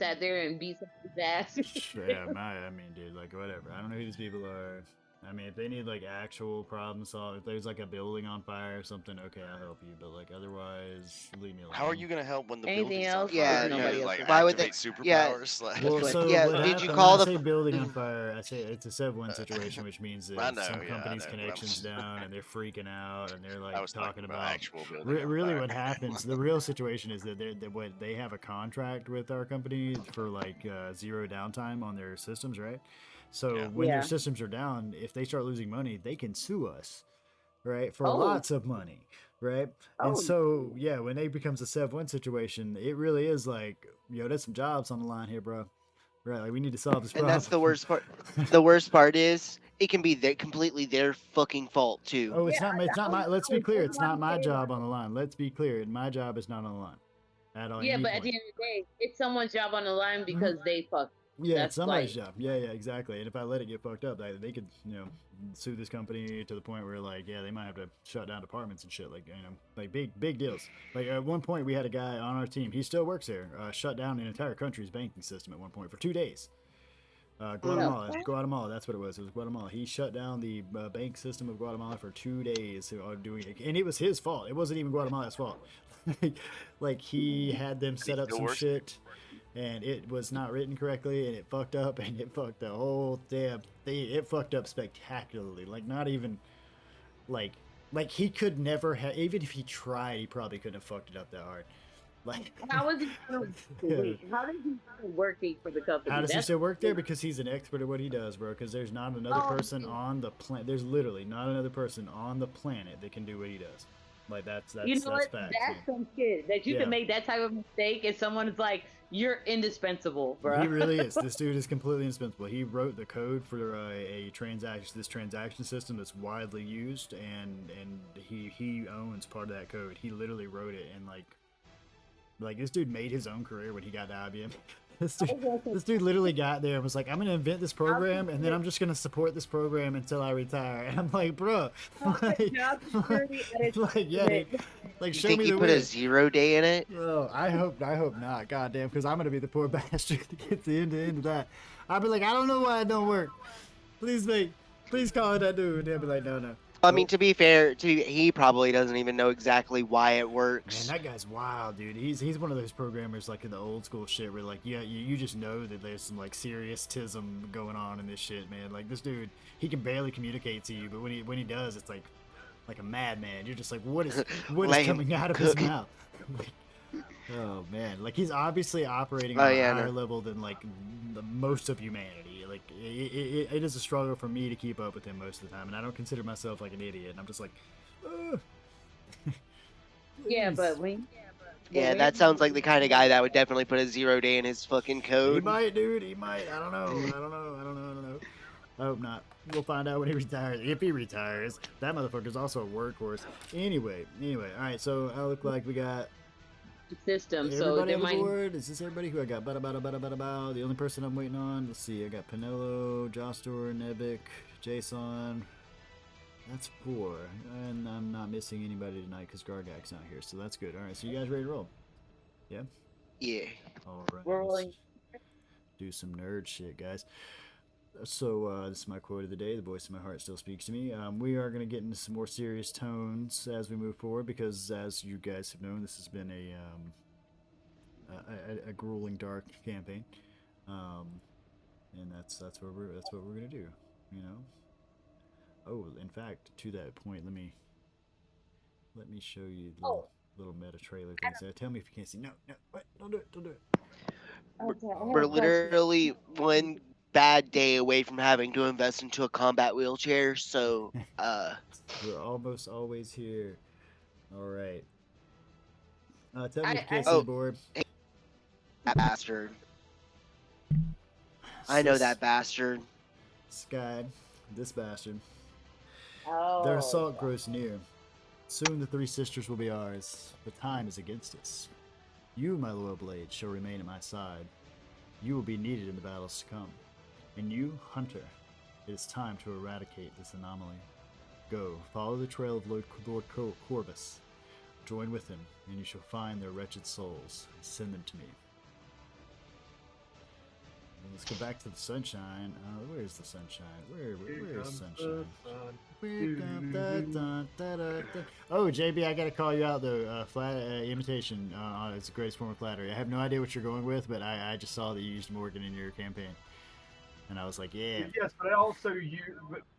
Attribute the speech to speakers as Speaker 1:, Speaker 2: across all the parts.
Speaker 1: sat there and beat somebody's ass.
Speaker 2: Yeah, I mean, dude, like, whatever. I don't know who these people are. I mean, if they need, like, actual problem solve, if there's, like, a building on fire or something, okay, I'll help you. But, like, otherwise, leave me
Speaker 3: How are
Speaker 2: alone.
Speaker 3: you gonna help when the
Speaker 1: Anything
Speaker 3: building's on
Speaker 1: else?
Speaker 3: fire?
Speaker 1: It's
Speaker 3: Are
Speaker 4: Yeah,
Speaker 3: you
Speaker 4: no.
Speaker 3: gonna
Speaker 1: nobody
Speaker 3: like
Speaker 1: else's
Speaker 4: Why would
Speaker 1: problem.
Speaker 4: they?
Speaker 3: activate
Speaker 4: Yeah,
Speaker 3: superpowers? Like,
Speaker 2: Well,
Speaker 1: But
Speaker 2: so
Speaker 4: yeah.
Speaker 2: what
Speaker 4: Did you
Speaker 2: happened when I
Speaker 4: call the?
Speaker 2: say building on fire? I say it's a 7-1 situation, which means
Speaker 3: I
Speaker 2: that
Speaker 3: know,
Speaker 2: some
Speaker 3: yeah, I
Speaker 2: companies'
Speaker 3: know. But
Speaker 2: connections down and they're freaking out and they're
Speaker 3: I
Speaker 2: like
Speaker 3: was talking
Speaker 2: talking
Speaker 3: about
Speaker 2: about.
Speaker 3: actual building on
Speaker 2: Really,
Speaker 3: fire.
Speaker 2: what happens? The real situation is that what they have a contract with our company for like zero downtime on their systems, right? So
Speaker 3: Yeah.
Speaker 2: when their
Speaker 1: yeah.
Speaker 2: systems are down, if they start losing money, they can sue us, right, for
Speaker 1: Oh,
Speaker 2: lots of money, right? And
Speaker 1: oh,
Speaker 2: so yeah, when it becomes a 7-1 situation, it really is like, yo, there's some jobs on the line here, bro. Right, like we need to solve this
Speaker 4: And that's
Speaker 2: problem.
Speaker 4: the worst part. The worst part is it can be completely their fucking fault too.
Speaker 2: Oh,
Speaker 1: yeah.
Speaker 2: it's not. It's not my. Let's
Speaker 1: I
Speaker 2: be
Speaker 1: was
Speaker 2: clear.
Speaker 1: just
Speaker 2: It's
Speaker 1: about
Speaker 2: not
Speaker 1: to
Speaker 2: my
Speaker 1: say
Speaker 2: job
Speaker 1: that.
Speaker 2: on the line. Let's be clear. My job is not on the line at
Speaker 1: Yeah,
Speaker 2: any
Speaker 1: but at the
Speaker 2: point.
Speaker 1: end of the day, it's someone's job on the line
Speaker 2: Mhm.
Speaker 1: because they fucked.
Speaker 2: Yeah, it's
Speaker 1: That's
Speaker 2: somebody's
Speaker 1: like,
Speaker 2: job. Yeah, yeah, exactly. And if I let it get fucked up, they could, sue this company to the point where, like, yeah, they might have to shut down departments and shit. Like, like big deals. Like at one point, we had a guy on our team. He still works there. Shut down an entire country's banking system at one point for 2 days.
Speaker 4: Mm.
Speaker 1: the
Speaker 2: Guatemala,
Speaker 1: fuck?
Speaker 2: Guatemala. That's what it was. It was Guatemala. He shut down the bank system of Guatemala for 2 days. Doing it, and it was his fault. It wasn't even Guatemala's fault. Like he had them
Speaker 3: Is he
Speaker 2: set up
Speaker 3: still
Speaker 2: some
Speaker 3: works?
Speaker 2: shit, and it was not written correctly, and it fucked up, and it fucked the whole damn thing. It fucked up spectacularly. Like not even like like he could never have. Even if he tried, he probably couldn't have fucked it up that hard. Like.
Speaker 1: How is he gonna wait? How does he start working for the
Speaker 2: How
Speaker 1: company?
Speaker 2: does he
Speaker 1: That's
Speaker 2: still work there? Because he's an expert at what he does, bro. Because there's not another
Speaker 1: oh,
Speaker 2: person on the planet. There's literally not another person on the planet that can do what he does. Like that's
Speaker 1: you
Speaker 2: that's
Speaker 1: know
Speaker 2: that's
Speaker 1: what?
Speaker 2: facts.
Speaker 1: That's some shit that you
Speaker 2: Yeah,
Speaker 1: can make that type of mistake, and someone's like, "You're indispensable,
Speaker 2: he
Speaker 1: bro."
Speaker 2: really is. This dude is completely indispensable. He wrote the code for a transaction, this transaction system that's widely used, and he owns part of that code. He literally wrote it, and like this dude made his own career when he got to IBM. This dude literally got there and was like, "I'm gonna invent this
Speaker 1: How
Speaker 2: program, and then I'm just gonna support this program until I retire." And I'm like, "Bro, like,
Speaker 1: job security at its
Speaker 2: like yeah, dude,
Speaker 1: ultimate.
Speaker 2: like
Speaker 4: You
Speaker 2: show
Speaker 4: think
Speaker 2: me
Speaker 4: he
Speaker 2: the
Speaker 4: put a
Speaker 2: way."
Speaker 4: 0 day in it?
Speaker 2: Oh, I hope not. Goddamn, because I'm gonna be the poor bastard that gets the end of that. I'll be like, "I don't know why it don't work. Please please call that dude." And they'll be like, "No, no."
Speaker 4: I mean,
Speaker 2: Nope.
Speaker 4: to be fair, he probably doesn't even know exactly why it
Speaker 2: Man,
Speaker 4: works.
Speaker 2: that guy's wild, dude. He's one of those programmers like in the old school shit where like yeah, you just know that there's some like serious tism going on in this shit, man. Like this dude, he can barely communicate to you, but when he does, it's like a madman. You're just like, what is
Speaker 4: Let him
Speaker 2: coming out of his
Speaker 4: cook.
Speaker 2: mouth? Oh man, like he's obviously operating
Speaker 4: Oh
Speaker 2: on a
Speaker 4: yeah,
Speaker 2: higher
Speaker 4: no.
Speaker 2: level than like the most of humanity. Like it is a struggle for me to keep up with him most of the time, and I don't consider myself like an idiot. And I'm just like, "Ugh,
Speaker 1: Yeah,
Speaker 2: please."
Speaker 1: but
Speaker 4: Yeah, that
Speaker 1: when
Speaker 4: sounds like the kind of guy that would definitely put a 0 day in his fucking
Speaker 2: He
Speaker 4: code.
Speaker 2: might, dude. He might. I don't know. I don't know. I don't know. I don't know. I hope not. We'll find out when he retires. If he retires, that motherfucker's also a workhorse. Anyway. All right. So I look like we got
Speaker 1: system, so
Speaker 2: everybody
Speaker 1: there
Speaker 2: on the
Speaker 1: might.
Speaker 2: board. Is this everybody who I got? Bada bada bada bada bow. The only person I'm waiting on. Let's see. I got Penelo, Jostor, Nebik, Jason. That's 4, and I'm not missing anybody tonight because Gargak's not here, so that's good. All right. So you guys ready to roll? Yeah.
Speaker 4: Yeah.
Speaker 2: All right.
Speaker 1: We're
Speaker 2: Let's
Speaker 1: rolling.
Speaker 2: do some nerd shit, guys. So this is my quote of the day. The voice of my heart still speaks to me. We are going to get into some more serious tones as we move forward because, as you guys have known, this has been a grueling, dark campaign, um, and that's what we're going to do. You know. Oh, in fact, to that point, let me show you the
Speaker 1: Oh,
Speaker 2: little meta trailer things there. Tell me if you can't see. No, no, wait, don't do it, don't do it.
Speaker 1: okay. I have
Speaker 4: We're
Speaker 1: a question.
Speaker 4: literally one bad day away from having to invest into a combat wheelchair, so
Speaker 2: We're almost always here. All right. Tell me if you
Speaker 1: I
Speaker 2: can't see the
Speaker 4: oh,
Speaker 2: board.
Speaker 4: hey, that bastard. I know
Speaker 2: Sis,
Speaker 4: that bastard.
Speaker 2: Sky, this bastard. Their
Speaker 1: oh,
Speaker 2: assault grows near. Soon the three sisters will be ours. The time is against us. You, my loyal blade, shall remain at my side. You will be needed in the battles to come. And you, Hunter, it is time to eradicate this anomaly. Go, follow the trail of Lord Corvus. Join with him, and you shall find their wretched souls. Send them to me. let's go back to the sunshine. Where's the sunshine? Where is
Speaker 3: comes
Speaker 2: sunshine?
Speaker 3: the sun.
Speaker 2: Where comes the sun? Da-da-da. Oh, JB, I gotta call you out though. Imitation. It's the greatest form of flattery. I have no idea what you're going with, but I just saw that you used Morgan in your campaign, and I was like, yeah.
Speaker 3: Yes, but I also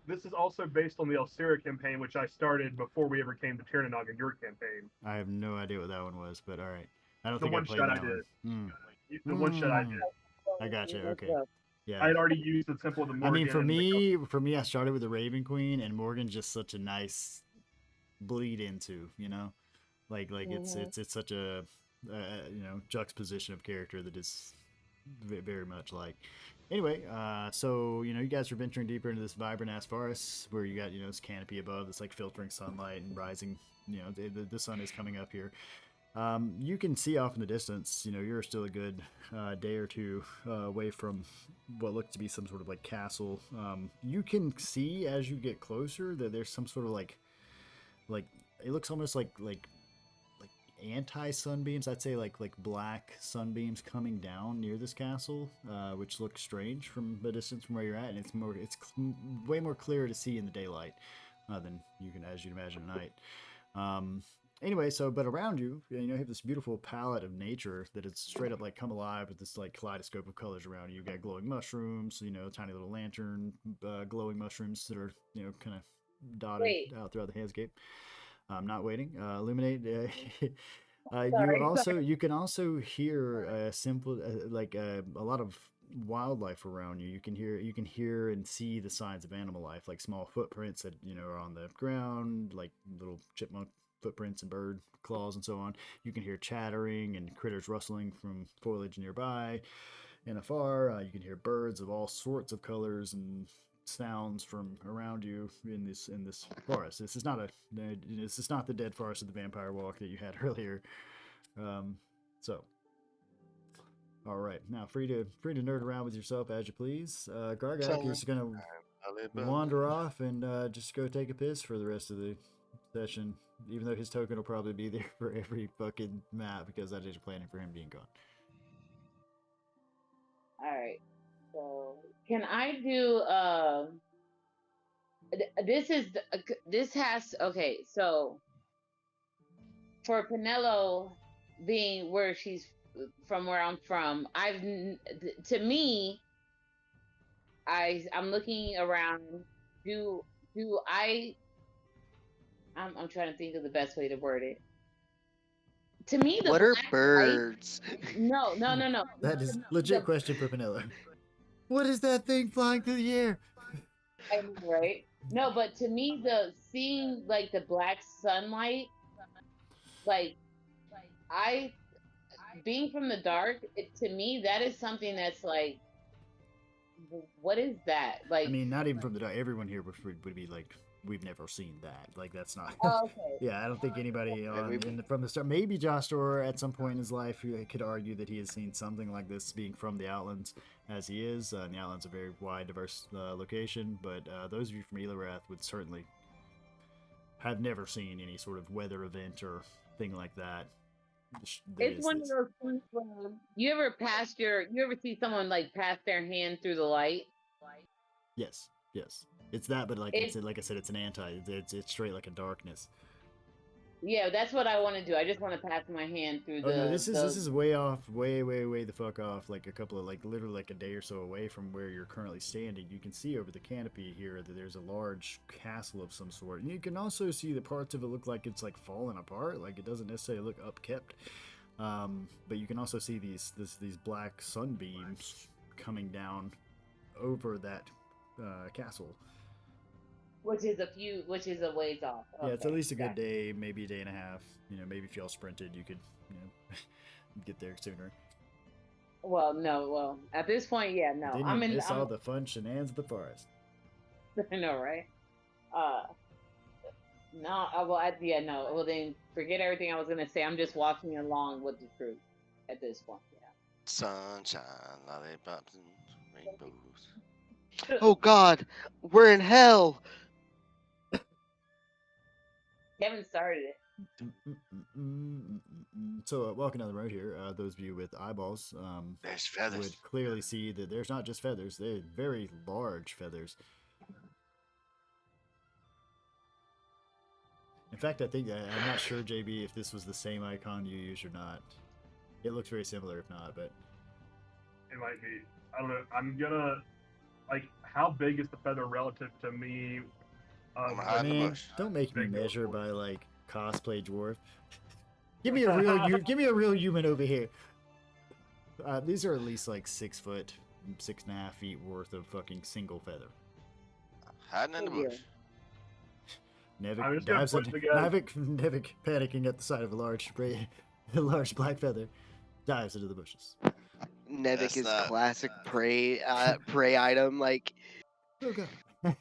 Speaker 3: this is also based on the Elsira campaign, which I started before we ever came to Tirnanog in your campaign.
Speaker 2: I have no idea what that one was, but all right. I don't
Speaker 3: The
Speaker 2: think I
Speaker 3: one
Speaker 2: played
Speaker 3: shot
Speaker 2: that
Speaker 3: I did.
Speaker 2: one.
Speaker 3: The one shot I did.
Speaker 2: I got you. Okay. Yeah.
Speaker 3: I had already used the temple of the Morgan.
Speaker 2: I mean, for me, I started with the Raven Queen, and Morgan's just such a nice bleed into, you know, like it's such a juxtaposition of character that is very much like. Anyway, so you guys are venturing deeper into this vibrant ass forest where you got this canopy above that's like filtering sunlight and rising. The sun is coming up here. You can see off in the distance, you're still a good day or two away from what looks to be some sort of like castle. You can see as you get closer that there's some sort of like it looks almost like anti-sunbeams. I'd say like black sunbeams coming down near this castle, which looks strange from the distance from where you're at, and it's way more clear to see in the daylight than as you'd imagine at night. Anyway, but around you, you have this beautiful palette of nature that is straight up like come alive with this like kaleidoscope of colors around you. You've got glowing mushrooms, tiny little lantern, glowing mushrooms that are, kind of dotted out throughout the landscape. I'm not waiting. Illuminate. You can also hear a simple, a lot of wildlife around you. You can hear and see the signs of animal life, like small footprints that are on the ground, like little chipmunk footprints and bird claws and so on. You can hear chattering and critters rustling from foliage nearby and afar. You can hear birds of all sorts of colors and sounds from around you in this forest. This is not the dead forest of the Vampire Walk that you had earlier. So all right, now free to nerd around with yourself as you please. Gargak is gonna wander off and just go take a piss for the rest of the session, even though his token will probably be there for every fucking map because I did planning for him being gone.
Speaker 1: All right, so can I do okay, so for Penelo being where she's from, where I'm from, I'm looking around. I'm trying to think of the best way to word it. To me,
Speaker 4: what are birds?
Speaker 1: No.
Speaker 2: That is legit question for Penelo. What is that thing flying through the air?
Speaker 1: Right? No, but to me, seeing like the black sunlight, like being from the dark, to me that is something that's like, what is that? Like,
Speaker 2: I mean, not even from the dark. Everyone here would be like, we've never seen that. Like, that's not.
Speaker 1: Oh, okay.
Speaker 2: Yeah, I don't think anybody from the start. Maybe Jostor at some point in his life could argue that he has seen something like this, being from the Outlands as he is. And the Outlands are a very wide, diverse location. But those of you from Elorath would certainly have never seen any sort of weather event or thing like that.
Speaker 1: It's one of those things where you ever see someone like pass their hand through the light?
Speaker 2: Yes. It's that, but like like I said, it's an anti. It's straight like a darkness.
Speaker 1: Yeah, that's what I want to do. I just want to pass my hand through
Speaker 2: no, this is way off, way the fuck off. Like a couple of literally like a day or so away from where you're currently standing. You can see over the canopy here that there's a large castle of some sort, and you can also see the parts of it look like it's like falling apart. Like it doesn't necessarily look upkept. But you can also see these black sunbeams coming down over that castle.
Speaker 1: Which is a ways off. Okay.
Speaker 2: Yeah, it's at least a good day, maybe a day and a half. Maybe if y'all sprinted, you could, get there sooner.
Speaker 1: Well, no. Well, at this point, yeah, no.
Speaker 2: Didn't miss all the fun shenanigans of the forest.
Speaker 1: I know, right? No. No. Well, then forget everything I was gonna say. I'm just walking along with the truth at this point. Yeah.
Speaker 4: Sunshine, lollipops, and rainbows. Oh God, we're in hell.
Speaker 1: Kevin started it.
Speaker 2: So walking down the road here, those of you with eyeballs
Speaker 5: There's feathers.
Speaker 2: would clearly see that there's not just feathers; they're very large feathers. In fact, I think I'm not sure, JB, if this was the same icon you used or not. It looks very similar, if not, but
Speaker 3: It might be. I don't know. I'm gonna like. How big is the feather relative to me?
Speaker 5: I'm gonna hide in the
Speaker 2: man,
Speaker 5: bush.
Speaker 2: don't make me
Speaker 3: Big
Speaker 2: measure
Speaker 3: dwarf.
Speaker 2: by like cosplay dwarf. Give me a real, give me a real human over here. These are at least like 6 foot, 6.5 feet worth of fucking single feather.
Speaker 5: Hiding in the
Speaker 1: Yeah.
Speaker 5: bush.
Speaker 3: I'm
Speaker 2: Nevik
Speaker 3: just gonna
Speaker 2: dives
Speaker 3: put
Speaker 2: into
Speaker 3: the guy-
Speaker 2: Nevik panicking at the sight of a large gray, a large black feather, dives into the bushes.
Speaker 4: Nevik
Speaker 5: That's
Speaker 4: is
Speaker 5: not-
Speaker 4: classic prey item. Like,
Speaker 2: Oh god.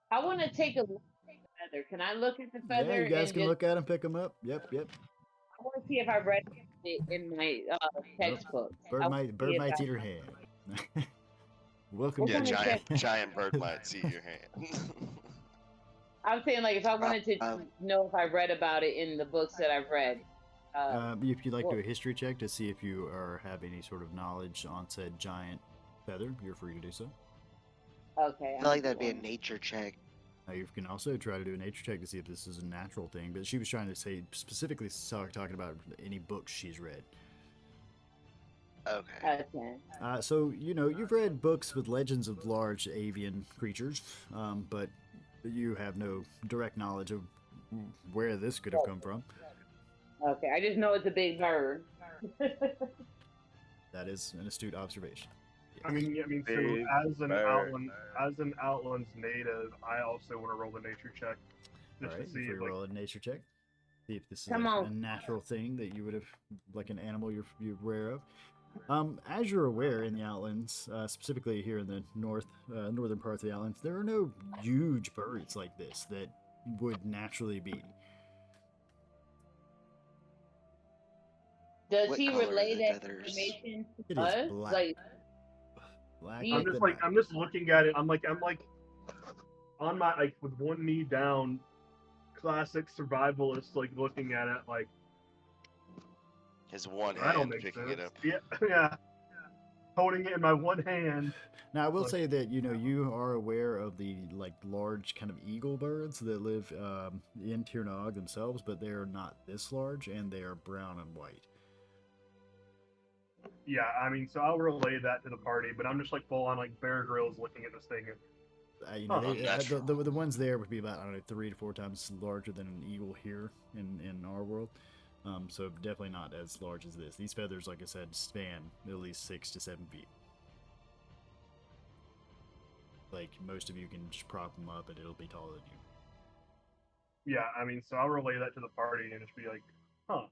Speaker 1: I want to take a look at the feather. Can I look at the feather?
Speaker 2: Yeah, you guys
Speaker 1: and
Speaker 2: can
Speaker 1: just,
Speaker 2: look at them, pick them up. Yep.
Speaker 1: I want to see if I read it in my textbook.
Speaker 2: Bird might eat her hand. Welcome
Speaker 1: What
Speaker 5: Yeah,
Speaker 2: to
Speaker 1: kind of
Speaker 5: giant bird might see your hand.
Speaker 1: I'm saying, like, if I wanted to know if I read about it in the books that I've read.
Speaker 2: If you'd like to
Speaker 1: Well-
Speaker 2: do a history check to see if you have any sort of knowledge on said giant feather, you're free to do so.
Speaker 1: Okay.
Speaker 4: I feel like that'd be a nature check.
Speaker 2: You can also try to do a nature check to see if this is a natural thing, but she was trying to say specifically talking about any books she's read.
Speaker 4: Okay.
Speaker 1: Okay.
Speaker 2: So you've read books with legends of large avian creatures, but you have no direct knowledge of where this could have come from.
Speaker 1: Okay. I just know it's a big bird.
Speaker 2: That is an astute observation.
Speaker 3: I mean, so
Speaker 5: Big
Speaker 3: as an Outlands native, I also want to roll the nature check
Speaker 2: All
Speaker 3: just
Speaker 2: right,
Speaker 3: to see
Speaker 2: if we
Speaker 3: if, like,
Speaker 2: roll a nature check, see if this is
Speaker 1: Come
Speaker 2: a
Speaker 1: on.
Speaker 2: natural thing that you would have, like an animal you're aware of. As you're aware in the Outlands, specifically here in the northern parts of the Outlands, there are no huge birds like this that would naturally be.
Speaker 1: Does
Speaker 4: What
Speaker 1: he
Speaker 4: color are
Speaker 1: relay
Speaker 4: the
Speaker 1: that
Speaker 4: feathers?
Speaker 1: information
Speaker 2: It
Speaker 1: to
Speaker 2: is
Speaker 1: us?
Speaker 2: black.
Speaker 1: Like,
Speaker 2: Black
Speaker 1: I'm
Speaker 2: like
Speaker 3: I'm just
Speaker 2: the
Speaker 3: like
Speaker 2: night.
Speaker 3: I'm just looking at it. I'm like on my like with one knee down, classic survivalist, like looking at it like
Speaker 5: His one
Speaker 3: that don't
Speaker 5: hand
Speaker 3: make
Speaker 5: picking
Speaker 3: sense.
Speaker 5: it up.
Speaker 3: Yeah, holding it in my one hand.
Speaker 2: Now I will
Speaker 3: Like-
Speaker 2: say that you are aware of the like large kind of eagle birds that live in Tirnog themselves, but they are not this large and they are brown and white.
Speaker 3: Yeah, I mean, so I'll relay that to the party, but I'm just like full on like Bear Grylls looking at this thing.
Speaker 2: The ones there would be about 3 to 4 times larger than an eagle here in our world. So definitely not as large as this. These feathers, like I said, span at least 6 to 7 feet. Like most of you can just prop them up and it'll be taller than you.
Speaker 3: Yeah, I mean, so I'll relay that to the party and just be like, huh.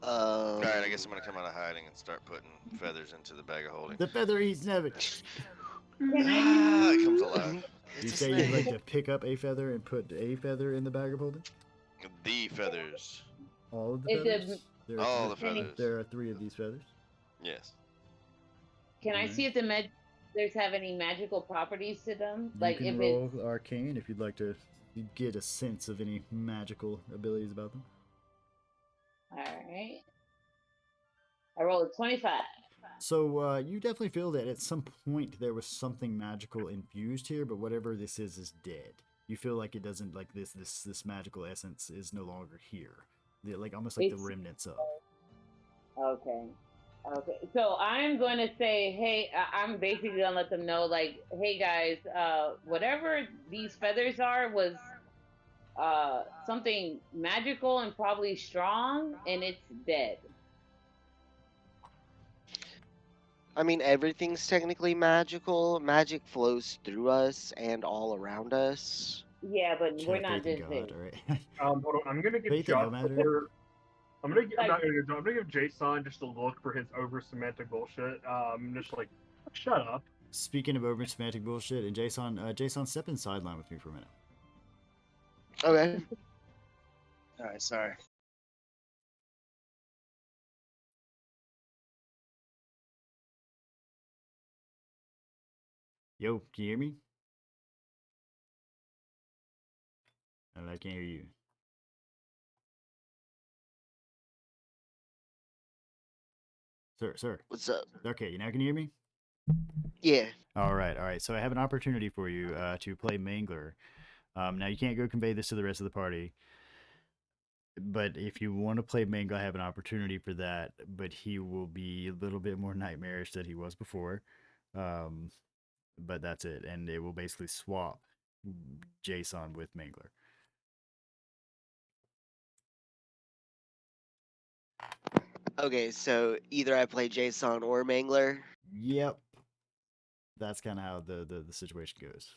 Speaker 5: All right, I guess I'm gonna come out of hiding and start putting feathers into the bag of holding.
Speaker 2: The feather eats never.
Speaker 5: Ah, it comes alive.
Speaker 2: You
Speaker 4: It's a
Speaker 2: say you'd like
Speaker 4: snake.
Speaker 2: to pick up a feather and put a feather in the bag of holding?
Speaker 5: The feathers.
Speaker 2: All of the
Speaker 1: It's a-
Speaker 2: feathers? There are
Speaker 5: All the
Speaker 2: three-
Speaker 5: feathers.
Speaker 2: There are 3 of these feathers.
Speaker 5: Yes.
Speaker 1: can I
Speaker 2: Alright.
Speaker 1: see if the feathers have any magical properties to them?
Speaker 2: You
Speaker 1: Like,
Speaker 2: can
Speaker 1: if
Speaker 2: roll
Speaker 1: it's
Speaker 2: arcane if you'd like to get a sense of any magical abilities about them.
Speaker 1: all right. I rolled a 25.
Speaker 2: So you definitely feel that at some point there was something magical infused here, but whatever this is dead. You feel like it doesn't like this magical essence is no longer here. Like almost like the
Speaker 1: It's-
Speaker 2: remnants of.
Speaker 1: Okay. Okay. So I'm going to say, hey, I'm basically going to let them know, like, hey guys, whatever these feathers are was something magical and probably strong, and it's dead.
Speaker 4: I mean, everything's technically magical. Magic flows through us and all around us.
Speaker 1: Yeah, but
Speaker 2: Just
Speaker 1: we're
Speaker 2: have
Speaker 1: not
Speaker 2: faith in
Speaker 1: just
Speaker 2: God,
Speaker 1: there.
Speaker 2: all right?
Speaker 3: Hold on, I'm gonna give
Speaker 2: Faith in no
Speaker 3: Josh.
Speaker 2: matter.
Speaker 3: I'm not gonna. I'm gonna give Jason just a look for his over semantic bullshit. Just like, shut up.
Speaker 2: Speaking of over semantic bullshit, and Jason, step in sideline with me for a minute.
Speaker 4: Okay.
Speaker 6: All right, sorry.
Speaker 2: Yo, can you hear me? And I can't hear you. Sir.
Speaker 4: What's up?
Speaker 2: Okay, you now can you hear me?
Speaker 4: Yeah.
Speaker 2: All right. So I have an opportunity for you to play Mangler. Now you can't go convey this to the rest of the party, but if you want to play Mangler, I have an opportunity for that. But he will be a little bit more nightmarish than he was before. But that's it, and it will basically swap Jason with Mangler.
Speaker 4: Okay, so either I play Jason or Mangler.
Speaker 2: Yep, that's kind of how the situation goes.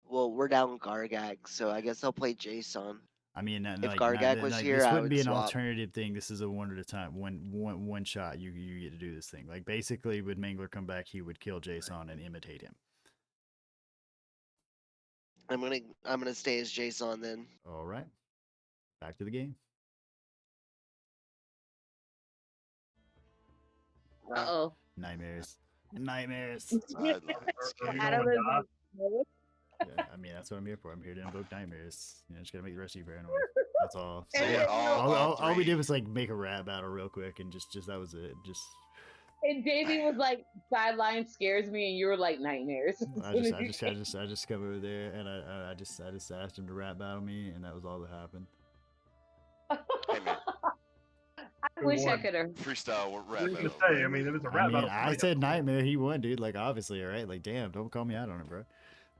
Speaker 4: Well, we're down Gargak, so I guess I'll play Jason.
Speaker 2: I mean,
Speaker 4: If Gargak was here,
Speaker 2: this
Speaker 4: I
Speaker 2: wouldn't
Speaker 4: would
Speaker 2: be an
Speaker 4: swap.
Speaker 2: alternative thing. This is a one at a time, one shot. You get to do this thing. Like basically, would Mangler come back, he would kill Jason and imitate him.
Speaker 4: I'm gonna stay as Jason then.
Speaker 2: All right, back to the game.
Speaker 1: Uh-oh.
Speaker 2: Nightmares. Nightmares.
Speaker 5: I love this
Speaker 3: Are we
Speaker 5: game.
Speaker 1: Adam
Speaker 3: going
Speaker 1: is
Speaker 3: off?
Speaker 1: like,
Speaker 2: Yeah, I mean, that's what I'm here for. I'm here to invoke nightmares. You know, just gotta make the rest of you paranoid. That's all. So
Speaker 1: And
Speaker 2: yeah,
Speaker 1: then
Speaker 2: all we
Speaker 5: three.
Speaker 2: did was like make a rap battle real quick, and just that was it. Just
Speaker 1: and Davey was like, sideline scares me, and you were like, nightmares.
Speaker 2: I just come over there, and I just asked him to rap battle me, and that was all that happened.
Speaker 5: Hey, man.
Speaker 1: I wish I could have.
Speaker 5: Freestyle
Speaker 3: I
Speaker 5: rap
Speaker 3: was gonna
Speaker 5: battle.
Speaker 3: say, I mean, it was a
Speaker 2: I
Speaker 3: rap
Speaker 2: mean,
Speaker 3: battle.
Speaker 2: I said nightmare. He won, dude. Like obviously, all right. Like damn, don't call me out on it, bro.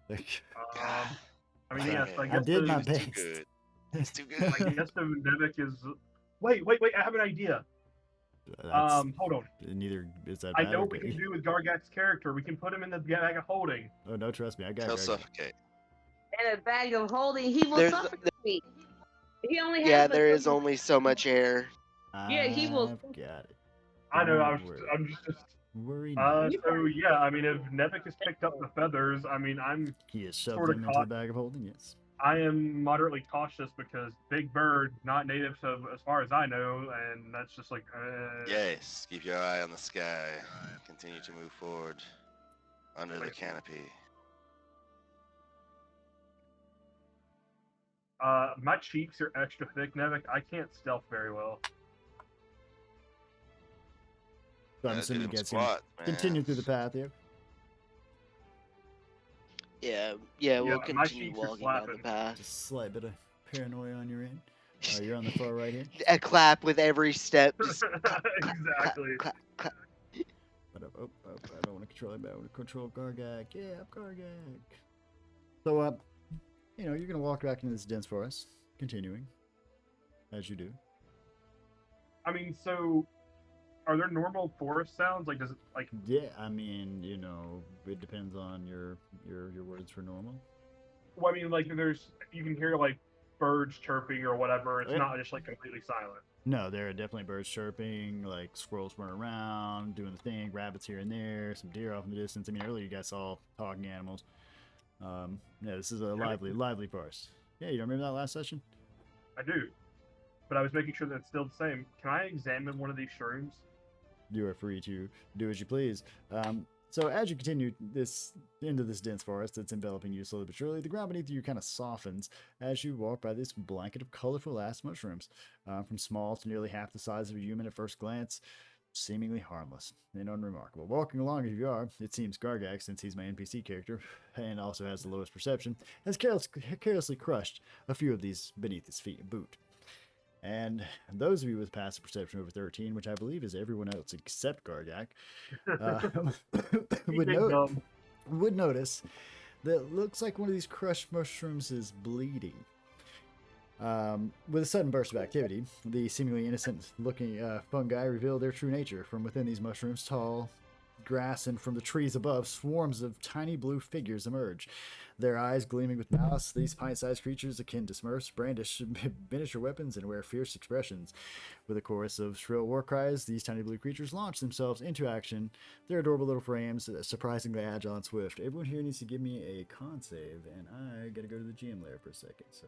Speaker 2: Like
Speaker 3: I mean, yes, I
Speaker 5: Man,
Speaker 3: guess
Speaker 2: I did
Speaker 3: the,
Speaker 2: my
Speaker 5: He's too
Speaker 2: best.
Speaker 5: good. He's too good.
Speaker 3: I guess the Nevik is. Wait! I have an idea.
Speaker 2: That's,
Speaker 3: Hold on.
Speaker 2: neither is that
Speaker 3: I
Speaker 2: bad
Speaker 3: know
Speaker 2: or
Speaker 3: what we
Speaker 2: good.
Speaker 3: can do with Gargak's character. We can put him in the bag of holding.
Speaker 2: Oh no, trust me, I got
Speaker 5: He'll
Speaker 2: it.
Speaker 5: suffocate.
Speaker 1: And a bag of holding, he will
Speaker 4: There's-
Speaker 1: suffocate. He only has
Speaker 4: Yeah,
Speaker 1: like
Speaker 4: there is
Speaker 1: some-
Speaker 4: only so much air.
Speaker 1: Yeah, he will-
Speaker 2: I've got it.
Speaker 3: I know.
Speaker 2: Don't worry.
Speaker 3: I'm just.
Speaker 2: Worry not.
Speaker 3: So yeah, I mean, if Nevik has picked up the feathers, I mean,
Speaker 2: He has shoved
Speaker 3: sorta
Speaker 2: them into the bag of holding. Yes.
Speaker 3: I am moderately cautious because Big Bird, not native to, as far as I know, and that's just like.
Speaker 5: Yes, keep your eye on the sky. Continue to move forward under the canopy.
Speaker 3: My cheeks are extra thick, Nevik. I can't stealth very well.
Speaker 2: So I'm
Speaker 5: Gotta do
Speaker 2: assuming you
Speaker 5: them
Speaker 2: guys can
Speaker 5: squats, man.
Speaker 2: continue through the path here.
Speaker 4: Yeah, we'll
Speaker 3: Yeah, my
Speaker 4: continue
Speaker 3: cheeks are
Speaker 4: walking down the
Speaker 3: slapping.
Speaker 4: path.
Speaker 2: Just a slight bit of paranoia on your end. You're on the far right here.
Speaker 4: A clap with every step. Just clap,
Speaker 3: Exactly.
Speaker 4: clap, clap.
Speaker 2: But I don't want to control him. I want to control Gargak. Yeah, I'm Gargak. So you're gonna walk back into this dense forest, continuing as you do.
Speaker 3: I mean, so are there normal forest sounds? Like, does it like?
Speaker 2: Yeah, I mean, it depends on your words for normal.
Speaker 3: Well, I mean, like, you can hear like birds chirping or whatever. It's
Speaker 2: Yeah.
Speaker 3: not just like completely silent.
Speaker 2: No, there are definitely birds chirping, like squirrels running around, doing the thing, rabbits here and there, some deer off in the distance. I mean, earlier you guys saw talking animals. Yeah, this is a lively forest. Yeah, you don't remember that last session?
Speaker 3: I do, but I was making sure that it's still the same. Can I examine one of these shrooms?
Speaker 2: You are free to do as you please. So as you continue into this dense forest that's enveloping you slowly but surely, the ground beneath you kind of softens as you walk by this blanket of colorful ass mushrooms, from small to nearly half the size of a human at first glance, seemingly harmless and unremarkable. Walking along as you are, it seems Gargak, since he's my NPC character and also has the lowest perception, has carelessly crushed a few of these beneath his boot. And those of you with passive perception over 13, which I believe is everyone else except Gargak, would notice that it looks like one of these crushed mushrooms is bleeding. With a sudden burst of activity, the seemingly innocent-looking fungi reveal their true nature. From within these mushrooms, tall grass and from the trees above, swarms of tiny blue figures emerge. Their eyes gleaming with malice, these pint-sized creatures, akin to Smurfs, brandish miniature weapons and wear fierce expressions. With a chorus of shrill war cries, these tiny blue creatures launch themselves into action. Their adorable little frames, surprisingly agile and swift. Everyone here needs to give me a con save, and I gotta go to the GM layer for a second, so...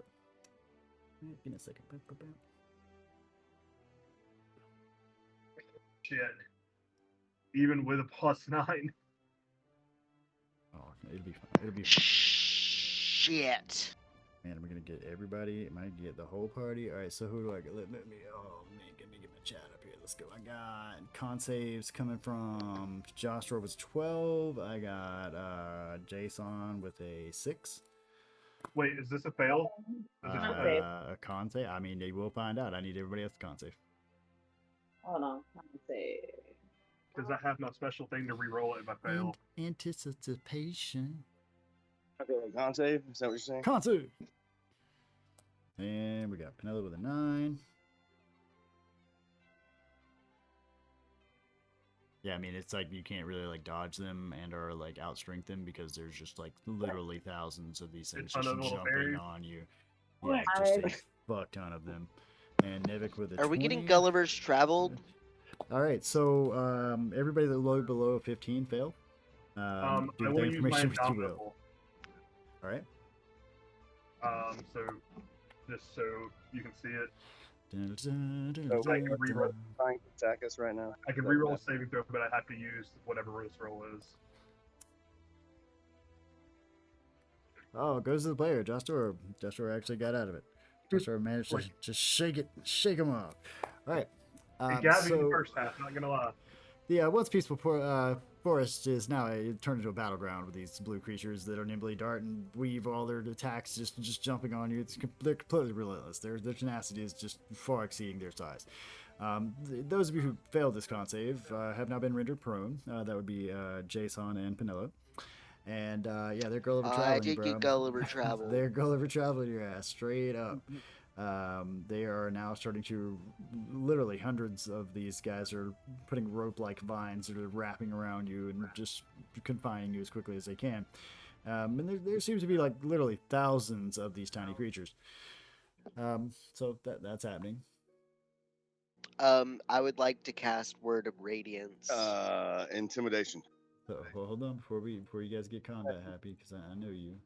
Speaker 2: Give me a second.
Speaker 3: Shit. Even with a +9.
Speaker 2: Oh, it'll be fine. It'll be fine.
Speaker 4: Shit.
Speaker 2: Man, am I gonna get everybody? Am I gonna get the whole party? All right. So who do I get? Let me. Oh man, let me get my chat up here. Let's go. I got con saves coming from Joshua was 12. I got Jason with a 6.
Speaker 3: Wait, is this a fail? Is this a
Speaker 1: save.
Speaker 2: A con save. I mean, you will find out. I need everybody else to con save.
Speaker 1: Hold on. Let me see.
Speaker 3: Because I have no special thing to re-roll it if I fail.
Speaker 2: Anticipation.
Speaker 6: Okay, con save. Is that what you're saying?
Speaker 2: Con save. And we got Penelope with a 9. Yeah, I mean, it's like you can't really like dodge them and or like outstrength them because there's just like literally thousands of these things just jumping on you. Yeah, just a fuck ton of them. And Nevik with a 20.
Speaker 4: Are we getting Gulliver's Traveled?
Speaker 2: All right, so everybody that low below 15 failed.
Speaker 3: I
Speaker 2: Do
Speaker 3: will
Speaker 2: the
Speaker 3: use my
Speaker 2: information with you will.
Speaker 3: indomitable.
Speaker 2: All right.
Speaker 3: So just so you can see it,
Speaker 6: So
Speaker 3: I can re-roll.
Speaker 6: trying to attack us right now.
Speaker 3: I can re-roll a saving throw, but I have to use whatever this roll is.
Speaker 2: Oh, it goes to the player. Joshua actually got out of it. Joshua managed to just shake him off. All right.
Speaker 3: It got me in the first half, not gonna lie.
Speaker 2: The once peaceful forest is now turned into a battleground with these blue creatures that are nimbly dart and weave all their attacks, just jumping on you. They're completely relentless. Their tenacity is just far exceeding their size. Those of you who failed this con save have now been rendered prone. That would be Jason and Penelo. And yeah, they're Gulliver traveling,
Speaker 4: I did
Speaker 2: bro.
Speaker 4: get Gulliver Travel.
Speaker 2: They're Gulliver traveling your ass straight up. They are now starting to, literally hundreds of these guys are putting rope-like vines that are wrapping around you and just confining you as quickly as they can. And there seems to be like literally thousands of these tiny creatures. So that's happening.
Speaker 4: I would like to cast Word of Radiance.
Speaker 5: Intimidation.
Speaker 2: So well, hold on before you guys get combat happy, because I know you.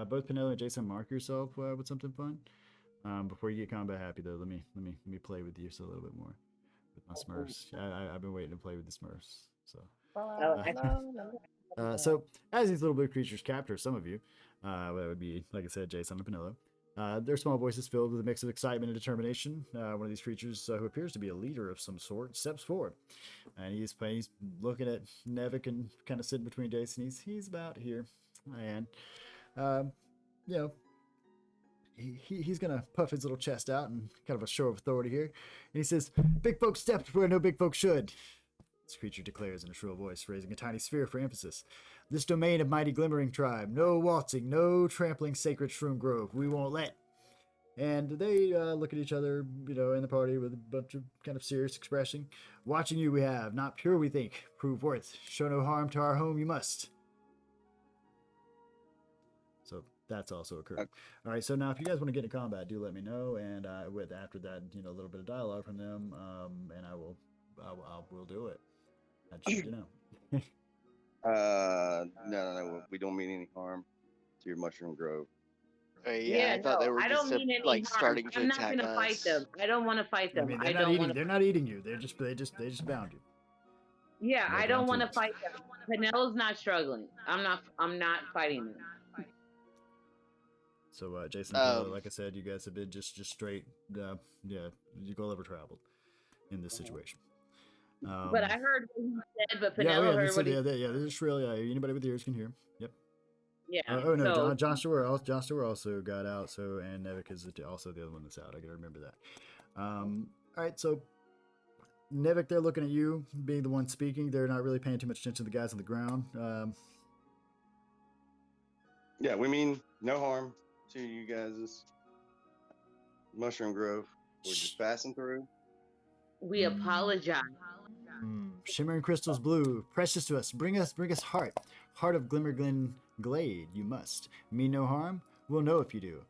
Speaker 2: Both Penelope and Jason, mark yourself with something fun. Before you get combat happy though, let me play with you just a little bit more with my Smurfs. I've been waiting to play with the Smurfs. So as these little blue creatures capture some of you, that would be, like I said, Jason and Penelope. Their small voices filled with a mix of excitement and determination. One of these creatures, who appears to be a leader of some sort, steps forward, and he's looking at Nevik and kind of sitting between Jason. He's about here, and you know, he's gonna puff his little chest out and kind of a show of authority here, and he says, "Big folks stepped where no big folks should." This creature declares in a shrill voice, raising a tiny sphere for emphasis. "This domain of mighty glimmering tribe, no waltzing, no trampling sacred shroom grove, we won't let." And they look at each other, in the party with a bunch of kind of serious expression. "Watching you we have, not pure we think, prove worth, show no harm to our home you must." So that's also occurred.
Speaker 6: Okay.
Speaker 2: All right, so now if you guys want to get into combat, do let me know, and after that, a little bit of dialogue from them, and I will do it. I just know.
Speaker 6: No, we don't mean any harm to your mushroom grove.
Speaker 4: Yeah, I thought they were
Speaker 1: I
Speaker 4: just
Speaker 1: don't mean any harm.
Speaker 4: starting to
Speaker 1: I'm not
Speaker 4: attack
Speaker 1: gonna fight
Speaker 4: us.
Speaker 1: them. I don't want to fight them.
Speaker 2: I mean, they're not eating you. They just bound you.
Speaker 1: Yeah,
Speaker 2: They're
Speaker 1: I
Speaker 2: down
Speaker 1: don't want to
Speaker 2: to-
Speaker 1: fight them. Penelo's not struggling. I'm not fighting them.
Speaker 2: So Jason, like I said, you guys have been just straight, you Gulliver traveled in this situation.
Speaker 1: But I heard what he said, but
Speaker 2: Yeah,
Speaker 1: Penelo
Speaker 2: yeah,
Speaker 1: heard what he
Speaker 2: yeah, this is real. Yeah, anybody with ears can hear. Yep.
Speaker 1: Yeah.
Speaker 2: Oh no,
Speaker 1: so,
Speaker 2: Joshua also got out. So and Nevik is also the other one that's out. I gotta remember that. All right, so Nevik, they're looking at you, being the one speaking. They're not really paying too much attention to the guys on the ground.
Speaker 6: Yeah, we mean no harm to you guys' mushroom grove. We're just passing through.
Speaker 1: we apologize.
Speaker 2: Shimmering crystals blue, precious to us. Bring us heart of Glimmerglen glade. You must mean no harm. We'll know if you do.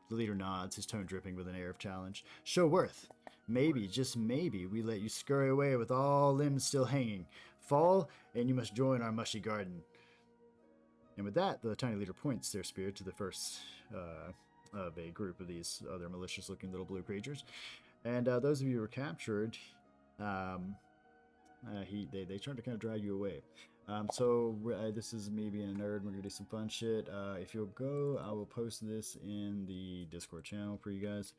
Speaker 2: The leader nods, his tone dripping with an air of challenge. Show worth. Maybe, just maybe, we let you scurry away with all limbs still hanging. Fall, and you must join our mushy garden. And with that, the tiny leader points their spear to the first of a group of these other malicious-looking little blue creatures. And those of you who were captured, they try to kind of drag you away. This is me being a nerd. We're gonna do some fun shit. If you'll go, I will post this in the Discord channel for you guys.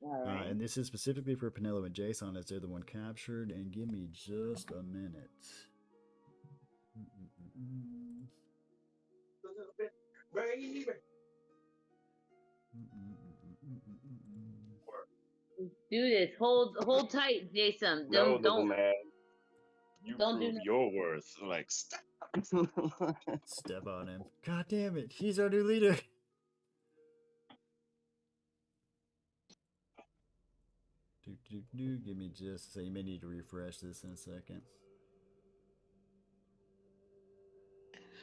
Speaker 1: All right.
Speaker 2: And this is specifically for Penelo and Jason, as they're the one captured. And give me just a minute.
Speaker 1: Do this. Hold tight, Jason.
Speaker 6: No,
Speaker 1: Don't
Speaker 6: little man. You
Speaker 1: don't do
Speaker 6: prove
Speaker 1: nothing.
Speaker 6: your worth. Like, stop.
Speaker 2: Step on him. God damn it. He's our new leader. Give me just so you may need to refresh this in a second.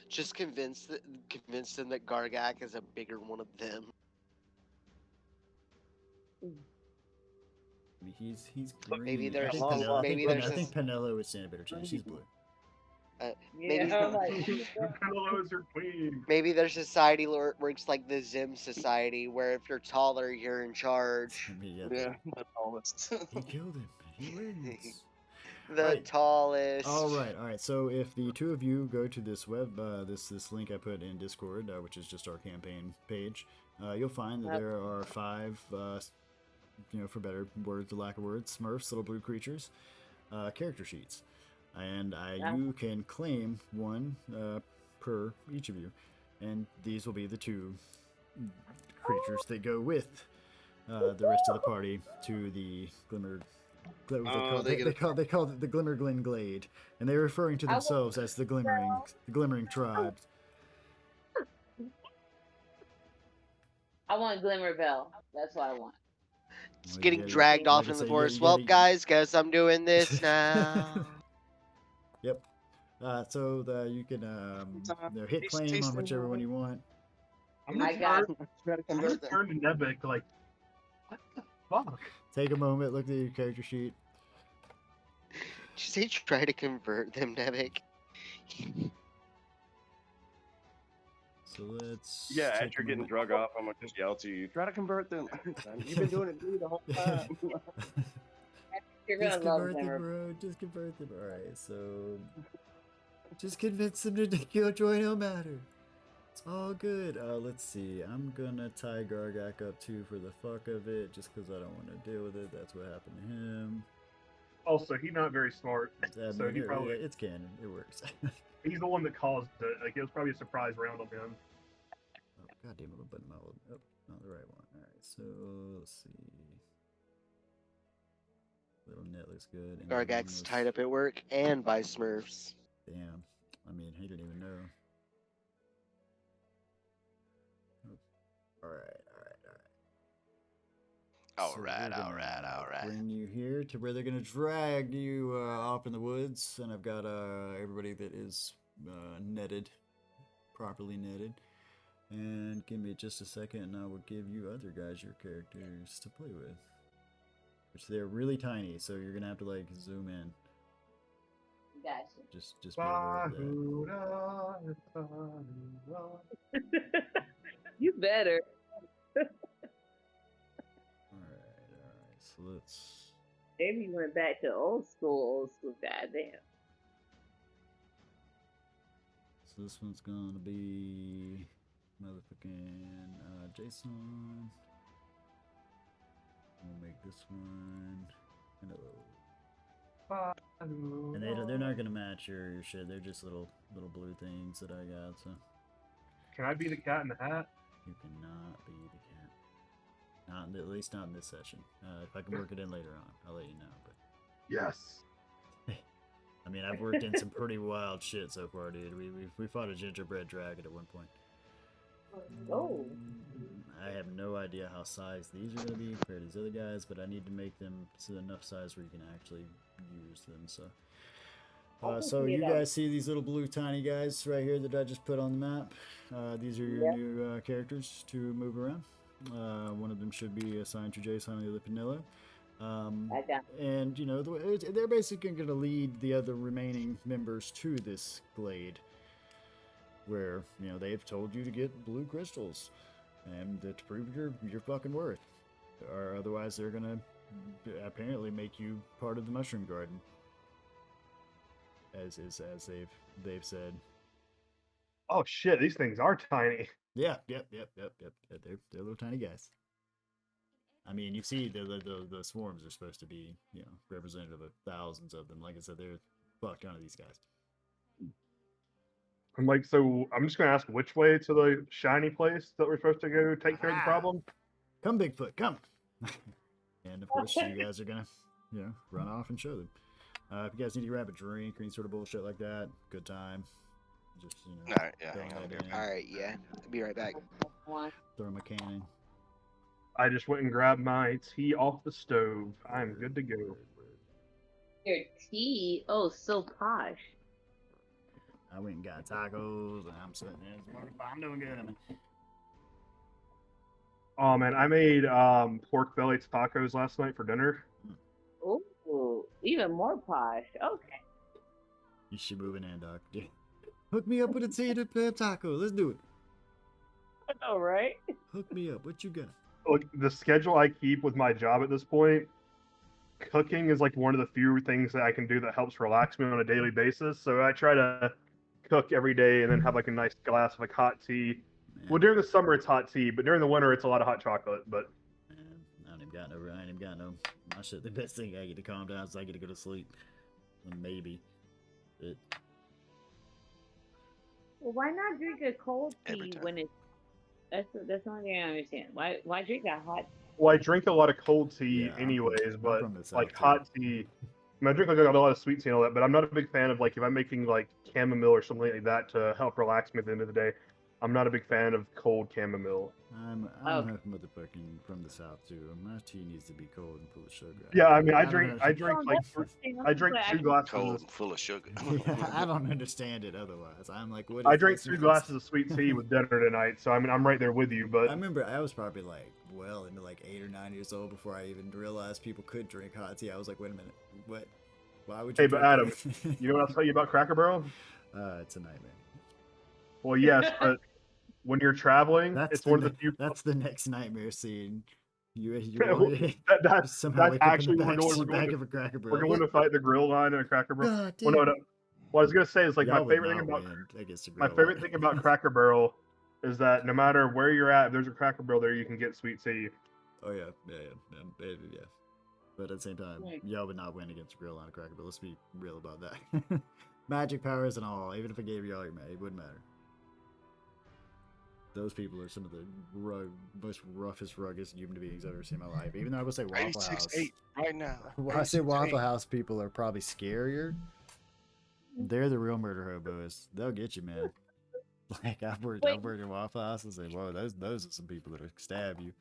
Speaker 4: Just convince them that Gargak is a bigger one of them.
Speaker 2: I mean, he's green.
Speaker 4: Maybe
Speaker 2: I
Speaker 4: there's
Speaker 2: think,
Speaker 4: this-
Speaker 2: Penelo,
Speaker 4: maybe
Speaker 2: I
Speaker 4: there's
Speaker 2: think
Speaker 4: this-
Speaker 2: Penelo would stand a better chance. She's blue.
Speaker 4: Maybe
Speaker 1: Yeah, I'm like,
Speaker 3: Hello is your queen.
Speaker 4: maybe their society works like the Zim society, where if you're taller, you're in charge.
Speaker 2: I mean,
Speaker 6: Yeah, the tallest.
Speaker 2: he killed him. He wins.
Speaker 4: The
Speaker 2: Right.
Speaker 4: tallest.
Speaker 2: All right. So if the two of you go to this this link I put in Discord, which is just our campaign page, you'll find that there are 5, for better words, or lack of words, Smurfs, little blue creatures, character sheets, and you can claim one per each of you, and these will be the 2 creatures that go with the rest of the party to the Glimmer. They call it the Glimmer Glen Glade, and they're referring to themselves as the Glimmering Tribe.
Speaker 1: I want Glimmer Bell. That's what I want.
Speaker 4: It's
Speaker 2: Well,
Speaker 4: getting
Speaker 2: you gotta-
Speaker 4: dragged
Speaker 2: like
Speaker 4: off
Speaker 2: I
Speaker 4: in the
Speaker 2: say,
Speaker 4: forest.
Speaker 2: you
Speaker 4: Well,
Speaker 2: gotta-
Speaker 4: guys, guess I'm doing this now.
Speaker 2: Yep. You can hit claim on whichever one you want.
Speaker 3: I'm
Speaker 1: I
Speaker 3: gonna
Speaker 1: got
Speaker 3: turn,
Speaker 6: Try to
Speaker 3: I'm gonna
Speaker 6: convert them.
Speaker 3: turn to Nebek like, what the fuck?
Speaker 2: Take a moment, look at your character sheet.
Speaker 4: Did you say try to convert them, Nevik?
Speaker 2: So let's.
Speaker 6: Yeah,
Speaker 2: take
Speaker 6: after
Speaker 2: a
Speaker 6: getting
Speaker 2: moment.
Speaker 6: drug off, I'm gonna just yell to you. Try to convert them. You've been doing it to me the whole time.
Speaker 1: You're
Speaker 2: Just
Speaker 1: gonna love
Speaker 2: convert them,
Speaker 1: Glimmer.
Speaker 2: bro. Just convert them. All right. So, just convince them to kill Joy no matter. It's all good. Let's see. I'm gonna tie Gargak up too for the fuck of it, just because I don't want to deal with it. That's what happened to him.
Speaker 3: Also, he's not very smart,
Speaker 2: I
Speaker 3: so
Speaker 2: mean,
Speaker 3: he probably
Speaker 2: it's canon. It works.
Speaker 3: he's the one that caused it. Like it was probably a surprise round on him.
Speaker 2: Oh, God damn it, I'm putting my old. Oh, not the right one. Alright, so let's see. Little net looks good. And then one
Speaker 4: Gargak's
Speaker 2: was-
Speaker 4: tied up at work and by Smurfs.
Speaker 2: Damn. I mean, he didn't even know. Alright. So we're gonna Bring you here to where they're gonna drag you off in the woods, and I've got everybody that is properly netted. And give me just a second, and I will give you other guys your characters to play with. Which they're really tiny, so you're gonna have to like zoom in.
Speaker 1: Gotcha.
Speaker 2: Just be aware of that.
Speaker 1: You better.
Speaker 2: Alright. So let's.
Speaker 1: Maybe you went back to old school. Goddamn.
Speaker 2: So this one's gonna be motherfucking Jason. We'll make this one. And they're not gonna match your shit. They're just little blue things that I got. So
Speaker 3: Can I be the cat in the hat?
Speaker 2: you cannot be the cat. At least not in this session. If I can work it in later on, I'll let you know. But
Speaker 3: Yes.
Speaker 2: I mean, I've worked in some pretty wild shit so far, dude. We fought a gingerbread dragon at one point.
Speaker 1: Oh.
Speaker 2: I have no idea how sized these are going to be compared to these other guys, but I need to make them to enough size where you can actually use them. So you guys see these little blue tiny guys right here that I just put on the map? These are your new characters to move around. One of them should be assigned to Jason, the other Penelo. And they're basically going to lead the other remaining members to this glade, where they've told you to get blue crystals, and to prove your fucking worth, or otherwise they're gonna apparently make you part of the mushroom garden. as they've said.
Speaker 3: Oh shit, these things are tiny.
Speaker 2: Yeah, yep. They're little tiny guys. I mean, you see, the swarms are supposed to be, representative of thousands of them. Like I said, they're fuck ton of these guys.
Speaker 3: I'm like, so I'm just gonna ask which way to the shiny place that we're supposed to go take care of the problem.
Speaker 2: Come, Bigfoot, come. And of course, you guys are gonna, run off and show them. If you guys need to grab a drink or any sort of bullshit like that, good time. Just
Speaker 5: All right, yeah, hang on.
Speaker 4: All right, yeah. I'll be right back.
Speaker 2: Throw them a cannon.
Speaker 3: I just went and grabbed my tea off the stove. I'm good to go.
Speaker 1: Your tea? Oh, so posh.
Speaker 2: I went and got tacos, and I'm sitting there. I'm doing good. I mean,
Speaker 3: Oh man, I made pork belly tacos last night for dinner.
Speaker 1: Ooh, even more posh. Okay.
Speaker 2: you should move in, Doc. Hook me up with a tea and a taco. Let's do it.
Speaker 1: I know, right?
Speaker 2: Hook me up. What you got?
Speaker 3: Look, the schedule I keep with my job at this point, cooking is like one of the few things that I can do that helps relax me on a daily basis. So I try to cook every day and then have like a nice glass of like hot tea.
Speaker 2: Man,
Speaker 3: Well, during the summer it's hot tea, but during the winter it's a lot of hot chocolate. But
Speaker 2: man, I ain't even got no. My shit. The best thing I get to calm down is I get to go to sleep. Maybe. It,
Speaker 1: Well, why not drink a cold
Speaker 5: Every
Speaker 1: tea
Speaker 5: time.
Speaker 1: when it's... That's the only thing I understand. Why drink a hot...
Speaker 3: well, I drink a lot of cold tea
Speaker 2: Yeah, I'm from-
Speaker 3: anyways,
Speaker 2: I'm
Speaker 3: but
Speaker 2: from the South,
Speaker 3: like
Speaker 2: too.
Speaker 3: hot tea. I drink like a lot of sweet tea and all that, but I'm not a big fan of like if I'm making like chamomile or something like that to help relax me at the end of the day. I'm not a big fan of cold chamomile.
Speaker 2: I'm
Speaker 1: Okay.
Speaker 2: motherfucking from the South too. My tea needs to be cold and full of sugar.
Speaker 3: Yeah, I mean, I
Speaker 2: don't
Speaker 3: drink
Speaker 2: understand-
Speaker 3: like
Speaker 1: that's the thing.
Speaker 3: I drink
Speaker 1: Like,
Speaker 3: 2 glasses.
Speaker 5: Cold and full of sugar.
Speaker 2: I don't understand it otherwise. I'm like, what?
Speaker 3: I
Speaker 2: is
Speaker 3: drink
Speaker 2: this?
Speaker 3: 2 glasses of sweet tea with dinner tonight, so I mean, I'm right there with you. But
Speaker 2: I remember I was probably like well into like 8 or 9 years old before I even realized people could drink hot tea. I was like, wait a minute, what? Why would you?
Speaker 3: Hey, but
Speaker 2: drink
Speaker 3: Adam,
Speaker 2: that?
Speaker 3: you know what I'll tell you about Cracker Barrel?
Speaker 2: It's a nightmare.
Speaker 3: Well, yes, but when you're traveling,
Speaker 2: That's
Speaker 3: it's
Speaker 2: the
Speaker 3: one of the few.
Speaker 2: that's the next nightmare scene. You
Speaker 3: That's
Speaker 2: somehow wake up in
Speaker 3: actually
Speaker 2: the
Speaker 3: we're going. We're
Speaker 2: back
Speaker 3: going.
Speaker 2: of a Cracker
Speaker 3: We're
Speaker 2: Barrel.
Speaker 3: going to fight the grill line in a Cracker Barrel.
Speaker 2: God
Speaker 3: Well, no,
Speaker 2: damn.
Speaker 3: no. What I was gonna say is like
Speaker 2: Y'all
Speaker 3: my
Speaker 2: would
Speaker 3: favorite thing
Speaker 2: not
Speaker 3: about
Speaker 2: win against the
Speaker 3: my
Speaker 2: grill
Speaker 3: favorite
Speaker 2: line.
Speaker 3: thing about Cracker Barrel is that no matter where you're at, if there's a Cracker Barrel there, you can get sweet tea.
Speaker 2: Oh yeah. But at the same time,
Speaker 1: Right.
Speaker 2: y'all would not win against a grill line of Cracker Barrel. Let's be real about that. Magic powers and all, even if I gave y'all your it wouldn't matter. Those people are some of the most roughest, ruggedest human beings I've ever seen in my life. Even though I would say Waffle House.
Speaker 5: 86.8 right now.
Speaker 2: Well, I say
Speaker 5: 86.8.
Speaker 2: Waffle House people are probably scarier. They're the real murder hobos. They'll get you, man. Like I've worked in Waffle House and say, whoa, those are some people that'll stab you.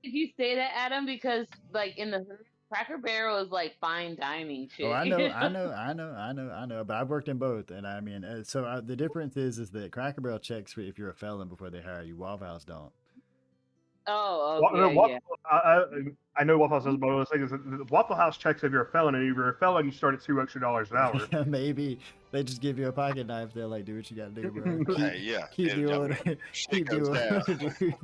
Speaker 1: Did you say that, Adam? Because like in the hood, Cracker Barrel is like fine dining shit.
Speaker 2: Oh, I know. But I've worked in both, and I mean, the difference is that Cracker Barrel checks for if you're a felon before they hire you. Waffle House don't.
Speaker 1: Oh,
Speaker 3: Well,
Speaker 1: okay,
Speaker 3: no,
Speaker 1: yeah.
Speaker 3: I know Waffle House does, but what I was saying is that the Waffle House checks if you're a felon, and if you're a felon, you start at $2 extra an hour.
Speaker 2: Maybe they just give you a pocket knife. They're like, do what you got to do, bro.
Speaker 5: Hey, yeah.
Speaker 2: Keep the order.
Speaker 5: Shit
Speaker 2: Keep the
Speaker 5: goes
Speaker 2: order,
Speaker 5: down.
Speaker 2: dude.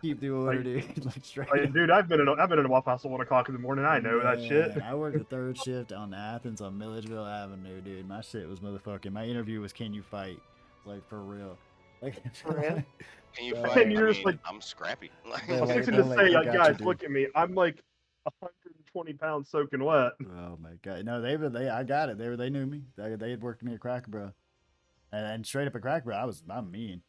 Speaker 2: Keep the order, dude. Like straight
Speaker 3: Like,
Speaker 2: up.
Speaker 3: dude, I've been in a Waffle House at 1 o'clock in the morning. I know that shit.
Speaker 2: Man, I worked the third shift on Athens on Milledgeville Avenue, dude. My shit was motherfucking. My interview was, can you fight? Like for real. Like
Speaker 1: For real?
Speaker 5: Can you
Speaker 2: And
Speaker 5: fight?
Speaker 3: you're
Speaker 5: I
Speaker 3: just
Speaker 5: mean,
Speaker 3: like-
Speaker 5: I'm scrappy. Like,
Speaker 2: Yeah,
Speaker 3: I was
Speaker 2: like-
Speaker 3: fixing
Speaker 2: they're
Speaker 3: to
Speaker 2: like,
Speaker 3: say,
Speaker 2: "We
Speaker 3: like,
Speaker 2: got you,
Speaker 3: guys,
Speaker 2: dude."
Speaker 3: look at me. I'm like 120 pounds soaking wet.
Speaker 2: Oh my god! No, I got it. They knew me. They had worked me at Cracker Barrel, and straight up at Cracker Barrel, I'm mean.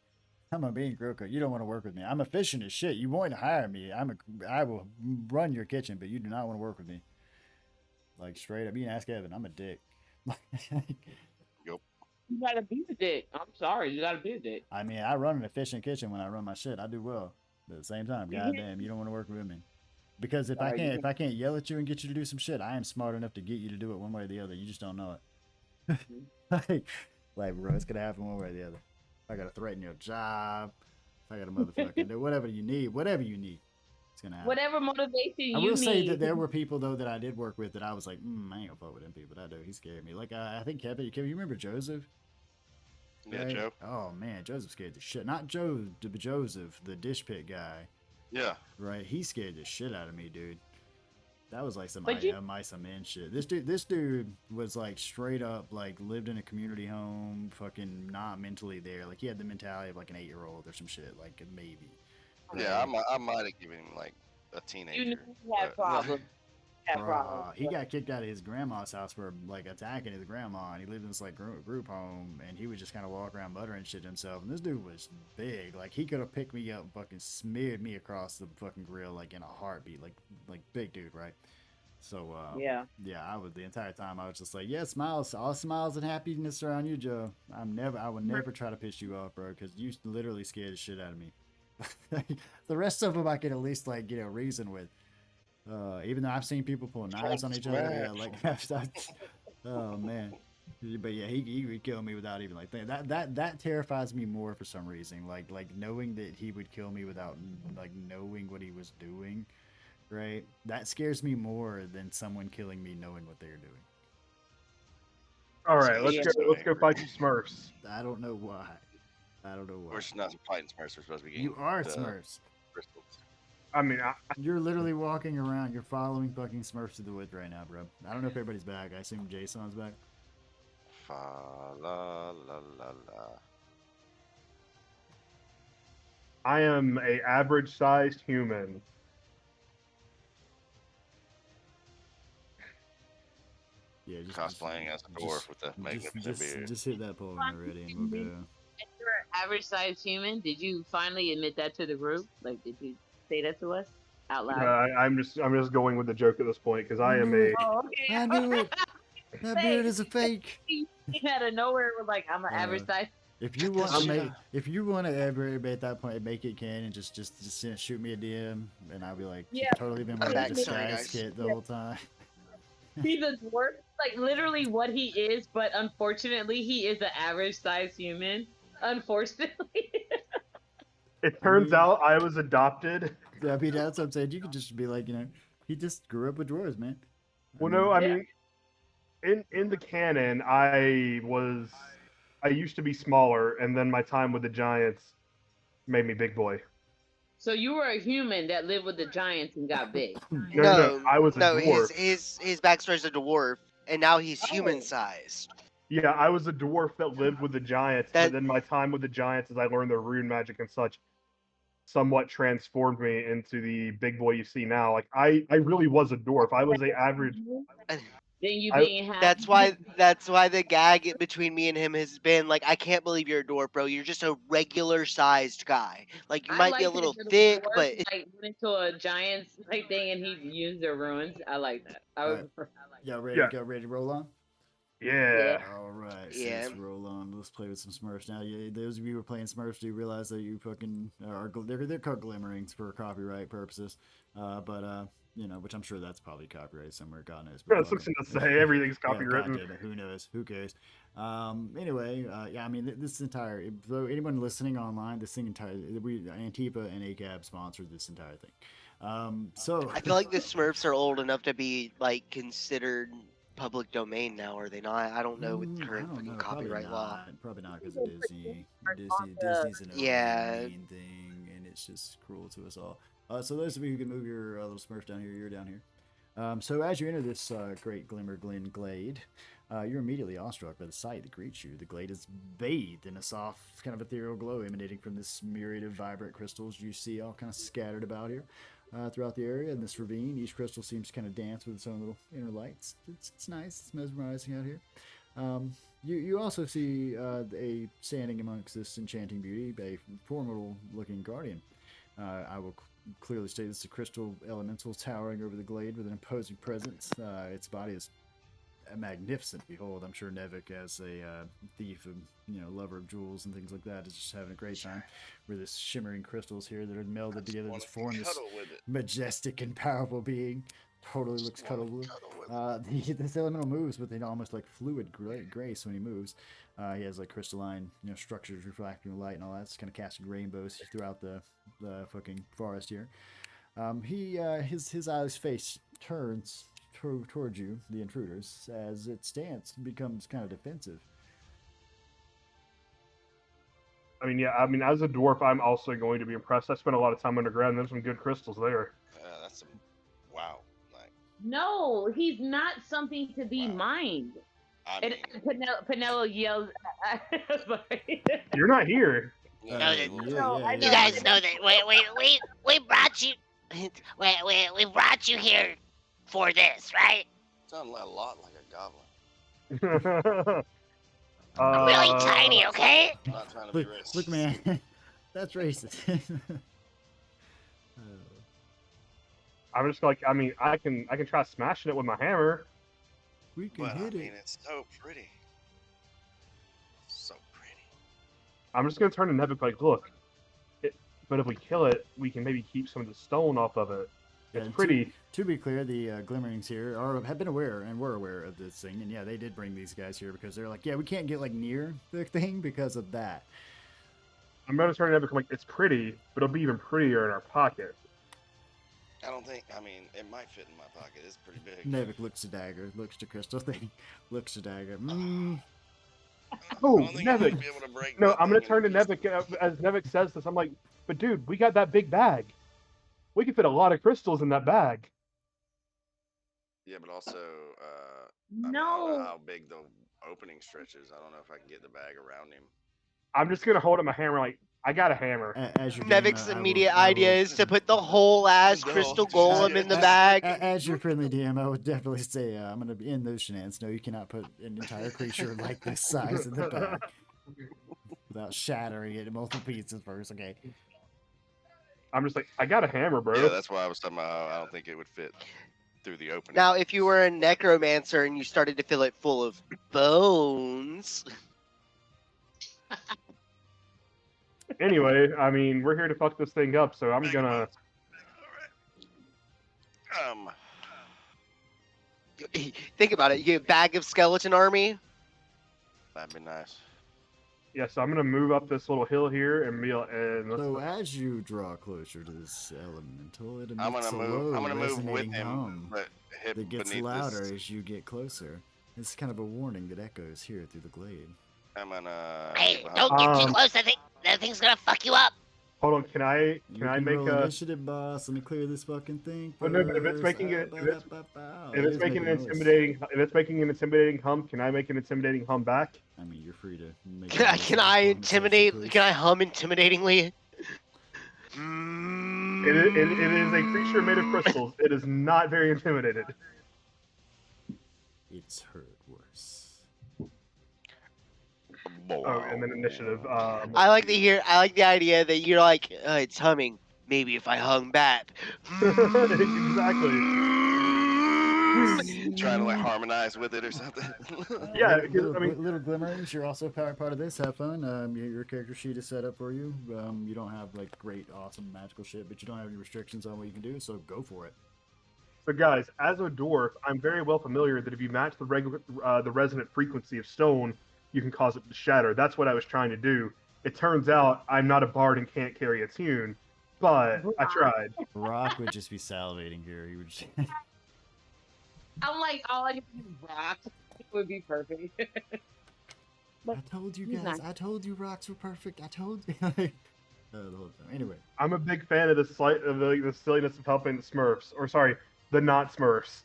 Speaker 2: I'm a mean grill cook. You don't want to work with me. I'm efficient as shit. You want to hire me? I will run your kitchen, but you do not want to work with me. Like straight up, you can ask Evan. I'm a dick.
Speaker 1: You gotta be a dick. I'm sorry, you gotta be a dick.
Speaker 2: I mean, I run an efficient kitchen when I run my shit. I do well. But at the same time, goddamn, you don't want to work with me. Because if I can't yell at you and get you to do some shit, I am smart enough to get you to do it one way or the other. You just don't know it. like, bro, it's gonna happen one way or the other. If I gotta threaten your job, if I gotta motherfucking do whatever you need, it's gonna happen.
Speaker 1: Whatever motivation you need.
Speaker 2: I will say that there were people though that I did work with that I was like, I ain't gonna fuck with them people. That dude, he scared me. Like I think Kevin, you remember Joseph?
Speaker 5: yeah,
Speaker 2: Right?
Speaker 5: Joe.
Speaker 2: Oh man, Joseph scared the shit. Not Joe, but Joseph, the dish pit guy.
Speaker 5: Yeah.
Speaker 2: Right? He scared the shit out of me, dude. That was like some
Speaker 1: But you,
Speaker 2: Misa Man shit. This dude was like straight up like lived in a community home, fucking not mentally there. Like he had the mentality of like an 8-year-old or some shit, like maybe.
Speaker 5: Yeah,
Speaker 2: Right?
Speaker 5: I might have given him like a
Speaker 1: you knew
Speaker 5: teenager,
Speaker 1: he had
Speaker 5: but
Speaker 1: problems. He had problems.
Speaker 2: Bruh, he got kicked out of his grandma's house for like attacking his grandma, and he lived in this like group home, and he would just kind of walk around muttering shit to himself. And this dude was big, like he could have picked me up, and fucking smeared me across the fucking grill like in a heartbeat, like big dude, right? So
Speaker 1: Yeah.
Speaker 2: yeah, I was the entire time I was just like, yeah, smiles, all smiles and happiness around you, Joe. I would never try to piss you off, bro, because you literally scared the shit out of me. The rest of them I can at least like reason with. Even though I've seen people pull knives on each other, yeah, like oh man. But yeah, he would kill me without even like thinking. That terrifies me more for some reason. Like knowing that he would kill me without like knowing what he was doing, right? That scares me more than someone killing me knowing what they're doing.
Speaker 3: All right,
Speaker 5: So
Speaker 3: let's
Speaker 5: he's
Speaker 3: go.
Speaker 5: so
Speaker 3: Let's go
Speaker 5: angry.
Speaker 3: fight some Smurfs.
Speaker 2: I don't know why. I don't know why.
Speaker 5: We're not fighting Smurfs. We're supposed to be getting
Speaker 2: You are
Speaker 5: the
Speaker 2: Smurfs.
Speaker 5: crystals.
Speaker 3: I mean,
Speaker 2: You're literally walking around. You're following fucking Smurfs to the woods right now, bro. I don't know if everybody's back. I assume Jason's back.
Speaker 5: Fa la la la la.
Speaker 3: I am a average-sized human.
Speaker 2: Yeah, just
Speaker 5: Cosplaying as a dwarf with a magnificent beard.
Speaker 2: Just hit that poll when you're ready, and we'll go.
Speaker 1: If you're an average sized human, did you finally admit that to the group? Like, did you say that to us out loud?
Speaker 3: I'm just going with the joke at this point because I am
Speaker 2: knew
Speaker 3: a.
Speaker 2: it.
Speaker 1: Oh, okay.
Speaker 2: I knew it. That beard is a fake.
Speaker 1: Out of nowhere, we're like, I'm an average size.
Speaker 2: If you
Speaker 5: Cut
Speaker 2: want
Speaker 5: this
Speaker 2: to
Speaker 5: shit
Speaker 2: make,
Speaker 5: out.
Speaker 2: if you want to ever at that point make it canon, just shoot me a DM, and I'll be like,
Speaker 1: Yeah.
Speaker 2: you've totally been wearing a
Speaker 4: back. Sorry,
Speaker 2: disguise
Speaker 4: guys.
Speaker 2: kit the whole time.
Speaker 1: He's a dwarf, like literally what he is, but unfortunately, he is an average sized human. Unfortunately.
Speaker 3: It
Speaker 2: I
Speaker 3: turns
Speaker 2: mean-
Speaker 3: out I was adopted.
Speaker 2: I mean, that's what I'm saying. You could just be like, he just grew up with dwarves, man.
Speaker 3: Well, no, I
Speaker 1: Yeah.
Speaker 3: mean, in the canon, I used to be smaller, and then my time with the Giants made me big boy.
Speaker 1: So you were a human that lived with the giants and got big.
Speaker 3: No, I was a
Speaker 4: no.
Speaker 3: dwarf.
Speaker 4: His backstory's a dwarf, and now he's
Speaker 1: Oh.
Speaker 4: human sized.
Speaker 3: Yeah, I was a dwarf that lived with the Giants,
Speaker 4: That-
Speaker 3: but then my time with the Giants, as I learned their rune magic and such, somewhat transformed me into the big boy you see now. Like I really was a dwarf. I was a average.
Speaker 1: Then you
Speaker 3: I-
Speaker 1: being half.
Speaker 4: That's why the gag between me and him has been like, I can't believe you're a dwarf, bro. You're just a regular sized guy. Like you
Speaker 1: I
Speaker 4: might be a
Speaker 1: like that
Speaker 4: little
Speaker 1: little
Speaker 4: thick,
Speaker 1: dwarf,
Speaker 4: but
Speaker 1: like went into a giant's like thing and he used their ruins. I like that. I would
Speaker 2: Alright.
Speaker 1: prefer.
Speaker 2: Y'all ready
Speaker 3: Yeah.
Speaker 2: to go? Ready to roll on?
Speaker 3: Yeah.
Speaker 2: All right,
Speaker 4: Yeah.
Speaker 2: let's roll on. Let's play with some Smurfs now. Yeah, those of you who are playing Smurfs do realize that you fucking they're called glimmerings for copyright purposes. Which I'm sure that's probably copyrighted somewhere. God knows.
Speaker 3: That's something to say. Everything's
Speaker 2: Yeah,
Speaker 3: copywritten.
Speaker 2: God damn it, who knows? Who cares? Anyway, yeah, I mean, this entire, so anyone listening online, this thing entire, Antifa and ACAB sponsored this entire thing. So
Speaker 4: I feel like the Smurfs are old enough to be like considered public domain now, are they not? I don't know with
Speaker 2: I
Speaker 4: current
Speaker 2: don't
Speaker 4: fucking
Speaker 2: know,
Speaker 4: copyright law.
Speaker 2: Probably not because of Disney.
Speaker 1: the-
Speaker 2: Disney's an
Speaker 4: Yeah.
Speaker 2: mean thing, and it's just cruel to us all. So those of you who can move your little Smurf down here, you're down here. So as you enter this great Glimmer Glen glade, you're immediately awestruck by the sight that greets you. The glade is bathed in a soft, kind of ethereal glow emanating from this myriad of vibrant crystals you see all kind of scattered about here throughout the area. In this ravine, each crystal seems to kind of dance with its own little inner lights. It's nice. It's mesmerizing out here. You also see a standing amongst this enchanting beauty, a formidable-looking guardian. I will clearly state this is a crystal elemental towering over the glade with an imposing presence. Its body is a magnificent behold. I'm sure Nevik, as a thief and lover of jewels and things like that, is just having a great time with this shimmering crystals here that are melded together to form this majestic and powerful being. Totally looks cuddleable. This elemental moves with an almost like fluid grace when he moves. He has like crystalline, structures reflecting light and all that. It's kind of casting rainbows throughout the fucking forest here. His eyes face turns towards you, the intruders, as its stance becomes kind of defensive.
Speaker 3: I mean, yeah. I mean, as a dwarf, I'm also going to be impressed. I spent a lot of time underground. There's some good crystals there.
Speaker 5: That's some wow. Like
Speaker 1: No, he's not something to be
Speaker 5: Wow.
Speaker 1: mined.
Speaker 5: I
Speaker 1: And
Speaker 5: mean,
Speaker 1: Pinello yells. Sorry.
Speaker 3: You're not here.
Speaker 5: yeah,
Speaker 7: No,
Speaker 5: it
Speaker 7: that-
Speaker 5: looks
Speaker 1: No, I
Speaker 7: You
Speaker 1: know.
Speaker 2: yeah.
Speaker 7: guys know that we brought you we brought you here for this, right?
Speaker 5: sounds a lot like a goblin.
Speaker 7: I'm really
Speaker 3: uh,
Speaker 7: tiny, okay?
Speaker 5: I'm not trying to be
Speaker 2: Look,
Speaker 5: racist.
Speaker 2: look, man, that's racist. Oh.
Speaker 3: I'm just like, I mean, I can try smashing it with my hammer.
Speaker 2: We can
Speaker 5: But I
Speaker 2: hit
Speaker 5: mean,
Speaker 2: it.
Speaker 5: it's so pretty. So pretty.
Speaker 3: I'm just gonna turn to Nevik like, look, but if we kill it, we can maybe keep some of the stone off of it. It's
Speaker 2: And
Speaker 3: pretty.
Speaker 2: To be clear, the Glimmerings here have been aware and were aware of this thing, and yeah, they did bring these guys here because they're like, yeah, we can't get like near the thing because of that.
Speaker 3: I'm gonna turn to Nevik like, it's pretty, but it'll be even prettier in our pocket.
Speaker 5: I don't think. I mean, it might fit in my pocket. It's pretty big.
Speaker 2: Nevik looks to Dagger, looks to Crystal thing, looks to Dagger.
Speaker 3: Oh,
Speaker 5: I don't think I might
Speaker 3: Nevik.
Speaker 5: be able to break
Speaker 3: No,
Speaker 5: that
Speaker 3: I'm gonna
Speaker 5: thing
Speaker 3: turn to
Speaker 5: in pieces.
Speaker 3: Nevik as Nevik says this. I'm like, but dude, we got that big bag. We can fit a lot of crystals in that bag.
Speaker 5: Yeah, but also, I mean, I don't know
Speaker 1: No.
Speaker 5: how big the opening stretches. I don't know if I can get the bag around him.
Speaker 3: I'm just gonna hold up my hammer like, I got a hammer.
Speaker 2: As your
Speaker 4: Nevik's
Speaker 2: DM,
Speaker 4: immediate
Speaker 2: I
Speaker 4: idea
Speaker 2: will,
Speaker 4: is to put the whole ass
Speaker 5: The
Speaker 4: crystal
Speaker 5: whole
Speaker 4: golem
Speaker 5: shit.
Speaker 4: in the bag.
Speaker 2: As your friendly DM, I would definitely say I'm going to be in those shenanigans. No, you cannot put an entire creature like this size in the bag without shattering it in multiple pieces first. Okay.
Speaker 3: I'm just like, I got a hammer, bro.
Speaker 5: Yeah, that's why I was talking about how I don't think it would fit through the opening.
Speaker 4: Now, if you were a necromancer and you started to fill it full of bones,
Speaker 3: Anyway, I mean, we're here to fuck this thing up, so I'm gonna.
Speaker 5: Um,
Speaker 4: think about it. You get a bag of skeleton army.
Speaker 5: that'd be nice.
Speaker 3: Yeah, so I'm gonna move up this little hill here and be and let's.
Speaker 2: So as you draw closer to this elemental, it
Speaker 5: I'm
Speaker 2: emits
Speaker 5: gonna
Speaker 2: a
Speaker 5: move.
Speaker 2: low,
Speaker 5: I'm gonna move with
Speaker 2: resonating
Speaker 5: him,
Speaker 2: hum
Speaker 5: but hit
Speaker 2: that gets
Speaker 5: beneath
Speaker 2: louder
Speaker 5: this.
Speaker 2: as you get closer. It's kind of a warning that echoes here through the glade.
Speaker 5: I'm gonna.
Speaker 7: Hey,
Speaker 5: get
Speaker 7: don't
Speaker 5: behind
Speaker 7: get too
Speaker 3: Um,
Speaker 7: close. That thing's gonna fuck you up.
Speaker 3: Hold on, can I
Speaker 2: You
Speaker 3: make
Speaker 2: roll
Speaker 3: a?
Speaker 2: initiative, boss. Let me clear this fucking thing
Speaker 3: Oh,
Speaker 2: first.
Speaker 3: no, but if it's making it, if it's making an
Speaker 2: noise.
Speaker 3: intimidating hum, can I make an intimidating hum back?
Speaker 2: I mean, you're free to make.
Speaker 4: Can I intimidate? Can I hum intimidatingly?
Speaker 3: It is a creature made of crystals. It is not very intimidated.
Speaker 2: It's heard worse.
Speaker 3: Oh, and then initiative.
Speaker 4: I like the idea that you're like, it's humming. Maybe if I hung back.
Speaker 3: Exactly.
Speaker 5: trying to like harmonize with it or something.
Speaker 3: Yeah,
Speaker 2: little,
Speaker 3: I mean-
Speaker 2: little glimmerings. You're also part of this. Have fun. Your character sheet is set up for you. You don't have like great, awesome magical shit, but you don't have any restrictions on what you can do. So go for it.
Speaker 3: So, guys, as a dwarf, I'm very well familiar that if you match the resonant frequency of stone, you can cause it to shatter. That's what I was trying to do. It turns out I'm not a bard and can't carry a tune, but I tried.
Speaker 2: Rock would just be salivating here. He would. Just...
Speaker 1: I'm like, all I can do is rock. It would be perfect.
Speaker 2: I told you
Speaker 1: He's
Speaker 2: guys.
Speaker 1: not-
Speaker 2: I told you rocks were perfect. I told you. The whole time. Anyway.
Speaker 3: I'm a big fan of the silliness of helping the Smurfs, or sorry, the not Smurfs.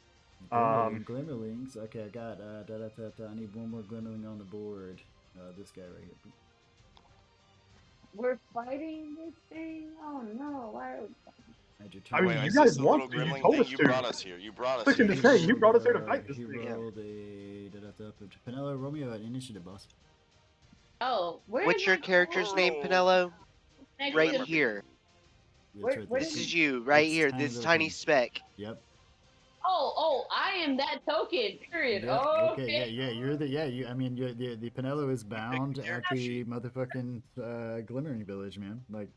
Speaker 2: Glimmerlings. Okay, I got. I need one more glimmerling on the board. This guy right here.
Speaker 1: We're fighting this thing? Oh no. Why are we...
Speaker 2: Add your
Speaker 3: I mean,
Speaker 2: turn.
Speaker 3: you
Speaker 5: is
Speaker 3: guys
Speaker 5: this the
Speaker 3: want
Speaker 5: little
Speaker 3: to, you
Speaker 5: gremlin
Speaker 3: told
Speaker 5: thing?
Speaker 3: us
Speaker 5: You
Speaker 3: to.
Speaker 5: brought us here. You brought us
Speaker 3: Listen
Speaker 5: here.
Speaker 3: to say, you brought us here to fight this
Speaker 2: He
Speaker 3: thing.
Speaker 2: rolled a Penelo Romeo at initiative, boss.
Speaker 1: Oh, where's
Speaker 4: What's your
Speaker 1: my-
Speaker 4: character's name,
Speaker 5: Oh.
Speaker 4: Pinello?
Speaker 1: Next
Speaker 4: Right
Speaker 1: to the-
Speaker 4: here.
Speaker 2: That's
Speaker 1: Where-
Speaker 2: right
Speaker 1: where
Speaker 2: there.
Speaker 4: This is you, right
Speaker 2: It's
Speaker 4: here.
Speaker 2: tiny
Speaker 4: This
Speaker 2: little
Speaker 4: tiny
Speaker 2: thing.
Speaker 4: speck.
Speaker 2: Yep.
Speaker 1: Oh, I am that token. Period.
Speaker 2: Yep.
Speaker 1: Oh,
Speaker 2: Okay. Yeah. You're the. Yeah. You. I mean, the Penelo is bound at the motherfucking Glimmering Village, man. Like.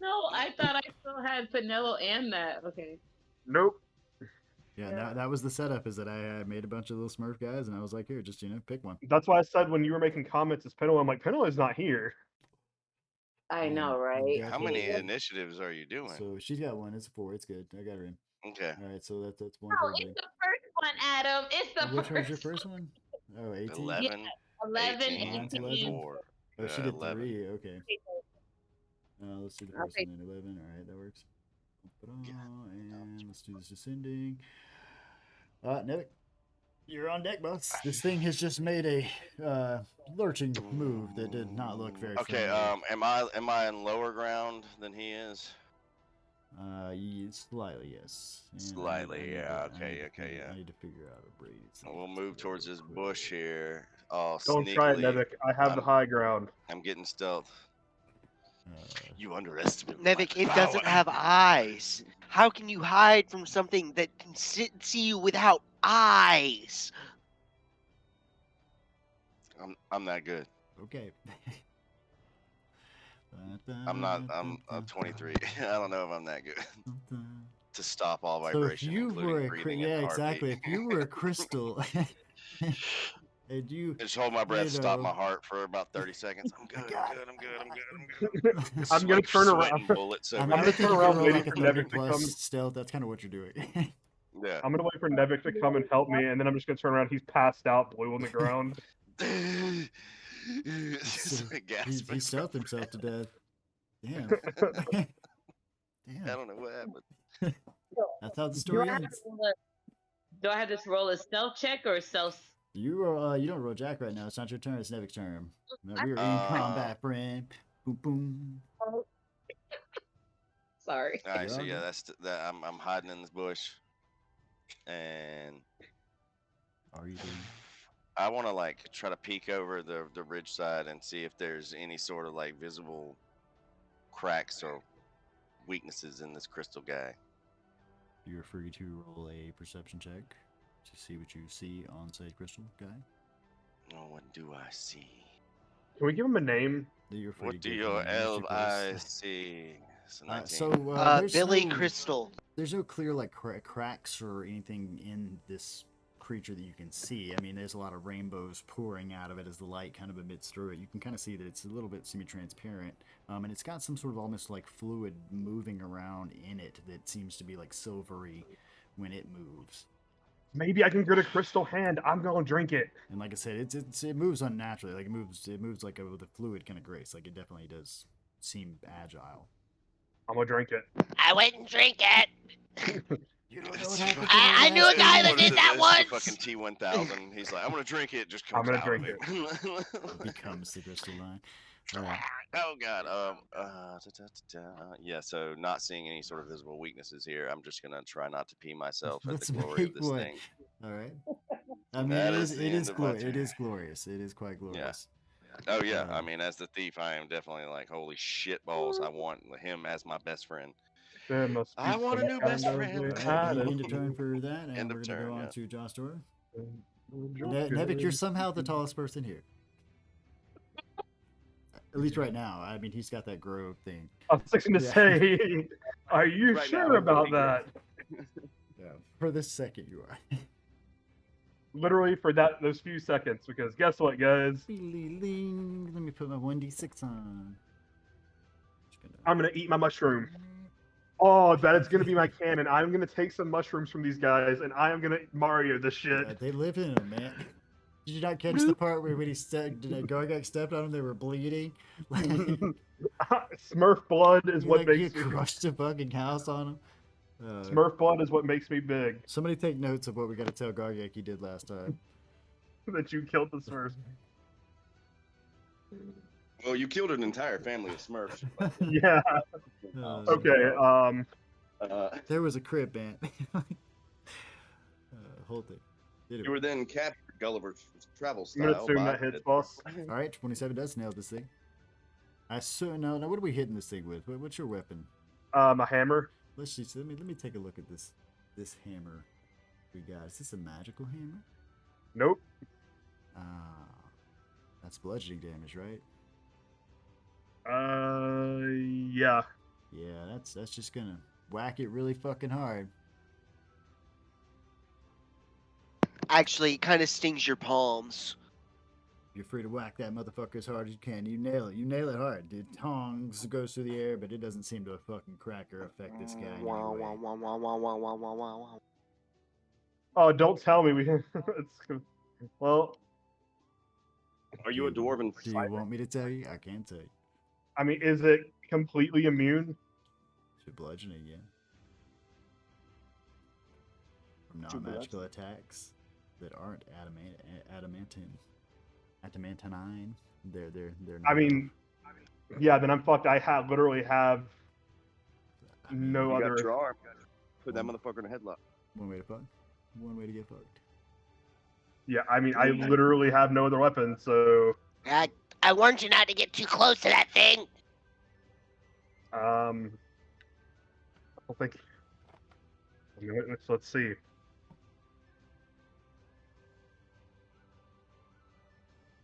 Speaker 1: No, I thought I still had Pinello and that. Okay.
Speaker 3: Nope.
Speaker 2: Yeah,
Speaker 1: Yeah.
Speaker 2: that was the setup. Is that I made a bunch of little Smurf guys, and I was like, here, just pick one.
Speaker 3: That's why I said when you were making comments as Pinot, I'm like, Pinot is not here.
Speaker 1: I
Speaker 2: And
Speaker 1: know, right?
Speaker 5: How many
Speaker 1: Yeah.
Speaker 5: initiatives are you doing?
Speaker 2: So she's got one. It's a 4. It's good. I got her in.
Speaker 5: Okay.
Speaker 2: All right, so that's one
Speaker 1: No,
Speaker 2: for
Speaker 1: it's
Speaker 2: everybody.
Speaker 1: the first one, Adam. It's the
Speaker 2: Which one's
Speaker 1: first.
Speaker 2: your first one? Oh, 18?
Speaker 5: 11,
Speaker 1: 11,
Speaker 5: 18,
Speaker 2: Mine's
Speaker 5: and
Speaker 2: 11.
Speaker 5: 4.
Speaker 2: Oh, she did
Speaker 5: 11.
Speaker 2: 3. Okay. Let's do the
Speaker 1: I'll
Speaker 2: first
Speaker 1: take-
Speaker 2: one then. 11. All right, that works.
Speaker 5: Yeah.
Speaker 2: And let's do this descending. Nevik, you're on deck, boss. This thing has just made a lurching move that did not look very
Speaker 5: Okay,
Speaker 2: friendly.
Speaker 5: am I in lower ground than he is?
Speaker 2: Slightly, yes. And
Speaker 5: Slightly, yeah. Okay,
Speaker 2: I need to figure out a braid.
Speaker 5: We'll move towards this bush here. Oh,
Speaker 3: Don't try it,
Speaker 5: sneakily.
Speaker 3: Nevik. I have the high ground.
Speaker 5: I'm getting stealth.
Speaker 2: Uh,
Speaker 5: You underestimate
Speaker 4: Nevik,
Speaker 5: my
Speaker 4: it doesn't
Speaker 5: power.
Speaker 4: have eyes. How can you hide from something that can see you without eyes?
Speaker 5: I'm that good.
Speaker 2: okay.
Speaker 5: I'm not. I'm 23. I don't know if I'm that good to stop all
Speaker 2: So if
Speaker 5: vibration,
Speaker 2: you
Speaker 5: including
Speaker 2: were a
Speaker 5: breathing
Speaker 2: yeah,
Speaker 5: and
Speaker 2: exactly.
Speaker 5: heartbeat.
Speaker 2: If you were a crystal, and you
Speaker 5: Just hold my breath,
Speaker 2: you
Speaker 5: stop
Speaker 2: know,
Speaker 5: my heart for about 30 seconds. I'm good.
Speaker 2: God.
Speaker 5: I'm good. I'm good. I'm good. I'm good. Just
Speaker 3: I'm gonna turn
Speaker 5: sweating
Speaker 3: around.
Speaker 5: bullets
Speaker 2: I'm
Speaker 5: over
Speaker 2: gonna
Speaker 5: here.
Speaker 2: think you
Speaker 3: turn
Speaker 2: can
Speaker 3: around
Speaker 2: roll
Speaker 3: waiting
Speaker 2: like a
Speaker 3: for
Speaker 2: 30
Speaker 3: Nevik to
Speaker 2: plus
Speaker 3: come.
Speaker 2: stealth. That's kind of what you're doing.
Speaker 5: Yeah.
Speaker 3: I'm gonna wait for Nevik to come and help me, and then I'm just gonna turn around. He's passed out, blue on the ground.
Speaker 5: Just gasping.
Speaker 2: he stealthed himself to death. Damn.
Speaker 5: I
Speaker 2: Damn.
Speaker 5: don't know what happened.
Speaker 2: That's how the
Speaker 1: Do
Speaker 2: story
Speaker 1: I have to
Speaker 2: ends.
Speaker 1: do I have to roll a stealth check or a stealth?
Speaker 2: You are you don't roll jack right now. It's not your turn. It's Nevik's turn. We are in combat, friend. Boom boom.
Speaker 1: Sorry.
Speaker 5: All right,
Speaker 2: You're
Speaker 5: so
Speaker 2: all
Speaker 5: yeah,
Speaker 2: good.
Speaker 5: that's that. I'm hiding in this bush, and
Speaker 2: Are you doing?
Speaker 5: I want to like try to peek over the ridge side and see if there's any sort of like visible cracks or weaknesses in this crystal guy.
Speaker 2: You're free to roll a perception check to see what you see on said crystal guy.
Speaker 5: Oh, what do I see?
Speaker 3: Can we give him a name?
Speaker 2: You're free
Speaker 5: What
Speaker 2: to
Speaker 5: do
Speaker 2: give him
Speaker 5: your
Speaker 2: a name if you're
Speaker 5: eyes
Speaker 2: close.
Speaker 5: see? It's a 19.
Speaker 2: There's
Speaker 4: Billy
Speaker 2: no
Speaker 4: Crystal.
Speaker 2: there's no clear like cracks or anything in this creature that you can see. I mean, there's a lot of rainbows pouring out of it as the light kind of emits through it. You can kind of see that it's a little bit semi-transparent, and it's got some sort of almost like fluid moving around in it that seems to be like silvery when it moves.
Speaker 3: Maybe I can get a crystal hand. I'm gonna drink it.
Speaker 2: And like I said, it moves unnaturally. Like it moves like with a fluid kind of grace. Like it definitely does seem agile.
Speaker 3: I'm gonna drink it.
Speaker 7: I wouldn't drink it.
Speaker 2: You don't know
Speaker 5: It's
Speaker 2: what happened.
Speaker 7: I knew a guy that
Speaker 5: What is
Speaker 7: did
Speaker 5: it?
Speaker 7: that
Speaker 5: It's the
Speaker 7: once.
Speaker 5: fucking T1000. He's like, I'm gonna drink it. Just
Speaker 3: I'm
Speaker 5: comes
Speaker 3: gonna
Speaker 5: out
Speaker 3: drink
Speaker 5: of
Speaker 2: It becomes the crystal line.
Speaker 5: Oh god. Yeah. So not seeing any sort of visible weaknesses here. I'm just gonna try not to pee myself at
Speaker 2: Let's
Speaker 5: the glory of
Speaker 2: make
Speaker 5: this
Speaker 2: one.
Speaker 5: thing.
Speaker 2: All right. I mean,
Speaker 5: That
Speaker 2: it
Speaker 5: is
Speaker 2: is
Speaker 5: the
Speaker 2: it
Speaker 5: end
Speaker 2: is
Speaker 5: of my
Speaker 2: glorious. It
Speaker 5: turn.
Speaker 2: is glorious. It is quite glorious.
Speaker 5: Oh yeah. I mean, as the thief, I am definitely like, holy shit balls. I want him as my best friend.
Speaker 3: There must be
Speaker 5: I want a
Speaker 3: some
Speaker 5: new
Speaker 3: kind
Speaker 5: best
Speaker 3: of
Speaker 5: friend.
Speaker 2: All
Speaker 3: way
Speaker 2: right.
Speaker 3: out of
Speaker 2: End of turn
Speaker 3: here.
Speaker 2: for that, and
Speaker 5: End
Speaker 2: we're
Speaker 5: of
Speaker 2: gonna go
Speaker 5: turn.
Speaker 2: on
Speaker 5: Yeah.
Speaker 2: to Joshua.
Speaker 3: Okay.
Speaker 2: Nevik, you're somehow the tallest person here. At least right now. I mean, he's got that grove thing.
Speaker 3: I was fixing to
Speaker 2: Yeah.
Speaker 3: say, are you
Speaker 5: Right
Speaker 3: sure
Speaker 5: now,
Speaker 3: about
Speaker 5: pretty
Speaker 3: that?
Speaker 2: Yeah. For this second, you are.
Speaker 3: Literally for those few seconds, because guess what, guys?
Speaker 2: Let me put my 1d6 on.
Speaker 3: I'm gonna eat my mushroom. Oh, that is gonna be my cannon. I'm gonna take some mushrooms from these guys, and I am gonna Mario this shit.
Speaker 2: They live in them, man. Did you not catch the part where when Gargak stepped on them, they were bleeding?
Speaker 3: Smurf blood is what
Speaker 2: he
Speaker 3: makes me.
Speaker 2: crushed a fucking house on him.
Speaker 3: Smurf blood is what makes me big.
Speaker 2: Somebody take notes of what we got to tell Gargak he did last time.
Speaker 3: That you killed the Smurfs.
Speaker 6: Well, you killed an entire family of Smurfs.
Speaker 3: Yeah. Okay.
Speaker 2: There was a crib, man. Hold it.
Speaker 6: You were then captured Gulliver's travel
Speaker 3: I'm gonna
Speaker 6: style.
Speaker 3: assume
Speaker 6: by
Speaker 3: that hits,
Speaker 6: the-
Speaker 3: boss.
Speaker 2: All right, 27 does nail this thing. I assume no. What are we hitting this thing with? What's your weapon?
Speaker 3: A hammer.
Speaker 2: Let's see. So let me take a look at this hammer we got. Is this a magical hammer?
Speaker 3: Nope.
Speaker 2: That's bludgeoning damage, right?
Speaker 3: Yeah.
Speaker 2: Yeah, that's just gonna whack it really fucking hard.
Speaker 4: Actually, it kind of stings your palms.
Speaker 2: You're free to whack that motherfucker as hard as you can. You nail it. You nail it hard. The tongs goes through the air, but it doesn't seem to fucking crack or affect this guy in any
Speaker 4: Wow,
Speaker 2: way.
Speaker 4: wow, wow, wow, wow, wow, wow, wow, wow.
Speaker 3: Oh, don't tell me we. Well,
Speaker 6: Are you a dwarven?
Speaker 2: Do you want me to tell you? I can tell you.
Speaker 3: I mean, is it completely immune?
Speaker 2: To bludgeoning, yeah. non-magical attacks that aren't adamantine. They're
Speaker 3: I mean, yeah, then I'm fucked. I literally have
Speaker 2: I mean,
Speaker 3: no
Speaker 6: You got
Speaker 3: other.
Speaker 6: your arm. Put that motherfucker in a headlock.
Speaker 2: one way to fuck. One way to get fucked.
Speaker 3: Yeah, I mean, I literally have no other weapon, so
Speaker 7: I warned you not to get too close to that thing.
Speaker 3: I don't think. I mean, let's see.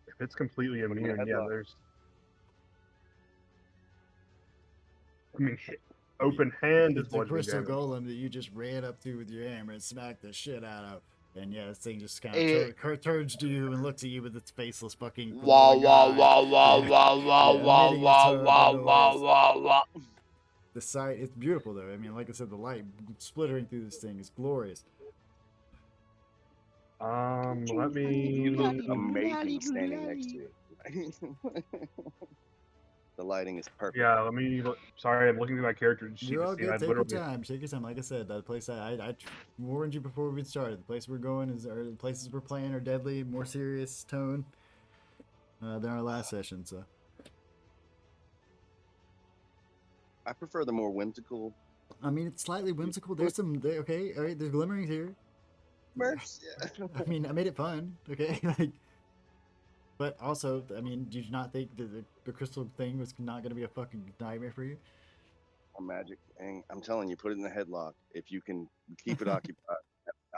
Speaker 3: If it's completely
Speaker 6: Put him in a
Speaker 3: immune, yeah,
Speaker 6: headlock.
Speaker 3: there's. I mean, open hand is
Speaker 2: It's the
Speaker 3: bludgeoning
Speaker 2: crystal
Speaker 3: damage.
Speaker 2: golem that you just ran up to with your hammer and smacked the shit out of. And yeah, this thing just kind
Speaker 4: It-
Speaker 2: of turns to you and looks at you with its faceless fucking.
Speaker 4: Wah
Speaker 2: glowing
Speaker 4: wah
Speaker 2: eye.
Speaker 4: wah wah
Speaker 2: Yeah.
Speaker 4: wah wah
Speaker 2: Yeah,
Speaker 4: wah
Speaker 2: emitting
Speaker 4: wah
Speaker 2: its
Speaker 4: wah
Speaker 2: horrible
Speaker 4: wah
Speaker 2: noise.
Speaker 4: wah wah.
Speaker 2: The sight, it's beautiful though. I mean, like I said, the light splittering through this thing is glorious.
Speaker 3: Let me.
Speaker 6: Amazing standing next to it. The lighting is perfect.
Speaker 3: Yeah, let me. Sorry, I'm looking through my character sheet
Speaker 2: You're
Speaker 3: to
Speaker 2: all
Speaker 3: see.
Speaker 2: good.
Speaker 3: I
Speaker 2: Take your
Speaker 3: literally.
Speaker 2: time. Take your time. Like I said, the place I warned you before we started. The place we're going is, or the places we're playing are deadly, more serious tone than our last session. So
Speaker 6: I prefer the more whimsical.
Speaker 2: I mean, it's slightly whimsical. There's some okay. All right, there's glimmerings here.
Speaker 6: Mercs, yeah.
Speaker 2: I mean, I made it fun. Okay, like. But also, I mean, did you not think that the crystal thing was not going to be a fucking nightmare for you?
Speaker 6: Magic, and I'm telling you, put it in a headlock if you can keep it occupied.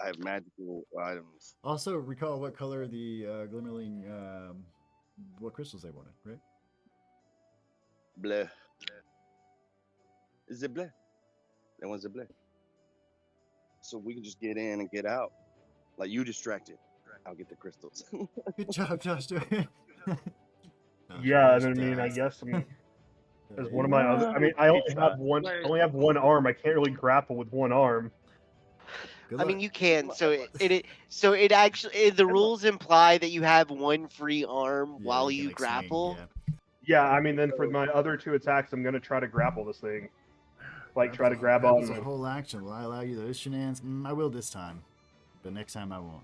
Speaker 6: I have magical items.
Speaker 2: Also, recall what color the glimmering, what crystals they wanted, right?
Speaker 6: Bleh. Is it bleh? That one's a bleh. So we can just get in and get out. Like you distracted. I'll get the crystals.
Speaker 2: Good job, Josh.
Speaker 3: Yeah, and I mean, I guess as one of my other. I mean, I only have one. I only have one arm. I can't really grapple with one arm.
Speaker 4: I mean, you can. So it actually the rules imply that you have one free arm while you grapple.
Speaker 3: Yeah, I mean, then for my other two attacks, I'm gonna try to grapple this thing. Like, try to grab on.
Speaker 2: It's a whole action. Will I allow you those shenanigans? I will this time, but next time I won't.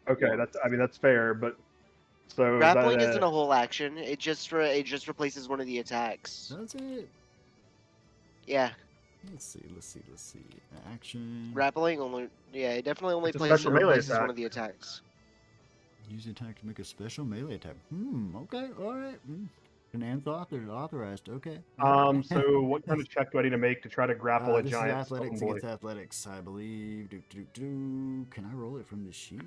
Speaker 3: Okay, that's fair, but so
Speaker 4: Grappling
Speaker 3: that,
Speaker 4: isn't a whole action. It just replaces one of the attacks.
Speaker 2: That's it.
Speaker 4: Yeah.
Speaker 2: Let's see. Action.
Speaker 4: Grappling only. Yeah, it definitely only
Speaker 3: It's a
Speaker 4: replaces
Speaker 3: special melee
Speaker 4: one
Speaker 3: attack.
Speaker 4: of the attacks.
Speaker 2: Use the attack to make a special melee attack. Okay, alright. Finance authorized, okay.
Speaker 3: So what kind of check do I need to make to try to grapple a
Speaker 2: this
Speaker 3: giant
Speaker 2: is athletics
Speaker 3: boy?
Speaker 2: against athletics, I believe. Can I roll it from the sheet?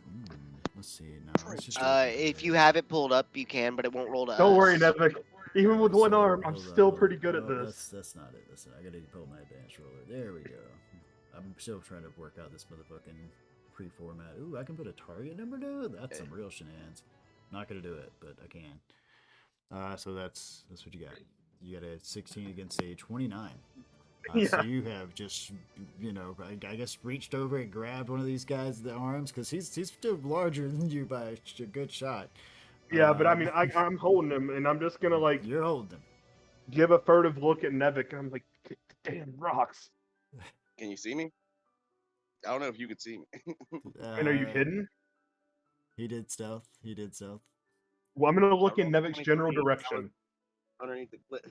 Speaker 2: Let's see. No, let's just
Speaker 4: If you have it pulled up, you can, but it won't roll to us.
Speaker 3: Don't worry, Nevik. Even with one
Speaker 2: So,
Speaker 3: arm, I'm
Speaker 2: hold on,
Speaker 3: still
Speaker 2: hold on.
Speaker 3: pretty good at
Speaker 2: Oh,
Speaker 3: this.
Speaker 2: That's not it. I gotta pull my advanced roller. There we go. I'm still trying to work out this motherfucking pre-format. Ooh, I can put a target number to it? That's some real shenanigans. Not gonna do it, but I can. So that's what you got. You got a 16 against a 29. So
Speaker 3: Yeah.
Speaker 2: you have just, I guess reached over and grabbed one of these guys' the arms because he's still larger than you by a good shot.
Speaker 3: Yeah, but I mean, I'm holding him, and I'm just gonna like
Speaker 2: You're holding him.
Speaker 3: give a furtive look at Nevik, and I'm like, damn rocks.
Speaker 6: Can you see me? I don't know if you could see me.
Speaker 3: And are you hidden?
Speaker 2: He did stealth.
Speaker 3: Well, I'm gonna look in
Speaker 6: rolled
Speaker 3: Nevik's general
Speaker 6: 23.
Speaker 3: direction.
Speaker 6: Underneath the clip.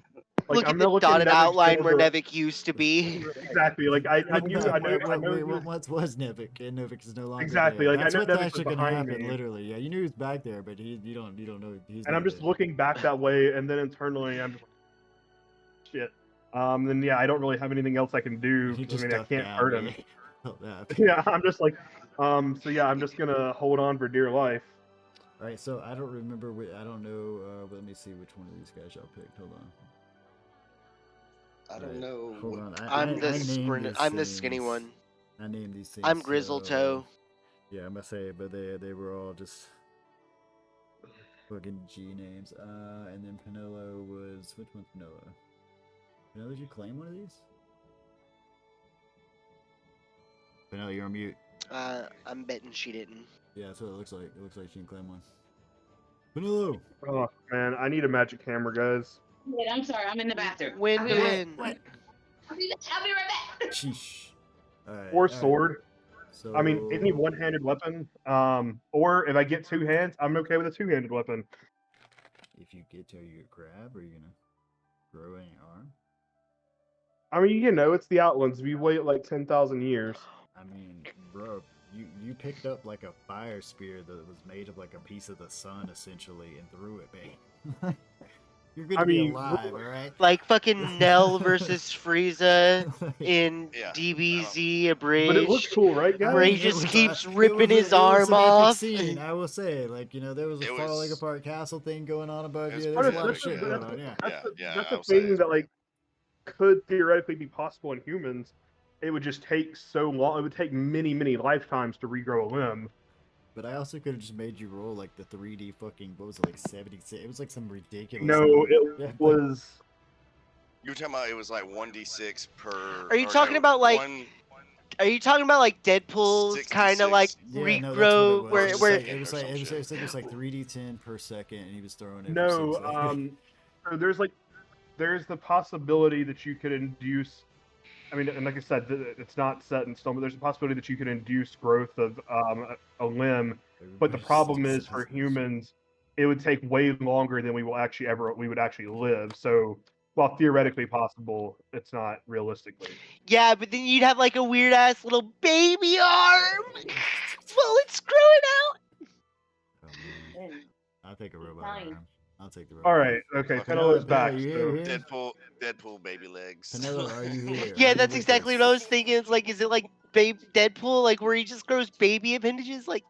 Speaker 3: Like,
Speaker 4: Look
Speaker 3: I'm
Speaker 4: at
Speaker 3: gonna
Speaker 4: the
Speaker 3: look in
Speaker 4: dotted
Speaker 3: Nevik's
Speaker 4: outline
Speaker 3: general
Speaker 4: where
Speaker 3: dire-
Speaker 4: Nevik used to be.
Speaker 3: Exactly. Like I knew.
Speaker 2: Wait, what was Nevik? And Nevik is no longer
Speaker 3: Exactly,
Speaker 2: there.
Speaker 3: like, I
Speaker 2: That's
Speaker 3: know
Speaker 2: what's
Speaker 3: Nevik was
Speaker 2: actually gonna
Speaker 3: behind
Speaker 2: happen.
Speaker 3: me.
Speaker 2: Literally, yeah. You knew he was back there, but you don't know. He's
Speaker 3: And
Speaker 2: not
Speaker 3: I'm just
Speaker 2: there.
Speaker 3: looking back that way, and then internally, I'm just like, shit. Then yeah, I don't really have anything else I can do.
Speaker 2: He
Speaker 3: 'Cause,
Speaker 2: just
Speaker 3: I mean, I
Speaker 2: ducked
Speaker 3: can't
Speaker 2: down,
Speaker 3: hurt him.
Speaker 2: yeah. Oh, yeah.
Speaker 3: Yeah, I'm just like, so yeah, I'm just gonna hold on for dear life.
Speaker 2: All right, so I don't remember. I don't know. Let me see which one of these guys y'all picked. Hold on.
Speaker 6: I don't know.
Speaker 2: Hold on.
Speaker 4: I'm the
Speaker 2: named these
Speaker 4: I'm the skinny
Speaker 2: things.
Speaker 4: one.
Speaker 2: I named these things.
Speaker 4: I'm Grizzletoe.
Speaker 2: Yeah, I'm gonna say, but they were all just fucking G names. And then Pinello was which one's Pinello? Pinello, did you claim one of these? Pinello, you're on mute.
Speaker 4: I'm betting she didn't.
Speaker 2: Yeah, that's what it looks like. It looks like she can claim one. Pinello.
Speaker 3: Oh man, I need a magic hammer, guys.
Speaker 1: Wait, I'm sorry. I'm in the bathroom.
Speaker 4: Win-win.
Speaker 1: I'll be right back.
Speaker 2: Sheesh. All right.
Speaker 3: Or
Speaker 2: all right.
Speaker 3: sword.
Speaker 2: So
Speaker 3: I mean, any one-handed weapon, or if I get two hands, I'm okay with a two-handed weapon.
Speaker 2: if you get to you grab, are you gonna grow any arm?
Speaker 3: I mean, you know, it's the Outlands. We wait like 10,000 years.
Speaker 2: I mean, bro, you picked up like a fire spear that was made of like a piece of the sun essentially and threw it, man. You're gonna
Speaker 3: I
Speaker 2: be
Speaker 3: mean,
Speaker 2: alive, all right?
Speaker 4: Like fucking Nell versus Frieza in
Speaker 5: Yeah.
Speaker 4: DBZ
Speaker 3: but it looks
Speaker 4: abridged,
Speaker 3: cool, right,
Speaker 2: I
Speaker 4: where he
Speaker 3: guys?
Speaker 2: mean,
Speaker 4: just keeps
Speaker 2: it
Speaker 4: ripping
Speaker 2: was
Speaker 4: his
Speaker 2: it was
Speaker 4: arm
Speaker 2: an epic
Speaker 4: off.
Speaker 2: scene, I will say. Like, you know, there was a
Speaker 5: It
Speaker 2: falling
Speaker 5: was-
Speaker 2: apart castle thing going on above
Speaker 5: It was
Speaker 2: you.
Speaker 3: But
Speaker 2: There's a
Speaker 5: pretty
Speaker 2: lot of
Speaker 5: epic,
Speaker 2: shit
Speaker 5: yeah.
Speaker 2: going on, yeah.
Speaker 3: That's
Speaker 5: I
Speaker 3: a
Speaker 5: will say
Speaker 3: thing
Speaker 5: it's
Speaker 3: that like could theoretically be possible in humans. It would just take so long. It would take many, many lifetimes to regrow a limb.
Speaker 2: But I also could have just made you roll like the 3D fucking, what was it, like 76? It was like some ridiculous
Speaker 3: No,
Speaker 2: number.
Speaker 3: it
Speaker 2: Yeah, like,
Speaker 3: was.
Speaker 5: You were talking about it was like 1d6 per.
Speaker 4: Are you
Speaker 5: or
Speaker 4: talking
Speaker 5: no,
Speaker 4: about like?
Speaker 5: one
Speaker 4: Are you talking about like Deadpool's kind of like
Speaker 5: 66?
Speaker 2: yeah, no, that's what it
Speaker 4: regrow
Speaker 2: was.
Speaker 4: where
Speaker 2: It was
Speaker 5: or
Speaker 2: like
Speaker 5: some
Speaker 2: it was,
Speaker 5: shit.
Speaker 2: it was like 3D10 per second, and he was throwing it.
Speaker 3: No,
Speaker 2: for 6 seconds.
Speaker 3: so there's the possibility that you could induce. I mean, and like I said, it's not set in stone, but there's a possibility that you could induce growth of a limb. But the
Speaker 2: Everybody's
Speaker 3: problem
Speaker 2: so
Speaker 3: is, for
Speaker 2: sensitive.
Speaker 3: humans, it would take way longer than we would actually live. So, while theoretically possible, it's not realistically.
Speaker 4: yeah, but then you'd have like a weird ass little baby arm while it's growing out.
Speaker 2: Oh man, I'll take a robot
Speaker 1: Fine.
Speaker 2: arm. I'll take the robot.
Speaker 3: All right, okay,
Speaker 5: Fucking
Speaker 3: Penelope's
Speaker 2: Penelo,
Speaker 3: back.
Speaker 2: you
Speaker 3: So,
Speaker 2: here?
Speaker 5: Deadpool baby legs.
Speaker 2: Penelo, are you here?
Speaker 4: Yeah,
Speaker 2: Are you
Speaker 4: that's
Speaker 2: with
Speaker 4: exactly
Speaker 2: us?
Speaker 4: what I was thinking. It's like, is it like Deadpool, like where he just grows baby appendages? Like,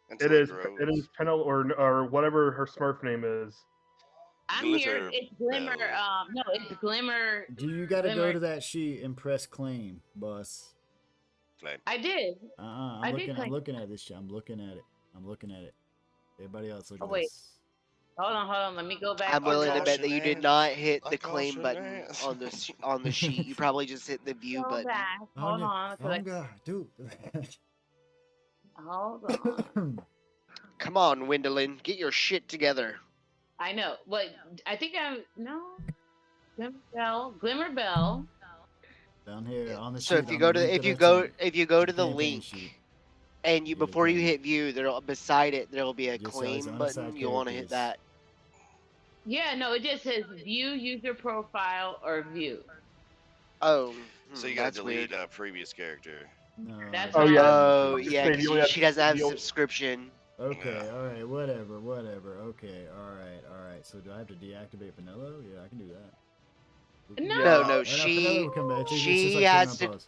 Speaker 5: Until
Speaker 3: it
Speaker 5: grows.
Speaker 3: is Penelope or whatever her Smurf name is.
Speaker 1: I'm here.
Speaker 5: Glitter
Speaker 1: It's Glimmer.
Speaker 5: Bell.
Speaker 1: No, it's Glimmer.
Speaker 2: Do you got to go
Speaker 1: Glimmer.
Speaker 2: to that sheet and press claim, boss?
Speaker 5: Flame.
Speaker 1: I did. I did
Speaker 2: I'm
Speaker 1: claim.
Speaker 2: looking at this shit. I'm looking at it. I'm looking at it. Everybody else look
Speaker 1: Oh,
Speaker 2: at
Speaker 1: wait.
Speaker 2: this.
Speaker 1: Hold on. Let me go back.
Speaker 4: I'm willing to bet that you did not hit
Speaker 5: I
Speaker 4: the claim
Speaker 5: caution
Speaker 4: button
Speaker 5: ass.
Speaker 4: on the sheet. You probably just hit the view
Speaker 1: Go
Speaker 4: button.
Speaker 1: back. Hold on. 'cause
Speaker 2: Oh god, dude.
Speaker 1: Hold on.
Speaker 4: Come on, Wendolyn, get your shit together.
Speaker 1: I know. But I think no. Glimmer Bell.
Speaker 2: Down here on the
Speaker 4: So
Speaker 2: sheet.
Speaker 4: if you
Speaker 2: on
Speaker 4: go
Speaker 2: the link
Speaker 4: to
Speaker 2: that I sent,
Speaker 4: if you go to the
Speaker 2: campaign
Speaker 4: link
Speaker 2: sheet,
Speaker 4: and you
Speaker 2: Yeah,
Speaker 4: before you
Speaker 2: okay.
Speaker 4: hit view, there'll beside it there'll be a
Speaker 2: Just says
Speaker 4: claim
Speaker 2: unassigned
Speaker 4: button. You'll want to hit
Speaker 2: characters.
Speaker 4: that.
Speaker 1: Yeah, no, it just says view user profile or view.
Speaker 4: Oh,
Speaker 5: So you gotta
Speaker 4: that's
Speaker 5: delete
Speaker 4: weird.
Speaker 5: a previous character.
Speaker 2: No,
Speaker 1: That's
Speaker 2: I
Speaker 3: Oh,
Speaker 2: just
Speaker 3: yeah.
Speaker 2: don't
Speaker 4: Oh
Speaker 2: know.
Speaker 4: yeah,
Speaker 3: saying you only
Speaker 4: 'cause
Speaker 3: have-
Speaker 4: she doesn't have
Speaker 3: you only-
Speaker 4: subscription.
Speaker 2: Okay,
Speaker 5: Yeah.
Speaker 2: alright, whatever. Okay, alright. So do I have to deactivate Penelo? Yeah, I can do that.
Speaker 1: No.
Speaker 4: No,
Speaker 2: Penelo
Speaker 4: no,
Speaker 2: will
Speaker 4: she
Speaker 2: come back. It's just
Speaker 4: she
Speaker 2: like putting
Speaker 4: has
Speaker 2: on
Speaker 4: to.
Speaker 2: pause.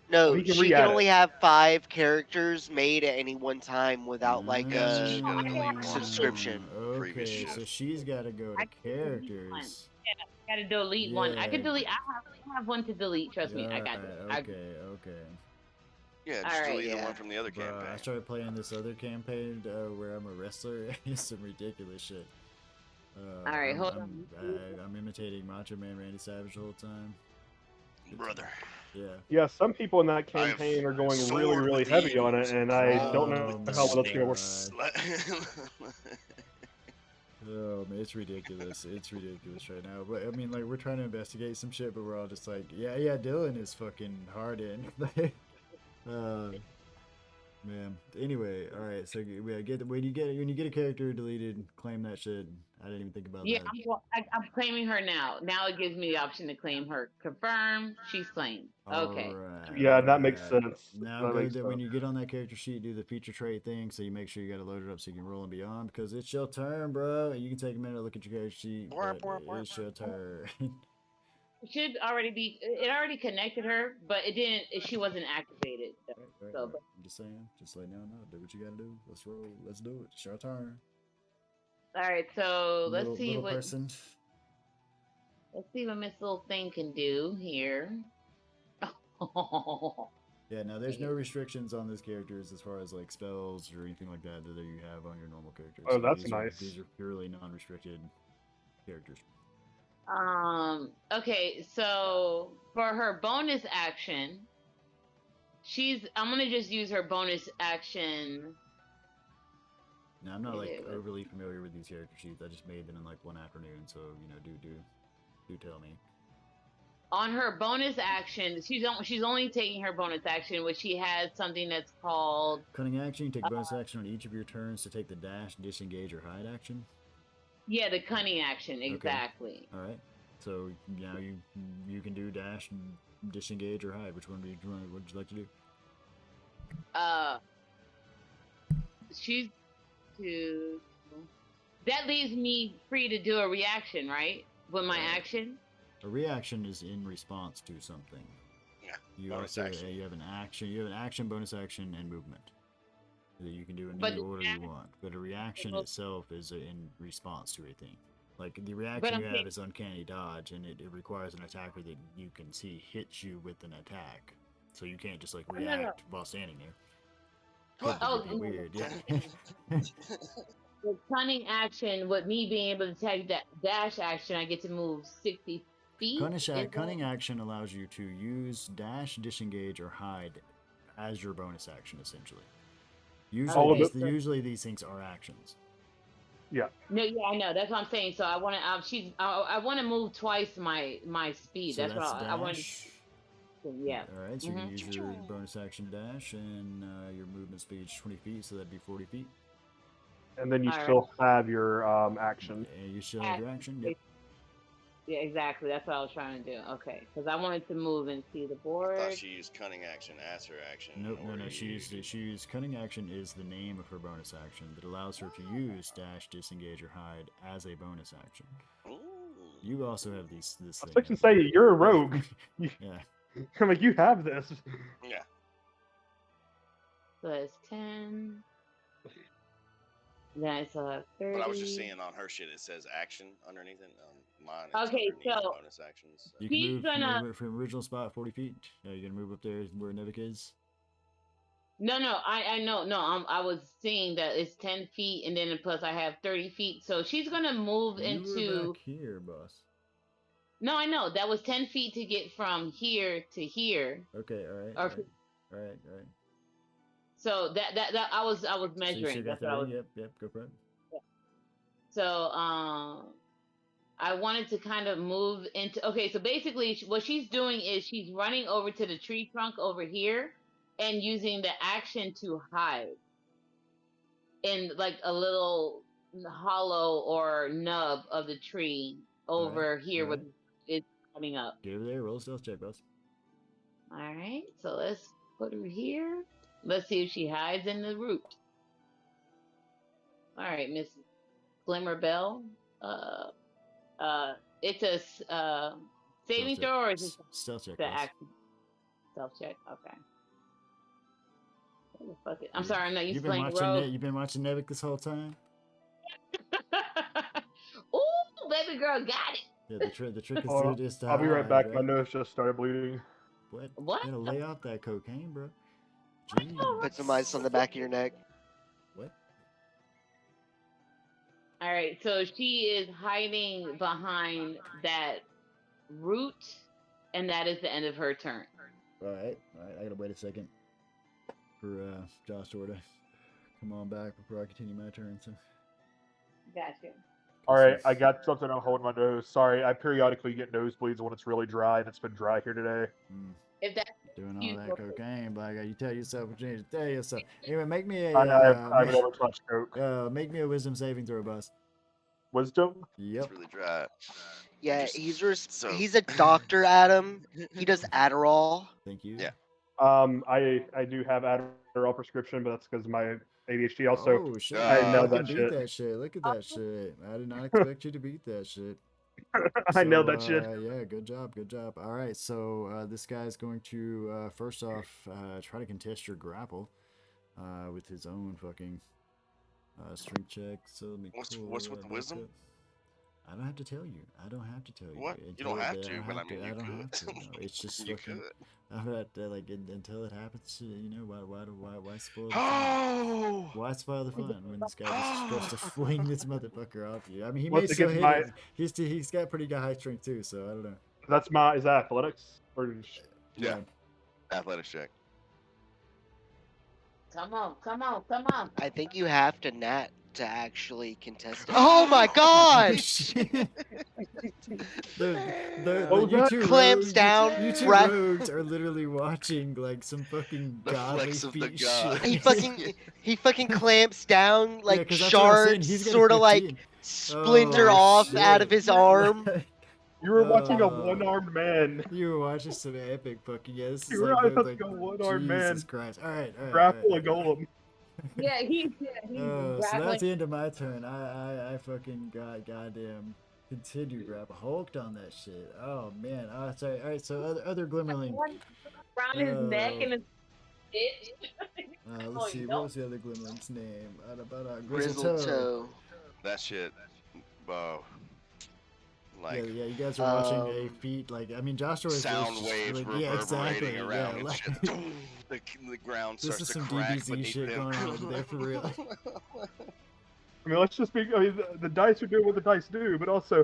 Speaker 4: No,
Speaker 3: We can
Speaker 4: she can
Speaker 3: re-add
Speaker 4: only
Speaker 3: it.
Speaker 4: have 5 characters made at any one time without like
Speaker 5: Yeah, so she gotta delete one
Speaker 4: subscription.
Speaker 5: previous
Speaker 2: Okay,
Speaker 5: shift.
Speaker 2: so she's got to go
Speaker 1: I
Speaker 2: to
Speaker 1: can delete one.
Speaker 2: characters.
Speaker 1: Gotta delete one. I could
Speaker 2: Yeah.
Speaker 1: delete. I have one to delete. Trust me, I got it.
Speaker 2: Alright, okay.
Speaker 5: Yeah, just
Speaker 1: Alright,
Speaker 5: delete the
Speaker 4: yeah.
Speaker 5: one from the other
Speaker 2: Bro,
Speaker 5: campaign.
Speaker 2: I started playing this other campaign where I'm a wrestler. It's some ridiculous shit.
Speaker 1: Alright, hold on.
Speaker 2: I'm imitating Macho Man Randy Savage the whole time.
Speaker 5: Brother.
Speaker 2: Yeah.
Speaker 3: Yeah, some people in that
Speaker 5: I have
Speaker 3: campaign are going really,
Speaker 5: soared
Speaker 3: really
Speaker 5: with
Speaker 3: heavy on it,
Speaker 5: eagles
Speaker 3: and I
Speaker 5: rolled
Speaker 3: don't know
Speaker 5: with the
Speaker 3: how well that's gonna work.
Speaker 2: snakes. Oh man, it's ridiculous. It's ridiculous right now. But I mean, like, we're trying to investigate some shit, but we're all just like, yeah, Dylan is fucking hard in. Man. Anyway, all right. So yeah, when you get a character deleted, claim that shit. I didn't even think about
Speaker 1: Yeah,
Speaker 2: that.
Speaker 1: I'm claiming her now. Now it gives me the option to claim her. Confirm. She's claimed. Okay.
Speaker 2: Alright,
Speaker 3: Yeah, that makes
Speaker 2: alright.
Speaker 3: sense.
Speaker 2: Now
Speaker 3: That
Speaker 2: go
Speaker 3: makes
Speaker 2: to, when
Speaker 3: sense.
Speaker 2: you get on that character sheet, do the feature trait thing. So you make sure you got to load it up so you can roll and beyond because it's your turn, bro. You can take a minute to look at your character sheet. But it's your turn.
Speaker 1: It should already be. It already connected her, but it didn't. She wasn't activated.
Speaker 2: Right.
Speaker 1: So,
Speaker 2: I'm just saying, just letting y'all know. Do what you gotta do. Let's roll. Let's do it. It's your turn.
Speaker 1: all right. So let's see
Speaker 2: little
Speaker 1: what.
Speaker 2: person.
Speaker 1: Let's see what Miss Little Thing can do here.
Speaker 2: Yeah, now there's no restrictions on these characters as far as like spells or anything like that that you have on your normal characters.
Speaker 3: Oh, that's
Speaker 2: these
Speaker 3: nice.
Speaker 2: These are purely non-restricted characters.
Speaker 1: Okay, so for her bonus action, I'm gonna just use her bonus action.
Speaker 2: Now I'm not like
Speaker 1: Yeah.
Speaker 2: overly familiar with these character sheets. I just made them in like one afternoon, so you know, do tell me.
Speaker 1: on her bonus action, she's only taking her bonus action, which she has something that's called
Speaker 2: Cunning action. You take bonus action on each of your turns to take the dash, disengage, or hide action.
Speaker 1: the cunning action, exactly.
Speaker 2: All right. So now you can do dash, disengage, or hide. Which one would you like to do?
Speaker 1: She's to. That leaves me free to do a reaction, right? With my action.
Speaker 2: A reaction is in response to something.
Speaker 5: Yeah.
Speaker 2: You
Speaker 5: bonus
Speaker 2: also
Speaker 5: action.
Speaker 2: you have an action. You have an action, bonus action, and movement that you can do in
Speaker 1: But
Speaker 2: any
Speaker 1: the
Speaker 2: order you want. But a reaction
Speaker 1: Well-
Speaker 2: itself is in response to a thing. Like the
Speaker 1: But
Speaker 2: reaction
Speaker 1: I'm
Speaker 2: you have
Speaker 1: saying-
Speaker 2: is uncanny dodge, and it requires an attacker that you can see hits you with an attack. So you can't just like
Speaker 1: no, no.
Speaker 2: react while standing there.
Speaker 1: Well,
Speaker 2: That'd be
Speaker 1: no.
Speaker 2: weird. Yeah.
Speaker 1: The cunning action, with me being able to take that dash action, I get to move 60 feet.
Speaker 2: Cunning action allows you to use dash, disengage, or hide as your bonus action, essentially.
Speaker 3: All of
Speaker 2: Usually these things are actions.
Speaker 3: Yeah.
Speaker 1: No, I know. That's what I'm saying. So I want to. I want to move twice my speed.
Speaker 2: So
Speaker 1: that's what I want.
Speaker 2: dash.
Speaker 1: Yeah.
Speaker 2: All right, so you
Speaker 1: Mhm.
Speaker 2: can use your bonus action dash, and your movement speed is 20 feet, so that'd be 40 feet.
Speaker 3: And then you
Speaker 1: All right.
Speaker 3: still have your action.
Speaker 2: And you still have your action. Yep.
Speaker 1: Yeah, exactly. That's what I was trying to do. Okay, because I wanted to move and see the board.
Speaker 5: I thought she used cunning action as her action.
Speaker 2: Nope,
Speaker 5: or
Speaker 2: no.
Speaker 5: you
Speaker 2: She used cunning action is the name of her bonus action that allows her to use dash, disengage, or hide as a bonus action.
Speaker 5: Ooh.
Speaker 2: You also have this
Speaker 3: I was
Speaker 2: thing.
Speaker 3: fixing to say you're a rogue.
Speaker 2: Yeah.
Speaker 3: I'm like, you have this.
Speaker 5: Yeah.
Speaker 1: So it's 10. Then I still have 30.
Speaker 5: But I was just seeing on her shit, it says action underneath it. On mine, it's
Speaker 1: Okay,
Speaker 5: underneath
Speaker 1: so-
Speaker 5: bonus actions. So.
Speaker 2: You can
Speaker 1: He's
Speaker 2: move,
Speaker 1: gonna-
Speaker 2: move it from original spot 40 feet. You're gonna move up there where Nevik is.
Speaker 1: No, I know. No, I was seeing that it's 10 feet, and then plus I have 30 feet. So she's gonna move
Speaker 2: You were
Speaker 1: into.
Speaker 2: back here, boss.
Speaker 1: No, I know that was 10 feet to get from here to here.
Speaker 2: Okay, all right.
Speaker 1: Or-
Speaker 2: All right.
Speaker 1: So that I was
Speaker 2: So you
Speaker 1: measuring.
Speaker 2: still got
Speaker 1: That's what I was.
Speaker 2: 30? Yep, go for it.
Speaker 1: So I wanted to kind of move into. Okay, so basically, what she's doing is she's running over to the tree trunk over here and using the action to hide in like a little hollow or nub of the tree over here
Speaker 2: alright.
Speaker 1: with it's coming up.
Speaker 2: Get over there, roll a stealth check, boss.
Speaker 1: All right, so let's put her here. Let's see if she hides in the root. All right, Miss Glimmer Bell. It's a saving
Speaker 2: Stealth check.
Speaker 1: throw, or is it
Speaker 2: Stealth check,
Speaker 1: the
Speaker 2: boss.
Speaker 1: action? Self check. Okay. What the fuck I'm sorry, I'm not used
Speaker 2: You've
Speaker 1: to
Speaker 2: been
Speaker 1: playing
Speaker 2: watching
Speaker 1: rogue.
Speaker 2: You've been watching Nevik this whole time?
Speaker 1: Ooh, baby girl, got it.
Speaker 2: Yeah, the trick is
Speaker 3: Hold on,
Speaker 2: to just
Speaker 3: I'll be right back. My
Speaker 2: right?
Speaker 3: nose just started bleeding.
Speaker 2: What?
Speaker 1: What?
Speaker 2: You gotta lay off that cocaine, bro. Jeez.
Speaker 4: Put some ice on the back of your neck.
Speaker 2: What?
Speaker 1: All right, so she is hiding behind that root, and that is the end of her turn.
Speaker 2: Alright, I gotta wait a second for Joshua to come on back before I continue my turn. So
Speaker 1: Gotcha.
Speaker 3: All right, I got something I'm holding my nose. Sorry, I periodically get nosebleeds when it's really dry, and it's been dry here today.
Speaker 1: If that
Speaker 2: doing all
Speaker 1: You
Speaker 2: that
Speaker 1: go-
Speaker 2: cocaine, but you tell yourself what you need to tell yourself. Anyway, make me a
Speaker 3: I haven't ever touched coke.
Speaker 2: make me a wisdom saving throw, boss.
Speaker 3: Wisdom?
Speaker 2: Yep.
Speaker 5: It's really dry.
Speaker 4: Yeah,
Speaker 5: Just-
Speaker 4: he's
Speaker 5: so-
Speaker 4: he's a doctor, Adam. He does Adderall.
Speaker 2: Thank you.
Speaker 5: Yeah.
Speaker 3: I do have Adderall prescription, but that's because of my ADHD. Also,
Speaker 2: Oh shit!
Speaker 5: I
Speaker 2: you
Speaker 5: know
Speaker 2: fucking
Speaker 3: that
Speaker 2: beat
Speaker 3: shit.
Speaker 2: that shit. Look at that shit. I did not expect you to beat that shit.
Speaker 3: I know
Speaker 2: So,
Speaker 3: that shit.
Speaker 2: Yeah, good job. All right, so this guy's going to first off try to contest your grapple with his own fucking strength check. So let me.
Speaker 5: What's
Speaker 2: pull
Speaker 5: with
Speaker 2: that
Speaker 5: the
Speaker 2: back
Speaker 5: wisdom?
Speaker 2: up. I don't have to tell you. I don't have to tell you.
Speaker 5: What? You
Speaker 2: Until
Speaker 5: don't have
Speaker 2: I
Speaker 5: to, but I mean,
Speaker 2: I
Speaker 5: you
Speaker 2: don't have
Speaker 5: could.
Speaker 2: to. No, it's just
Speaker 5: You
Speaker 2: fucking.
Speaker 5: could.
Speaker 2: I'm not like until it happens. You know why spoil the fun?
Speaker 5: Oh!
Speaker 2: Why spoil the fun when this guy just goes to fling this motherfucker off you? I mean, he
Speaker 3: Once
Speaker 2: may
Speaker 3: it
Speaker 2: still
Speaker 3: gets
Speaker 2: hit
Speaker 3: my-
Speaker 2: it. He's got pretty high strength too, so I don't know.
Speaker 3: Is that athletics? Or
Speaker 5: Yeah. Athletics check.
Speaker 1: come on.
Speaker 4: I think you have to nat to actually contest it. Oh my god!
Speaker 3: Oh,
Speaker 2: You
Speaker 3: that
Speaker 2: two
Speaker 4: clamps
Speaker 2: rogues,
Speaker 4: down,
Speaker 2: You two
Speaker 4: right-
Speaker 2: rogues are literally watching like some fucking
Speaker 5: The
Speaker 2: godly
Speaker 5: flex of the
Speaker 2: feat
Speaker 5: god.
Speaker 2: shit.
Speaker 4: he fucking clamps down, like
Speaker 2: 'cause that's what I was saying,
Speaker 4: shards
Speaker 2: he's got a
Speaker 4: sort of like
Speaker 2: 15.
Speaker 4: splinter
Speaker 2: Oh,
Speaker 4: off out of
Speaker 2: shit.
Speaker 4: his arm.
Speaker 3: You were watching a one-armed man.
Speaker 2: You were watching some epic fucking This
Speaker 3: You
Speaker 2: is
Speaker 3: were
Speaker 2: like,
Speaker 3: watching a one-armed
Speaker 2: Jesus
Speaker 3: man
Speaker 2: Christ! All right.
Speaker 3: grapple a golem.
Speaker 1: Yeah, he's
Speaker 2: So that's
Speaker 1: grappling.
Speaker 2: the end of my turn. I fucking goddamn continue grapple hulked on that shit. Oh man. Oh, sorry. All right. So other glimmerling.
Speaker 1: Around his neck and his itch.
Speaker 2: Let's see. What was the other glimmerling's name?
Speaker 4: Grizzled toe.
Speaker 5: That shit. Whoa. Like
Speaker 2: yeah, you guys are watching a feat. Like, I mean, Joshua is
Speaker 5: sound
Speaker 2: just,
Speaker 5: waves
Speaker 2: like,
Speaker 5: reverberating around and
Speaker 2: like,
Speaker 5: shit. The ground
Speaker 2: this
Speaker 5: starts
Speaker 2: is
Speaker 5: to
Speaker 2: some
Speaker 5: crack
Speaker 2: DBZ
Speaker 5: beneath
Speaker 2: shit
Speaker 5: them.
Speaker 2: going on over there for real.
Speaker 3: I mean, let's just be. I mean, the dice are doing what the dice do, but also,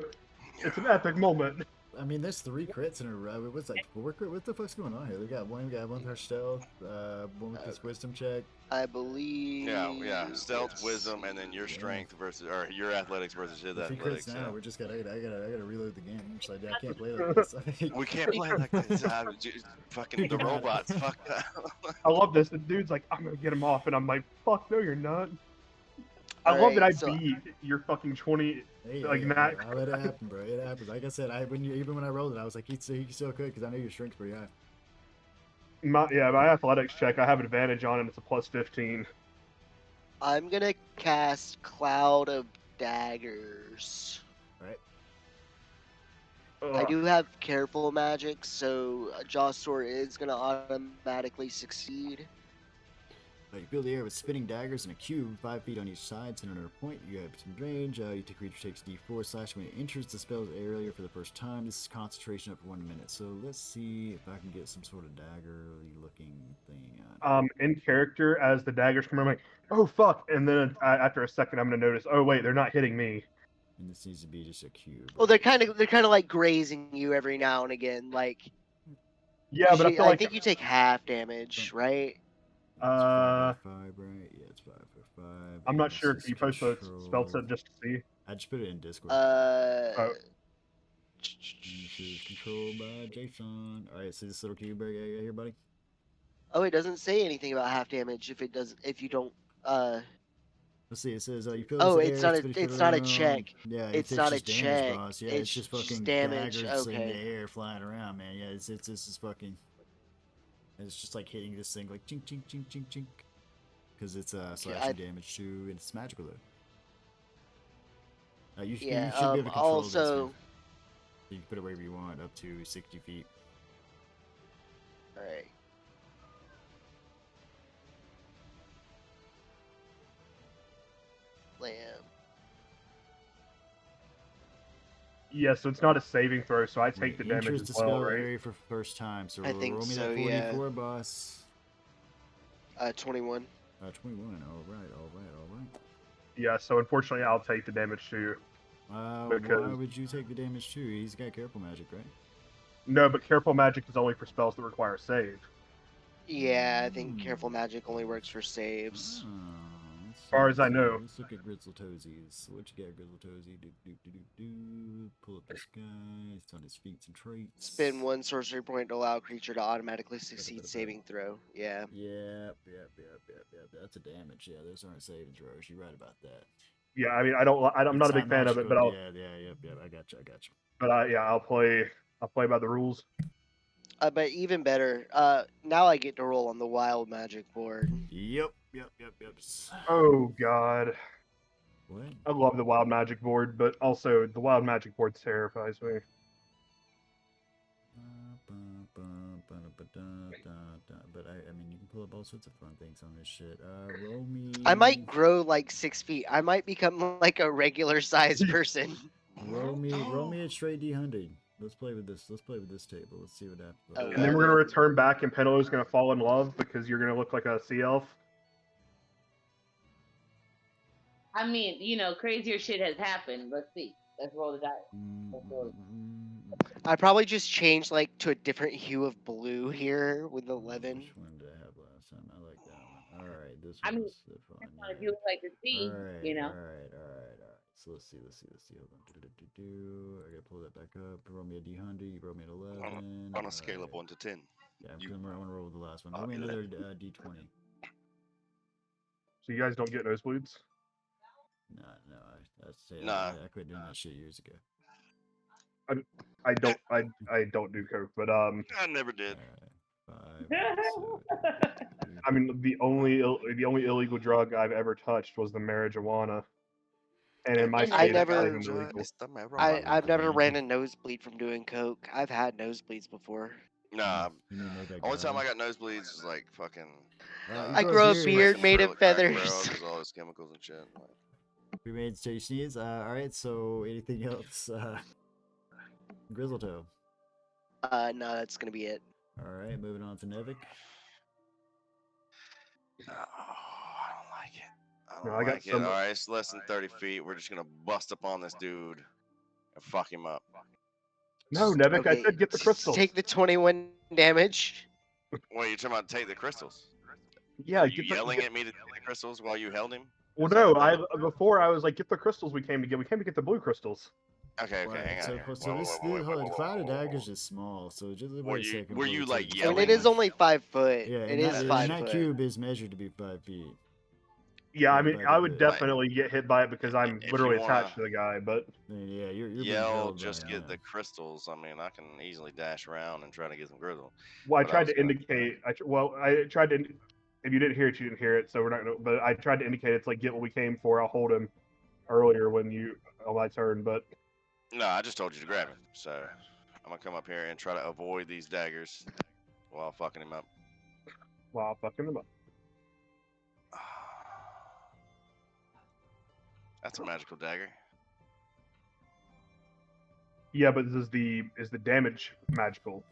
Speaker 3: it's an epic moment.
Speaker 2: I mean, there's 3 crits in a row. It was like 4 crit. What the fuck's going on here? We got one with her stealth, one with this wisdom check.
Speaker 4: I believe.
Speaker 5: Yeah. Stealth, wisdom, and then your strength versus, or your athletics versus his
Speaker 2: If he
Speaker 5: athletics.
Speaker 2: crits now,
Speaker 5: Yeah.
Speaker 2: we're just gotta. I gotta reload the game. So I can't play like this.
Speaker 5: We can't play like this. Fucking the robots. Fuck that.
Speaker 3: I love this. The dude's like, I'm gonna get him off, and I'm like, fuck no, you're not. I
Speaker 4: All
Speaker 3: love that
Speaker 4: right,
Speaker 3: I
Speaker 4: so-
Speaker 3: beat your fucking 20.
Speaker 2: Hey,
Speaker 3: Like,
Speaker 2: hey,
Speaker 3: not-
Speaker 2: I let it happen, bro. It happens. Like I said, even when I rolled it, I was like, he still could, because I know your strength's pretty high.
Speaker 3: My athletics check, I have advantage on, and it's a plus 15.
Speaker 4: I'm gonna cast Cloud of Daggers. I
Speaker 3: Ugh.
Speaker 4: do have Careful Magic, so Jostor is gonna automatically succeed.
Speaker 2: You fill the air with spinning daggers in a cube, 5 feet on each side, centered on a point. You have some range. Your creature takes D4 slash when it enters the spell's area for the first time. This is concentration up for 1 minute. So let's see if I can get some sort of dagger-looking thing on.
Speaker 3: In character, as the daggers come, I'm like, oh fuck, and then after a second, I'm gonna notice, oh wait, they're not hitting me.
Speaker 2: And this needs to be just a cube.
Speaker 4: Well, they're kind of like grazing you every now and again. Like,
Speaker 3: Yeah, but I feel
Speaker 4: I
Speaker 3: like
Speaker 4: think you take half damage, right?
Speaker 2: It's 5 by 5, right? Yeah, it's 5 for 5.
Speaker 3: I'm
Speaker 2: and
Speaker 3: not
Speaker 2: this
Speaker 3: sure.
Speaker 2: is
Speaker 3: Can you post the
Speaker 2: control.
Speaker 3: spell set just to see?
Speaker 2: I just put it in Discord.
Speaker 3: Oh.
Speaker 2: This is controlled by Jason. Alright, see this little cube right here, buddy?
Speaker 4: Oh, it doesn't say anything about half damage if you don't.
Speaker 2: Let's see, it says you feel
Speaker 4: Oh,
Speaker 2: this
Speaker 4: it's
Speaker 2: air,
Speaker 4: not a-
Speaker 2: spin it
Speaker 4: it's not a
Speaker 2: around.
Speaker 4: check.
Speaker 2: Yeah,
Speaker 4: It's not a
Speaker 2: just damage,
Speaker 4: check.
Speaker 2: boss. Yeah,
Speaker 4: It's
Speaker 2: it's just
Speaker 4: just
Speaker 2: fucking
Speaker 4: damage,
Speaker 2: daggers in the
Speaker 4: okay.
Speaker 2: air flying around, man. Yeah, this is fucking. It's just like hitting this thing like chink chink chink chink chink, because it's slashing damage too, and it's magical though. You should be able to control
Speaker 4: also,
Speaker 2: this. Man. You can put it wherever you want, up to 60 feet.
Speaker 4: all right. Lamb.
Speaker 3: Yeah, so it's not a saving throw, so I take the
Speaker 2: It
Speaker 3: damage
Speaker 2: enters
Speaker 3: as
Speaker 2: the
Speaker 3: well,
Speaker 2: spell
Speaker 3: right?
Speaker 2: area for first time. So
Speaker 4: I think
Speaker 2: roll me
Speaker 4: so,
Speaker 2: that
Speaker 4: yeah.
Speaker 2: 44, boss.
Speaker 4: 21.
Speaker 2: 21. All right.
Speaker 3: Yeah, so unfortunately, I'll take the damage too.
Speaker 2: Why
Speaker 3: Because-
Speaker 2: would you take the damage too? He's got careful magic, right?
Speaker 3: No, but careful magic is only for spells that require save.
Speaker 4: Yeah, I think Careful Magic only works for saves.
Speaker 2: As
Speaker 3: far as I know.
Speaker 2: Let's look at Grizzle Toesies. What you got, Grizzle Toesy? Pull up this guy. It's on his feats and traits.
Speaker 4: Spend 1 sorcery point to allow a creature to automatically succeed saving throw. Yeah.
Speaker 2: Yep. That's a damage. Yeah, those aren't saving throws. You're right about that.
Speaker 3: Yeah, I mean, I'm not a big fan of it, but I'll.
Speaker 2: Yeah. I got you.
Speaker 3: But I'll play by the rules.
Speaker 4: But even better, now I get to roll on the wild magic board.
Speaker 2: Yep.
Speaker 3: Oh god,
Speaker 2: What?
Speaker 3: I love the wild magic board, but also the wild magic board terrifies me.
Speaker 2: But I mean, you can pull up all sorts of fun things on this shit. Roll me.
Speaker 4: I might grow like 6 feet. I might become like a regular sized person.
Speaker 2: Roll me a straight D100. Let's play with this. Let's play with this table. Let's see what happens.
Speaker 4: Oh,
Speaker 3: And then we're gonna return back, and Penelow's gonna fall in love because you're gonna look like a sea elf.
Speaker 1: I mean, crazier shit has happened. Let's see. Let's roll the dice.
Speaker 4: I probably just changed like to a different hue of blue here with 11.
Speaker 2: Which one did I have last time? I like that one. All right, this
Speaker 1: I mean,
Speaker 2: was the fun.
Speaker 1: that's what you would like to see,
Speaker 2: All right,
Speaker 1: you know.
Speaker 2: all right, all right, all right. So let's see. Hold on. I gotta pull that back up. Roll me a D100. You roll me an 11.
Speaker 5: On a scale of 1 to 10.
Speaker 2: Yeah,
Speaker 5: You
Speaker 2: I'm gonna roll the last one.
Speaker 5: are
Speaker 2: Roll me another
Speaker 5: 11.
Speaker 2: D20.
Speaker 3: So you guys don't get nosebleeds?
Speaker 2: No,
Speaker 5: Nah.
Speaker 2: I quit doing that shit years ago.
Speaker 3: I don't do coke, but
Speaker 5: I never did.
Speaker 2: All right, 5, 7,
Speaker 3: I mean the only illegal drug I've ever touched was the marijuana, and in my
Speaker 4: I
Speaker 3: state it's not
Speaker 4: never-
Speaker 3: even illegal.
Speaker 5: It's the
Speaker 4: I've never
Speaker 2: marijuana.
Speaker 4: ran a nosebleed from doing coke. I've had nosebleeds before.
Speaker 5: Nah.
Speaker 2: You mean make that
Speaker 5: Only time
Speaker 2: guy?
Speaker 5: I got nosebleeds was like fucking.
Speaker 2: You
Speaker 4: I grow a beard made of feathers.
Speaker 5: Because all those chemicals and shit. Like,
Speaker 2: We made station needs. All right. So anything else? Grizzletoe.
Speaker 4: No, that's gonna be it.
Speaker 2: All right. Moving on to Nevik.
Speaker 5: oh, I don't like it. I
Speaker 3: No,
Speaker 5: don't
Speaker 3: I got
Speaker 5: like it.
Speaker 3: some-
Speaker 5: All right, it's less than 30 feet. We're just gonna bust up on this dude and fuck him up.
Speaker 3: No, Nevik, I
Speaker 4: Okay,
Speaker 3: said get the crystals.
Speaker 4: Take the 21 damage.
Speaker 5: Wait, you're talking about take the crystals?
Speaker 3: Yeah,
Speaker 5: Are you
Speaker 3: get the,
Speaker 5: yelling at me to take the crystals while you held him?
Speaker 3: Well,
Speaker 5: Is that
Speaker 3: no,
Speaker 5: the-
Speaker 3: before I was like, get the crystals we came to get. We came to get the blue crystals.
Speaker 5: Okay,
Speaker 2: Right,
Speaker 5: hang on.
Speaker 2: so
Speaker 5: here.
Speaker 2: so
Speaker 5: Whoa,
Speaker 2: this
Speaker 5: whoa, whoa, whoa,
Speaker 2: hold on,
Speaker 5: whoa,
Speaker 2: the cloud of
Speaker 5: whoa, whoa,
Speaker 2: daggers
Speaker 5: whoa.
Speaker 2: is small, so just
Speaker 5: Were
Speaker 2: wait a
Speaker 5: you-
Speaker 2: second.
Speaker 5: were
Speaker 2: before
Speaker 5: you,
Speaker 2: we
Speaker 5: like,
Speaker 2: take
Speaker 4: I mean,
Speaker 5: yelling?
Speaker 4: it is only 5 foot.
Speaker 2: Yeah,
Speaker 4: it
Speaker 2: and
Speaker 4: is
Speaker 2: that,
Speaker 4: 5
Speaker 2: and that
Speaker 4: foot.
Speaker 2: cube is measured to be 5 feet.
Speaker 3: Yeah, I
Speaker 2: Yeah,
Speaker 3: mean,
Speaker 2: but
Speaker 3: I would
Speaker 2: like-
Speaker 3: definitely get hit by it because I'm
Speaker 5: If you
Speaker 3: literally
Speaker 5: wanna-
Speaker 3: attached to the guy. But
Speaker 2: I mean, yeah, you're being
Speaker 5: Yell,
Speaker 2: held
Speaker 5: just
Speaker 2: by,
Speaker 5: get
Speaker 2: yeah.
Speaker 5: the crystals. I mean, I can easily dash around and try to get some grizzle.
Speaker 3: well, I
Speaker 5: But I
Speaker 3: tried
Speaker 5: was
Speaker 3: to
Speaker 5: gonna-
Speaker 3: indicate. I tried to. If you didn't hear it, you didn't hear it. So we're not gonna. But I tried to indicate it's like get what we came for. I'll hold him earlier when you on my turn. But
Speaker 5: No, I just told you to grab him. So I'm gonna come up here and try to avoid these daggers while fucking him up.
Speaker 3: wow, fucking him up.
Speaker 5: That's a magical dagger.
Speaker 3: Yeah, but is the damage magical?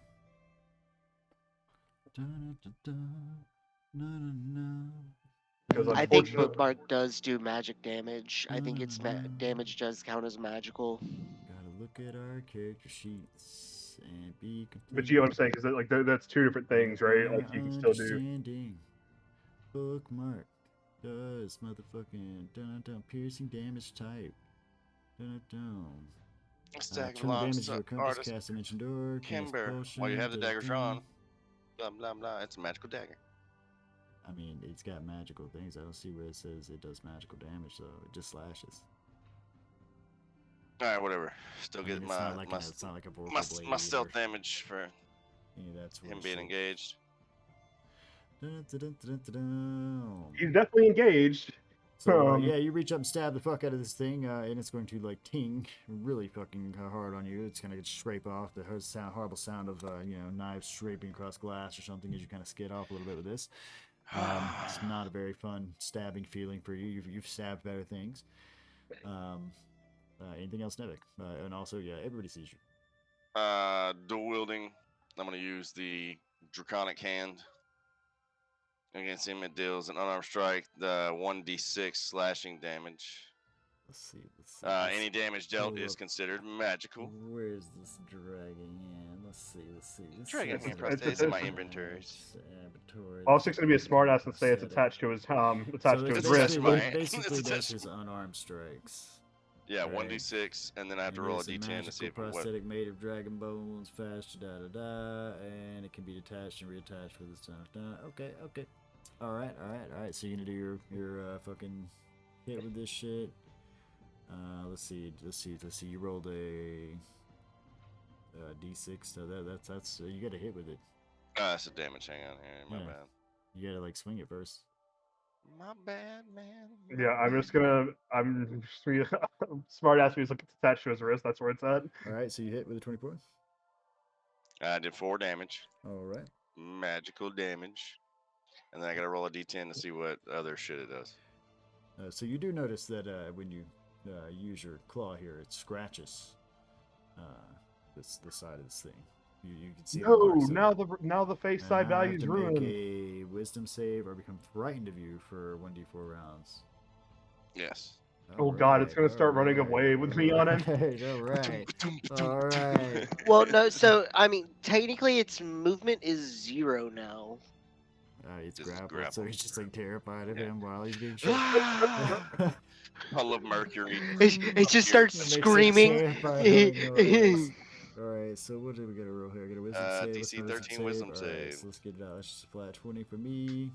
Speaker 3: Because
Speaker 4: I think
Speaker 3: unfortunately,
Speaker 4: bookmark does do magic damage. I think its damage does count as magical.
Speaker 2: Gotta look at our character sheets and be complete.
Speaker 3: but you know what I'm saying? Because like that's two different things, right? Like you can still do.
Speaker 2: Understanding. Bookmark does motherfucking dun piercing damage type. Dun.
Speaker 5: Stack
Speaker 2: Turn the damage
Speaker 5: belongs
Speaker 2: to a
Speaker 5: to
Speaker 2: compass,
Speaker 5: artist
Speaker 2: cast dimension door, cast
Speaker 5: Kimber.
Speaker 2: potion,
Speaker 5: While you have the dagger drawn,
Speaker 2: dun.
Speaker 5: blah blah blah. It's a magical dagger.
Speaker 2: I mean, it's got magical things. I don't see where it says it does magical damage, though. It just slashes.
Speaker 5: All right, whatever. Still
Speaker 2: I mean,
Speaker 5: getting
Speaker 2: it's
Speaker 5: my
Speaker 2: not like
Speaker 5: my,
Speaker 2: it's not like a vorpal
Speaker 5: my,
Speaker 2: blade
Speaker 5: my stealth
Speaker 2: or
Speaker 5: damage for
Speaker 2: any of that sort
Speaker 5: him
Speaker 2: of
Speaker 5: being
Speaker 2: shit.
Speaker 5: engaged.
Speaker 2: Dun.
Speaker 3: He's definitely engaged.
Speaker 2: So yeah, you reach up and stab the fuck out of this thing, and it's going to like ting really fucking hard on you. It's gonna scrape off the horrible sound of knives scraping across glass or something as you kind of skid off a little bit with this. It's not a very fun stabbing feeling for you. You've stabbed better things. Anything else, Nevik? And also, yeah, everybody sees you.
Speaker 5: Dual wielding. I'm gonna use the draconic hand against him. It deals an unarmed strike. The 1d6 slashing damage.
Speaker 2: Let's see.
Speaker 5: Any damage dealt
Speaker 2: pull
Speaker 5: is
Speaker 2: up.
Speaker 5: considered magical.
Speaker 2: Where's this dragon? Yeah, let's see.
Speaker 5: Dragon
Speaker 3: It's-
Speaker 5: here,
Speaker 3: it's-
Speaker 5: prostate. It's in my inventories.
Speaker 3: I was just gonna be a smartass and say it's attached to his
Speaker 2: So
Speaker 3: his
Speaker 5: it's
Speaker 3: wrist.
Speaker 5: attached to
Speaker 3: but-
Speaker 5: my-
Speaker 2: basically
Speaker 5: It's
Speaker 2: does
Speaker 5: attached-
Speaker 2: his unarmed strikes.
Speaker 5: Yeah,
Speaker 2: Right.
Speaker 5: 1d6, and then I have to
Speaker 2: And
Speaker 5: roll a
Speaker 2: it's
Speaker 5: d10 to see
Speaker 2: magical
Speaker 5: if what.
Speaker 2: prosthetic made of dragon bones, fast, and it can be detached and reattached with its okay. All right. So you're gonna do your fucking hit with this shit. Let's see. You rolled a d6, so that's you got to hit with it.
Speaker 5: That's a damage. Hang on here. My
Speaker 2: Yeah.
Speaker 5: bad.
Speaker 2: You got to like swing it first.
Speaker 5: My bad, man.
Speaker 3: Yeah, I'm just gonna smartass me. It's attached to his wrist. That's where it's at.
Speaker 2: All right, so you hit with a 24.
Speaker 5: I did 4 damage.
Speaker 2: All right.
Speaker 5: Magical damage. And then I gotta roll a d10 to see what other shit it does.
Speaker 2: So you do notice that when you use your claw here, it scratches the side of this thing. You can see. the
Speaker 3: No,
Speaker 2: marks of it.
Speaker 3: now the face
Speaker 2: And
Speaker 3: side
Speaker 2: now I have
Speaker 3: value's
Speaker 2: to
Speaker 3: ruined.
Speaker 2: Make a wisdom save or become frightened of you for 1d4 rounds.
Speaker 5: Yes.
Speaker 3: Oh god, it's gonna start running away with me on it.
Speaker 2: All right. All right.
Speaker 4: Well, no. So I mean, technically, its movement is 0 now.
Speaker 2: It's
Speaker 5: This is
Speaker 2: grappled, so
Speaker 5: grappled.
Speaker 2: he's just like terrified of
Speaker 5: Yeah.
Speaker 2: him while he's being shot.
Speaker 5: Puddle of mercury.
Speaker 4: It just starts
Speaker 2: It makes it
Speaker 4: screaming.
Speaker 2: terrified having no eyes. Alright, so what did we get a roll here? I got a wisdom save. What's
Speaker 5: DC
Speaker 2: my
Speaker 5: 13 wisdom
Speaker 2: Alright,
Speaker 5: save.
Speaker 2: so let's get it out. That's just a flat 20 for me.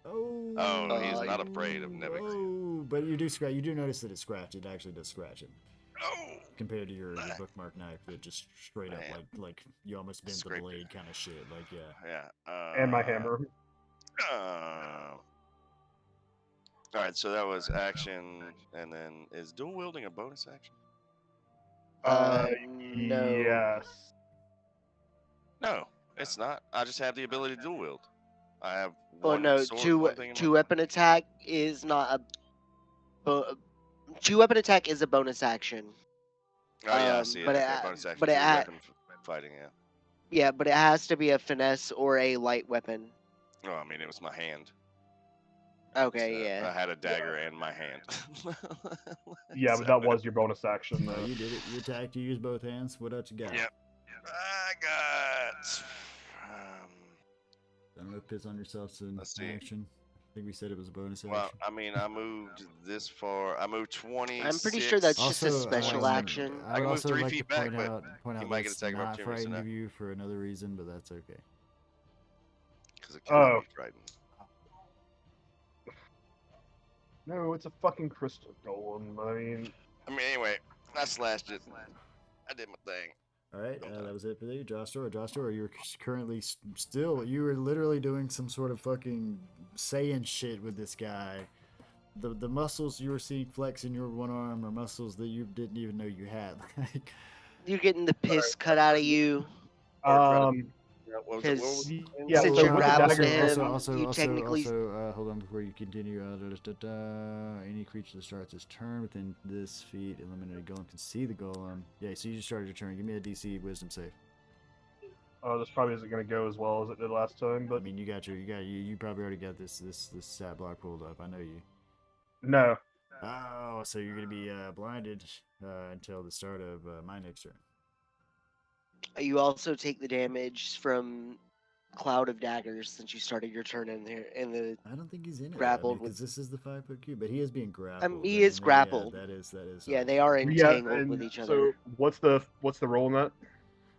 Speaker 2: Oh,
Speaker 5: Oh, he's not afraid of Nevix.
Speaker 2: Oh, but you do notice that it scratched. It actually does scratch him.
Speaker 5: Oh,
Speaker 2: Compared to your bookmark knife that just straight up
Speaker 5: Man.
Speaker 2: like you almost bent the
Speaker 5: Scraped it.
Speaker 2: blade kind of shit. Like
Speaker 5: yeah.
Speaker 3: And my hammer.
Speaker 5: All right, so that was action, and then is dual wielding a bonus action?
Speaker 4: No.
Speaker 3: Yes.
Speaker 5: No, it's not. I just have the ability to dual wield. I have
Speaker 4: Oh
Speaker 5: one
Speaker 4: no,
Speaker 5: sword,
Speaker 4: two
Speaker 5: one thing in my-
Speaker 4: two weapon attack is not a. Two weapon attack is a bonus action.
Speaker 5: Oh yeah, I see it.
Speaker 4: but
Speaker 5: Okay,
Speaker 4: it-
Speaker 5: bonus action
Speaker 4: but
Speaker 5: for
Speaker 4: it ha-
Speaker 5: weapon fighting. Yeah.
Speaker 4: Yeah, but it has to be a finesse or a light weapon.
Speaker 5: Oh, I mean, it was my hand.
Speaker 4: Okay,
Speaker 5: So
Speaker 4: yeah.
Speaker 5: I had a dagger in my hand.
Speaker 3: Yeah, but that was your bonus action,
Speaker 2: no,
Speaker 3: though.
Speaker 2: you did it. You attacked. You used both hands. What else you got?
Speaker 5: Yep. I got.
Speaker 2: Don't know, piss on yourself to
Speaker 5: Let's see.
Speaker 2: action. I think we said it was a bonus
Speaker 5: Well,
Speaker 2: action.
Speaker 5: I mean, I moved this far. I moved 20.
Speaker 4: I'm pretty sure that's just a
Speaker 2: Also,
Speaker 4: special action.
Speaker 2: I
Speaker 5: I
Speaker 2: would
Speaker 5: can move
Speaker 2: also
Speaker 5: 3
Speaker 2: like
Speaker 5: feet
Speaker 2: to point
Speaker 5: back,
Speaker 2: out
Speaker 5: you might get
Speaker 2: that's
Speaker 5: a second
Speaker 2: not
Speaker 5: opportunity, so
Speaker 2: frightened
Speaker 5: no.
Speaker 2: of you for another reason, but that's okay.
Speaker 5: Because it cannot
Speaker 3: Oh.
Speaker 5: be frightened.
Speaker 3: No, it's a fucking crystal golem.
Speaker 5: I mean, anyway, I slashed it. I did my thing.
Speaker 2: All right, that was it for you, Jostor. Jostor, you're currently still, you were literally doing some sort of fucking saying shit with this guy. The muscles you were seeing flex in your one arm are muscles that you didn't even know you had. Like,
Speaker 4: You're getting the piss cut out of you.
Speaker 5: What was it? What was
Speaker 4: Because
Speaker 5: it?
Speaker 3: Yeah,
Speaker 4: since
Speaker 3: so
Speaker 4: you
Speaker 3: with the
Speaker 4: grappled
Speaker 3: dagger,
Speaker 4: him,
Speaker 2: also,
Speaker 4: you technically.
Speaker 2: hold on before you continue. Any creature that starts its turn within this feat, eliminated golem can see the golem. Yeah, so you just started your turn. Give me a DC Wisdom save.
Speaker 3: oh, this probably isn't going to go as well as it did last time, but
Speaker 2: I mean, you probably already got this stat block pulled up. I know you.
Speaker 3: no.
Speaker 2: Oh, so you're gonna be blinded until the start of my next turn.
Speaker 4: You also take the damage from Cloud of Daggers since you started your turn in there. In the
Speaker 2: I don't think he's in it
Speaker 4: grappled
Speaker 2: because this is the 5-foot cube, but he is being grappled.
Speaker 4: he is grappled.
Speaker 2: Yeah, that is.
Speaker 4: Yeah, they are entangled with each other.
Speaker 3: So what's the roll in that?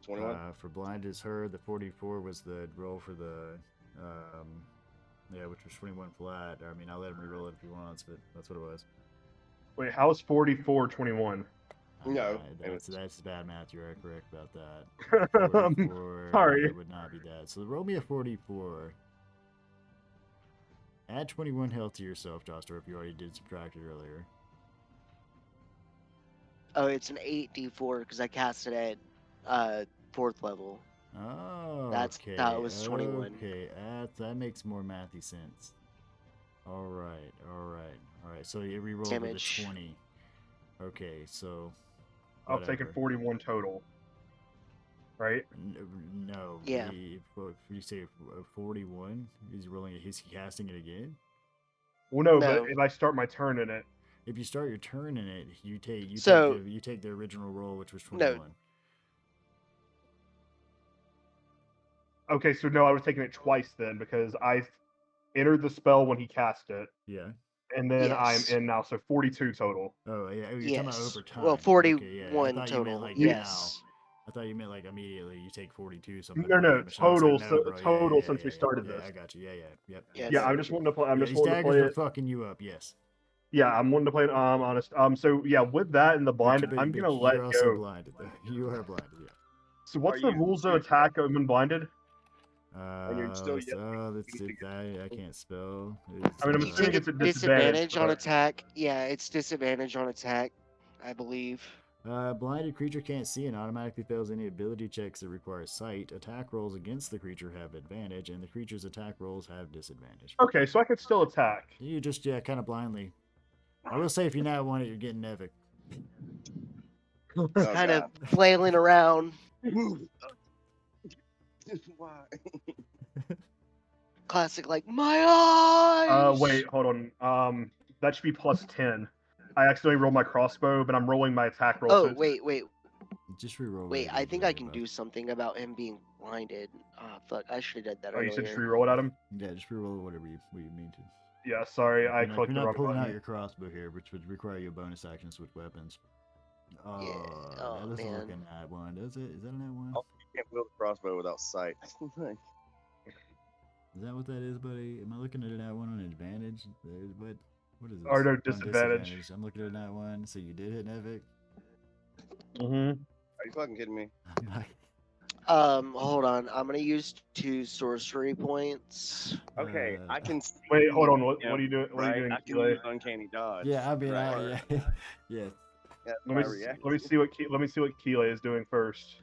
Speaker 5: 21?
Speaker 2: For blind is her. The 44 was the roll for the, which was 21 flat. I mean, I'll let him re-roll it if he wants, but that's what it was.
Speaker 3: Wait, how's 44 21?
Speaker 6: No,
Speaker 2: That's bad math. You are correct about that. 44,
Speaker 3: Sorry.
Speaker 2: It would not be that. So roll me a 44. Add 21 health to yourself, Jostor, if you already did subtract it earlier.
Speaker 4: Oh, it's an 8d4 because I cast it at 4th level.
Speaker 2: Oh,
Speaker 4: That's
Speaker 2: okay.
Speaker 4: how it was 21.
Speaker 2: Okay, that makes more mathy sense. All right. So you re-rolled with a
Speaker 4: Damage.
Speaker 2: 20. Okay, so
Speaker 3: I've taken
Speaker 2: whatever.
Speaker 3: 41 total. Right?
Speaker 2: No.
Speaker 4: Yeah.
Speaker 2: You say 41? He's rolling it. He's casting it again.
Speaker 3: Well, no,
Speaker 4: No.
Speaker 3: but if I start my turn in it,
Speaker 2: If you start your turn in it, you take the original roll, which was 21.
Speaker 4: No.
Speaker 3: okay, so no, I was taking it twice then because I entered the spell when he cast it,
Speaker 2: Yeah.
Speaker 3: and then
Speaker 4: Yes.
Speaker 3: I'm in now, so 42 total.
Speaker 2: Oh yeah. You're talking about
Speaker 4: Yes.
Speaker 2: over time.
Speaker 4: Well,
Speaker 2: Okay,
Speaker 4: 41
Speaker 2: yeah. I thought you meant
Speaker 4: total.
Speaker 2: like
Speaker 4: Yes.
Speaker 2: now. I thought you meant like immediately you take 42 something.
Speaker 3: No,
Speaker 2: more damage. I was
Speaker 3: total,
Speaker 2: like, no, bro,
Speaker 3: total since we started
Speaker 2: yeah,
Speaker 3: this.
Speaker 2: I got you. Yeah. Yep.
Speaker 4: Yes.
Speaker 3: Yeah, I'm just wanting to play. I'm just
Speaker 2: these
Speaker 3: wanting to
Speaker 2: daggers
Speaker 3: play
Speaker 2: were
Speaker 3: it.
Speaker 2: fucking you up. Yes.
Speaker 3: Yeah, I'm wanting to play it. Honest. So yeah, with that and the blinded, I'm gonna let
Speaker 2: you're also
Speaker 3: go.
Speaker 2: blinded though. You are blinded. Yeah.
Speaker 3: So what's
Speaker 6: Are
Speaker 3: the
Speaker 6: you-
Speaker 3: rules of attack? I've been blinded.
Speaker 6: you're still
Speaker 2: Let's-
Speaker 6: yet-
Speaker 2: I can't spell.
Speaker 3: I mean, I'm
Speaker 4: You
Speaker 3: assuming
Speaker 4: think
Speaker 3: it's
Speaker 4: it's
Speaker 3: a disadvantage
Speaker 4: on
Speaker 3: but-
Speaker 4: attack. Yeah, it's disadvantage on attack, I believe.
Speaker 2: Blinded creature can't see and automatically fails any ability checks that require sight. Attack rolls against the creature have advantage, and the creature's attack rolls have disadvantage.
Speaker 3: Okay, so I can still attack.
Speaker 2: You just kind of blindly. I will say if you now want it, you're getting Evic.
Speaker 6: Oh,
Speaker 4: Kind of
Speaker 6: God.
Speaker 4: flailing around.
Speaker 6: Why?
Speaker 4: Classic, like, my eyes!
Speaker 3: Wait, hold on. That should be plus 10. I accidentally rolled my crossbow, but I'm rolling my attack roll.
Speaker 4: Oh,
Speaker 3: so
Speaker 4: wait.
Speaker 2: Just reroll.
Speaker 4: Wait, I think I can do something about him being blinded. Oh fuck! I should have done that
Speaker 3: Oh, you said
Speaker 4: earlier.
Speaker 3: tree roll it at him?
Speaker 2: Yeah, just reroll whatever you mean to.
Speaker 3: Yeah, sorry, I
Speaker 2: You're not,
Speaker 3: clicked
Speaker 2: you're
Speaker 3: the
Speaker 2: not
Speaker 3: wrong
Speaker 2: pulling out
Speaker 3: button.
Speaker 2: your crossbow here, which would require you a bonus action to switch weapons.
Speaker 4: Yeah.
Speaker 2: That
Speaker 4: Oh
Speaker 2: doesn't
Speaker 4: man.
Speaker 2: look a nat one, does it? Is that a nat one?
Speaker 6: Oh, you can't wield a crossbow without sight.
Speaker 2: Is that what that is, buddy? Am I looking at a nat one on advantage? What is this?
Speaker 3: Or no,
Speaker 2: On
Speaker 3: disadvantage.
Speaker 2: I'm looking at a nat one. So you did hit Nevik?
Speaker 3: Mm-hmm.
Speaker 6: Are you fucking kidding me?
Speaker 4: Hold on. I'm gonna use 2 sorcery points.
Speaker 6: Okay, I can see,
Speaker 3: Wait, hold on. What
Speaker 6: him,
Speaker 3: are you doing? What are
Speaker 6: right?
Speaker 3: you doing,
Speaker 6: I can
Speaker 3: Keeley?
Speaker 6: use uncanny dodge.
Speaker 2: Yeah, I mean,
Speaker 6: right?
Speaker 2: yeah.
Speaker 6: That's
Speaker 3: Let
Speaker 6: my
Speaker 3: me
Speaker 6: reaction.
Speaker 3: see what Keeley is doing first.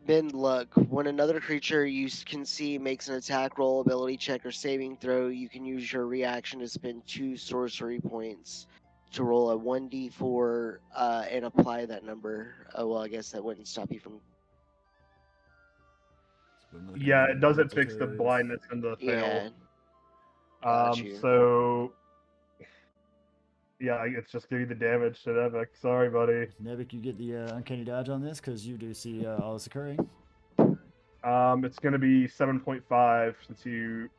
Speaker 4: Bend luck. When another creature you can see makes an attack roll, ability check, or saving throw, you can use your reaction to spend 2 sorcery points to roll a 1d4 and apply that number. Oh, well, I guess that wouldn't stop you from.
Speaker 3: Yeah, it doesn't fix the blindness and the fail.
Speaker 4: Yeah. Got you.
Speaker 3: So yeah, it's just giving you the damage to Nevik. Sorry, buddy.
Speaker 2: Nevik, you get the uncanny dodge on this because you do see all this occurring.
Speaker 3: It's gonna be 7.5 since you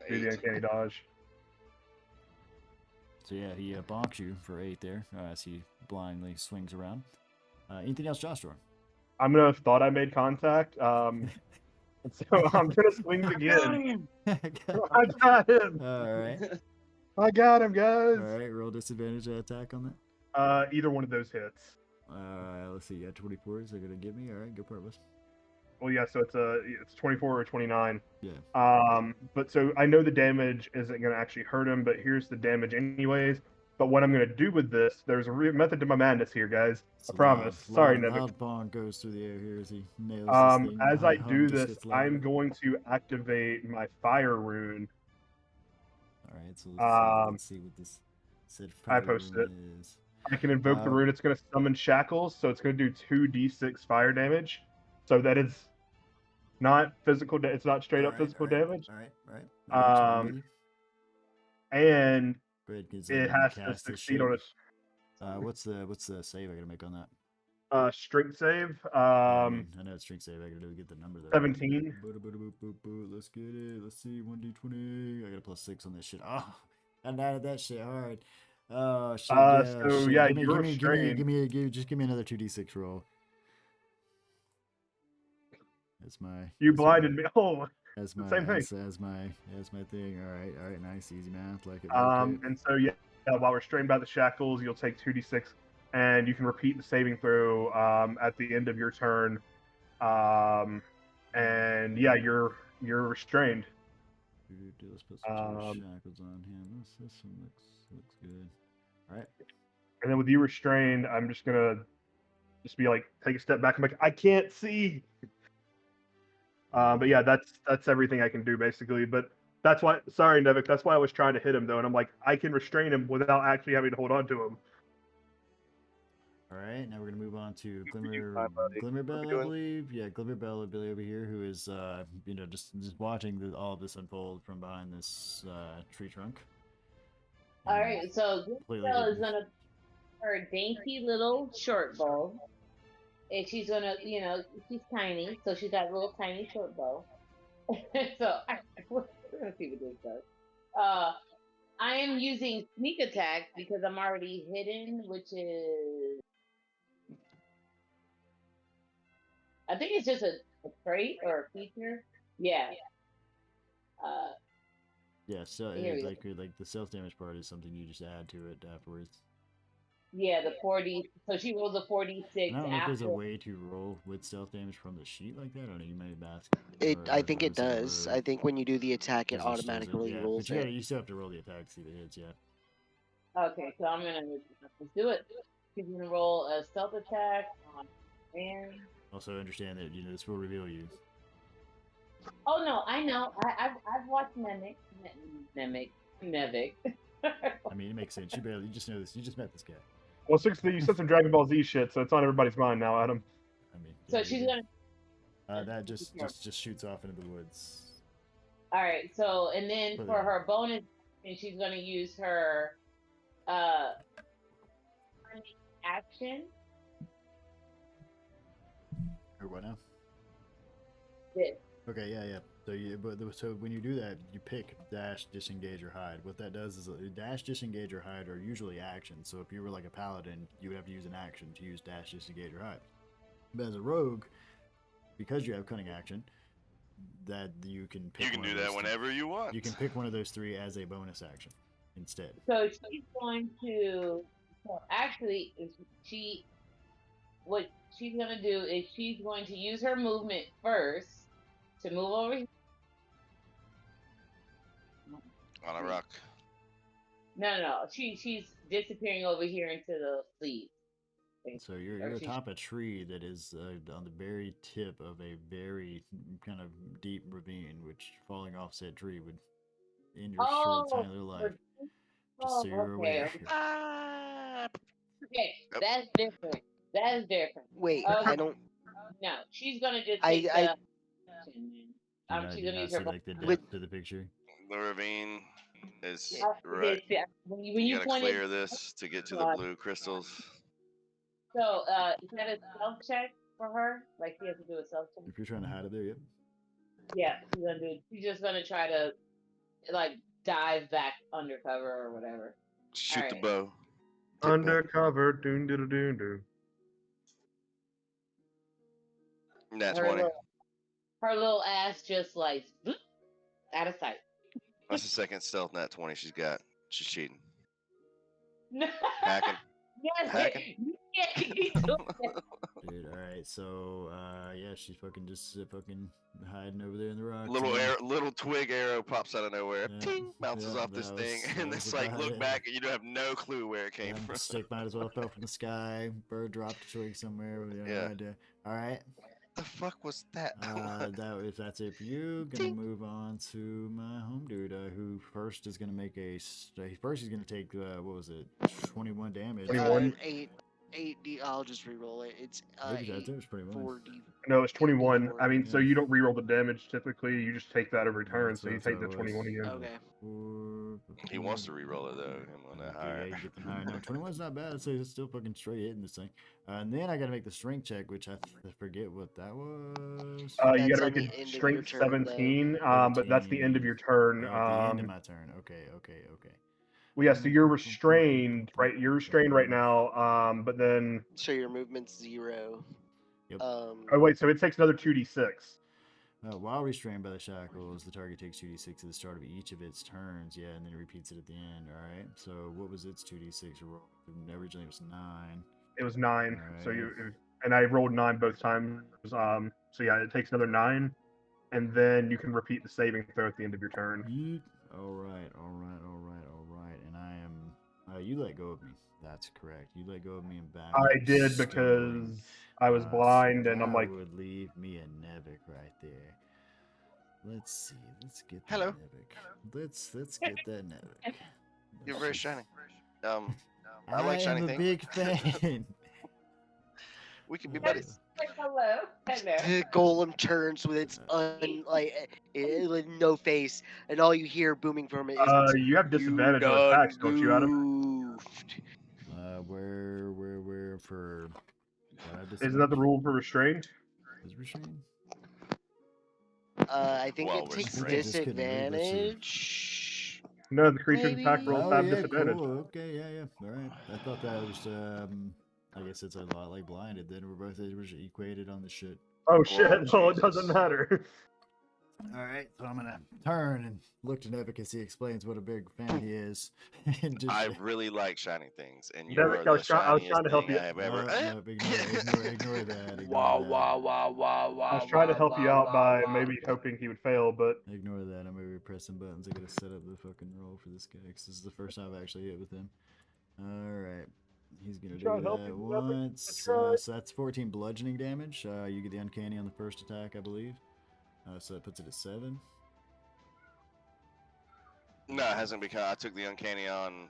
Speaker 3: do the
Speaker 6: 8.
Speaker 3: uncanny dodge.
Speaker 2: So yeah, he bonks you for 8 there as he blindly swings around. Anything else, Joshua?
Speaker 3: I'm gonna have thought I made contact. So I'm gonna swing again. I got him.
Speaker 2: All right.
Speaker 3: I got him, guys.
Speaker 2: All right. Roll disadvantage attack on that.
Speaker 3: Either one of those hits.
Speaker 2: Let's see. You got 24. Is that gonna give me? All right. Go Purpose.
Speaker 3: Well, yeah. So it's 24 or 29.
Speaker 2: Yeah.
Speaker 3: But so I know the damage isn't gonna actually hurt him, but here's the damage anyways. But what I'm gonna do with this, there's a method to my madness here, guys. I promise. Sorry, Nevik.
Speaker 2: Loud bong goes through the air here as he nails this thing.
Speaker 3: As
Speaker 2: The
Speaker 3: I
Speaker 2: hum
Speaker 3: do
Speaker 2: just
Speaker 3: this,
Speaker 2: gets louder.
Speaker 3: I'm going to activate my fire rune.
Speaker 2: All right, so let's see what this said.
Speaker 3: I posted it.
Speaker 2: Is.
Speaker 3: I can invoke the rune. It's going to summon shackles, so it's going to do 2d6 fire damage. So that is not physical. It's not straight up physical damage.
Speaker 2: All right.
Speaker 3: And
Speaker 2: go ahead,
Speaker 3: it has to succeed on
Speaker 2: it. What's the save I gotta make on that?
Speaker 3: Strength save.
Speaker 2: I know it's strength save. I gotta get the number there.
Speaker 3: 17.
Speaker 2: Let's get it. Let's see. 1d20. I got a +6 on this shit. Oh, I added that shit hard. Oh shit.
Speaker 3: So yeah,
Speaker 2: give
Speaker 3: you're
Speaker 2: me, just give me another 2d6 roll. That's my.
Speaker 3: You blinded me. Oh.
Speaker 2: That's my
Speaker 3: same thing.
Speaker 2: That's my thing. All right, nice, easy math. Like it.
Speaker 3: And so yeah, while restrained by the shackles, you'll take 2d6, and you can repeat the saving throw at the end of your turn. And yeah, you're restrained.
Speaker 2: Let's put some shackles on him. This one looks good. All right.
Speaker 3: And then with you restrained, I'm just gonna be like, take a step back. I'm like, I can't see. But yeah, that's everything I can do basically. But that's why, sorry, Nevik, that's why I was trying to hit him though, and I'm like, I can restrain him without actually having to hold on to him.
Speaker 2: All right, now we're gonna move on to Glimmerbell, I believe. Yeah, Glimmerbell, I believe, over here, who is just watching all of this unfold from behind this tree trunk.
Speaker 1: All right, so Glimmerbell is gonna her dainty little short bow. And she's gonna, she's tiny, so she's got a little tiny short bow. So we're gonna see what this does. I am using sneak attack because I'm already hidden, which is, I think it's just a trait or a feature. Yeah.
Speaker 2: Yeah. So like the self damage part is something you just add to it afterwards.
Speaker 1: Yeah, the 40. So she rolls a 46.
Speaker 2: I don't know if there's a way to roll with stealth damage from the sheet like that. I don't know. You may ask.
Speaker 4: I think it does. I think when you do the attack, it automatically rolls
Speaker 2: but
Speaker 4: it.
Speaker 2: You still have to roll the attack to see the hits. Yeah.
Speaker 1: Okay, so let's do it. She's gonna roll a stealth attack on man.
Speaker 2: Also understand that this will reveal you.
Speaker 1: Oh no, I know. I've watched Nevik.
Speaker 2: I mean, it makes sense. You just know this. You just met this guy.
Speaker 3: Well, 60, you said some Dragon Ball Z shit, so it's on everybody's mind now, Adam.
Speaker 2: I mean,
Speaker 1: so she's gonna.
Speaker 2: That just shoots off into the woods.
Speaker 1: All right. So and then for her bonus, and she's gonna use her action.
Speaker 2: Or what now? Okay, yeah. So when you do that, you pick dash, disengage, or hide. What that does is dash, disengage, or hide are usually actions. So if you were like a paladin, you would have to use an action to use dash, disengage, or hide. But as a rogue, because you have cunning action, that you can pick.
Speaker 5: You can
Speaker 2: one
Speaker 5: do
Speaker 2: of those
Speaker 5: that whenever you want.
Speaker 2: You can pick one of those three as a bonus action instead.
Speaker 1: So she's going to. So actually, what she's going to do is she's going to use her movement first to move over here.
Speaker 5: On a rock.
Speaker 1: No. She's disappearing over here into the leaves.
Speaker 2: So you're atop a tree that is on the very tip of a very kind of deep ravine, which falling off said tree would end your short, tiny little life. Just so you're
Speaker 1: okay.
Speaker 2: aware.
Speaker 1: Okay,
Speaker 5: Yep.
Speaker 1: that's different. That is different.
Speaker 4: Wait,
Speaker 1: Okay.
Speaker 4: I don't.
Speaker 1: No, she's gonna just
Speaker 4: I-
Speaker 1: take
Speaker 4: I-
Speaker 1: the.
Speaker 2: Do
Speaker 1: She's
Speaker 2: you
Speaker 1: gonna
Speaker 2: not
Speaker 1: use
Speaker 2: see
Speaker 1: her.
Speaker 2: like the
Speaker 4: With-
Speaker 2: depth of the picture?
Speaker 5: The ravine is
Speaker 1: Yeah,
Speaker 5: right.
Speaker 1: when
Speaker 5: You
Speaker 1: you
Speaker 5: gotta
Speaker 1: pointed.
Speaker 5: clear this to get to the blue crystals.
Speaker 1: So, is that a self check for her? Like she has to do a self check.
Speaker 2: If you're trying to hide it there, yep.
Speaker 1: Yeah, she's gonna do. She's just gonna try to like dive back undercover or whatever.
Speaker 5: Shoot the
Speaker 1: Alright.
Speaker 5: bow. Tip back.
Speaker 3: Undercover, doon doon doon doon.
Speaker 5: Nat
Speaker 1: Her
Speaker 5: 20.
Speaker 1: her little ass just like out of sight.
Speaker 5: That's the second stealth nat 20 she's got. She's cheating. Hacking.
Speaker 1: Yes,
Speaker 5: Hacking.
Speaker 2: Dude, alright, so yeah, she's fucking just fucking hiding over there in the rocks.
Speaker 5: Little twig arrow pops out of nowhere.
Speaker 2: Yeah,
Speaker 5: Ting, bounces
Speaker 2: yeah,
Speaker 5: off this
Speaker 2: that
Speaker 5: thing,
Speaker 2: was-
Speaker 5: and
Speaker 2: that
Speaker 5: it's
Speaker 2: was
Speaker 5: like
Speaker 2: about
Speaker 5: look
Speaker 2: it.
Speaker 5: back and you don't have no clue where it came
Speaker 2: The
Speaker 5: from.
Speaker 2: stick might as well fell from the sky. Bird dropped a twig somewhere. We have
Speaker 5: Yeah.
Speaker 2: no idea. Alright.
Speaker 5: The fuck was that?
Speaker 2: If that's it for you, gonna move on to my home dude, who first is gonna make first he's gonna take what was it, 21 damage.
Speaker 3: 21.
Speaker 4: 8D. I'll just reroll it. It's
Speaker 2: I think it was pretty much.
Speaker 4: 4D.
Speaker 3: No, it's 21. I mean, so
Speaker 2: Yeah.
Speaker 3: you don't reroll the damage typically. You just take that every turn.
Speaker 2: That's
Speaker 3: So you
Speaker 2: what
Speaker 3: take the
Speaker 2: it was.
Speaker 3: 21 again.
Speaker 4: Okay.
Speaker 5: He wants to re-roll it though. Him on that
Speaker 2: Okay,
Speaker 5: higher.
Speaker 2: yeah, you get the higher. No, 21's not bad. So it's still fucking straight hitting this thing. And then I gotta make the strength check, which I forget what that was.
Speaker 3: You
Speaker 4: That's
Speaker 3: gotta
Speaker 4: on
Speaker 3: make
Speaker 4: the
Speaker 3: a
Speaker 4: end of your
Speaker 3: strength
Speaker 4: turn, though.
Speaker 3: 17, but that's the end of your turn.
Speaker 2: Oh, at the end of my turn. Okay.
Speaker 3: Well, yeah, so you're restrained, right? You're restrained right now, but then.
Speaker 4: So your movement's 0.
Speaker 2: Yep.
Speaker 3: Oh, wait, so it takes another 2d6.
Speaker 2: While restrained by the shackles, the target takes 2d6 at the start of each of its turns. Yeah, and then it repeats it at the end. All right. So what was its 2d6 roll? Originally it was 9.
Speaker 3: It was 9.
Speaker 2: All
Speaker 3: So
Speaker 2: right.
Speaker 3: and I rolled 9 both times. So yeah, it takes another 9, and then you can repeat the saving throw at the end of your turn.
Speaker 2: Yeet. All right. And I am. You let go of me. That's correct. You let go of me and back.
Speaker 3: I did because I was blind,
Speaker 2: so
Speaker 3: and I'm
Speaker 2: that
Speaker 3: like,
Speaker 2: would leave me a Nevik right there. Let's see. Let's get that
Speaker 5: Hello.
Speaker 2: Nevik. Let's get that Nevik.
Speaker 5: You're very shiny. I
Speaker 2: I
Speaker 5: like shiny
Speaker 2: am a
Speaker 5: things.
Speaker 2: big fan.
Speaker 5: We could be buddies.
Speaker 1: Hello.
Speaker 4: The golem turns with its no face, and all you hear booming from it is
Speaker 3: you have disadvantage
Speaker 4: "You
Speaker 3: on attacks,
Speaker 4: done
Speaker 3: don't you, Adam?
Speaker 4: goofed."
Speaker 2: Where for?
Speaker 3: Isn't that the rule for restrained?
Speaker 2: Is restrained?
Speaker 4: I think
Speaker 5: Well,
Speaker 4: it
Speaker 5: we're
Speaker 4: takes
Speaker 5: straight.
Speaker 2: I just couldn't read, let's see.
Speaker 4: disadvantage.
Speaker 3: No, the creature's
Speaker 4: Maybe.
Speaker 3: attack rolls have disadvantage.
Speaker 2: Cool. Okay, yeah. All right. I thought that was I guess it's a lot like blinded. Then we're both equated on the shit.
Speaker 3: Oh shit!
Speaker 5: Oh,
Speaker 3: So it
Speaker 5: Jesus.
Speaker 3: doesn't matter.
Speaker 2: All right, so I'm gonna turn and look to Nevik as he explains what a big fan he is. And just,
Speaker 5: I really like shiny things, and you
Speaker 3: Nevik,
Speaker 5: are
Speaker 3: I was
Speaker 5: the
Speaker 3: trying to
Speaker 5: shiniest
Speaker 3: help
Speaker 5: thing
Speaker 3: you.
Speaker 5: I have ever.
Speaker 2: no, ignore that. Ignore
Speaker 4: Wow,
Speaker 2: that.
Speaker 4: wow, wow, wow, wow.
Speaker 3: I was trying to help you out by
Speaker 4: wow.
Speaker 3: maybe hoping he would fail, but
Speaker 2: Ignore that. I'm gonna be pressing buttons. I gotta set up the fucking roll for this guy because this is the first time I've actually hit with him. All right, he's gonna do
Speaker 3: Try to help
Speaker 2: that
Speaker 3: you, Nevik.
Speaker 2: once.
Speaker 3: Try.
Speaker 2: So that's 14 bludgeoning damage. You get the uncanny on the first attack, I believe. So that puts it at 7.
Speaker 5: No, it hasn't because I took the uncanny on.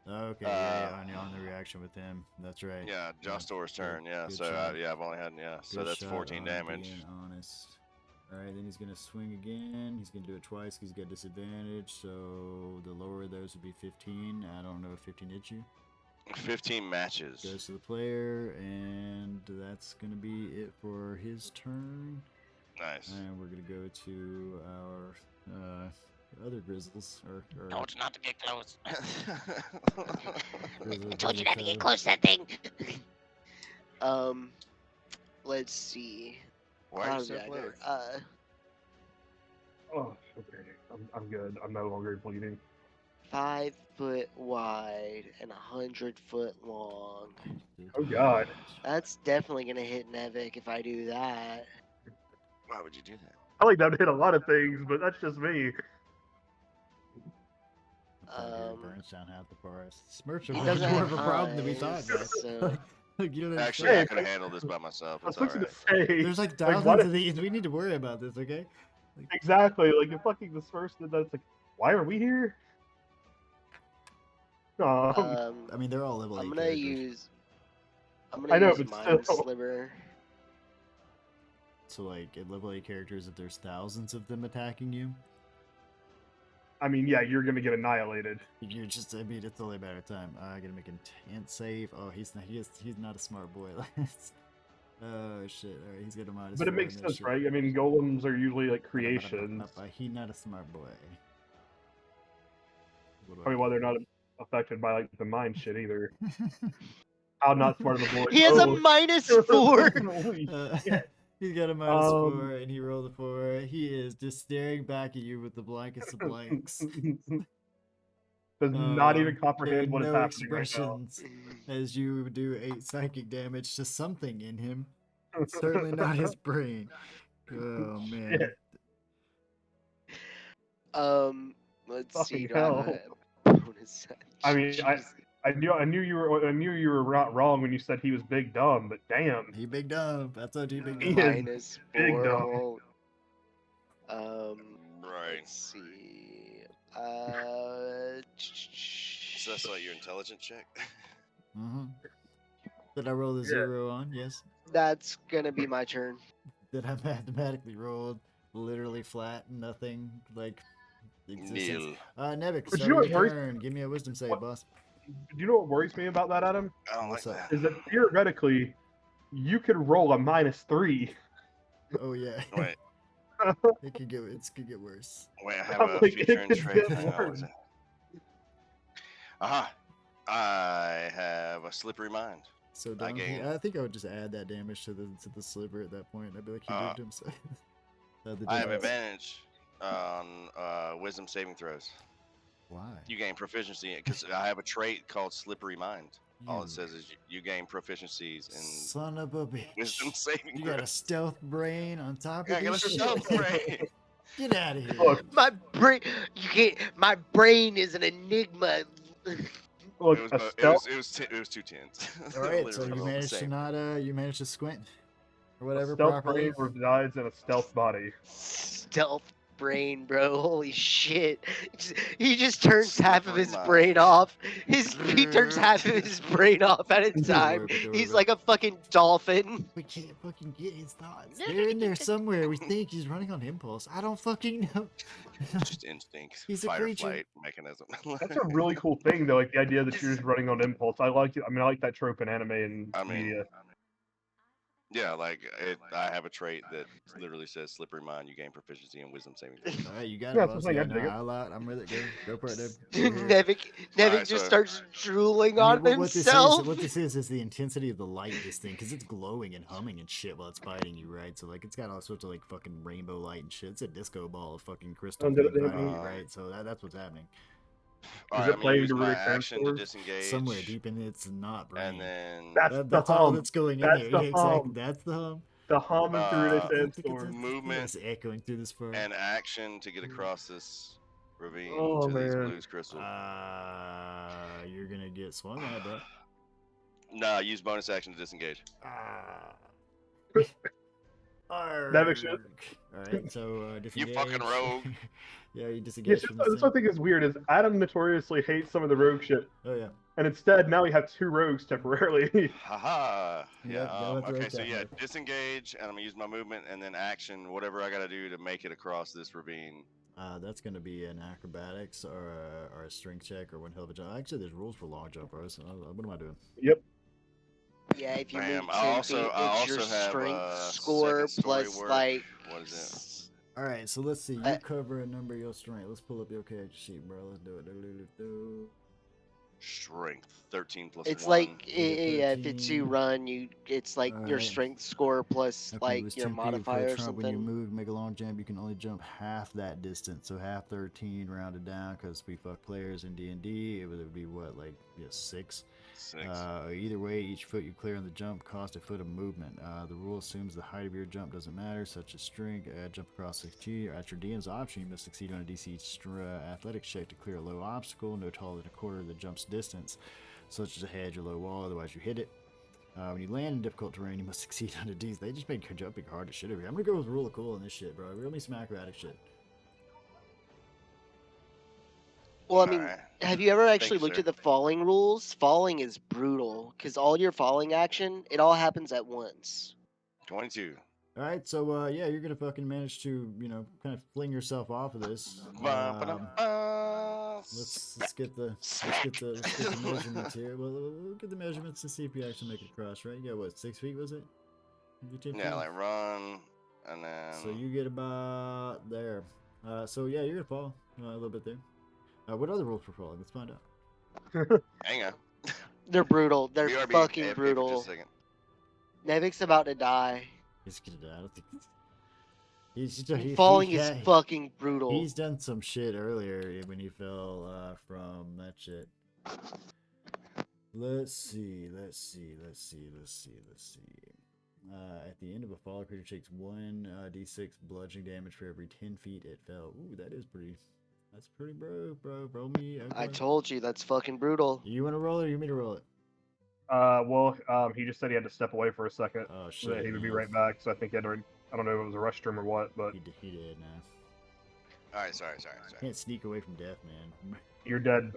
Speaker 2: Okay, on the reaction with him. That's right.
Speaker 5: Yeah, John Store's turn. Yeah,
Speaker 2: good
Speaker 5: so
Speaker 2: shot.
Speaker 5: I've only had so
Speaker 2: Good
Speaker 5: that's
Speaker 2: shot
Speaker 5: 14
Speaker 2: on
Speaker 5: damage.
Speaker 2: being honest. All right, then he's gonna swing again. He's gonna do it twice. 'Cause he's got disadvantage. So the lower of those would be 15. I don't know if 15 hits you.
Speaker 5: 15 matches.
Speaker 2: Goes to the player, and that's gonna be it for his turn.
Speaker 5: Nice.
Speaker 2: And we're gonna go to our other grizzles or
Speaker 7: Told you not to get close.
Speaker 2: grizzle,
Speaker 7: Told you not to get
Speaker 2: cub.
Speaker 7: close to that thing.
Speaker 4: Let's see.
Speaker 5: Why are you
Speaker 4: Cloud
Speaker 5: so
Speaker 4: Dagger.
Speaker 5: close?
Speaker 3: Oh, okay. I'm good. I'm no longer bleeding.
Speaker 4: 5 foot wide and 100 foot long.
Speaker 3: Oh God.
Speaker 4: That's definitely gonna hit Nevik if I do that.
Speaker 5: Why would you do that?
Speaker 3: I like that to hit a lot of things, but that's just me.
Speaker 2: Burns down half the forest. Smirch are
Speaker 4: He
Speaker 2: way
Speaker 4: doesn't
Speaker 2: more
Speaker 4: have
Speaker 2: of a problem than we
Speaker 4: eyes,
Speaker 2: thought, guys.
Speaker 4: so
Speaker 2: Like, you don't
Speaker 5: Actually,
Speaker 2: understand.
Speaker 5: I could have handled this by myself.
Speaker 3: I was
Speaker 5: It's all
Speaker 3: supposed
Speaker 5: right.
Speaker 3: to say.
Speaker 2: There's like
Speaker 3: why
Speaker 2: thousands
Speaker 3: did-
Speaker 2: of these. We need to worry about this, okay?
Speaker 3: Exactly. Like if fucking this first, that's like, why are we here?
Speaker 2: I mean, they're all level 8
Speaker 4: I'm gonna
Speaker 2: characters.
Speaker 4: use. I'm
Speaker 3: I
Speaker 4: gonna
Speaker 3: know,
Speaker 4: use
Speaker 3: but
Speaker 4: Mind
Speaker 3: still.
Speaker 4: Sliver.
Speaker 2: So, like, at level 8 characters, if there's thousands of them attacking you,
Speaker 3: I mean, yeah, you're gonna get annihilated.
Speaker 2: you're just, I mean, it's only a matter of time. I gotta make an intense save. Oh, he's not a smart boy. Oh, shit. Alright, he's got a minus
Speaker 3: But it
Speaker 2: 4
Speaker 3: makes
Speaker 2: on that
Speaker 3: sense,
Speaker 2: shit.
Speaker 3: right? I mean, golems are usually like creations.
Speaker 2: He not a smart boy. What do I
Speaker 3: Probably why
Speaker 2: do?
Speaker 3: they're not affected by like the mind shit either. How not smart of a boy.
Speaker 4: He has a
Speaker 3: Oh.
Speaker 4: -4.
Speaker 3: Holy shit.
Speaker 2: He's got a minus
Speaker 3: Um,
Speaker 2: 4 and he rolled a 4. He is just staring back at you with the blankest of blanks.
Speaker 3: Does not even
Speaker 2: There are
Speaker 3: comprehend what is
Speaker 2: no
Speaker 3: happening right now.
Speaker 2: expressions as you do 8 psychic damage to something in him. Certainly not his brain. Oh man.
Speaker 3: Shit.
Speaker 4: Let's
Speaker 3: Fucking
Speaker 4: see. Do I have
Speaker 3: hell.
Speaker 4: a bonus?
Speaker 3: I mean,
Speaker 4: Jeez.
Speaker 3: I knew you were not wrong when you said he was big dumb, but damn.
Speaker 2: He big dumb. That's what he big
Speaker 3: He
Speaker 2: dumb.
Speaker 3: is
Speaker 4: -4.
Speaker 3: big dumb.
Speaker 4: Hold.
Speaker 5: Right.
Speaker 4: Let's see.
Speaker 5: So that's like your intelligence check.
Speaker 2: Mm-hmm. Did I roll the
Speaker 3: Yeah.
Speaker 2: 0 on? Yes.
Speaker 4: That's gonna be my turn.
Speaker 2: Did I mathematically rolled literally flat, nothing like existence?
Speaker 5: Nil.
Speaker 2: Nevik,
Speaker 3: But you
Speaker 2: start
Speaker 3: know
Speaker 2: your
Speaker 3: what worries-
Speaker 2: turn. Give me a wisdom save,
Speaker 3: What-
Speaker 2: boss.
Speaker 3: Do you know what worries me about that, Adam?
Speaker 5: I don't like
Speaker 2: What's up?
Speaker 5: that.
Speaker 3: Is that theoretically, you could roll a -3.
Speaker 2: Oh yeah.
Speaker 5: Wait,
Speaker 2: It could get worse.
Speaker 5: wait, I have
Speaker 3: I'm
Speaker 5: a
Speaker 3: like,
Speaker 5: feature
Speaker 3: it
Speaker 5: and
Speaker 3: could
Speaker 5: trait.
Speaker 3: get
Speaker 5: Hang on, what is
Speaker 3: worse.
Speaker 5: it? Aha! I have a slippery mind.
Speaker 2: So
Speaker 5: I
Speaker 2: down here,
Speaker 5: gain-
Speaker 2: I think I would just add that damage to the sliver at that point. I'd be like, he did to himself. The
Speaker 5: I have
Speaker 2: difference.
Speaker 5: advantage on wisdom saving throws.
Speaker 2: Why?
Speaker 5: You gain proficiency because I have a trait called slippery mind. All
Speaker 2: You
Speaker 5: it says is you gain proficiencies in
Speaker 2: son of a bitch.
Speaker 5: wisdom saving
Speaker 2: You got a
Speaker 5: throws.
Speaker 2: stealth brain on top
Speaker 5: Yeah,
Speaker 2: of
Speaker 5: I got a
Speaker 2: this
Speaker 5: stealth
Speaker 2: shit?
Speaker 5: brain.
Speaker 2: Get out of here.
Speaker 3: Look,
Speaker 4: My brain. You can't. My brain is an enigma.
Speaker 3: Look,
Speaker 5: It was,
Speaker 3: a
Speaker 5: it
Speaker 3: stealth.
Speaker 5: was 2 tens.
Speaker 2: All right, so
Speaker 5: Literally
Speaker 2: you
Speaker 5: rolled the
Speaker 2: managed to
Speaker 5: same.
Speaker 2: not you managed to squint or whatever
Speaker 3: A stealth
Speaker 2: properly.
Speaker 3: brain resides in a stealth body.
Speaker 4: Stealth brain, bro. Holy shit. He just turns half of
Speaker 5: Slippery
Speaker 4: his
Speaker 5: mind.
Speaker 4: brain off. He turns half of his brain off at a
Speaker 2: Don't
Speaker 4: time.
Speaker 2: worry about it,
Speaker 4: He's
Speaker 2: don't worry
Speaker 4: like a fucking dolphin.
Speaker 2: We can't fucking get his thoughts. They're in there somewhere. We think he's running on impulse. I don't fucking know.
Speaker 5: Just instinct,
Speaker 2: He's a
Speaker 5: fight or
Speaker 2: creature.
Speaker 5: flight mechanism.
Speaker 3: That's a really cool thing, though. Like the idea that you're just running on impulse. I like it. I mean, I like that trope in anime and
Speaker 5: I mean,
Speaker 3: media.
Speaker 5: yeah, like I have a trait that literally says slippery mind. You gain proficiency in wisdom saving throws.
Speaker 2: All right, you got
Speaker 3: Yeah,
Speaker 2: it,
Speaker 3: that's
Speaker 2: boss.
Speaker 3: the thing,
Speaker 2: Yeah,
Speaker 3: I
Speaker 2: no,
Speaker 3: dig it.
Speaker 2: I'll out. I'm with it. Go for it, dude. Go here.
Speaker 4: Nevik
Speaker 5: Alright,
Speaker 4: just
Speaker 5: so-
Speaker 4: starts drooling
Speaker 2: I
Speaker 4: on
Speaker 2: mean,
Speaker 4: himself.
Speaker 2: what this is the intensity of the light. This thing, because it's glowing and humming and shit while it's fighting you, right? So like, it's got all sorts of like fucking rainbow light and shit. It's a disco ball of fucking crystal
Speaker 3: Oh, did it-
Speaker 2: fighting
Speaker 3: did it-
Speaker 2: you, right? So that's what's happening.
Speaker 5: All
Speaker 3: Is
Speaker 5: right,
Speaker 3: it
Speaker 5: I'm gonna
Speaker 3: playing
Speaker 5: use
Speaker 3: to
Speaker 5: my
Speaker 3: really
Speaker 5: action to
Speaker 3: transform?
Speaker 5: disengage.
Speaker 2: Somewhere deep in it's not brain.
Speaker 5: And then
Speaker 3: That's
Speaker 2: all
Speaker 3: hum.
Speaker 2: that's going in
Speaker 3: That's
Speaker 2: there.
Speaker 3: the
Speaker 2: Yeah, exactly.
Speaker 3: hum.
Speaker 2: That's the hum.
Speaker 3: The hum of Through
Speaker 5: Uh,
Speaker 3: Sandstorm.
Speaker 5: movement
Speaker 2: It's echoing through this far.
Speaker 5: and action to get across this ravine
Speaker 3: Oh,
Speaker 5: to these
Speaker 3: man.
Speaker 5: blues crystals.
Speaker 2: You're gonna get swung at, bro.
Speaker 5: Nah, use bonus action to disengage.
Speaker 3: That makes sense.
Speaker 2: Alright, so disengage.
Speaker 5: fucking rogue.
Speaker 2: Yeah, you
Speaker 3: Yeah,
Speaker 2: disengage
Speaker 3: this
Speaker 2: from the
Speaker 3: this one thing is weird. Is Adam notoriously hates some of the rogue shit,
Speaker 2: Oh yeah.
Speaker 3: and instead now we have 2 rogues temporarily.
Speaker 5: Haha.
Speaker 2: Yep,
Speaker 5: Yeah.
Speaker 2: that went
Speaker 5: Okay,
Speaker 2: right
Speaker 5: so
Speaker 2: down
Speaker 5: yeah,
Speaker 2: there.
Speaker 5: disengage, and I'm gonna use my movement and then action, whatever I gotta do to make it across this ravine.
Speaker 2: That's gonna be an acrobatics or a strength check or one hell of a jump. Actually, there's rules for long jump, bro. So what am I doing?
Speaker 3: Yep.
Speaker 4: Yeah, if you
Speaker 5: Bam.
Speaker 4: move
Speaker 5: I
Speaker 4: 10
Speaker 5: also
Speaker 4: feet,
Speaker 5: I
Speaker 4: it's your
Speaker 5: also have
Speaker 4: strength
Speaker 5: second
Speaker 4: score
Speaker 5: story
Speaker 4: plus
Speaker 5: work.
Speaker 4: like.
Speaker 5: What is it?
Speaker 2: All right, so let's see. You
Speaker 4: Uh,
Speaker 2: cover a number of your strength. Let's pull up your character sheet, bro. Let's do it.
Speaker 5: Strength 13 plus
Speaker 4: It's
Speaker 5: 1.
Speaker 4: like
Speaker 2: You get
Speaker 4: yeah, if it's you
Speaker 2: 13.
Speaker 4: run, it's like
Speaker 2: All
Speaker 4: your
Speaker 2: right.
Speaker 4: strength score plus
Speaker 2: Okay, it
Speaker 4: like
Speaker 2: was
Speaker 4: your
Speaker 2: 10 feet per
Speaker 4: modifier or
Speaker 2: trunk. When you
Speaker 4: something.
Speaker 2: move, make a long jump, you can only jump half that distance. So half 13 rounded down because we fuck players in D&D. It would be what, like 6?
Speaker 5: 6.
Speaker 2: Either way, each foot you clear on the jump costs a foot of movement. The rule assumes the height of your jump doesn't matter, such as strength. Jump across 6G, or at your DM's option, you must succeed on a DC athletics check to clear a low obstacle, no taller than a quarter of the jump's distance, such as a hedge or low wall, otherwise you hit it. When you land in difficult terrain, you must succeed on a DC. They just made jumping hard as shit over here. I'm gonna go with rule of cool on this shit, bro. Real me some acrobatic shit.
Speaker 4: Well, I mean,
Speaker 5: Alright.
Speaker 4: have you ever actually
Speaker 5: you,
Speaker 4: looked
Speaker 5: sir.
Speaker 4: at the falling rules? Falling is brutal because all your falling action, it all happens at once.
Speaker 5: 22.
Speaker 2: All right, so yeah, you're gonna fucking manage to, kind of fling yourself off of this. Let's get the measurements here. Well, we'll get the measurements and see if you actually make it across, right? You got what, 6 feet was it? You 10
Speaker 5: Yeah,
Speaker 2: feet?
Speaker 5: like run, and then.
Speaker 2: So you get about there. So yeah, you're gonna fall a little bit there. What are the rules for falling? Let's find out.
Speaker 5: Hang on.
Speaker 4: They're brutal. They're
Speaker 5: BRB,
Speaker 4: fucking
Speaker 5: AFK for
Speaker 4: brutal.
Speaker 5: just a second.
Speaker 4: Nevik's about to die.
Speaker 2: He's gonna die. I don't think
Speaker 4: Falling is fucking brutal.
Speaker 2: He's done some shit earlier when he fell from that shit. Let's see. At the end of a fall, a creature takes 1d6 bludgeoning damage for every 10 feet it fell. Ooh, that's pretty bro. Roll me. Okay.
Speaker 4: I told you, that's fucking brutal.
Speaker 2: You want to roll it or you want me to roll it?
Speaker 3: He just said he had to step away for a second.
Speaker 2: Oh shit.
Speaker 3: That he would be
Speaker 2: man.
Speaker 3: right back. So I think he had to. I don't know if it was a restroom or what, but
Speaker 2: He did, nah.
Speaker 5: Alright, sorry.
Speaker 2: Can't sneak away from death, man.
Speaker 3: you're dead.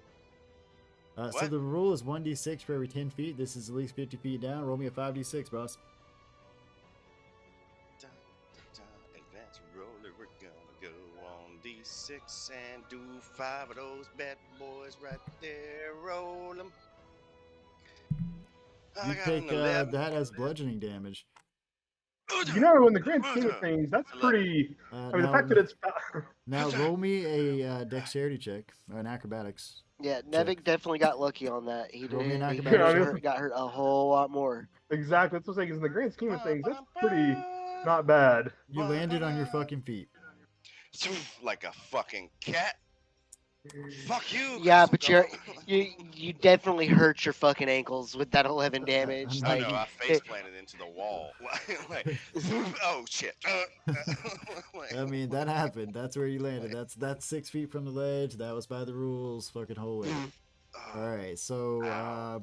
Speaker 2: So
Speaker 5: What?
Speaker 2: the rule is 1d6 for every 10 feet. This is at least 50 feet down. Roll me a 5d6, boss.
Speaker 5: Advance roller, we're gonna go on D6 and do 5 of those bad boys right there. Roll them.
Speaker 2: You take that as bludgeoning damage.
Speaker 3: You know, in the grand scheme of things, that's pretty. I mean, the fact that it's.
Speaker 2: Now roll me a dexterity check or an acrobatics.
Speaker 4: Yeah, Nevik definitely got lucky on that. He
Speaker 2: Roll me an
Speaker 4: did. He
Speaker 2: acrobatics.
Speaker 4: got hurt a whole lot more.
Speaker 3: Exactly, that's what I'm saying. 'Cause in the grand scheme of things, that's pretty not bad.
Speaker 2: You landed on your fucking feet.
Speaker 5: Like a fucking cat. Fuck you.
Speaker 4: Yeah,
Speaker 5: Crystal
Speaker 4: but
Speaker 5: Dog.
Speaker 4: you definitly hurt your fucking ankles with that 11 damage.
Speaker 2: I
Speaker 5: Oh
Speaker 4: Like,
Speaker 5: no, I face planted into the wall. like, oh shit. Like,
Speaker 2: I mean, that happened. That's where you landed. That's 6 feet from the ledge. That was by the rules. Fucking whole way.
Speaker 5: oh,
Speaker 2: All right, so
Speaker 5: Ow.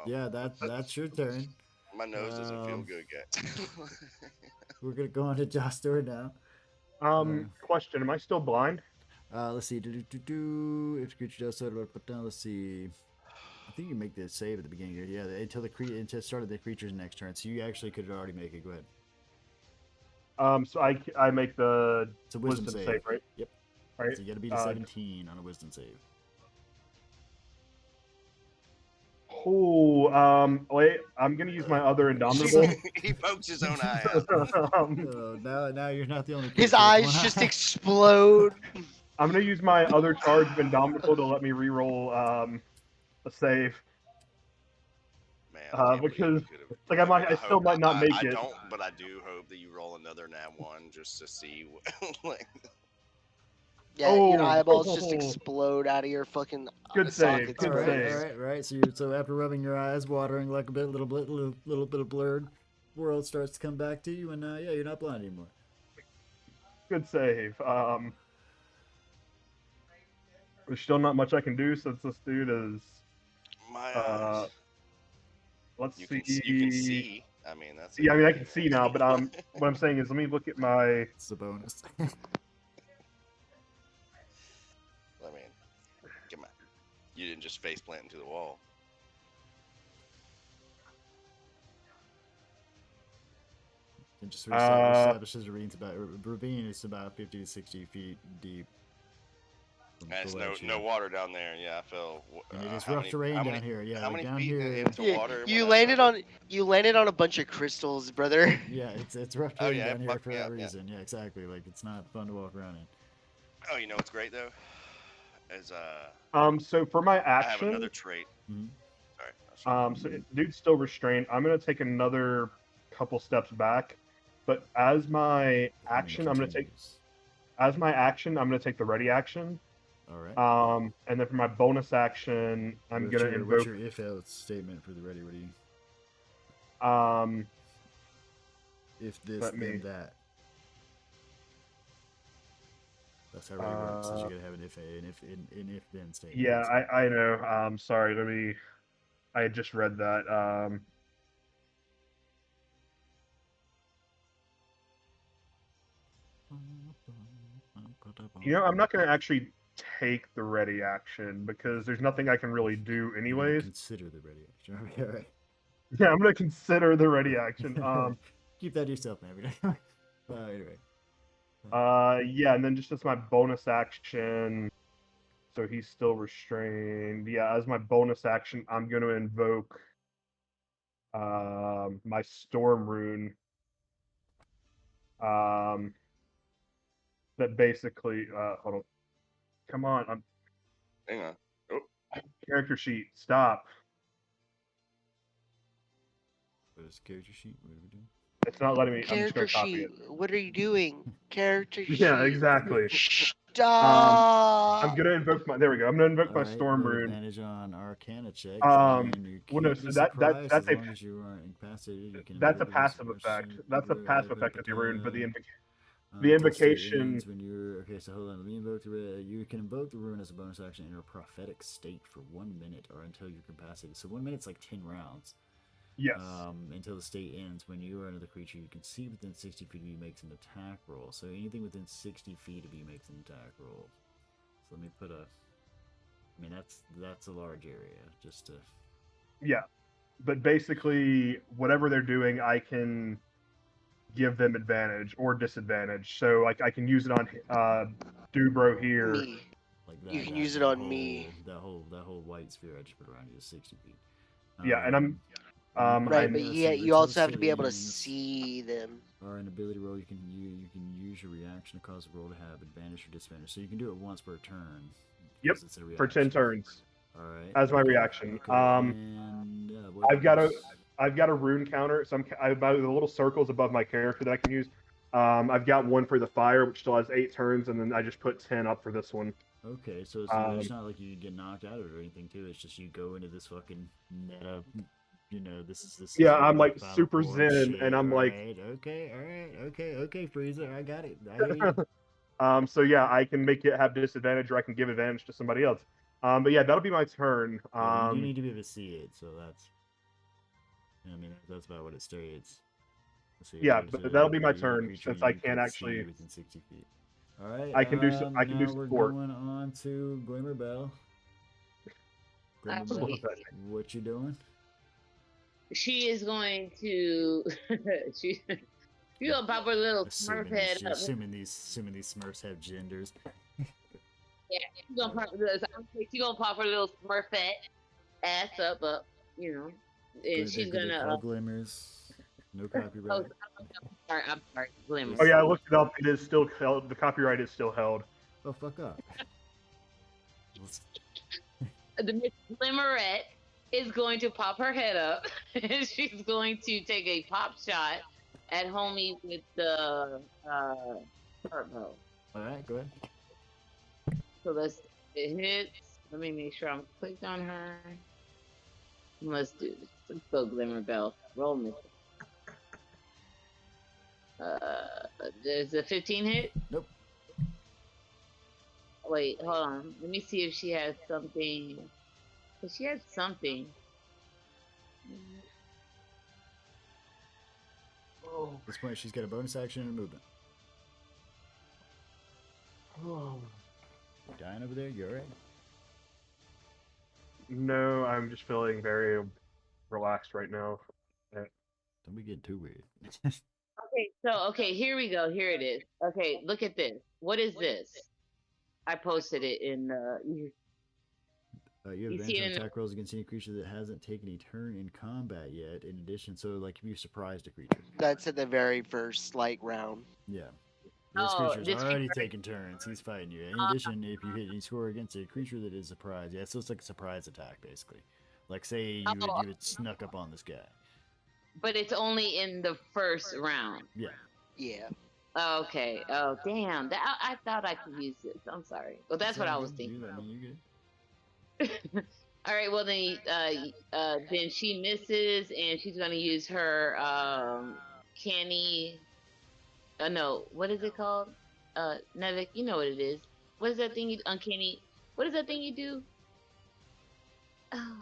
Speaker 2: yeah, that's your turn.
Speaker 5: My nose doesn't feel
Speaker 2: um,
Speaker 5: good yet.
Speaker 2: We're gonna go on to Josh's turn now.
Speaker 3: Question: am I still blind?
Speaker 2: Let's see. If creature does so, put down. Let's see. I think you make the save at the beginning here. Yeah, until the start of the creature's next turn. So you actually could already make it. Go ahead.
Speaker 3: So I make the
Speaker 2: It's a wisdom save.
Speaker 3: right?
Speaker 2: Yep.
Speaker 3: Right.
Speaker 2: So you got to beat a 17 on a wisdom save.
Speaker 3: Oh, wait. I'm gonna use my other indomitable.
Speaker 5: He pokes his own eye out.
Speaker 2: Now you're not the only.
Speaker 4: his
Speaker 2: creature with
Speaker 4: eyes
Speaker 2: one
Speaker 4: just
Speaker 2: eye.
Speaker 4: explode.
Speaker 3: I'm gonna use my other charge of indomitable to let me reroll a save.
Speaker 5: Man, I can't believe
Speaker 3: because,
Speaker 5: you could've-
Speaker 3: like, I still
Speaker 5: hope-
Speaker 3: might not make
Speaker 5: I
Speaker 3: it.
Speaker 5: don't, but I do hope that you roll another nat 1 just to see. Like,
Speaker 4: Yeah, your
Speaker 3: Oh.
Speaker 4: eyeballs just explode out of your fucking
Speaker 3: Good save,
Speaker 4: sockets.
Speaker 3: good
Speaker 2: All right,
Speaker 3: save.
Speaker 2: all right. So after rubbing your eyes, watering like a little bit of blurred, world starts to come back to you, and yeah, you're not blind anymore.
Speaker 3: Good save. There's still not much I can do since this dude is.
Speaker 5: my eyes.
Speaker 3: Let's
Speaker 5: You
Speaker 3: see.
Speaker 5: can see. I mean, that's.
Speaker 3: Yeah, I mean I can see now, but what I'm saying is, let me look at my.
Speaker 2: It's a bonus.
Speaker 5: I mean, come on. You didn't just face plant into the wall.
Speaker 2: And just establishes ravine is about 50 to 60 feet deep from
Speaker 5: And it's
Speaker 2: below
Speaker 5: no
Speaker 2: you.
Speaker 5: water down there. Yeah, I fell.
Speaker 2: And it is
Speaker 5: how
Speaker 2: rough
Speaker 5: many,
Speaker 2: terrain
Speaker 5: how
Speaker 2: down
Speaker 5: many,
Speaker 2: here. Yeah,
Speaker 5: how
Speaker 2: like
Speaker 5: many
Speaker 2: down
Speaker 5: feet
Speaker 2: here.
Speaker 5: into
Speaker 4: Yeah,
Speaker 5: water?
Speaker 4: you
Speaker 5: when I
Speaker 4: landed
Speaker 5: fell?
Speaker 4: on a bunch of crystals, brother.
Speaker 2: Yeah, it's rough
Speaker 5: Oh
Speaker 2: terrain
Speaker 5: yeah,
Speaker 2: down here
Speaker 5: fuck
Speaker 2: for
Speaker 5: me
Speaker 2: that
Speaker 5: up. Yeah.
Speaker 2: reason. Yeah, exactly. Like it's not fun to walk around in.
Speaker 5: Oh, you know what's great though? Is
Speaker 3: So for my
Speaker 5: I have another
Speaker 3: action,
Speaker 5: trait.
Speaker 2: Mhm.
Speaker 5: Sorry. I was
Speaker 3: dude's still restrained. I'm gonna take another couple steps back, but as my action, I'm gonna take the ready action.
Speaker 2: All right.
Speaker 3: And then for my bonus action, I'm
Speaker 2: What's
Speaker 3: gonna
Speaker 2: your
Speaker 3: invoke.
Speaker 2: if else statement for the ready? What do you if this
Speaker 3: Let me.
Speaker 2: then that? That's how ready works. Is you gotta have an if then statement.
Speaker 3: Yeah, I know. Sorry. Let me. I had just read that. I'm not gonna actually take the ready action because there's nothing I can really do
Speaker 2: You're gonna
Speaker 3: anyways.
Speaker 2: consider the ready action. Okay, all right.
Speaker 3: Yeah, I'm gonna consider the ready action.
Speaker 2: Keep that to yourself, man. Anyway.
Speaker 3: Yeah, and then just as my bonus action, so he's still restrained. Yeah, as my bonus action, I'm gonna invoke my storm rune. That basically, hold on, come on,
Speaker 5: hang on. Oh,
Speaker 3: character sheet, stop.
Speaker 2: What is character sheet? What are we doing?
Speaker 3: It's not letting me. I'm just
Speaker 4: Character
Speaker 3: gonna copy
Speaker 4: sheet.
Speaker 3: it.
Speaker 4: What are you doing? Character sheet.
Speaker 3: Yeah, exactly.
Speaker 4: Stop.
Speaker 3: I'm gonna invoke my. There we go. I'm gonna invoke
Speaker 2: All
Speaker 3: my
Speaker 2: right,
Speaker 3: storm
Speaker 2: roll
Speaker 3: rune.
Speaker 2: advantage on Arcana checks,
Speaker 3: Um,
Speaker 2: and you
Speaker 3: well,
Speaker 2: can't
Speaker 3: no,
Speaker 2: be
Speaker 3: so
Speaker 2: surprised
Speaker 3: that's
Speaker 2: as
Speaker 3: a
Speaker 2: long as you aren't incapacitated. You can
Speaker 3: that's a
Speaker 2: invoke the rest
Speaker 3: passive
Speaker 2: of
Speaker 3: effect.
Speaker 2: your
Speaker 3: That's a passive effect of the rune, but the
Speaker 2: until state
Speaker 3: invocation.
Speaker 2: ends when you're okay. So hold on. Let me invoke the. You can invoke the rune as a bonus action in a prophetic state for 1 minute or until you're capacitated. So 1 minute's like 10 rounds.
Speaker 3: Yes.
Speaker 2: Until the state ends, when you or another creature you can see within 60 feet of you makes an attack roll. So anything within 60 feet of you makes an attack roll. So let me put a. I mean that's a large area. Just to.
Speaker 3: Yeah, but basically, whatever they're doing, I can give them advantage or disadvantage. So like I can use it on Dubro here.
Speaker 4: Me.
Speaker 2: Like that,
Speaker 4: You can
Speaker 2: that,
Speaker 4: use it
Speaker 2: that
Speaker 4: on
Speaker 2: whole,
Speaker 4: me.
Speaker 2: That whole white sphere I just put around you is 60 feet.
Speaker 3: Yeah, and I'm
Speaker 4: Right,
Speaker 3: I'm
Speaker 4: but
Speaker 2: let's
Speaker 4: yeah,
Speaker 2: see,
Speaker 4: you
Speaker 2: until
Speaker 4: also
Speaker 2: the
Speaker 4: have to
Speaker 2: state
Speaker 4: be able to
Speaker 2: ends,
Speaker 4: see them.
Speaker 2: or an ability roll, you can use your reaction to cause a roll to have advantage or disadvantage. So you can do it once per turn.
Speaker 3: Yep,
Speaker 2: It's a
Speaker 3: for 10
Speaker 2: reaction.
Speaker 3: turns
Speaker 2: All right.
Speaker 3: as my reaction.
Speaker 2: Okay. And what
Speaker 3: I've got
Speaker 2: does-
Speaker 3: a rune counter. So I've got the little circles above my character that I can use. I've got one for the fire, which still has 8 turns, and then I just put 10 up for this one.
Speaker 2: Okay, so it's not like you get knocked out or anything too. It's just you go into this fucking meta. This
Speaker 3: Yeah,
Speaker 2: is
Speaker 3: I'm like
Speaker 2: final
Speaker 3: super
Speaker 2: form
Speaker 3: zen,
Speaker 2: shit.
Speaker 3: and I'm
Speaker 2: All
Speaker 3: like,
Speaker 2: right, okay, Freezer, I got it. I hear you.
Speaker 3: so yeah, I can make it have disadvantage, or I can give advantage to somebody else. But yeah, that'll be my turn.
Speaker 2: Yeah, you do need to be able to see it, so that's. I mean, that's about what it states. Let's see,
Speaker 3: Yeah, but that'll be my turn
Speaker 2: creature
Speaker 3: since I
Speaker 2: you
Speaker 3: can't
Speaker 2: can
Speaker 3: actually.
Speaker 2: see within 60 feet. All right.
Speaker 3: I can do
Speaker 2: now we're
Speaker 3: support.
Speaker 2: going on to Glimmer Bell. Glimmer Bell,
Speaker 1: Actually,
Speaker 2: what you doing?
Speaker 1: she is going to she you gonna pop her little smurf head up.
Speaker 2: Assuming these Smurfs have genders.
Speaker 1: Yeah, she's gonna pop her little smurfette ass up, and she's
Speaker 2: They're
Speaker 1: gonna.
Speaker 2: called glimmers. No copyright.
Speaker 1: I'm sorry, Glimmer.
Speaker 3: Oh yeah, I looked it up. It is still held. The copyright is still held.
Speaker 2: Oh, fuck up.
Speaker 1: The Miss Glimmerette is going to pop her head up, and she's going to take a pop shot at homie with the short bow.
Speaker 2: All right, go ahead.
Speaker 1: So it hits. Let me make sure I'm clicked on her. Let's do this. Let's go Glimmer Bell. Roll me. There's a 15 hit?
Speaker 2: Nope.
Speaker 1: Wait, hold on. Let me see if she has something. If she has something.
Speaker 2: At this point, she's got a bonus action and a movement.
Speaker 3: Oh.
Speaker 2: You dying over there? You alright?
Speaker 3: No, I'm just feeling very relaxed right now.
Speaker 2: Don't be getting too weird.
Speaker 1: Okay, here we go. Here it is. Okay, look at this. What is this? I posted it in
Speaker 2: You have
Speaker 1: you see
Speaker 2: advantage
Speaker 1: it
Speaker 2: on
Speaker 1: in the,
Speaker 2: attack rolls against any creature that hasn't taken a turn in combat yet. In addition, so like if you surprised a creature.
Speaker 4: That's at the very first round.
Speaker 2: Yeah. This
Speaker 1: oh
Speaker 2: creature's
Speaker 1: this
Speaker 2: already taken turns. He's fighting you. In addition, if you hit any score against a creature that is surprised, yeah, so it's like a surprise attack basically. Like say you would snuck up on this guy.
Speaker 1: but it's only in the first round.
Speaker 2: Yeah.
Speaker 4: Yeah.
Speaker 1: Okay. Oh damn. That I thought I could use this. I'm sorry. Well, that's what I was thinking.
Speaker 2: You let me. You good?
Speaker 1: All right. Well, then she misses, and she's gonna use her canny. No, what is it called? Nevik, you know what it is. What is that thing you uncanny? What is that thing you do? Oh,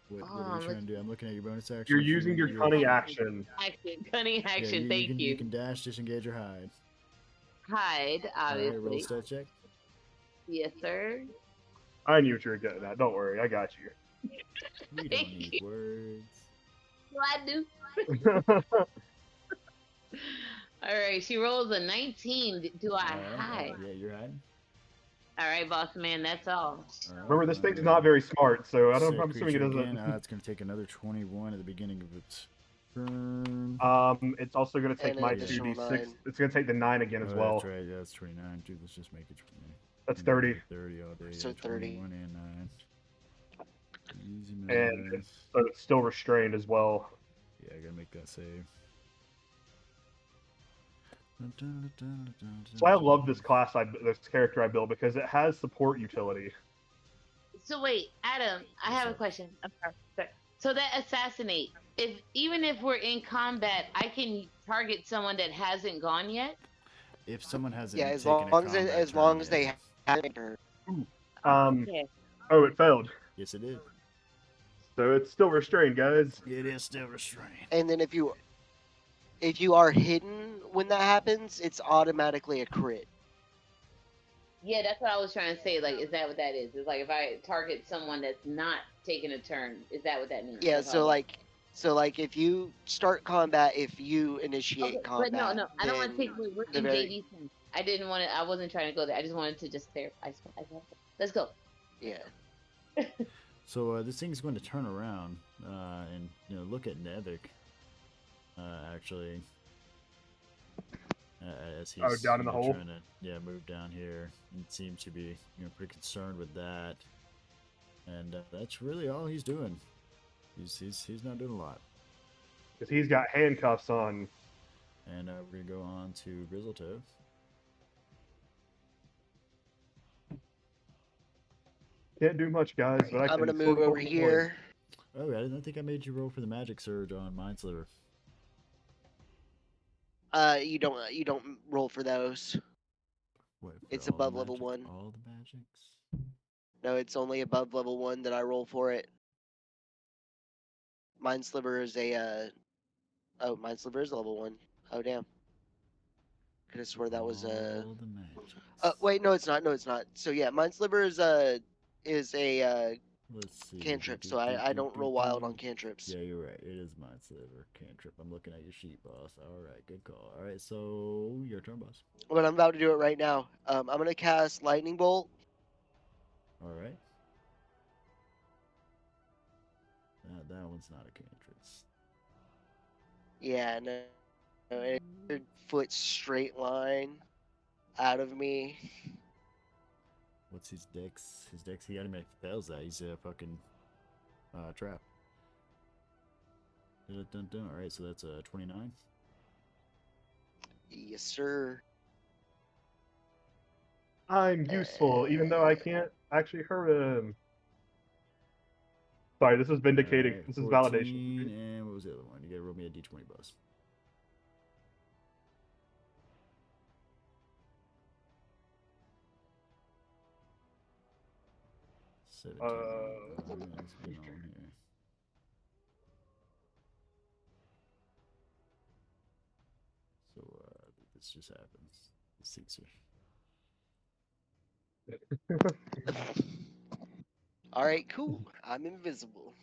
Speaker 2: What
Speaker 1: oh,
Speaker 2: are
Speaker 1: I'm
Speaker 2: you trying to do? I'm looking at your bonus action.
Speaker 3: You're using your cunning action.
Speaker 1: cunning action.
Speaker 2: Yeah,
Speaker 1: Thank you.
Speaker 2: You can dash, disengage, or hide.
Speaker 1: Hide,
Speaker 2: Alright, roll
Speaker 1: obviously.
Speaker 2: stealth check.
Speaker 1: Yes, sir.
Speaker 3: I knew what you were getting at. Don't worry, I got you.
Speaker 2: We don't
Speaker 1: Thank
Speaker 2: need
Speaker 1: you.
Speaker 2: words.
Speaker 1: Well, I do. All right. She rolls a 19. Do I hide?
Speaker 2: Yeah, you're hiding.
Speaker 1: All right, boss man. That's all.
Speaker 3: Remember, this thing's not very smart, so I'm assuming it
Speaker 2: creature
Speaker 3: doesn't.
Speaker 2: Again. It's going to take another 21 at the beginning of its turn.
Speaker 3: It's also going to take
Speaker 4: And an
Speaker 3: my
Speaker 4: additional
Speaker 3: 2d6.
Speaker 4: 9.
Speaker 3: It's going to take the 9 again as well.
Speaker 2: That's right. Yeah, that's 29. Dude, let's just make it 20.
Speaker 3: That's 30.
Speaker 2: 30 all day.
Speaker 4: So
Speaker 2: yeah,
Speaker 4: 30.
Speaker 2: 21 and 9. Easy
Speaker 3: And
Speaker 2: math.
Speaker 3: so it's still restrained as well.
Speaker 2: Yeah, I gotta make that save.
Speaker 3: So I love this this character I built because it has support utility.
Speaker 1: So wait, Adam, I have a question. I'm sorry. So that assassinate, even if we're in combat, I can target someone that hasn't gone yet.
Speaker 2: If someone hasn't
Speaker 4: Yeah, as
Speaker 2: taken
Speaker 4: long
Speaker 2: a
Speaker 4: as
Speaker 2: combat
Speaker 4: as
Speaker 2: turn
Speaker 4: long as
Speaker 2: yet.
Speaker 4: they have a turn.
Speaker 1: Okay.
Speaker 3: Oh, it failed.
Speaker 2: Yes, it is.
Speaker 3: So it's still restrained, guys.
Speaker 2: It is still restrained.
Speaker 4: And then if you are hidden when that happens, it's automatically a crit.
Speaker 1: Yeah, that's what I was trying to say. Like, is that what that is? It's like if I target someone that's not taking a turn, is that what that means?
Speaker 4: Yeah,
Speaker 1: That's
Speaker 4: so
Speaker 1: all.
Speaker 4: like if you start combat, if you initiate
Speaker 1: Okay,
Speaker 4: combat,
Speaker 1: but no, I don't want to
Speaker 4: then
Speaker 1: take. We're
Speaker 4: the
Speaker 1: in
Speaker 4: very
Speaker 1: JD's turn. I didn't want to. I wasn't trying to go there. I just wanted to just clarify. Let's go.
Speaker 4: yeah.
Speaker 2: So this thing's going to turn around and look at Nevik. Actually, as he's
Speaker 3: down in the hole?
Speaker 2: trying to move down here, and seems to be pretty concerned with that. And that's really all he's doing. He's not doing a lot.
Speaker 3: Because he's got handcuffs on.
Speaker 2: And we're gonna go on to Grizzletove.
Speaker 3: Can't do much, guys. But
Speaker 4: I'm gonna
Speaker 3: can
Speaker 4: move over
Speaker 3: sort of
Speaker 4: here.
Speaker 2: Oh, I didn't think I made you roll for the magic surge on Mindsliver.
Speaker 4: You don't roll for those.
Speaker 2: What, for
Speaker 4: It's
Speaker 2: all the
Speaker 4: above level
Speaker 2: magics?
Speaker 4: 1.
Speaker 2: All the magics?
Speaker 4: No, it's only above level 1 that I roll for it. Mindsliver is a oh, Mindsliver is level 1. Oh damn. Could have swore that was
Speaker 2: all the magics.
Speaker 4: wait, no it's not. No, it's not. So yeah, Mindsliver is a
Speaker 2: Let's see.
Speaker 4: cantrip, so I don't roll wild on cantrips.
Speaker 2: Yeah, you're right. It is Mindsliver cantrip. I'm looking at your sheet, boss. All right, good call. All right, so your turn, boss.
Speaker 4: But I'm about to do it right now. I'm gonna cast Lightning Bolt.
Speaker 2: All right. That one's not a cantrip.
Speaker 4: Yeah, no, a 100-foot straight line out of me.
Speaker 2: What's his dex? His dex, he automatically fails that. He's a fucking trap. All right, so that's 29.
Speaker 4: Yes, sir.
Speaker 3: I'm useful, even though I can't actually hurt him. Sorry, this is vindicating.
Speaker 2: Right,
Speaker 3: this is
Speaker 2: 14,
Speaker 3: validation.
Speaker 2: And what was the other one? You gotta roll me a d20, boss. What's going on here? So this just happens. The Caesar.
Speaker 4: All right, cool. I'm invisible.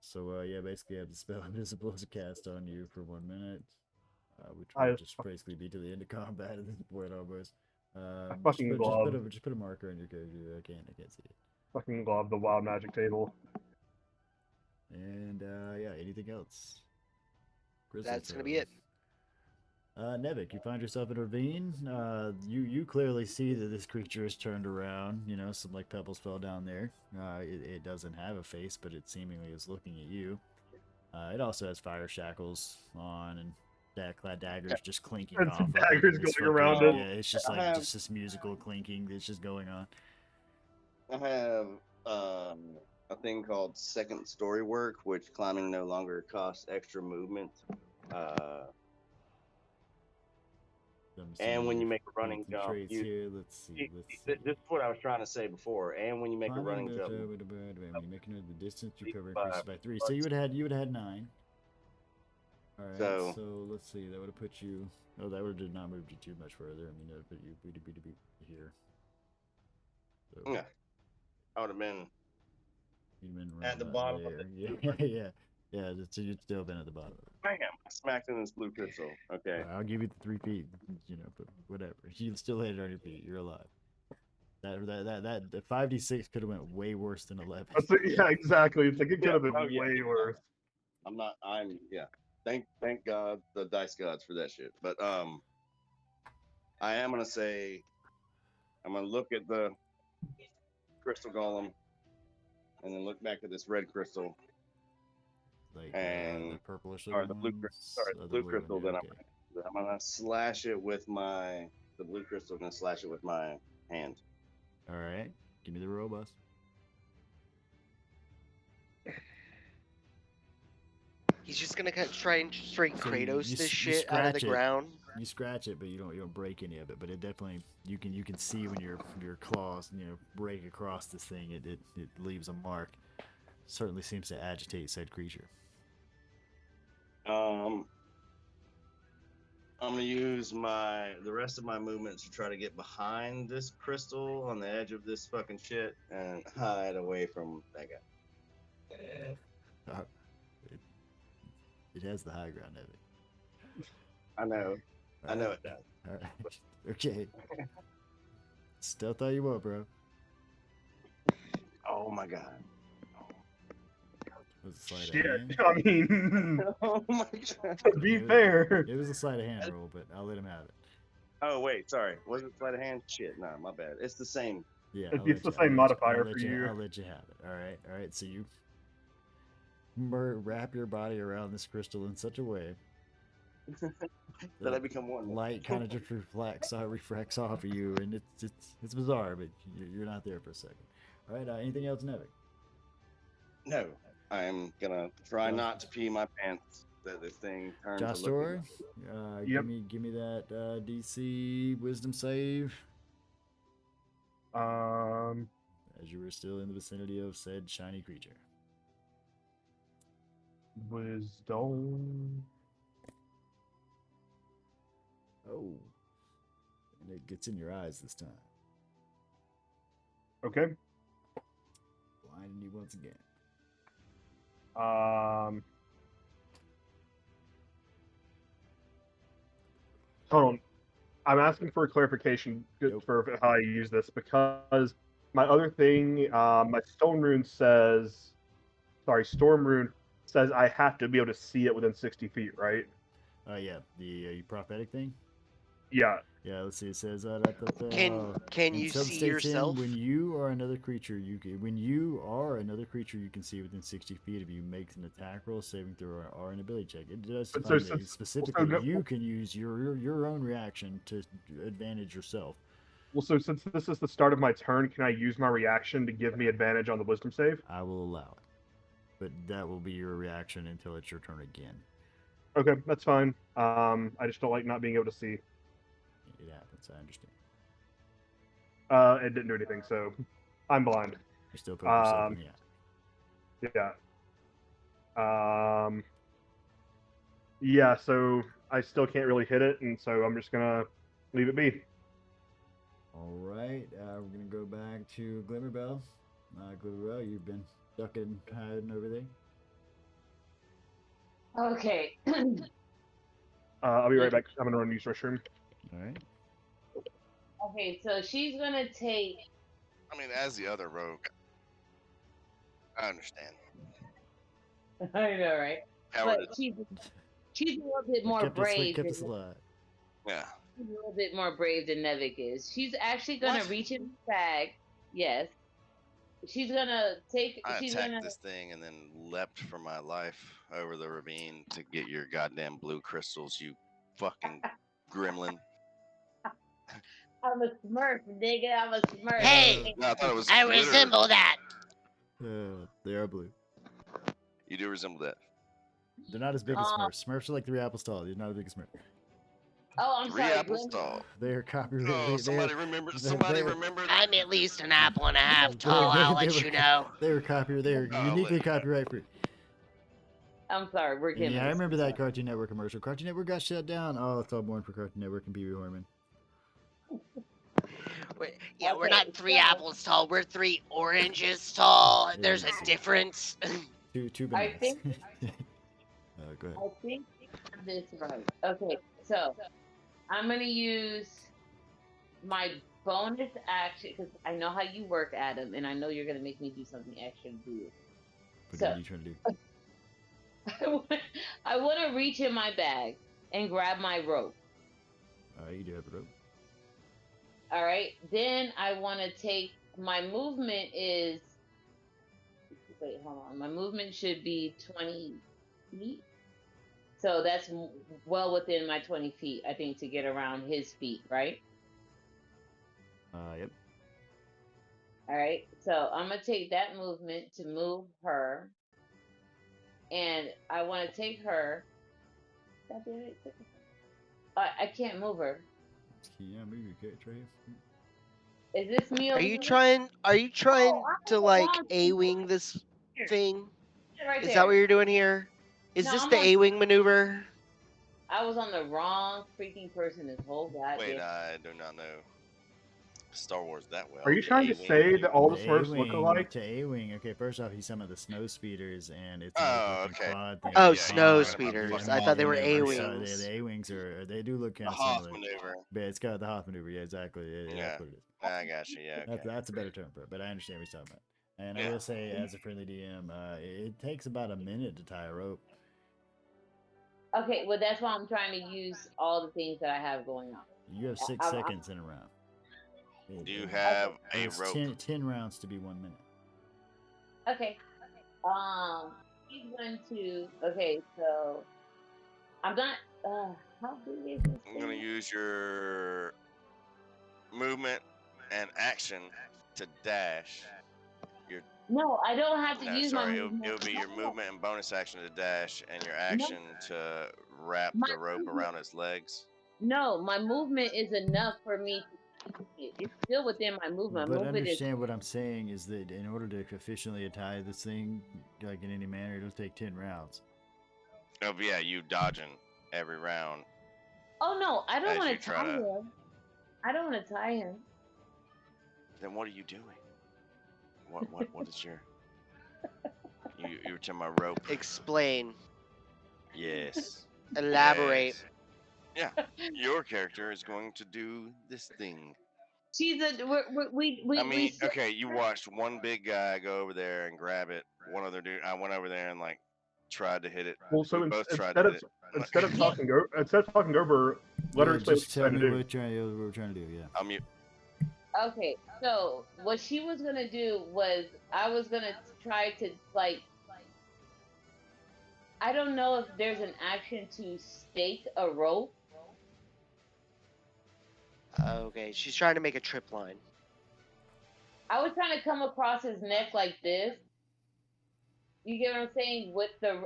Speaker 2: So yeah, basically I have the spell invisible as a cast on you for 1 minute, which
Speaker 3: I-
Speaker 2: would just basically be to the end of combat at this point almost.
Speaker 3: fucking love,
Speaker 2: just put a marker in your code. I can't see it.
Speaker 3: fucking love the wild magic table.
Speaker 2: And yeah, anything else? Grizzly
Speaker 4: That's gonna be it.
Speaker 2: Nevik, you find yourself in a ravine. You clearly see that this creature is turned around. You know, some like pebbles fell down there. It doesn't have a face, but it seemingly is looking at you. It also has fire shackles on and clad daggers just clinking
Speaker 3: And
Speaker 2: off.
Speaker 3: some
Speaker 2: of it.
Speaker 3: daggers
Speaker 2: It's
Speaker 3: going around it.
Speaker 2: Yeah, it's just
Speaker 6: I
Speaker 2: like
Speaker 6: have-
Speaker 2: just this musical clinking that's just going on.
Speaker 6: I have a thing called second story work, which climbing no longer costs extra movement. And when you make a running jump,
Speaker 2: traits
Speaker 6: you,
Speaker 2: here. Let's see.
Speaker 6: this is what I was trying to say before. And when you make a running jump,
Speaker 2: When you make another, the distance you cover
Speaker 6: Five.
Speaker 2: increases by 3. So you would have had 9. All right.
Speaker 6: So-
Speaker 2: So let's see. That would have put you. Oh, that would have not moved you too much further. I mean, that would put you here. So
Speaker 6: yeah, I would have been
Speaker 2: you'd been
Speaker 6: at
Speaker 2: around
Speaker 6: the
Speaker 2: that
Speaker 6: bottom of
Speaker 2: layer.
Speaker 6: the
Speaker 2: Yeah. So you'd still been at the bottom.
Speaker 6: bam, smacked in this blue crystal. Okay.
Speaker 2: I'll give you the 3 feet. You know, but whatever. You still hit it on your feet. You're alive. The 5d6 could have went way worse than 11.
Speaker 3: Yeah, exactly. It's like it could have been
Speaker 6: Oh, yeah.
Speaker 3: way worse.
Speaker 6: Yeah. Thank God the dice gods for that shit. But I am gonna say I'm gonna look at the crystal golem and then look back at this red crystal.
Speaker 2: Like
Speaker 6: And-
Speaker 2: the purplish
Speaker 6: or the blue
Speaker 2: ones,
Speaker 6: sorry, the
Speaker 2: or
Speaker 6: blue
Speaker 2: one,
Speaker 6: crystal
Speaker 2: yeah,
Speaker 6: that
Speaker 2: okay.
Speaker 6: I'm gonna slash it with the blue crystal. I'm gonna slash it with my hand.
Speaker 2: All right, give me the robust.
Speaker 4: He's just gonna try and straight
Speaker 2: So
Speaker 4: Kratos
Speaker 2: you
Speaker 4: this
Speaker 2: s- you
Speaker 4: shit out of the
Speaker 2: scratch it.
Speaker 4: ground.
Speaker 2: You scratch it, but you don't break any of it. But it definitely you can see when your claws break across this thing. It leaves a mark. Certainly seems to agitate said creature.
Speaker 6: I'm gonna use the rest of my movements to try to get behind this crystal on the edge of this fucking shit and hide away from that guy.
Speaker 2: It has the high ground of it.
Speaker 6: I know. I know
Speaker 2: Alright.
Speaker 6: it does.
Speaker 2: All right. Okay. Stealth all you want, bro.
Speaker 6: Oh my god.
Speaker 2: It was a sleight of
Speaker 3: Shit.
Speaker 2: hand.
Speaker 3: I mean,
Speaker 6: Oh my god.
Speaker 3: to be fair,
Speaker 2: It was a sleight of hand roll, but I'll let him have it.
Speaker 6: Oh wait, sorry. Was it sleight of hand? Shit, no, my bad. It's the same.
Speaker 2: Yeah,
Speaker 3: It's
Speaker 2: I'll
Speaker 3: the
Speaker 2: let you-
Speaker 3: same modifier for you.
Speaker 2: I'll let you have it. All right. So you wrap your body around this crystal in such a way
Speaker 6: That I become one.
Speaker 2: light kind of just reflects off of you, and it's bizarre, but you're not there for a second. All right. Anything else, Nevik?
Speaker 6: No, I'm gonna try
Speaker 2: Josh-
Speaker 6: not to pee my pants. That this thing turns.
Speaker 2: Josh
Speaker 6: to look at
Speaker 2: Story,
Speaker 3: Yep.
Speaker 2: give me that DC Wisdom save as you were still in the vicinity of said shiny creature.
Speaker 3: wisdom.
Speaker 2: Oh, and it gets in your eyes this time,
Speaker 3: Okay.
Speaker 2: blinding you once again.
Speaker 3: Hold on. I'm asking for a clarification
Speaker 2: Nope.
Speaker 3: for how I use this because my other thing, my Storm Rune says I have to be able to see it within 60 feet, right?
Speaker 2: Yeah, the prophetic thing.
Speaker 3: Yeah.
Speaker 2: Yeah, let's see. It says
Speaker 4: Can
Speaker 2: in
Speaker 4: you
Speaker 2: some
Speaker 4: see
Speaker 2: states in,
Speaker 4: yourself?
Speaker 2: when you are another creature you can see within 60 feet of you makes an attack roll, saving throw, or an ability check. It does
Speaker 3: But
Speaker 2: find
Speaker 3: so-
Speaker 2: that
Speaker 3: so-
Speaker 2: specifically
Speaker 3: no-
Speaker 2: you can use your own reaction to advantage yourself.
Speaker 3: Well, so since this is the start of my turn, can I use my reaction to give me advantage on the wisdom save?
Speaker 2: I will allow it, but that will be your reaction until it's your turn again.
Speaker 3: Okay, that's fine. I just don't like not being able to see.
Speaker 2: It happens. I understand.
Speaker 3: It didn't do anything, so I'm blind.
Speaker 2: You still put yourself in the eye.
Speaker 3: Yeah. Yeah, so I still can't really hit it, and so I'm just gonna leave it be.
Speaker 2: All right, we're gonna go back to Glimmerbell. Glimmerbell, you've been ducking, hiding over there.
Speaker 1: Okay.
Speaker 3: I'll be right back. I'm gonna run use restroom.
Speaker 2: All right.
Speaker 1: Okay, so she's gonna take.
Speaker 5: I mean, as the other rogue, I understand.
Speaker 1: I know, right?
Speaker 5: Howard,
Speaker 1: But she's a little bit
Speaker 2: What
Speaker 1: more
Speaker 2: kept us, what
Speaker 1: brave
Speaker 2: kept
Speaker 1: than
Speaker 2: us alive?
Speaker 5: yeah.
Speaker 1: she's a little bit more brave than Nevik is. She's actually gonna
Speaker 5: What?
Speaker 1: reach in the bag. Yes, she's gonna take.
Speaker 5: I
Speaker 1: She's
Speaker 5: attacked
Speaker 1: gonna.
Speaker 5: this thing and then leapt for my life over the ravine to get your goddamn blue crystals, you fucking gremlin.
Speaker 1: I'm a Smurf, nigga. I'm a Smurf.
Speaker 7: Hey,
Speaker 5: No, I thought it was
Speaker 7: I
Speaker 5: glitter.
Speaker 7: resemble that.
Speaker 2: They are blue.
Speaker 5: You do resemble that.
Speaker 2: They're not as big as
Speaker 1: Uh,
Speaker 2: Smurfs. Smurfs are like 3 apples tall. They're not as big as Smurf.
Speaker 1: Oh, I'm
Speaker 5: Three
Speaker 1: sorry.
Speaker 5: apples
Speaker 1: Glenn.
Speaker 5: tall.
Speaker 2: They are copyrighted.
Speaker 5: Oh, somebody remember. Somebody remember.
Speaker 7: I'm at least an apple and a half tall. I'll let you know.
Speaker 2: They were copyrighted. They were
Speaker 5: Oh,
Speaker 2: uniquely copyright free.
Speaker 1: I'm sorry. We're
Speaker 2: And
Speaker 1: getting.
Speaker 2: yeah, I remember that Cartoon Network commercial. Cartoon Network got shut down. Oh, it's all born for Cartoon Network and Pee Wee Herman.
Speaker 7: We're not 3 apples tall. We're 3 oranges tall.
Speaker 2: Yeah,
Speaker 7: There's a
Speaker 2: it's-
Speaker 7: difference.
Speaker 2: Two
Speaker 1: I
Speaker 2: bananas.
Speaker 1: think.
Speaker 2: Go ahead.
Speaker 1: I think I have this right. Okay, so I'm gonna use my bonus action because I know how you work, Adam, and I know you're gonna make me do something extra to do it.
Speaker 2: What
Speaker 1: So
Speaker 2: are you trying to do?
Speaker 1: I want to reach in my bag and grab my rope.
Speaker 2: You do have a rope.
Speaker 1: All right. Then I want to take my movement is. Wait, hold on. My movement should be 20 feet. So that's well within my 20 feet, I think, to get around his feet, right?
Speaker 2: Yep.
Speaker 1: All right. So I'm going to take that movement to move her. And I want to take her. I can't move her.
Speaker 2: Yeah, move your character.
Speaker 1: Is this me over
Speaker 4: Are you
Speaker 1: here?
Speaker 4: trying? Are you trying
Speaker 1: I'm
Speaker 4: to
Speaker 1: on the
Speaker 4: like
Speaker 1: wrong
Speaker 4: A-wing this
Speaker 1: here.
Speaker 4: thing?
Speaker 1: Right
Speaker 4: Is
Speaker 1: there.
Speaker 4: that what you're doing here? Is
Speaker 1: No,
Speaker 4: this
Speaker 1: I'm
Speaker 4: the
Speaker 1: on.
Speaker 4: A-wing maneuver?
Speaker 1: I was on the wrong freaking person this whole goddamn.
Speaker 5: Wait, I do not know Star Wars that well.
Speaker 3: Are you
Speaker 5: The
Speaker 3: trying to
Speaker 5: A-Wing
Speaker 3: say that all the
Speaker 2: The
Speaker 3: Smurfs look
Speaker 2: A-wing
Speaker 3: alike?
Speaker 2: to A-wing. Okay, first off, he's some of the snow speeders, and it's
Speaker 5: Oh,
Speaker 2: a
Speaker 5: okay.
Speaker 2: quad thing.
Speaker 4: Oh,
Speaker 2: with
Speaker 4: snow
Speaker 2: Hoth.
Speaker 4: speeders.
Speaker 2: Yeah,
Speaker 4: I thought they were
Speaker 2: yeah,
Speaker 4: A-wings.
Speaker 2: The A-wings they do look
Speaker 5: The
Speaker 2: kind of
Speaker 5: Hoth
Speaker 2: similar.
Speaker 5: maneuver.
Speaker 2: But it's got the Hoth maneuver. Yeah, exactly. Yeah,
Speaker 5: Yeah.
Speaker 2: that's what it is.
Speaker 5: I got you. Yeah. Okay.
Speaker 2: That's a better term for it, but I understand what you're talking about. And I
Speaker 5: Yeah.
Speaker 2: will say, as a friendly DM, it takes about a minute to tie a rope.
Speaker 1: Okay, well that's why I'm trying to use all the things that I have going on.
Speaker 2: You have 6 seconds in a round.
Speaker 5: Do you have a
Speaker 2: It's
Speaker 5: rope?
Speaker 2: 10 rounds to be 1 minute.
Speaker 1: Okay. He's going to. Okay, so I'm not. How big is this?
Speaker 5: I'm gonna
Speaker 1: thing?
Speaker 5: use your movement and action to dash.
Speaker 1: No, I don't have to
Speaker 5: No,
Speaker 1: use
Speaker 5: sorry.
Speaker 1: my
Speaker 5: It'll
Speaker 1: movement.
Speaker 5: be your
Speaker 1: No,
Speaker 5: movement and bonus action to dash, and your action to wrap
Speaker 1: My
Speaker 5: the rope
Speaker 1: movement-
Speaker 5: around its legs.
Speaker 1: No, my movement is enough for me. It's still within my movement.
Speaker 2: But
Speaker 1: Movement is.
Speaker 2: understand what I'm saying is that in order to efficiently tie this thing, like in any manner, it'll take 10 rounds.
Speaker 5: Oh yeah, you dodging every round.
Speaker 1: Oh no, I don't
Speaker 5: As
Speaker 1: want
Speaker 5: you
Speaker 1: to
Speaker 5: try
Speaker 1: tie
Speaker 5: to-
Speaker 1: him. I don't want to tie him.
Speaker 5: Then what are you doing? What is your? You're to my rope.
Speaker 4: Explain.
Speaker 5: Yes.
Speaker 4: Elaborate.
Speaker 5: Yes. Yeah. Your character is going to do this thing.
Speaker 1: She's a. We.
Speaker 5: I mean, okay, you watched one big guy go over there and grab it. One other dude, I went over there and like tried to hit it.
Speaker 3: Well, so
Speaker 5: We both tried to hit it.
Speaker 3: instead of talking over, let her explain what
Speaker 2: Just
Speaker 3: she's
Speaker 2: tell
Speaker 3: trying
Speaker 2: me
Speaker 3: to do.
Speaker 2: what we're trying to do. Yeah.
Speaker 5: I'll mute.
Speaker 1: Okay, so what she was gonna do was I was gonna try to like. I don't know if there's an action to stake a rope.
Speaker 4: Okay, she's trying to make a trip line.
Speaker 1: I was trying to come across his neck like this. You get what I'm saying?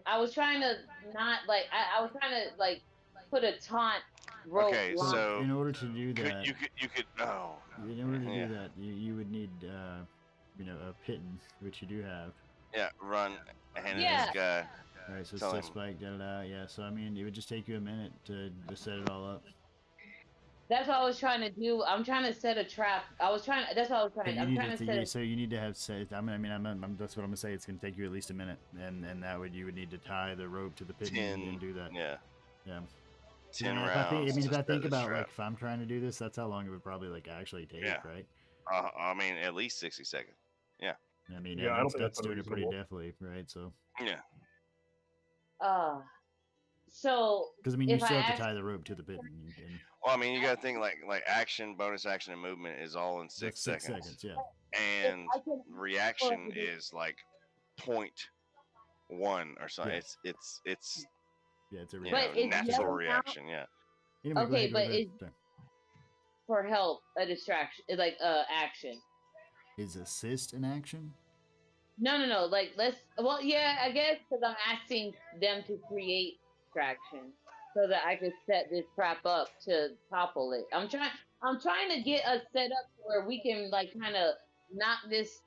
Speaker 1: I was trying to not like I was trying to like put a taunt rope
Speaker 5: Okay,
Speaker 1: line.
Speaker 5: so
Speaker 2: In order to do that,
Speaker 5: you could. Oh.
Speaker 2: in order to
Speaker 5: Yeah.
Speaker 2: do that, you would need a piton, which you do have.
Speaker 5: Yeah, run hand
Speaker 1: Yeah.
Speaker 5: this guy.
Speaker 2: All right, so
Speaker 5: Tell
Speaker 2: it's
Speaker 5: him.
Speaker 2: spike, yeah. So I mean, it would just take you a minute to set it all up.
Speaker 1: That's what I was trying to do. I'm trying to set a trap. That's what I was trying. I'm trying to set.
Speaker 2: So you need to have set. That's what I'm gonna say. It's gonna take you at least a minute, and that would you would need to tie the rope to the piton and do that.
Speaker 5: Yeah.
Speaker 2: Yeah.
Speaker 5: 10
Speaker 2: Yeah,
Speaker 5: rounds.
Speaker 2: if
Speaker 5: to
Speaker 2: I
Speaker 5: set
Speaker 2: think
Speaker 5: this
Speaker 2: about
Speaker 5: trap.
Speaker 2: like if I'm trying to do this, that's how long it would probably like actually take,
Speaker 5: Yeah.
Speaker 2: right?
Speaker 5: I mean, at least 60 seconds. Yeah.
Speaker 2: I mean,
Speaker 3: Yeah, I don't think
Speaker 2: that's
Speaker 3: that's
Speaker 2: doing it pretty
Speaker 3: unreasonable.
Speaker 2: definitely, right? So,
Speaker 5: Yeah.
Speaker 1: So
Speaker 2: because I mean, you
Speaker 1: if I
Speaker 2: still have to
Speaker 1: ask,
Speaker 2: tie the rope to the pit, and
Speaker 5: Well, I mean, you got to think like action, bonus action, and movement is all in 6
Speaker 2: that's 6
Speaker 5: seconds.
Speaker 2: seconds. Yeah.
Speaker 1: if
Speaker 5: And
Speaker 1: I can,
Speaker 5: reaction is like 0.1 or something.
Speaker 2: Yeah.
Speaker 5: It's
Speaker 2: Yeah, it's a
Speaker 5: you
Speaker 1: but
Speaker 5: know,
Speaker 1: is
Speaker 2: reaction.
Speaker 5: natural
Speaker 1: yelling out
Speaker 5: reaction. Yeah.
Speaker 2: Anyway,
Speaker 1: okay?
Speaker 2: go
Speaker 1: But
Speaker 2: ahead.
Speaker 1: is
Speaker 2: Sorry.
Speaker 1: for help a distraction? Is like action?
Speaker 2: Is assist an action?
Speaker 1: No. Like let's. Well, yeah, I guess because I'm asking them to create distraction so that I could set this trap up to topple it. I'm trying to get us set up where we can like kind of knock this.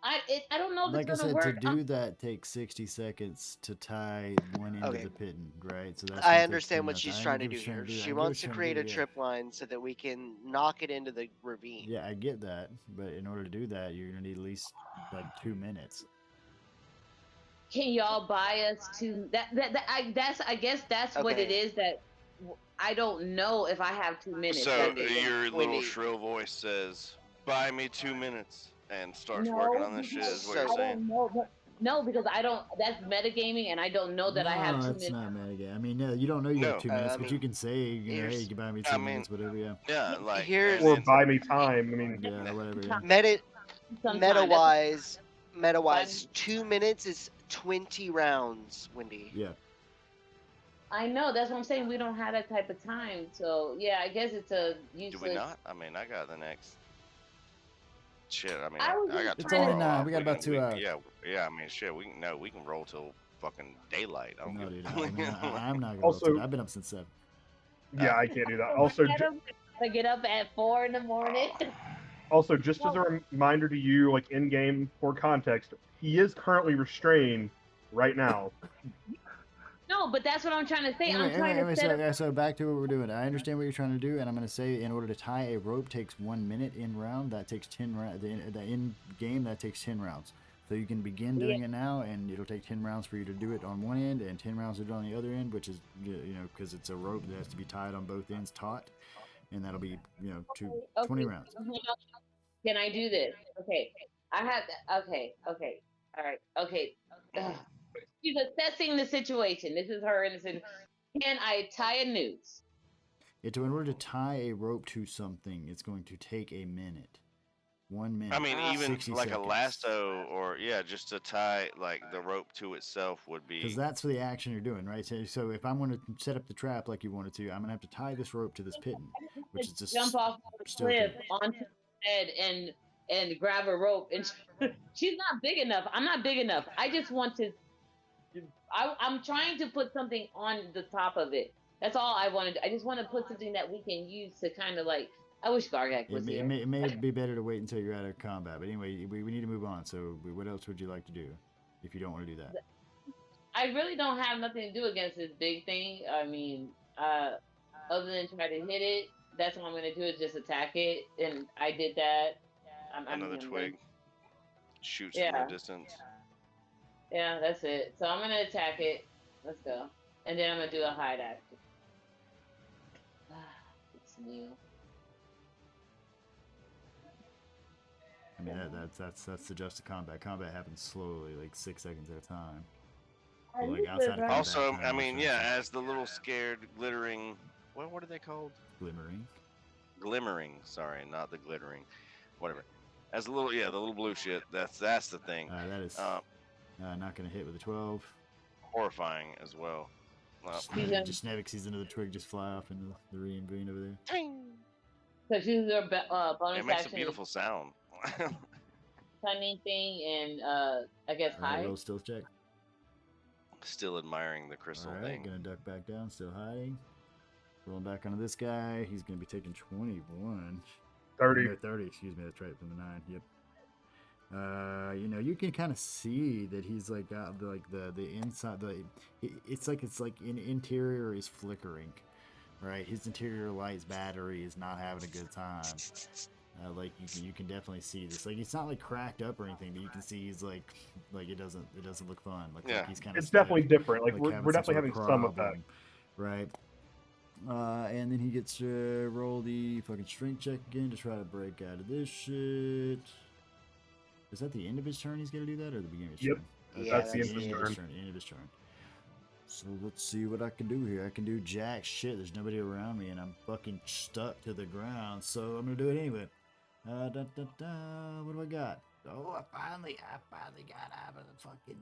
Speaker 1: I don't know if it's
Speaker 2: Like I
Speaker 1: gonna
Speaker 2: said, to
Speaker 1: work.
Speaker 2: do that takes 60 seconds to tie one end of
Speaker 4: Okay.
Speaker 2: the pitten, right? So that's
Speaker 4: I
Speaker 2: gonna take
Speaker 4: understand
Speaker 2: 10
Speaker 4: what
Speaker 2: rounds.
Speaker 4: she's
Speaker 2: I
Speaker 4: trying to
Speaker 2: get
Speaker 4: do
Speaker 2: what you're
Speaker 4: here.
Speaker 2: trying to do. I
Speaker 4: She
Speaker 2: get what
Speaker 4: wants to
Speaker 2: you're trying
Speaker 4: create
Speaker 2: to
Speaker 4: a
Speaker 2: do, yeah.
Speaker 4: trip line so that we can knock it into the ravine.
Speaker 2: Yeah, I get that, but in order to do that, you're gonna need at least like 2 minutes.
Speaker 1: Can y'all buy us to I guess that's what it
Speaker 4: Okay.
Speaker 1: is that I don't know if I have 2 minutes.
Speaker 5: So
Speaker 1: That's the thing.
Speaker 5: your little
Speaker 4: Wendy.
Speaker 5: shrill voice says, "Buy me 2 minutes," and starts working
Speaker 1: No,
Speaker 5: on this shit.
Speaker 1: because
Speaker 5: Is what you're
Speaker 1: I
Speaker 4: So-
Speaker 5: saying?
Speaker 1: don't know. No, because I don't. That's metagaming, and I don't know that I have
Speaker 2: No,
Speaker 1: 2
Speaker 2: it's
Speaker 1: minutes.
Speaker 2: not metagame. I mean, no, you don't know you have
Speaker 5: No.
Speaker 2: 2 minutes,
Speaker 4: I
Speaker 2: but you
Speaker 4: mean,
Speaker 2: can say, you know, hey,
Speaker 4: here's-
Speaker 2: you can buy me
Speaker 5: I
Speaker 2: 2
Speaker 5: mean,
Speaker 2: minutes, whatever. Yeah,
Speaker 5: Yeah, like
Speaker 4: Here's-
Speaker 3: Or
Speaker 5: and
Speaker 3: buy me time. I mean,
Speaker 2: yeah, whatever. Yeah.
Speaker 4: meta
Speaker 1: Sometime.
Speaker 4: meta
Speaker 1: That's
Speaker 4: wise,
Speaker 1: Fine.
Speaker 4: 2 minutes is 20 rounds, Wendy.
Speaker 2: Yeah.
Speaker 1: I know. That's what I'm saying. We don't have that type of time. So yeah, I guess it's a useless.
Speaker 5: do we not? I mean, I got the next. Shit, I mean,
Speaker 1: I was
Speaker 5: I got
Speaker 1: just
Speaker 2: It's
Speaker 1: trying
Speaker 2: only
Speaker 1: to.
Speaker 2: 9. We got about 2 hours.
Speaker 5: Yeah. I mean, shit, we can roll till fucking daylight. I don't
Speaker 2: No,
Speaker 5: give
Speaker 2: dude.
Speaker 5: a
Speaker 2: I mean, I'm not gonna
Speaker 3: Also-
Speaker 2: roll today. I've been up since 7.
Speaker 3: yeah, I can't do that. Also,
Speaker 1: I get up at 4 in the morning.
Speaker 3: also, just as a reminder to you, like in game for context, he is currently restrained right now.
Speaker 1: No, but that's what I'm trying to say. I'm trying to set up.
Speaker 2: So back to what we're doing. I understand what you're trying to do, and I'm going to say in order to tie a rope takes 1 minute in round. That takes 10 rounds. The in game that takes 10 rounds. So you can begin doing it now, and it'll take 10 rounds for you to do it on one end, and 10 rounds to do it on the other end, which is because it's a rope that has to be tied on both ends, taut, and that'll be 20 rounds.
Speaker 1: Can I do this? Okay. I have that. Okay. All right. Okay. Ugh. She's assessing the situation. This is her innocent. Can I tie a noose?
Speaker 2: In order to tie a rope to something, it's going to take a minute. 1 minute.
Speaker 5: I mean, even
Speaker 2: 60
Speaker 5: like
Speaker 2: seconds.
Speaker 5: a lasso, or just to tie like the rope to itself would be.
Speaker 2: Because that's for the action you're doing, right? So if I'm going to set up the trap like you wanted to, I'm going to have to tie this rope to this pitten, which is just
Speaker 1: Jump off the
Speaker 2: still
Speaker 1: cliff
Speaker 2: thing.
Speaker 1: onto the bed and grab a rope. And she's not big enough. I'm not big enough. I just want to. I'm trying to put something on the top of it. That's all I want to do. I just want to put something that we can use to kind of like. I wish Gargak was here.
Speaker 2: It may be better to wait until you're out of combat. But anyway, we need to move on. So what else would you like to do if you don't want to do that?
Speaker 1: I really don't have nothing to do against this big thing. I mean, other than try to hit it, that's what I'm gonna do is just attack it, and I did that.
Speaker 5: Another twig shoots
Speaker 1: Yeah.
Speaker 5: from a distance.
Speaker 1: Yeah, that's it. So I'm gonna attack it. Let's go, and then I'm gonna do a hide action. It's new.
Speaker 2: I mean, that's the just of combat. Combat happens slowly, like 6 seconds at a time.
Speaker 1: I
Speaker 2: Like
Speaker 1: used
Speaker 2: outside
Speaker 1: to-
Speaker 2: of combat
Speaker 5: Also,
Speaker 2: time,
Speaker 5: I mean,
Speaker 2: also
Speaker 5: yeah, as the little scared glittering. What are they called?
Speaker 2: glimmering.
Speaker 5: Glimmering. Sorry, not the glittering. Whatever. As the little, the little blue shit. That's the thing.
Speaker 2: That is not going to hit with a 12.
Speaker 5: Horrifying as well.
Speaker 2: Just Nevik sees another twig just fly off into the green over there.
Speaker 1: So she's their bonus
Speaker 5: It makes a
Speaker 1: action.
Speaker 5: beautiful sound.
Speaker 1: Cunning thing and I guess
Speaker 2: All right,
Speaker 1: hide.
Speaker 2: roll stealth check.
Speaker 5: Still admiring the crystal
Speaker 2: All right,
Speaker 5: thing.
Speaker 2: gonna duck back down, still hiding. Rolling back onto this guy. He's gonna be taking 21.
Speaker 3: 30.
Speaker 2: No, 30. Excuse me. That's right from the 9. Yep. You can kind of see that he's like got the inside. It's like in interior is flickering, right? His interior light's battery is not having a good time. Like you can definitely see this. Like it's not like cracked up or anything, but you can see he's like it doesn't look fun. Like he's kind of
Speaker 3: It's definitely different. Like we're
Speaker 2: having
Speaker 3: definitely
Speaker 2: sort
Speaker 3: having some of that.
Speaker 2: right? And then he gets to roll the fucking strength check again to try to break out of this shit. Is that the end of his turn he's gonna do that, or the beginning of his
Speaker 3: Yep.
Speaker 2: turn?
Speaker 4: Yeah,
Speaker 3: That's the end of his turn.
Speaker 2: End of his turn. So let's see what I can do here. I can do jack shit. There's nobody around me, and I'm fucking stuck to the ground. So I'm gonna do it anyway. What do I got? Oh, I finally got out of the fucking.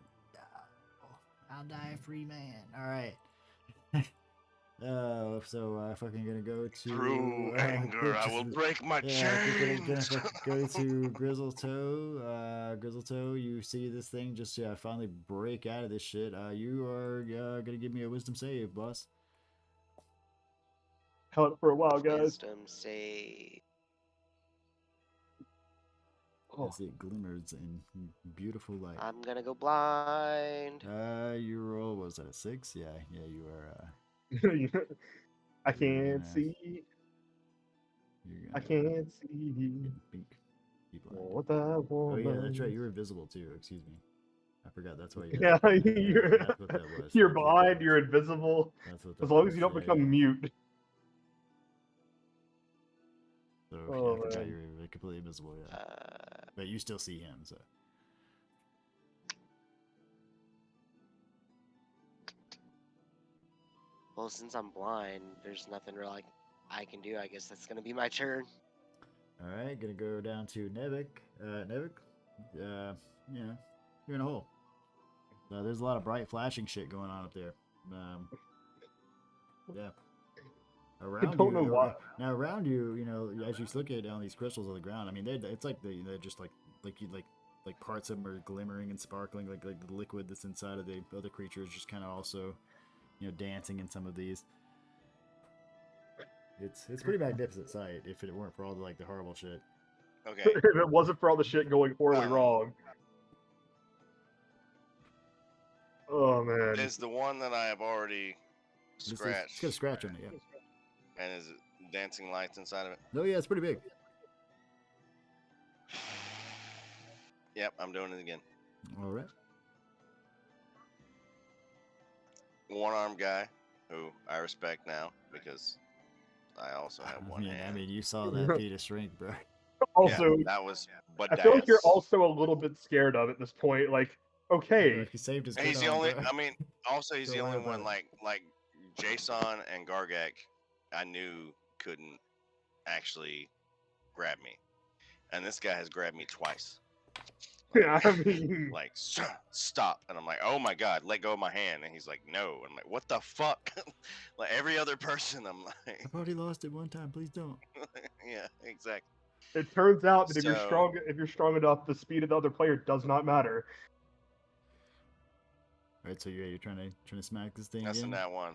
Speaker 2: I'll die a free man. All right. So I fucking gonna go to
Speaker 5: Through anger, I will break my
Speaker 2: gonna
Speaker 5: chains.
Speaker 2: fucking go to Grizzletoe. Grizzletoe, you see this thing just finally break out of this shit. You are gonna give me a wisdom save, boss.
Speaker 3: Held it for a while, guys.
Speaker 4: Wisdom save.
Speaker 3: Oh.
Speaker 2: As it glimmers in beautiful light.
Speaker 4: I'm gonna go blind.
Speaker 2: You roll, what was that, a 6? Yeah, you are.
Speaker 3: I can't
Speaker 2: gonna-
Speaker 3: see.
Speaker 2: You're
Speaker 3: I
Speaker 2: gonna
Speaker 3: can't see.
Speaker 2: get pink. Be blind.
Speaker 3: What I
Speaker 2: Oh
Speaker 3: want.
Speaker 2: yeah, that's right. You were invisible too. Excuse me. I forgot. That's why you.
Speaker 3: Yeah,
Speaker 2: That's
Speaker 3: you're,
Speaker 2: what that was.
Speaker 3: you're
Speaker 2: That's what that
Speaker 3: blind.
Speaker 2: was.
Speaker 3: You're invisible.
Speaker 2: That's what that
Speaker 3: As long
Speaker 2: was.
Speaker 3: as you don't
Speaker 2: Yeah,
Speaker 3: become
Speaker 2: yeah.
Speaker 3: mute.
Speaker 2: So
Speaker 3: Oh,
Speaker 2: yeah, I forgot
Speaker 3: man.
Speaker 2: you're completely invisible. Yeah, but you still see him. So
Speaker 4: Well, since I'm blind, there's nothing really I can do. I guess that's gonna be my turn.
Speaker 2: all right, gonna go down to Nevik. Nevik, you're in a hole. There's a lot of bright flashing shit going on up there. Yeah. Around
Speaker 3: don't
Speaker 2: you,
Speaker 3: know why.
Speaker 2: Now around you, as you look at down these crystals on the ground, I mean, it's like they're just like parts of them are glimmering and sparkling, like the liquid that's inside of the other creatures, just kind of also, dancing in some of these. It's pretty magnificent sight if it weren't for all the horrible shit.
Speaker 5: Okay.
Speaker 3: If it wasn't for all the shit going horribly wrong. Oh man.
Speaker 5: Is the one that I have already
Speaker 2: It's
Speaker 5: scratched,
Speaker 2: got a scratch on it, yeah.
Speaker 5: and is it dancing lights inside of it?
Speaker 2: No, yeah, it's pretty big.
Speaker 5: Yep, I'm doing it again.
Speaker 2: All right.
Speaker 5: One-armed guy, who I respect now because I also have one
Speaker 2: I
Speaker 5: hand.
Speaker 2: mean, you saw that feat of strength, bro.
Speaker 3: Also,
Speaker 5: Yeah, that was. But
Speaker 3: I feel like you're also a little bit scared of it at this point. Like, okay,
Speaker 2: He saved his.
Speaker 5: He's
Speaker 2: good
Speaker 5: the
Speaker 2: arm,
Speaker 5: only.
Speaker 2: bro.
Speaker 5: I mean, also he's the
Speaker 2: Don't
Speaker 5: only
Speaker 2: worry
Speaker 5: one
Speaker 2: about
Speaker 5: like Jason and Gargak. I knew couldn't actually grab me, and this guy has grabbed me twice.
Speaker 3: I mean,
Speaker 5: Like, stop, and I'm like, oh my god, let go of my hand, and he's like, no, and I'm like, what the fuck? Like every other person, I'm like,
Speaker 2: I've already lost it one time. Please don't.
Speaker 5: yeah, exactly.
Speaker 3: it turns out that if
Speaker 5: So-
Speaker 3: you're strong enough, the speed of the other player does not matter.
Speaker 2: All right, so you're trying to smack this thing
Speaker 5: That's
Speaker 2: again.
Speaker 5: in that one.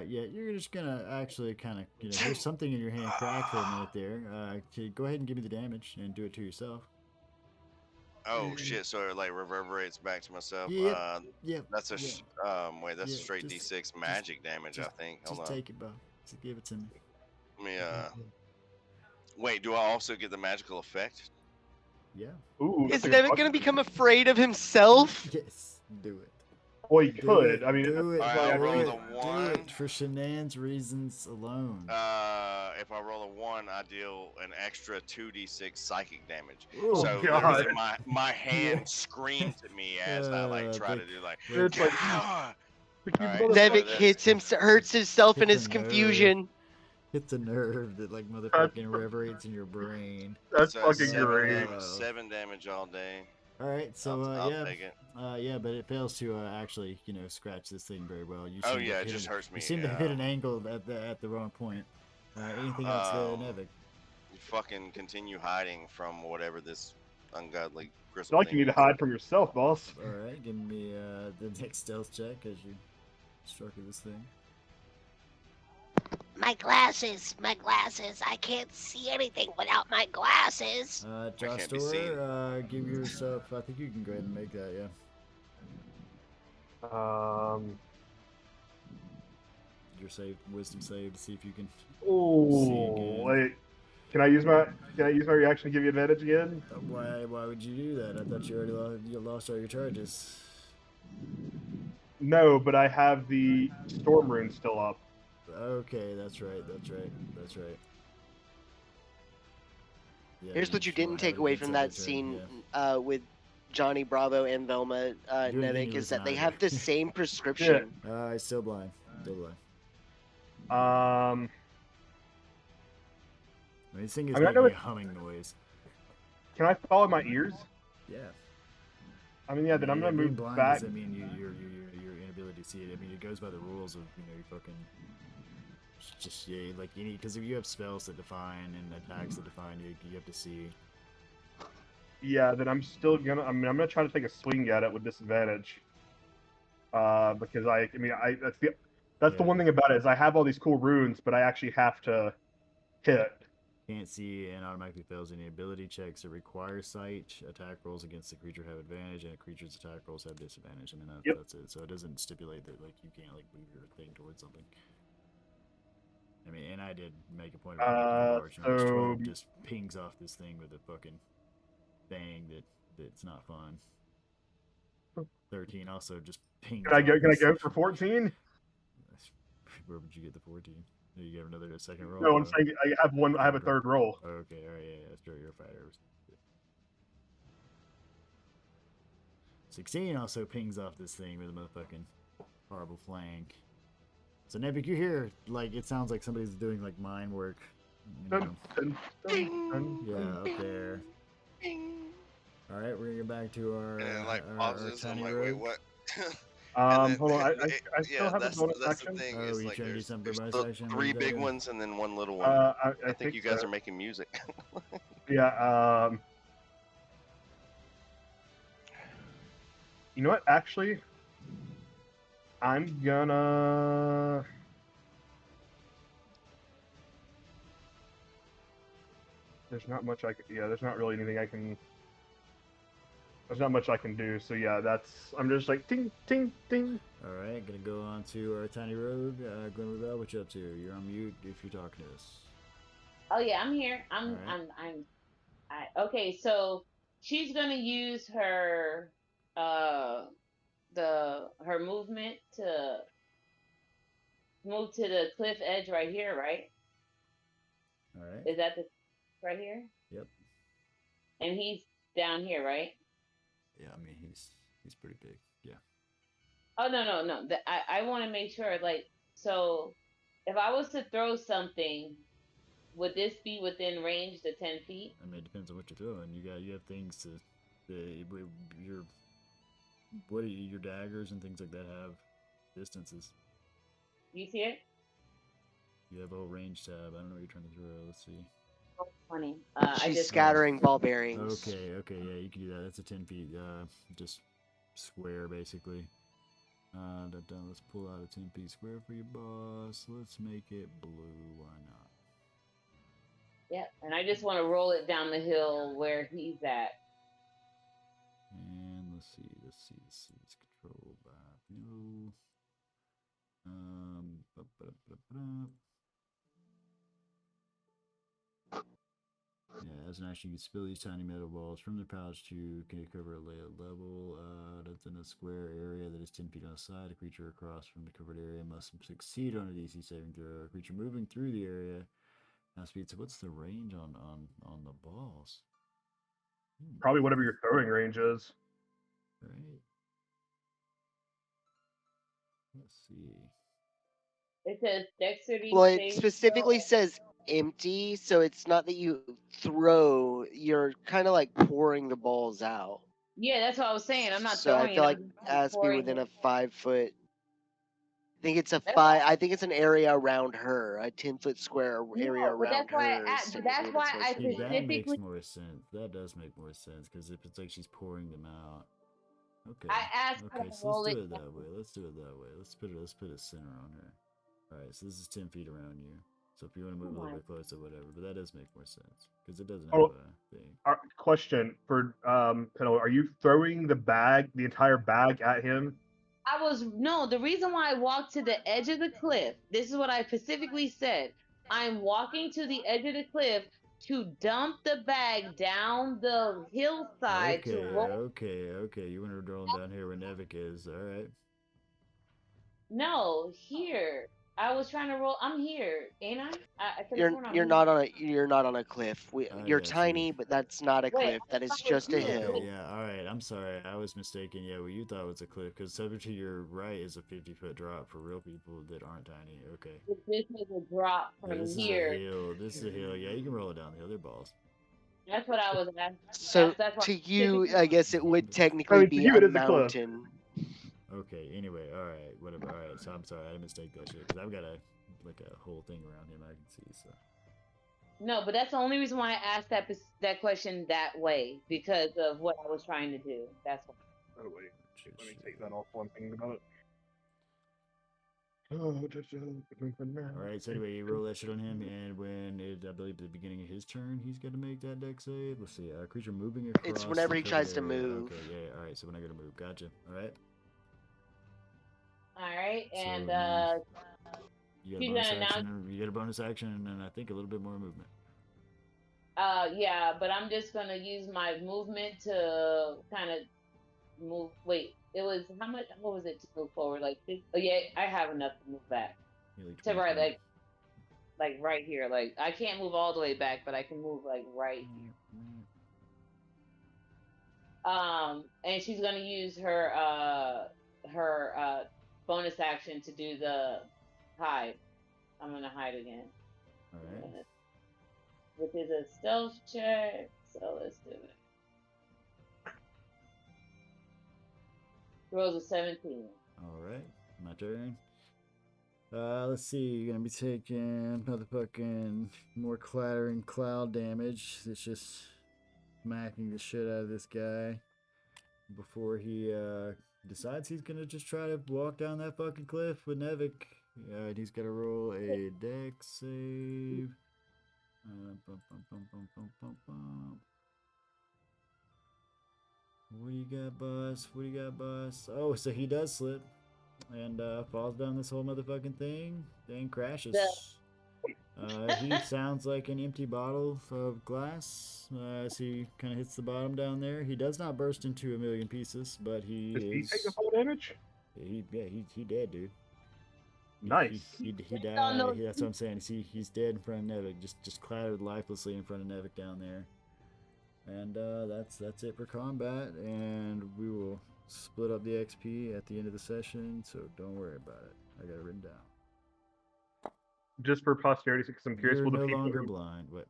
Speaker 2: Yeah, you're just gonna actually kind of, there's something in your hand crack for a minute there. Go ahead and give me the damage and do it to yourself.
Speaker 5: Oh shit! So it like reverberates back to myself.
Speaker 2: Yep. Yep.
Speaker 5: That's a
Speaker 2: yeah.
Speaker 5: wait. That's a
Speaker 2: Yeah,
Speaker 5: straight
Speaker 2: just-
Speaker 5: D6 magic damage. I
Speaker 2: just-
Speaker 5: think.
Speaker 2: Just
Speaker 5: Hold on.
Speaker 2: take it, bro. Just give it to me.
Speaker 5: Let me wait. Do I also get the magical effect?
Speaker 2: Yeah.
Speaker 3: Ooh,
Speaker 4: Is
Speaker 3: that's a good
Speaker 4: Nevin
Speaker 3: question.
Speaker 4: gonna become afraid of himself?
Speaker 2: Yes. Do it.
Speaker 3: Well, he
Speaker 2: Do
Speaker 3: could.
Speaker 2: it,
Speaker 3: I mean,
Speaker 2: do it.
Speaker 5: Alright, I'll
Speaker 2: do
Speaker 5: roll
Speaker 2: it,
Speaker 5: the
Speaker 2: do
Speaker 5: one.
Speaker 2: it for Shanann's reasons alone.
Speaker 5: If I roll a 1, I deal an extra 2d6 psychic damage.
Speaker 2: Oh,
Speaker 5: So
Speaker 3: God.
Speaker 5: literally, my hand screams at me as I like try to do like.
Speaker 3: It's like,
Speaker 5: "Ah!"
Speaker 3: like you
Speaker 5: Alright.
Speaker 3: motherfucker-
Speaker 4: Nevik
Speaker 5: this-
Speaker 4: hits him, hurts himself in
Speaker 2: Hit
Speaker 4: his
Speaker 2: the nerve.
Speaker 4: confusion.
Speaker 2: Hit the nerve that motherfucking reverberates in your brain.
Speaker 3: That's
Speaker 5: So
Speaker 3: fucking
Speaker 5: seven
Speaker 3: great.
Speaker 5: damage- 7 damage all day.
Speaker 2: All right, so
Speaker 5: I'll
Speaker 2: yeah,
Speaker 5: take it.
Speaker 2: yeah, but it fails to actually, scratch this thing very well. You
Speaker 5: Oh
Speaker 2: seem to
Speaker 5: yeah,
Speaker 2: have
Speaker 5: it
Speaker 2: hit
Speaker 5: just
Speaker 2: an-
Speaker 5: hurts me.
Speaker 2: You seem to have hit an angle at the wrong point. Anything else, Nevik?
Speaker 5: You fucking continue hiding from whatever this ungodly
Speaker 3: I
Speaker 5: crystal
Speaker 3: feel like
Speaker 5: thing
Speaker 3: you need to
Speaker 5: is.
Speaker 3: hide from yourself, boss.
Speaker 2: All right, give me the next stealth check as you struck at this thing.
Speaker 7: My glasses, I can't see anything without my glasses.
Speaker 5: can't be seen.
Speaker 2: Jostor, give yourself. I think you can go ahead and make that. Yeah. Your wisdom save to see if you can.
Speaker 3: Oh,
Speaker 2: again.
Speaker 3: wait. Can I use my reaction to give you advantage again?
Speaker 2: Why would you do that? I thought you already lost all your charges.
Speaker 3: No, but I have the storm rune still up.
Speaker 2: Okay, that's right. That's right. That's right. Yeah,
Speaker 4: Here's what you didn't take away from that scene with Johnny Bravo and Velma
Speaker 2: You didn't
Speaker 4: Nevik is
Speaker 2: listen
Speaker 4: that they
Speaker 2: either.
Speaker 4: have the same
Speaker 3: Yeah.
Speaker 4: prescription.
Speaker 2: He's still blind. Still blind.
Speaker 3: Um,
Speaker 2: I mean, this thing is
Speaker 3: I mean, I
Speaker 2: making
Speaker 3: know
Speaker 2: a humming noise.
Speaker 3: can I follow my ears?
Speaker 2: Yeah.
Speaker 3: I mean, yeah. Then I'm gonna
Speaker 2: being
Speaker 3: move
Speaker 2: blind
Speaker 3: back.
Speaker 2: doesn't mean your inability to see it. I mean, it goes by the rules of your fucking. Just yeah, like you need because if you have spells that define and attacks that define, you have to see.
Speaker 3: Yeah. Then I'm still gonna. I mean, I'm gonna try to take a swing at it with disadvantage. Because that's the
Speaker 2: Yeah.
Speaker 3: one thing about it is I have all these cool runes, but I actually have to hit.
Speaker 2: Can't see and automatically fails any ability checks that require sight. Attack rolls against the creature have advantage, and a creature's attack rolls have disadvantage. I mean,
Speaker 3: Yep.
Speaker 2: that's it. So it doesn't stipulate that like you can't like move your thing towards something. I mean, and I did make a point of making it large. And this 12 just pings off this thing with a fucking bang that's not fun. 13 also just pings.
Speaker 3: Can I
Speaker 2: off
Speaker 3: go
Speaker 2: this-
Speaker 3: for 14?
Speaker 2: Where would you get the 14? Do you get another second roll?
Speaker 3: No, I'm saying I have one. I have a third roll.
Speaker 2: Okay, all right, yeah, that's true. You're a fighter. 16 also pings off this thing with a motherfucking horrible flank. So Nebik, you hear like it sounds like somebody's doing like mine work. You know? Yeah, up there. All right, we're gonna get back to our.
Speaker 5: And it like
Speaker 2: our
Speaker 5: pauses. I'm
Speaker 2: tiny
Speaker 5: like,
Speaker 2: rogue.
Speaker 5: wait, what?
Speaker 3: Hold on. I still have a
Speaker 5: that's
Speaker 3: bonus
Speaker 5: that's
Speaker 3: action.
Speaker 5: the thing.
Speaker 2: Oh,
Speaker 5: Is
Speaker 2: you
Speaker 5: like
Speaker 2: trying to do
Speaker 5: there's,
Speaker 2: something
Speaker 5: there's
Speaker 2: bonus
Speaker 5: the
Speaker 2: action? What
Speaker 5: three
Speaker 2: you got
Speaker 5: big
Speaker 2: there?
Speaker 5: ones and then one little one.
Speaker 3: I
Speaker 5: think you guys
Speaker 3: so.
Speaker 5: are making music.
Speaker 3: Yeah. You know what? Actually, I'm gonna. There's not much I can. Yeah, there's not really anything I can. There's not much I can do. So yeah, I'm just like ting ting ting.
Speaker 2: All right, gonna go on to our tiny rogue. Glen Rebel, what you up to? You're on mute if you're talking to us.
Speaker 1: Oh yeah, I'm here.
Speaker 2: Alright.
Speaker 1: Okay, so she's gonna use her her movement to move to the cliff edge right here, right?
Speaker 2: All right.
Speaker 1: Is that the right here?
Speaker 2: Yep.
Speaker 1: And he's down here, right?
Speaker 2: Yeah, I mean he's pretty big. Yeah.
Speaker 1: Oh no. I want to make sure, like, so if I was to throw something, would this be within range the 10 feet?
Speaker 2: I mean it depends on what you're throwing. You have things to your what are your daggers and things like that have distances.
Speaker 1: You see it?
Speaker 2: You have a whole range tab. I don't know what you're trying to throw. Let's see.
Speaker 1: Funny.
Speaker 4: She's scattering ball bearings.
Speaker 2: Okay, yeah, you can do that. That's a 10 feet, just square basically. Let's pull out a 10 feet square for your boss. Let's make it blue. Why not?
Speaker 1: Yeah, and I just want to roll it down the hill where he's at.
Speaker 2: And let's see. It's controlled by no. Yeah, as an action, you can spill these tiny metal balls from the pouch to cover a layout level. That's in a square area that is 10 feet on the side. A creature across from the covered area must succeed on a DC saving throw. A creature moving through the area now speed. So what's the range on the balls?
Speaker 3: Probably whatever your throwing range is.
Speaker 2: Right. Let's see.
Speaker 1: It says dexterity.
Speaker 4: Well, it
Speaker 1: save
Speaker 4: specifically
Speaker 1: throw.
Speaker 4: says empty, so it's not that you throw. You're kind of like pouring the balls out.
Speaker 1: Yeah, that's what I was saying. I'm not
Speaker 4: So
Speaker 1: throwing
Speaker 4: I feel
Speaker 1: it.
Speaker 4: like
Speaker 1: I'm
Speaker 4: it has to be
Speaker 1: pouring
Speaker 4: within
Speaker 1: it.
Speaker 4: a 5-foot. I think it's a
Speaker 1: That's
Speaker 4: five. I think it's an area around her, a 10-foot square area
Speaker 1: No, but
Speaker 4: around
Speaker 1: that's why
Speaker 4: her.
Speaker 1: I
Speaker 4: is
Speaker 1: asked-
Speaker 4: typically
Speaker 1: that's
Speaker 4: what
Speaker 1: why
Speaker 4: it's
Speaker 1: I
Speaker 4: supposed to
Speaker 2: See,
Speaker 4: be.
Speaker 2: that makes
Speaker 1: specifically-
Speaker 2: more sense. That does make more sense because if it's like she's pouring them out. Okay.
Speaker 1: I asked her
Speaker 2: Okay,
Speaker 1: to
Speaker 2: so
Speaker 1: roll
Speaker 2: let's do
Speaker 1: it
Speaker 2: it that way. Let's do it that way. Let's put a center on her. All right, so this is 10 feet around you. So if you want to move a little bit closer, whatever. But that does make more sense because it doesn't have
Speaker 3: Oh.
Speaker 2: a thing.
Speaker 3: Question for Pedal, are you throwing the entire bag at him?
Speaker 1: The reason why I walked to the edge of the cliff, this is what I specifically said. I'm walking to the edge of the cliff to dump the bag down the hillside to roll.
Speaker 2: Okay. You want to roll down here where Nevik is. All right.
Speaker 1: No, here. I was trying to roll. I'm here, ain't I? I could have
Speaker 4: You're
Speaker 1: sworn I'm
Speaker 4: you're
Speaker 1: here.
Speaker 4: not on a you're not on a cliff. You're
Speaker 2: Yes, you.
Speaker 4: tiny, but that's not a
Speaker 1: Wait,
Speaker 4: cliff. That
Speaker 1: I
Speaker 4: is
Speaker 1: was
Speaker 4: just a
Speaker 1: here.
Speaker 2: Okay,
Speaker 4: hill.
Speaker 2: yeah, all right. I'm sorry, I was mistaken. Yeah, what you thought was a cliff, because over to your right is a 50-foot drop for real people that aren't tiny. Okay,
Speaker 1: This is a drop
Speaker 2: yeah,
Speaker 1: from
Speaker 2: this is a
Speaker 1: here.
Speaker 2: hill. This is a hill. Yeah, you can roll it down the hill. They're balls.
Speaker 1: That's what I was asking.
Speaker 4: So
Speaker 1: That's why
Speaker 4: to
Speaker 1: I'm
Speaker 4: you,
Speaker 1: specifically.
Speaker 4: I guess it would
Speaker 3: I
Speaker 4: technically
Speaker 3: mean, to
Speaker 4: be
Speaker 3: you,
Speaker 4: a
Speaker 3: it is a cliff.
Speaker 4: mountain.
Speaker 2: Okay. Anyway, all right, whatever. All right. So I'm sorry, I mistake that shit because I've got a whole thing around him I can see. So
Speaker 1: No, but that's the only reason why I asked that question that way because of what I was trying to do. That's why.
Speaker 3: Oh wait, let me take that off one thing about it. Oh,
Speaker 2: all right. So anyway, you roll that shit on him, and I believe at the beginning of his turn, he's got to make that deck save. Let's see. Creature moving across.
Speaker 4: It's whenever
Speaker 2: the
Speaker 4: he tries to
Speaker 2: covered area.
Speaker 4: move.
Speaker 2: Okay. Yeah. All right. So when I go to move, gotcha. All right.
Speaker 1: All right,
Speaker 2: So
Speaker 1: and
Speaker 2: now you got a
Speaker 1: she's
Speaker 2: bonus
Speaker 1: gonna now.
Speaker 2: action. You get a bonus action, and then I think a little bit more movement.
Speaker 1: Yeah, but I'm just gonna use my movement to kind of move. Wait, it was how much? What was it to move forward? Like, oh yeah, I have enough to move back
Speaker 2: Yeah, like
Speaker 1: to
Speaker 2: 20
Speaker 1: right,
Speaker 2: feet.
Speaker 1: like right here. Like I can't move all the way back, but I can move like right here. And she's gonna use her bonus action to do the hide. I'm gonna hide again.
Speaker 2: All right.
Speaker 1: Which is a stealth check. So let's do it. Rolls a 17.
Speaker 2: All right. My turn. Let's see. You're gonna be taking motherfucking more clattering cloud damage. It's just smacking the shit out of this guy before he decides he's gonna just try to walk down that fucking cliff with Nevik. And he's gotta roll a dex save. Bum, bum, bum, bum, bum, bum, bum. What do you got, boss? What do you got, boss? Oh, so he does slip and falls down this whole motherfucking thing and crashes. He sounds like an empty bottle of glass as he kind of hits the bottom down there. He does not burst into a million pieces, but he
Speaker 3: Does he
Speaker 2: is.
Speaker 3: take the full damage?
Speaker 2: He dead, dude.
Speaker 3: Nice.
Speaker 2: He died. That's what I'm saying. See, he's dead in front of Nevik, just clattered lifelessly in front of Nevik down there. And that's it for combat, and we will split up the XP at the end of the session, so don't worry about it. I got it written down.
Speaker 3: Just for posterity's sake, because I'm curious,
Speaker 2: You're
Speaker 3: will the
Speaker 2: no
Speaker 3: people
Speaker 2: longer
Speaker 3: who,
Speaker 2: blind. What?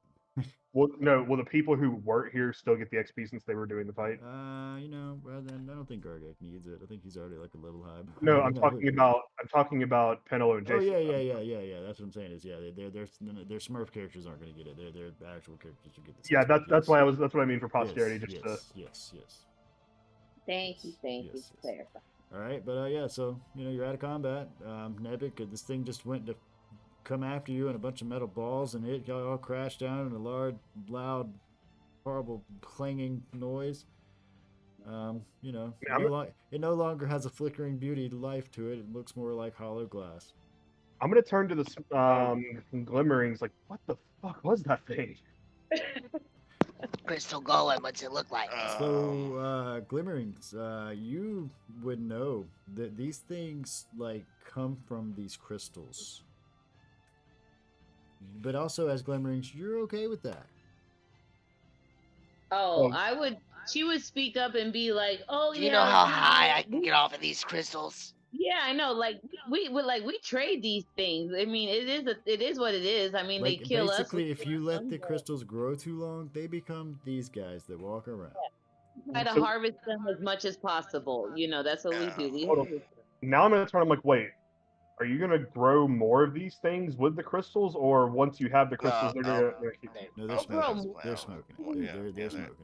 Speaker 3: will the people who weren't here still get the XP since they were doing the fight?
Speaker 2: Rather than I don't think Gargak needs it. I think he's already like a level high.
Speaker 3: No, I'm talking about Penelo and
Speaker 2: Oh
Speaker 3: Jason.
Speaker 2: yeah. That's what I'm saying. Is their Smurf characters aren't going to get it. Their actual characters will get this.
Speaker 3: Yeah,
Speaker 2: XP,
Speaker 3: that's why that's what I mean for posterity.
Speaker 2: Yes.
Speaker 1: Thank you for clarifying.
Speaker 2: All right, but yeah, so you're out of combat. Nevik, this thing just went to come after you and a bunch of metal balls, and it all crashed down in a large, loud, horrible clanging noise. It no longer has a flickering beauty life to it. It looks more like hollow glass.
Speaker 3: I'm gonna turn to the glimmerings. Like, what the fuck was that thing?
Speaker 7: Crystal golem, what's it look like?
Speaker 2: So, glimmerings, you would know that these things like come from these crystals. But also, as glimmerings, you're okay with that.
Speaker 1: Oh, she would speak up and be like, "Oh,
Speaker 7: Do you know how high I can get off of these crystals?
Speaker 1: Yeah, I know. Like we trade these things. I mean, it is what it is. I mean,
Speaker 2: Like,
Speaker 1: they kill us.
Speaker 2: basically, if you let the crystals grow too long, they become these guys that walk around.
Speaker 1: Try to harvest them as much as possible. That's what we do.
Speaker 3: Hold on. Now I'm gonna turn. I'm like, wait, are you gonna grow more of these things with the crystals, or once you have the crystals, they're gonna keep?
Speaker 2: No, they're smoking. They're smoking. They're smoking.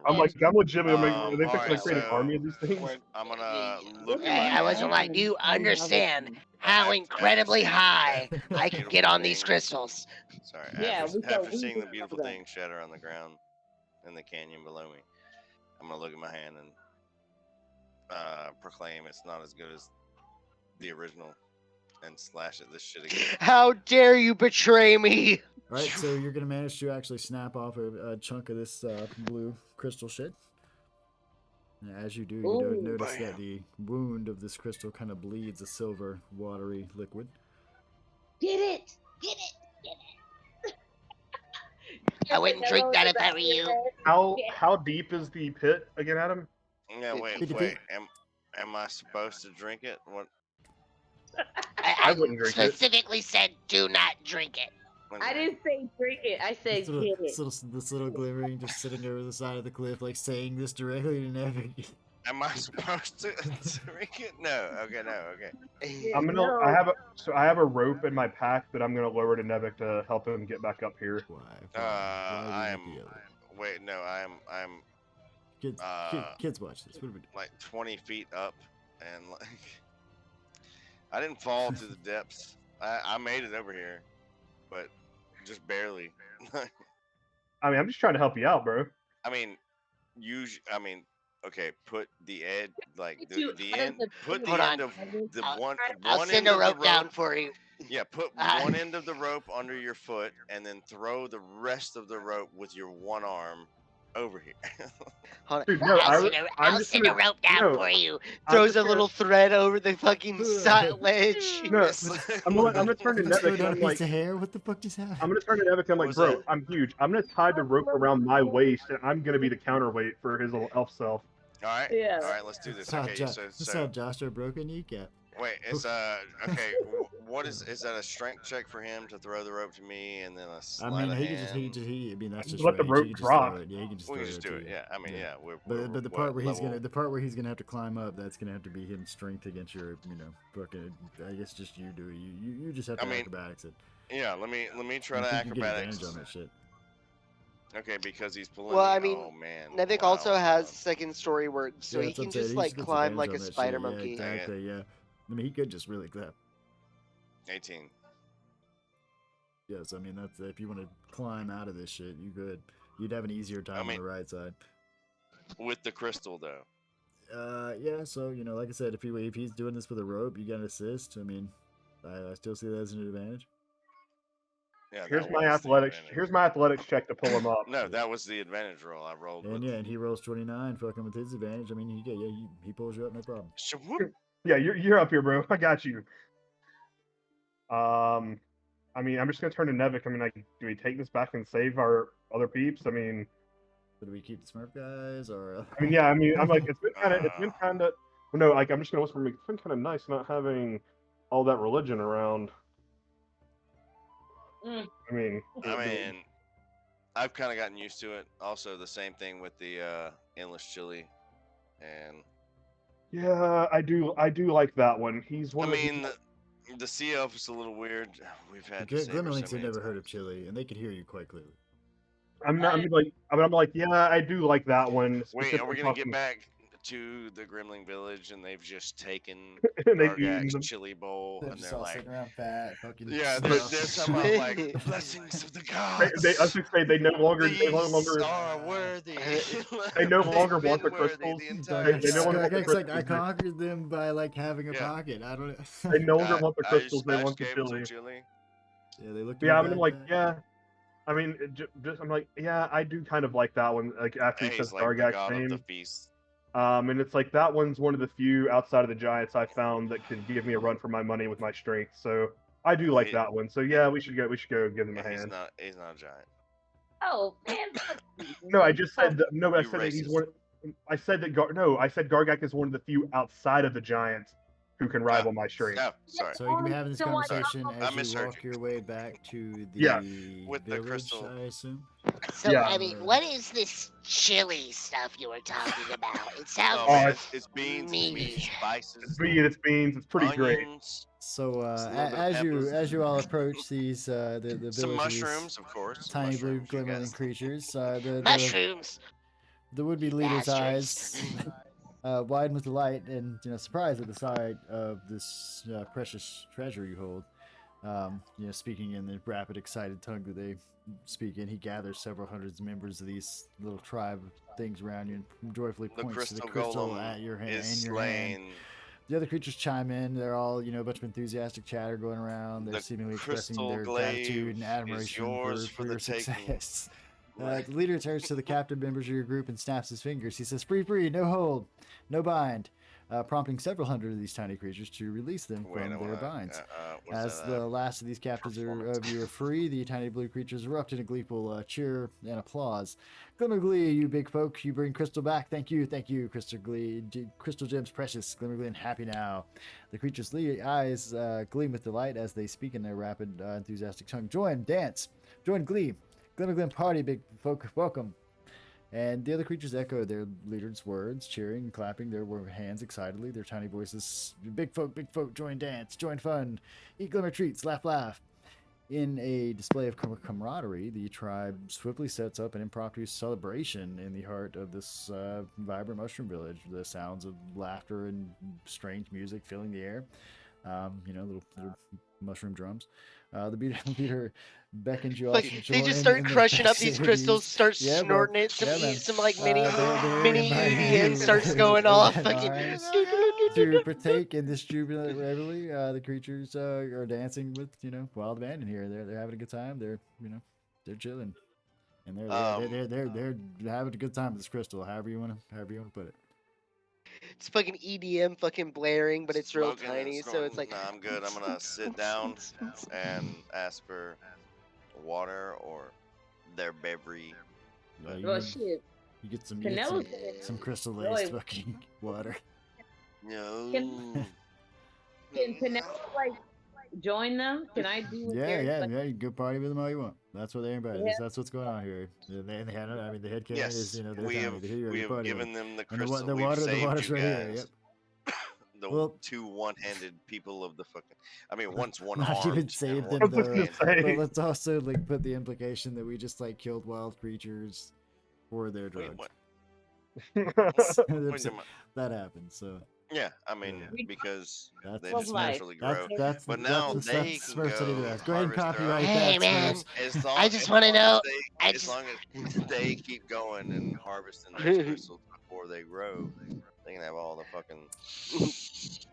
Speaker 3: I'm like, I'm legitimately. Are they fixing
Speaker 5: alright,
Speaker 3: to create an
Speaker 5: so
Speaker 3: army of these things?
Speaker 5: I'm gonna look at
Speaker 7: Hey,
Speaker 5: my
Speaker 7: I wasn't like, do you understand how incredibly high I can get on these crystals?
Speaker 5: Sorry.
Speaker 1: Yeah,
Speaker 5: After seeing the beautiful thing shatter on the ground in the canyon below me, I'm gonna look at my hand and proclaim it's not as good as the original and slash at this shit again.
Speaker 4: How dare you betray me?
Speaker 2: All right, so you're gonna manage to actually snap off a chunk of this blue crystal shit. And as you do, you notice that the wound of this crystal kind of bleeds a silver, watery liquid.
Speaker 1: Get it. Get it. Get it.
Speaker 7: I wouldn't drink that if I were you.
Speaker 3: How deep is the pit again, Adam?
Speaker 5: Yeah, wait,
Speaker 2: 50
Speaker 5: wait.
Speaker 2: feet.
Speaker 5: Am I supposed to drink it? What?
Speaker 3: I
Speaker 7: I
Speaker 3: wouldn't drink it.
Speaker 7: specifically said do not drink it.
Speaker 1: I didn't say drink it. I said get it.
Speaker 2: This little glimmering just sitting over the side of the cliff, like saying this directly to Nevik.
Speaker 5: Am I supposed to drink it? No. Okay, no. Okay.
Speaker 3: I'm gonna.
Speaker 1: No.
Speaker 3: I have a rope in my pack that I'm gonna lower to Nevik to help him get back up here.
Speaker 2: Why?
Speaker 5: I am.
Speaker 2: Would you yell?
Speaker 5: Wait, no. I'm
Speaker 2: Kids, kids watch this. What are we doing?
Speaker 5: like 20 feet up, and like I didn't fall to the depths. I made it over here, but just barely.
Speaker 3: I mean, I'm just trying to help you out, bro.
Speaker 5: I mean, okay. Put the edge, like
Speaker 1: You
Speaker 5: the
Speaker 1: out of
Speaker 5: end.
Speaker 1: the
Speaker 5: Put
Speaker 1: pit.
Speaker 5: the
Speaker 7: Hold
Speaker 5: end
Speaker 7: on.
Speaker 5: of the
Speaker 7: I'll-
Speaker 5: one.
Speaker 7: I'll
Speaker 5: one
Speaker 7: send
Speaker 5: end
Speaker 7: a
Speaker 5: of the
Speaker 7: rope down for you.
Speaker 5: Yeah, put one end of the rope under your foot, and then throw the rest of the rope with your one arm over here.
Speaker 4: Hold on.
Speaker 3: Dude, no,
Speaker 7: I'll
Speaker 3: just
Speaker 7: send a
Speaker 3: gonna-
Speaker 7: rope down
Speaker 3: no,
Speaker 7: for you.
Speaker 3: I'm
Speaker 4: Throws
Speaker 3: just
Speaker 4: a
Speaker 3: gonna-
Speaker 4: little thread over the fucking side ledge.
Speaker 3: No, I'm gonna turn to
Speaker 2: Just throw
Speaker 3: Nevik and
Speaker 2: down a
Speaker 3: I'm
Speaker 2: piece
Speaker 3: like,
Speaker 2: of hair. What the fuck just happened?
Speaker 3: I'm gonna turn to Nevik and I'm like,
Speaker 5: What's
Speaker 3: bro,
Speaker 5: that?
Speaker 3: I'm huge. I'm gonna tie the rope around my waist and I'm gonna be the counterweight for his little elf self.
Speaker 5: All right,
Speaker 1: Yeah.
Speaker 5: all right, let's do this.
Speaker 2: That's how,
Speaker 5: Okay,
Speaker 2: that's how Joshua broke a kneecap.
Speaker 5: wait, it's okay. What is that? A strength check for him to throw the rope to me, and then a
Speaker 2: I
Speaker 5: sleight
Speaker 2: mean,
Speaker 5: of
Speaker 2: he could just,
Speaker 5: hand?
Speaker 2: I mean, that's just
Speaker 3: Let the
Speaker 2: range.
Speaker 3: rope
Speaker 2: He could just
Speaker 3: drop.
Speaker 2: throw it. Yeah, he can just
Speaker 5: We
Speaker 2: throw
Speaker 5: can just
Speaker 2: it
Speaker 5: do
Speaker 2: to
Speaker 5: it.
Speaker 2: you.
Speaker 5: Yeah, I mean, yeah.
Speaker 2: But the part where he's gonna have to climb up, that's gonna have to be him strength against your, fucking. I guess just you do it. You just have to acrobatics it.
Speaker 5: Yeah, let me try
Speaker 2: I
Speaker 5: to
Speaker 2: think you get
Speaker 5: acrobatics.
Speaker 2: advantage on that shit.
Speaker 5: Okay, because he's pulling.
Speaker 4: Well, I mean,
Speaker 5: oh man.
Speaker 4: Nevik
Speaker 5: wow,
Speaker 4: also has
Speaker 5: wow.
Speaker 4: second story work, so
Speaker 2: Yeah,
Speaker 4: he
Speaker 2: that's what
Speaker 4: can
Speaker 2: I'm saying.
Speaker 4: just
Speaker 2: He
Speaker 4: like
Speaker 2: gets
Speaker 4: climb
Speaker 2: advantage
Speaker 4: like
Speaker 2: on
Speaker 4: a
Speaker 2: that shit.
Speaker 4: spider
Speaker 2: Yeah,
Speaker 4: monkey.
Speaker 2: exactly. Yeah. I mean, he could just really clap.
Speaker 5: 18.
Speaker 2: Yes, I mean that's if you want to climb out of this shit, you could. You'd have an easier time
Speaker 5: mean-
Speaker 2: on the right side.
Speaker 5: With the crystal though.
Speaker 2: Yeah. So like I said, if he's doing this with a rope, you got an assist. I mean, I still see that as an advantage.
Speaker 5: Yeah.
Speaker 3: Here's
Speaker 5: that
Speaker 3: my
Speaker 5: was the
Speaker 3: athletics.
Speaker 5: advantage.
Speaker 3: Here's my athletics check to pull him up.
Speaker 5: No, that was the advantage roll I rolled.
Speaker 2: And
Speaker 5: with.
Speaker 2: yeah, and he rolls 29, fucking with his advantage. I mean, he pulls you up, no problem.
Speaker 5: Shwhoop.
Speaker 3: Yeah, you're up here, bro. I got you. I mean, I'm just gonna turn to Nevik. I mean, like, do we take this back and save our other peeps? I mean,
Speaker 2: So do we keep the Smurf guys or?
Speaker 3: I mean, yeah. I mean, I'm like, it's been kind of. No, like, I'm just gonna whisper. It's been kind of nice not having all that religion around.
Speaker 1: Mm.
Speaker 3: I mean,
Speaker 5: I've kind of gotten used to it. Also, the same thing with the endless chili, and
Speaker 3: yeah, I do like that one. He's one.
Speaker 5: I
Speaker 3: of the-
Speaker 5: mean, the sea elf is a little weird. We've had
Speaker 2: The
Speaker 5: to save her so
Speaker 2: Glimmerlings have
Speaker 5: many
Speaker 2: never heard of
Speaker 5: times.
Speaker 2: chili, and they can hear you quite clearly.
Speaker 3: I'm like, yeah, I do like that one.
Speaker 5: Wait, are we gonna get
Speaker 3: specifically
Speaker 5: back to the Grimling village and they've just taken
Speaker 3: talking- they've eaten
Speaker 5: Gargak's
Speaker 3: them.
Speaker 5: chili bowl
Speaker 2: They're
Speaker 5: and
Speaker 2: just
Speaker 5: they're
Speaker 2: all
Speaker 5: like,
Speaker 2: sitting around fat, fucking.
Speaker 5: yeah,
Speaker 2: stuffed.
Speaker 5: they're talking about like blessings of the gods.
Speaker 3: I was gonna say they no longer
Speaker 5: These are worthy.
Speaker 3: They no
Speaker 5: They've
Speaker 3: longer
Speaker 5: been
Speaker 3: want the
Speaker 5: worthy
Speaker 3: crystals.
Speaker 5: the
Speaker 3: They
Speaker 5: entire
Speaker 3: no longer want the
Speaker 2: It's like I
Speaker 3: crystals.
Speaker 2: conquered them by like having a
Speaker 5: Yeah.
Speaker 2: pocket. I don't.
Speaker 3: They no longer
Speaker 5: I-
Speaker 3: want the
Speaker 5: I
Speaker 3: crystals.
Speaker 5: just-
Speaker 3: They
Speaker 5: I
Speaker 3: want
Speaker 5: just
Speaker 3: the
Speaker 5: gave 'em some
Speaker 3: chili.
Speaker 5: chili.
Speaker 2: Yeah, they look.
Speaker 3: Yeah, I'm like, yeah. I mean, I'm like, yeah, I do kind of like that one. Like after he
Speaker 5: Hey,
Speaker 3: says
Speaker 5: he's like the
Speaker 3: Gargak's
Speaker 5: god of the
Speaker 3: name,
Speaker 5: feast.
Speaker 3: and it's like that one's one of the few outside of the giants I found that could give me a run for my money with my strength. So I do like
Speaker 5: He-
Speaker 3: that one. So yeah, we should go give them a
Speaker 5: And he's
Speaker 3: hand.
Speaker 5: not a giant.
Speaker 1: Oh man. fuck you.
Speaker 3: No, I just said that, no. I
Speaker 5: You
Speaker 3: said that he's
Speaker 5: racist.
Speaker 3: one. I said that I said Gargak is one of the few outside of the giants who can rival my strength.
Speaker 5: No, sorry.
Speaker 2: So you can be having this
Speaker 1: So why-
Speaker 2: conversation
Speaker 5: I
Speaker 2: as you
Speaker 5: misheard
Speaker 2: walk
Speaker 5: you.
Speaker 2: your way back to the
Speaker 3: Yeah.
Speaker 5: With the
Speaker 2: village,
Speaker 5: crystal.
Speaker 2: I assume.
Speaker 7: So
Speaker 3: Yeah.
Speaker 7: I mean, what is this chili stuff you were talking about? It sounds
Speaker 5: Oh,
Speaker 3: Oh,
Speaker 5: man,
Speaker 3: it's-
Speaker 5: it's beans,
Speaker 7: meaty.
Speaker 5: it's spices,
Speaker 3: It's beans. It's pretty great.
Speaker 5: onions,
Speaker 2: So
Speaker 5: Just a little bit of peppers.
Speaker 2: as you all approach these the village
Speaker 5: some
Speaker 2: of these
Speaker 5: mushrooms, of course.
Speaker 2: tiny blue
Speaker 5: mushrooms, you
Speaker 2: glimmering
Speaker 5: guys.
Speaker 2: creatures,
Speaker 7: Mushrooms.
Speaker 2: the would-be leader's
Speaker 7: Bastards.
Speaker 2: eyes widen with delight and surprise at the sight of this precious treasure you hold. Speaking in the rapid, excited tongue that they speak in, he gathers several hundreds of members of these little tribe of things around you and joyfully
Speaker 5: The
Speaker 2: points to the
Speaker 5: crystal
Speaker 2: crystal
Speaker 5: golem
Speaker 2: at your hand.
Speaker 5: is
Speaker 2: in your hand.
Speaker 5: slain.
Speaker 2: The other creatures chime in. They're all, a bunch of enthusiastic chatter going around. They're
Speaker 5: The
Speaker 2: seemingly expressing
Speaker 5: crystal
Speaker 2: their gratitude and
Speaker 5: glaive is
Speaker 2: admiration
Speaker 5: yours
Speaker 2: for
Speaker 5: for the
Speaker 2: your
Speaker 5: taking.
Speaker 2: success.
Speaker 5: Right.
Speaker 2: The leader turns to the captive members of your group and snaps his fingers. He says, "Free, free, no hold, no bind. prompting several hundred of these tiny creatures to release them
Speaker 5: Wait,
Speaker 2: from
Speaker 5: I
Speaker 2: their
Speaker 5: wanna,
Speaker 2: binds.
Speaker 5: what is
Speaker 2: As
Speaker 5: that?
Speaker 2: the last of these captives of you are free, the tiny blue creatures erupt in a gleeful cheer and applause. Glimmer Glee, you big folk, you bring Crystal back. Thank you, Crystal Glee. Crystal Gems precious, Glimmer Glee, and happy now. The creatures' eyes gleam with delight as they speak in their rapid, enthusiastic tongue. Join, dance, join Glee. Glimmer Glen party, big folk, welcome. And the other creatures echo their leader's words, cheering and clapping their hands excitedly, their tiny voices. Big folk, join dance, join fun, eat glimmer treats, laugh, laugh. In a display of camaraderie, the tribe swiftly sets up an impromptu celebration in the heart of this vibrant mushroom village. The sounds of laughter and strange music filling the air. Little mushroom drums. The leader beckons you all
Speaker 4: Like
Speaker 2: to
Speaker 4: they
Speaker 2: join
Speaker 4: just start
Speaker 2: in the
Speaker 4: crushing up these crystals,
Speaker 2: festivities.
Speaker 4: start
Speaker 2: Yeah, bro.
Speaker 4: snorting it. Some
Speaker 2: Yeah, man.
Speaker 4: some like mini
Speaker 2: They're
Speaker 4: mini
Speaker 2: inviting
Speaker 4: EDM
Speaker 2: you
Speaker 4: starts going
Speaker 2: with
Speaker 4: off.
Speaker 2: open
Speaker 4: Fucking
Speaker 2: arms to partake in this jubilant revelry. The creatures are dancing with wild abandon here. They're having a good time. They're chilling, and they're having a good time with this crystal. However you wanna put it.
Speaker 4: it's fucking EDM fucking blaring, but it's real
Speaker 5: Smoking and
Speaker 4: tiny, so it's
Speaker 5: snorting.
Speaker 4: like
Speaker 5: Nah, I'm good. I'm gonna sit down and ask for water or their beverage.
Speaker 1: Well, shit.
Speaker 2: You get some
Speaker 1: Penelope.
Speaker 2: some crystal
Speaker 1: Really?
Speaker 2: laced fucking water.
Speaker 5: No.
Speaker 1: Can Penelope like join them? Can I do what
Speaker 2: Yeah,
Speaker 1: they're like?
Speaker 2: you can go party with them all you want. That's what they invited.
Speaker 1: Yeah.
Speaker 2: That's what's going on here. They had, I mean, the head cannon is,
Speaker 5: Yes,
Speaker 2: they're
Speaker 5: we
Speaker 2: tiny.
Speaker 5: have
Speaker 2: They're here,
Speaker 5: we
Speaker 2: you
Speaker 5: have
Speaker 2: party with
Speaker 5: given
Speaker 2: them.
Speaker 5: them the
Speaker 2: And
Speaker 5: crystal.
Speaker 2: the
Speaker 5: We've
Speaker 2: water,
Speaker 5: saved
Speaker 2: water's
Speaker 5: you
Speaker 2: right
Speaker 5: guys.
Speaker 2: here. Yep.
Speaker 5: The
Speaker 2: Well-
Speaker 5: two one-handed people of the fucking. I mean, one's one
Speaker 2: Not even
Speaker 5: armed.
Speaker 2: saved
Speaker 5: and
Speaker 2: them
Speaker 3: I was
Speaker 5: one
Speaker 3: gonna
Speaker 2: though.
Speaker 3: say.
Speaker 2: But let's also like put the implication that we just like killed wild creatures for their
Speaker 5: Wait,
Speaker 2: drugs.
Speaker 5: what?
Speaker 2: So,
Speaker 5: Wait, am I-
Speaker 2: that happened. So
Speaker 5: yeah, I mean,
Speaker 2: Yeah.
Speaker 5: because
Speaker 2: that's
Speaker 5: they
Speaker 1: Well,
Speaker 5: just
Speaker 1: like,
Speaker 5: naturally grow.
Speaker 2: that's
Speaker 5: But
Speaker 2: that's
Speaker 5: now
Speaker 2: that's,
Speaker 5: they
Speaker 2: that's
Speaker 5: can
Speaker 2: Smurfs I need to
Speaker 5: go
Speaker 2: ask. Go ahead and
Speaker 5: harvest their
Speaker 2: copyright
Speaker 5: own.
Speaker 4: Hey,
Speaker 2: that,
Speaker 4: man.
Speaker 2: Smurfs.
Speaker 5: As long,
Speaker 4: I just
Speaker 5: as
Speaker 4: want to
Speaker 5: long as
Speaker 4: know.
Speaker 5: they-
Speaker 4: I
Speaker 5: as
Speaker 4: just
Speaker 5: long as they keep going and harvesting those crystals before they grow, they can have all the fucking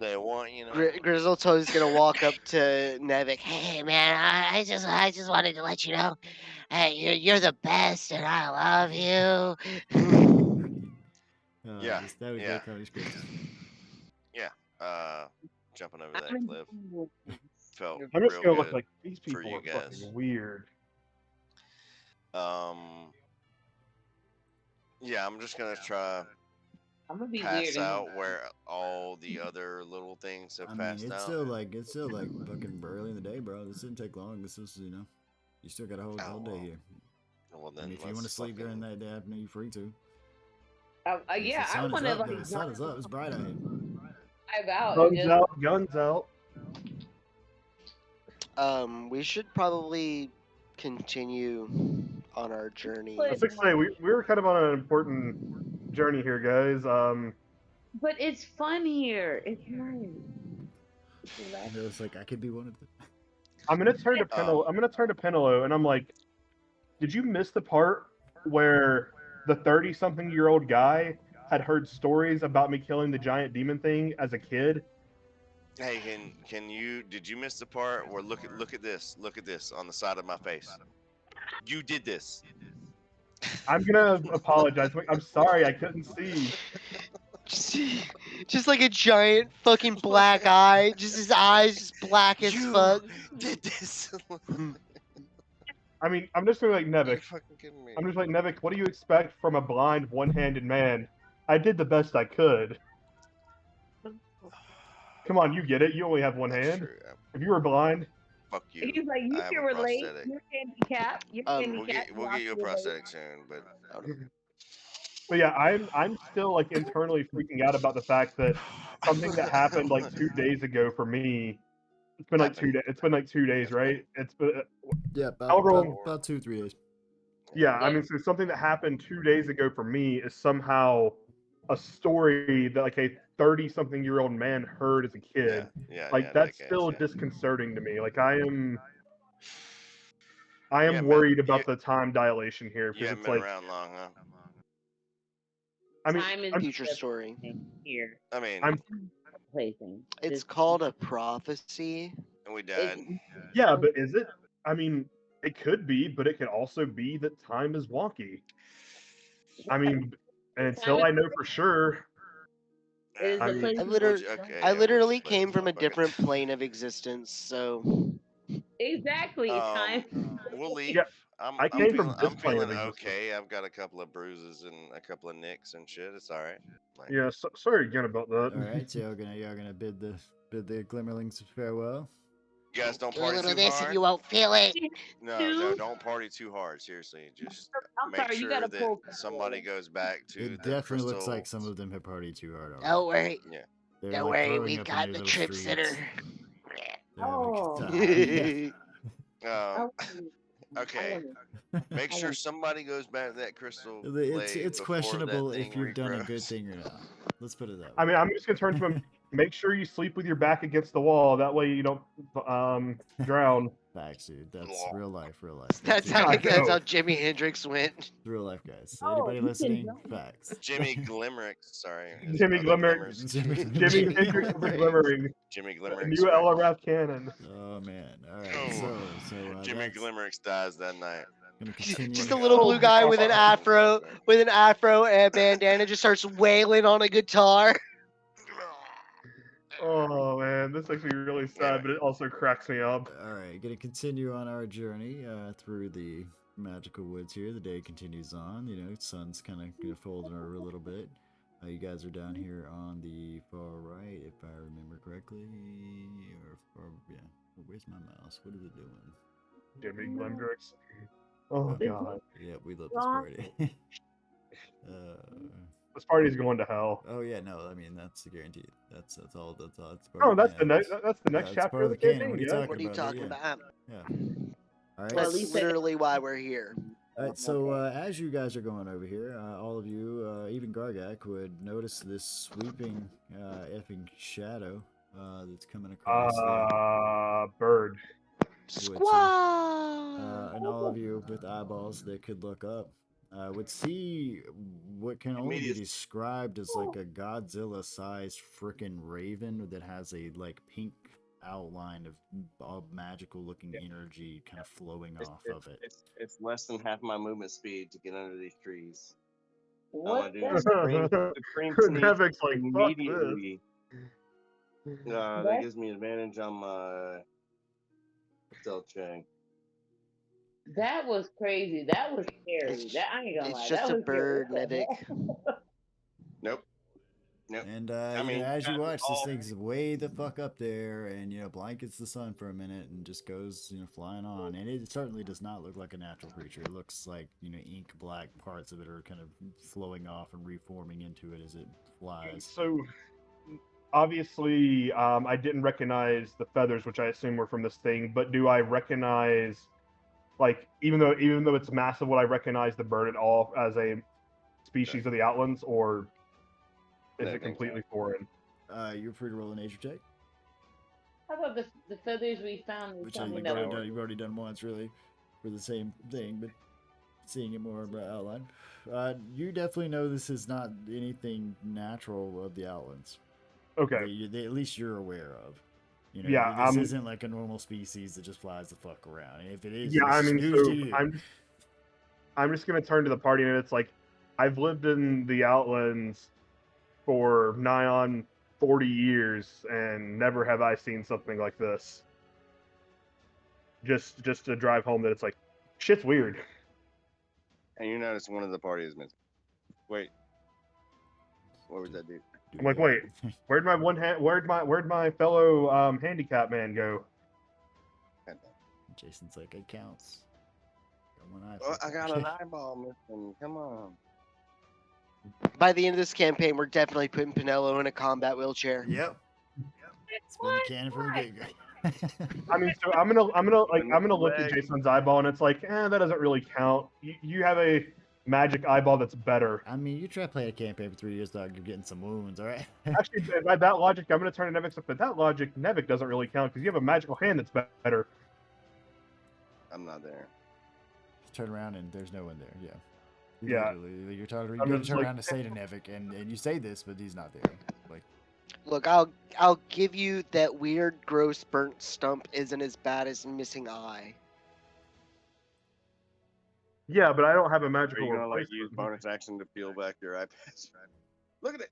Speaker 5: they want, you know.
Speaker 4: Grizzletoe's gonna walk up to Nevik.
Speaker 7: Hey man, I just wanted to let you know, hey, you're the best, and I love you.
Speaker 5: Yeah,
Speaker 2: That would
Speaker 5: yeah.
Speaker 2: great comedy script.
Speaker 5: Jumping over
Speaker 1: I'm
Speaker 5: that cliff felt
Speaker 3: I'm just
Speaker 5: real
Speaker 3: gonna
Speaker 5: good
Speaker 3: look like these
Speaker 5: for
Speaker 3: people
Speaker 5: you
Speaker 3: are
Speaker 5: guys.
Speaker 3: fucking weird.
Speaker 5: Yeah, I'm just gonna try
Speaker 1: I'm gonna be
Speaker 5: pass
Speaker 1: weird.
Speaker 5: out where all the other little things have
Speaker 2: I mean,
Speaker 5: passed
Speaker 2: it's
Speaker 5: out.
Speaker 2: still like fucking early in the day, bro. This didn't take long. This is you still got a whole
Speaker 5: Oh,
Speaker 2: day
Speaker 5: well.
Speaker 2: here.
Speaker 5: Well, then
Speaker 2: I mean, if you want to sleep during that afternoon, you're free to.
Speaker 1: Yeah, I want to like
Speaker 2: The sun is up. It's bright out here.
Speaker 1: drive out and
Speaker 3: Guns
Speaker 1: just
Speaker 3: out, guns out.
Speaker 4: We should probably continue on our journey.
Speaker 3: I was gonna say we were kind of on an important journey here, guys.
Speaker 1: But it's fun here. It's nice.
Speaker 2: It's like I could be one of them.
Speaker 3: I'm gonna turn to Penelope, and I'm like, did you miss the part where the 30-something-year-old guy had heard stories about me killing the giant demon thing as a kid?
Speaker 5: Hey, can you? Did you miss the part where look at this on the side of my face? You did this.
Speaker 3: I'm gonna apologize. I'm sorry, I couldn't see.
Speaker 4: Just like a giant fucking black eye. Just his eyes just black as
Speaker 5: You
Speaker 4: fuck.
Speaker 5: did this.
Speaker 3: I mean, I'm just gonna be like
Speaker 5: You're
Speaker 3: Nevik.
Speaker 5: fucking kidding me.
Speaker 3: I'm just like Nevik. What do you expect from a blind, one-handed man? I did the best I could. Come on, you get it. You only have one
Speaker 5: That's
Speaker 3: hand.
Speaker 5: true.
Speaker 3: If you were blind,
Speaker 5: Fuck you.
Speaker 1: He's like, you
Speaker 5: I have
Speaker 1: can
Speaker 5: a
Speaker 1: relate.
Speaker 5: prosthetic.
Speaker 1: You're handicapped. You're
Speaker 4: We'll
Speaker 1: handicapped.
Speaker 5: We'll get you a prosthetic soon, but
Speaker 3: but yeah, I'm still like internally freaking out about the fact that something that happened like 2 days ago for me. It's been like 2 days. It's been like 2 days, right? It's been
Speaker 2: Yeah, about 2-3 days.
Speaker 3: yeah. I mean, so something that happened 2 days ago for me is somehow a story that like a 30-something-year-old man heard as a kid.
Speaker 5: yeah,
Speaker 3: Like
Speaker 5: yeah,
Speaker 3: that's
Speaker 5: that
Speaker 3: still
Speaker 5: case,
Speaker 3: disconcerting to me. Like I am
Speaker 5: Yeah, man,
Speaker 3: worried about the time dilation here
Speaker 5: You
Speaker 3: because
Speaker 5: haven't
Speaker 3: it's
Speaker 5: been
Speaker 3: like
Speaker 5: around long, huh?
Speaker 3: I mean
Speaker 1: Time is
Speaker 4: Future story.
Speaker 1: here.
Speaker 5: I mean,
Speaker 3: I'm-
Speaker 1: Plaything.
Speaker 4: It's called a prophecy.
Speaker 5: and we died.
Speaker 3: yeah, but is it? I mean, it could be, but it could also be that time is wonky. I mean, and until I know for sure,
Speaker 1: It is
Speaker 3: I
Speaker 1: a
Speaker 3: mean-
Speaker 1: place.
Speaker 4: I
Speaker 1: of
Speaker 4: literally,
Speaker 5: Okay,
Speaker 4: I
Speaker 5: yeah, we'll
Speaker 4: literally
Speaker 5: just let
Speaker 4: came from a
Speaker 5: motherfucker-
Speaker 4: different plane of existence, so
Speaker 1: Exactly.
Speaker 5: Um,
Speaker 1: Time.
Speaker 5: we'll leave.
Speaker 3: Yeah,
Speaker 5: I'm
Speaker 3: I
Speaker 5: I'm
Speaker 3: came from
Speaker 5: feeling
Speaker 3: this
Speaker 5: I'm
Speaker 3: plane of
Speaker 5: feeling
Speaker 3: existence.
Speaker 5: okay. I've got a couple of bruises and a couple of nicks and shit. It's all right. Like,
Speaker 3: Yeah, sorry again about that.
Speaker 2: All right, so y'all gonna bid the Glimmerlings farewell.
Speaker 5: you guys don't
Speaker 7: Do a
Speaker 5: party
Speaker 7: little
Speaker 5: too
Speaker 7: this
Speaker 5: hard.
Speaker 7: and you won't feel it.
Speaker 5: No, don't party too hard. Seriously, just
Speaker 1: I'm
Speaker 5: make
Speaker 1: sorry, you
Speaker 5: sure
Speaker 1: gotta
Speaker 5: that
Speaker 1: pull
Speaker 5: somebody goes back to
Speaker 2: It
Speaker 5: the
Speaker 2: definitely looks
Speaker 5: crystal.
Speaker 2: like some of them have partied too hard already.
Speaker 7: Don't worry.
Speaker 5: Yeah.
Speaker 2: They're
Speaker 7: Don't
Speaker 2: like
Speaker 7: worry.
Speaker 2: throwing
Speaker 7: We've
Speaker 2: up in
Speaker 7: got
Speaker 2: your
Speaker 7: the
Speaker 2: little
Speaker 7: trip
Speaker 2: streets.
Speaker 7: center.
Speaker 2: They're
Speaker 1: Oh.
Speaker 2: having a good time.
Speaker 5: Um,
Speaker 1: I
Speaker 5: okay.
Speaker 1: wanna-
Speaker 5: Make
Speaker 1: I
Speaker 5: sure
Speaker 1: wanna-
Speaker 5: somebody goes back to that crystal
Speaker 2: It's
Speaker 5: blade before
Speaker 2: questionable
Speaker 5: that
Speaker 2: if
Speaker 5: thing
Speaker 2: you've done a good
Speaker 5: regrows.
Speaker 2: thing or not. Let's put it that way.
Speaker 3: I mean, I'm just gonna turn to him. Make sure you sleep with your back against the wall. That way you don't drown.
Speaker 2: Facts, dude. That's
Speaker 5: Law.
Speaker 2: real life.
Speaker 7: That's
Speaker 2: Jimmy-
Speaker 7: how
Speaker 3: I
Speaker 7: that's
Speaker 3: know.
Speaker 7: how Jimi Hendrix went.
Speaker 2: real life, guys.
Speaker 1: Oh,
Speaker 2: Anybody
Speaker 1: you can
Speaker 2: listening?
Speaker 1: jump.
Speaker 2: Facts.
Speaker 5: Jimmy Glimerick, sorry. his
Speaker 3: Jimmy
Speaker 5: other
Speaker 3: Glimmer-
Speaker 5: glimmers.
Speaker 3: Jimmy
Speaker 2: Jimmy
Speaker 3: Hendrix is
Speaker 2: Glimmering.
Speaker 3: glimmering.
Speaker 5: Jimmy Glimerick.
Speaker 3: New
Speaker 5: sorry.
Speaker 3: Elorath cannon.
Speaker 2: Oh man. All right.
Speaker 5: Oh.
Speaker 2: So
Speaker 5: Jimmy
Speaker 2: that's
Speaker 5: Glimerick dies that night.
Speaker 2: gonna continue.
Speaker 7: Just a little blue guy with an afro, and a bandana, just starts wailing on a guitar.
Speaker 3: Oh man, this makes me really sad,
Speaker 5: Yeah.
Speaker 3: but it also cracks me up.
Speaker 2: All right, gonna continue on our journey through the magical woods here. The day continues on. You know, sun's kind of gonna fold over a little bit. You guys are down here on the far right, if I remember correctly. Yeah. Where's my mouse? What is it doing?
Speaker 3: Jimmy Glimdrix. Oh god,
Speaker 2: Yeah, we love this party.
Speaker 3: this party's going to hell.
Speaker 2: Oh yeah, no, I mean that's guaranteed. That's all. That's all. It's part
Speaker 3: Oh,
Speaker 2: of
Speaker 3: that's the
Speaker 2: canon.
Speaker 3: next. That's the next
Speaker 2: it's
Speaker 3: chapter
Speaker 2: part
Speaker 3: of
Speaker 2: of
Speaker 3: the
Speaker 2: the canon.
Speaker 3: campaign.
Speaker 2: What are you
Speaker 3: Yeah.
Speaker 2: talking
Speaker 4: What are you
Speaker 2: about?
Speaker 4: talking
Speaker 2: Yeah.
Speaker 4: about?
Speaker 2: Yeah. All right.
Speaker 4: That's
Speaker 1: least
Speaker 4: literally why we're here.
Speaker 2: All right, so as you guys are going over here, all of you, even Gargak, would notice this sweeping effing shadow that's coming across
Speaker 3: Bird.
Speaker 4: Squaw.
Speaker 2: and all of you with eyeballs that could look up would see what can only be
Speaker 5: Immediate-
Speaker 2: described as like a Godzilla-sized frickin' raven that has a like pink outline of magical-looking energy kind of flowing off of it.
Speaker 6: It's less than half my movement speed to get under these trees. I'm
Speaker 1: What?
Speaker 6: gonna do
Speaker 1: the-
Speaker 6: supreme sneak
Speaker 3: Nevic's like, fuck this.
Speaker 6: immediately. That gives me advantage on my stealth check.
Speaker 1: That was crazy. That was scary.
Speaker 4: It's-
Speaker 1: That I ain't gonna lie.
Speaker 4: It's just
Speaker 1: that
Speaker 4: a
Speaker 1: was scary.
Speaker 4: bird,
Speaker 1: What the
Speaker 4: Nevik.
Speaker 1: hell?
Speaker 6: Nope. Nope.
Speaker 2: And
Speaker 6: I mean,
Speaker 2: as you
Speaker 6: kind of
Speaker 2: watch, this
Speaker 6: all-
Speaker 2: thing's way the fuck up there, and blankets the sun for a minute, and just goes flying on. And it certainly does not look like a natural creature. It looks like ink black parts of it are kind of flowing off and reforming into it as it flies.
Speaker 3: So, obviously, I didn't recognize the feathers, which I assume were from this thing. But do I recognize, like, even though it's massive, would I recognize the bird at all as a species of the Outlands, or is
Speaker 6: No,
Speaker 3: it completely foreign?
Speaker 2: You're free to roll a nature check,
Speaker 1: How about the feathers we found?
Speaker 2: which
Speaker 1: Tell me
Speaker 2: you've
Speaker 1: that
Speaker 2: already
Speaker 1: one.
Speaker 2: done. You've already done once, really, for the same thing, but seeing it more outline. You definitely know this is not anything natural of the Outlands.
Speaker 3: Okay.
Speaker 2: That at least you're aware of.
Speaker 3: Yeah,
Speaker 2: this isn't like a normal species that just flies the fuck around. And if it is,
Speaker 3: Yeah, I
Speaker 2: it's
Speaker 3: mean,
Speaker 2: news
Speaker 3: so
Speaker 2: to you.
Speaker 3: I'm just gonna turn to the party, and it's like, I've lived in the Outlands for nigh on 40 years, and never have I seen something like this. Just to drive home that it's like, shit's weird.
Speaker 6: And you notice one of the party is missing. Wait. What was that dude?
Speaker 3: I'm like, wait, where'd my fellow handicap man go?
Speaker 2: Jason's like, it counts. Got one eye
Speaker 6: Oh,
Speaker 2: for
Speaker 6: I
Speaker 2: it.
Speaker 6: got an eyeball missing. Come on.
Speaker 4: By the end of this campaign, we're definitely putting Pinello in a combat wheelchair.
Speaker 2: Yep. It's been the cannon from the get-go.
Speaker 3: I mean, so I'm gonna look at
Speaker 6: Leg.
Speaker 3: Jason's eyeball, and it's like, that doesn't really count. You have a magic eyeball that's better.
Speaker 2: I mean, you try playing a campaign for 3 years, dog. You're getting some wounds, all right?
Speaker 3: Actually, by that logic, I'm gonna turn to Nevik, but that logic, Nevik doesn't really count because you have a magical hand that's better.
Speaker 6: I'm not there.
Speaker 2: Just turn around and there's no one there. Yeah.
Speaker 3: Yeah.
Speaker 2: Literally, you're going
Speaker 3: I'm
Speaker 2: to
Speaker 3: just
Speaker 2: turn
Speaker 3: like-
Speaker 2: around and say to Nevik, and you say this, but he's not there. Like,
Speaker 4: Look, I'll give you that weird, gross, burnt stump isn't as bad as missing eye.
Speaker 3: Yeah, but I don't have a
Speaker 6: Are
Speaker 3: magical
Speaker 6: you gonna like
Speaker 3: replacement.
Speaker 6: use bonus action to peel back your eye patch? Look at it.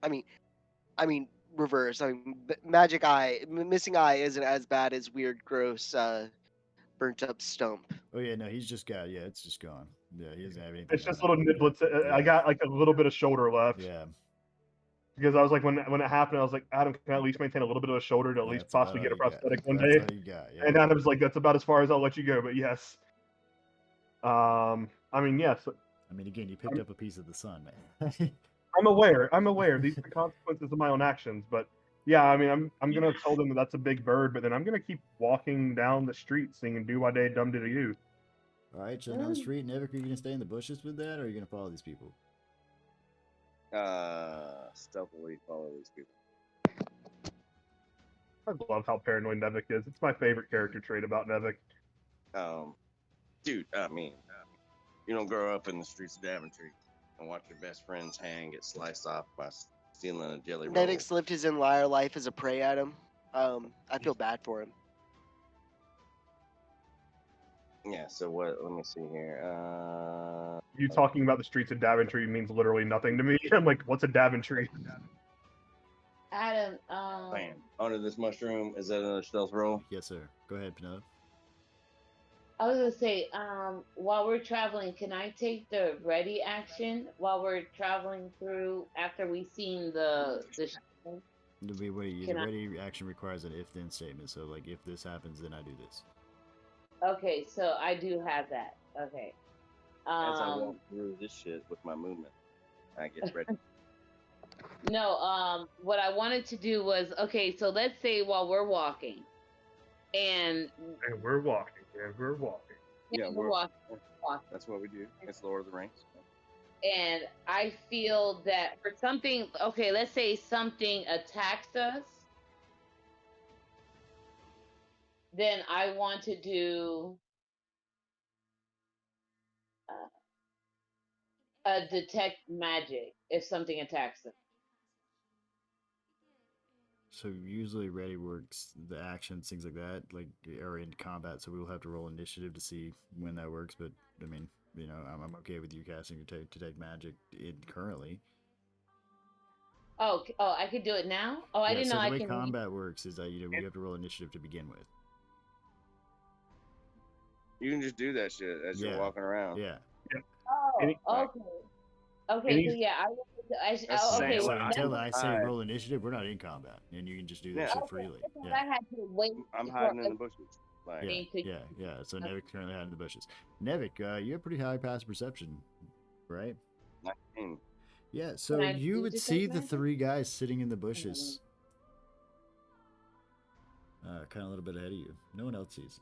Speaker 4: I mean, I mean, reverse. I mean, magic eye, missing eye isn't as bad as weird, gross, burnt up stump.
Speaker 2: Oh yeah, no, he's just got. Yeah, it's just gone. Yeah, he doesn't have anything.
Speaker 3: It's
Speaker 2: on
Speaker 3: just
Speaker 2: it.
Speaker 3: little niblets. I
Speaker 2: Yeah.
Speaker 3: got like a little bit of shoulder left.
Speaker 2: Yeah,
Speaker 3: Because I was like, when it happened, I was like, Adam, can I at least maintain a little bit of a shoulder to at least
Speaker 2: that's about
Speaker 3: possibly
Speaker 2: all
Speaker 3: get a
Speaker 2: you got.
Speaker 3: prosthetic one
Speaker 2: That's
Speaker 3: day?
Speaker 2: all you got. Yeah.
Speaker 3: And Adam's like, that's about as far as I'll let you go. But yes, I mean, yes,
Speaker 2: I mean, again, you picked up a piece of the sun, man.
Speaker 3: I'm aware. I'm aware. These are the consequences of my own actions. But yeah, I mean, I'm gonna tell them that that's a big bird, but then I'm gonna keep walking down the street singing "Do Why Day Dum Did You."
Speaker 2: All right, chilling down the street. Never, are you gonna stay in the bushes with that, or are you gonna follow these people?
Speaker 6: Stealthily follow these people.
Speaker 3: I love how paranoid Nevik is. It's my favorite character trait about Nevik.
Speaker 6: Dude, I mean, you don't grow up in the streets of Daventry and watch your best friend's hand get sliced off by stealing a jelly roll.
Speaker 4: Nedix lived his entire life as a prey item. I feel bad for him.
Speaker 6: Yeah. So what? Let me see here.
Speaker 3: You talking about the streets of Daventry means literally nothing to me. I'm like, what's a Daventry?
Speaker 1: Adam,
Speaker 6: Bam. Under this mushroom. Is that another stealth roll?
Speaker 2: Yes, sir. Go ahead, Penelope.
Speaker 1: I was gonna say, while we're traveling, can I take the ready action while we're traveling through after we've seen the
Speaker 2: Wait,
Speaker 1: Can
Speaker 2: the
Speaker 1: I-
Speaker 2: ready action requires an if-then statement. So, like, if this happens, then I do this.
Speaker 1: Okay, so I do have that. Okay.
Speaker 6: As I walk through this shit with my movement, I get ready.
Speaker 1: No, what I wanted to do was, okay, so let's say while we're walking, and
Speaker 3: And we're walking. And we're walking.
Speaker 6: Yeah,
Speaker 1: we're walking,
Speaker 6: That's what we do. It's Lord of the Rings.
Speaker 1: and I feel that for something, okay, let's say something attacks us, then I want to do a detect magic if something attacks us.
Speaker 2: So usually ready works, the actions, things like that, like are in combat. So we'll have to roll initiative to see when that works. But I mean, you know, I'm okay with you casting to take magic in currently.
Speaker 1: Oh, I could do it now. Oh, I
Speaker 2: Yeah.
Speaker 1: didn't
Speaker 2: So
Speaker 1: know
Speaker 2: the
Speaker 1: I
Speaker 2: way
Speaker 1: can.
Speaker 2: combat works is that you know we have to roll initiative to begin with.
Speaker 6: You can just do that shit as you're
Speaker 2: Yeah.
Speaker 6: walking around.
Speaker 2: Yeah.
Speaker 1: Oh,
Speaker 3: Any-
Speaker 1: okay. Okay,
Speaker 3: any-
Speaker 1: so yeah,
Speaker 6: That's
Speaker 1: okay.
Speaker 6: saying
Speaker 2: So
Speaker 6: what
Speaker 1: Well,
Speaker 2: until
Speaker 1: that's-
Speaker 2: I say
Speaker 6: hide.
Speaker 2: roll initiative, we're not in combat, and you can just do that
Speaker 6: Yeah.
Speaker 2: shit
Speaker 1: okay,
Speaker 2: freely.
Speaker 1: I thought
Speaker 2: Yeah.
Speaker 1: I had to wait.
Speaker 6: I'm
Speaker 1: for
Speaker 6: hiding in
Speaker 1: a-
Speaker 6: the bushes. Like,
Speaker 2: Yeah,
Speaker 1: me to-
Speaker 2: yeah. So Nevik currently hiding in the bushes. Nevik, you have pretty high passive perception, right?
Speaker 6: 19.
Speaker 2: Yeah, so
Speaker 1: I
Speaker 2: you
Speaker 1: do
Speaker 2: would
Speaker 1: detect
Speaker 2: see the
Speaker 1: magic?
Speaker 2: three guys sitting in the bushes, kind of a little bit ahead of you. No one else sees.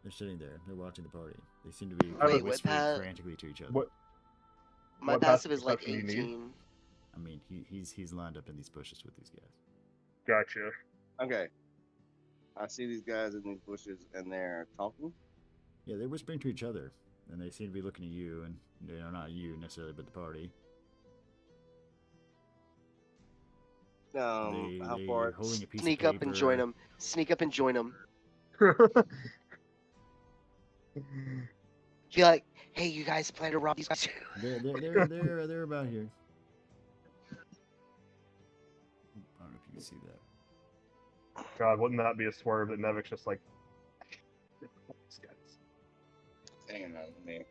Speaker 2: They're sitting there. They're watching the party. They seem to be kind
Speaker 3: Wait,
Speaker 2: of
Speaker 4: what
Speaker 2: whispering frantically to each other.
Speaker 3: What?
Speaker 4: My
Speaker 3: What
Speaker 4: passive is like
Speaker 3: perception do you need?
Speaker 4: 18.
Speaker 2: I mean, he's lined up in these bushes with these guys.
Speaker 3: Gotcha.
Speaker 6: Okay. I see these guys in these bushes and they're talking.
Speaker 2: Yeah, they're whispering to each other, and they seem to be looking at you, and you know, not you necessarily, but the party.
Speaker 6: How
Speaker 2: They're
Speaker 6: far?
Speaker 2: holding a piece
Speaker 4: Sneak
Speaker 2: of
Speaker 4: up and
Speaker 2: paper.
Speaker 4: join them. Sneak up and join them. Be like, hey, you guys plan to rob these guys?
Speaker 2: They're about here. I don't know if you can see that.
Speaker 3: God, wouldn't that be a swerve that Nevik's just like. These guys.
Speaker 6: Hang on, let me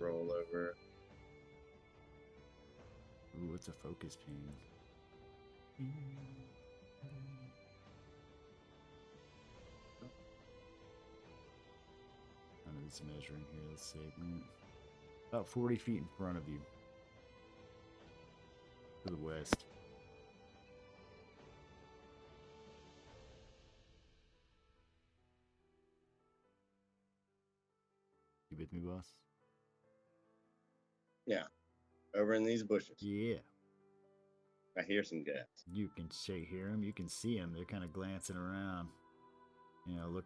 Speaker 6: roll over.
Speaker 2: Ooh, it's a focus ping. I know it's measuring here. Let's see. About 40 feet in front of you. To the west. You with me, boss?
Speaker 6: Over in these bushes.
Speaker 2: Yeah.
Speaker 6: I hear some guys.
Speaker 2: You can hear them. You can see them. They're kind of glancing around. You know,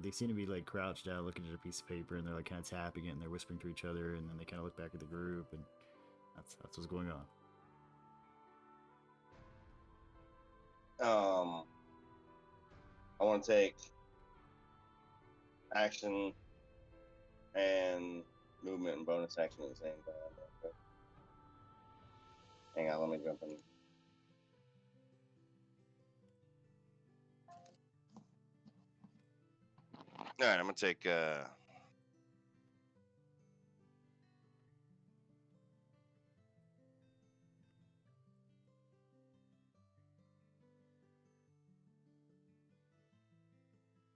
Speaker 2: they seem to be like crouched out, looking at a piece of paper, and they're like kind of tapping it, and they're whispering to each other, and then they kind of look back at the group, and that's what's going on.
Speaker 6: I want to take action and movement and bonus action at the same time. Hang on, let me jump in.
Speaker 5: All right, I'm gonna take.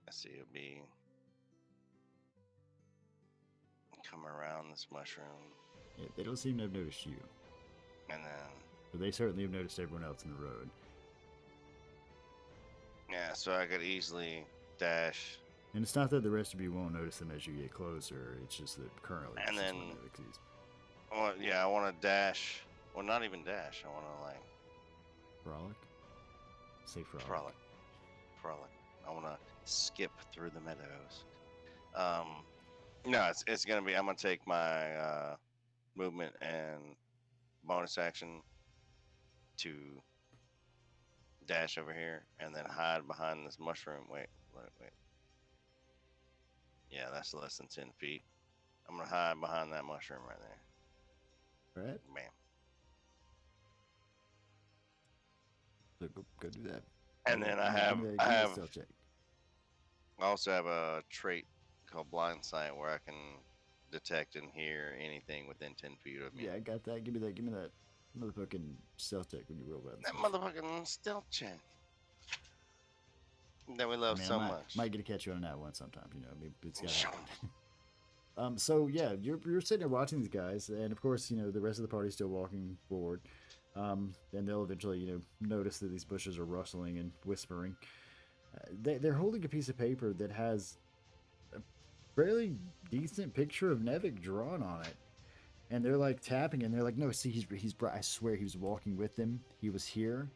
Speaker 5: Let's see, it'll be come around this mushroom,
Speaker 2: Yeah, they don't seem to have noticed you,
Speaker 5: and then
Speaker 2: but they certainly have noticed everyone else in the road.
Speaker 5: yeah, so I could easily dash,
Speaker 2: And it's not that the rest of you won't notice them as you get closer. It's just that currently,
Speaker 5: And
Speaker 2: this is
Speaker 5: then-
Speaker 2: what Nevik sees.
Speaker 5: well, yeah, I want to dash. Well, not even dash. I want to like
Speaker 2: Frolic. Say frolic.
Speaker 5: frolic. I want to skip through the meadows. No, it's gonna be. I'm gonna take my movement and bonus action to dash over here and then hide behind this mushroom. Wait. Yeah, that's less than 10 feet. I'm gonna hide behind that mushroom right there.
Speaker 2: All right.
Speaker 5: Bam.
Speaker 2: So go do that.
Speaker 5: And then I
Speaker 2: Give me
Speaker 5: have
Speaker 2: a stealth check.
Speaker 5: I also have a trait called blind sight where I can detect and hear anything within 10 feet of me.
Speaker 2: Yeah, I got that. Give me that motherfucking stealth check when you roll that.
Speaker 5: That motherfucking stealth check that we love so much.
Speaker 2: Might get to catch you on that one sometimes, you know. I mean, it's gotta happen. So yeah, you're sitting there watching these guys, and of course, you know, the rest of the party's still walking forward. And they'll eventually, you know, notice that these bushes are rustling and whispering. They're holding a piece of paper that has a fairly decent picture of Nevik drawn on it, and they're like tapping, and they're like, "No, see, he's. I swear, he was walking with them. He was here."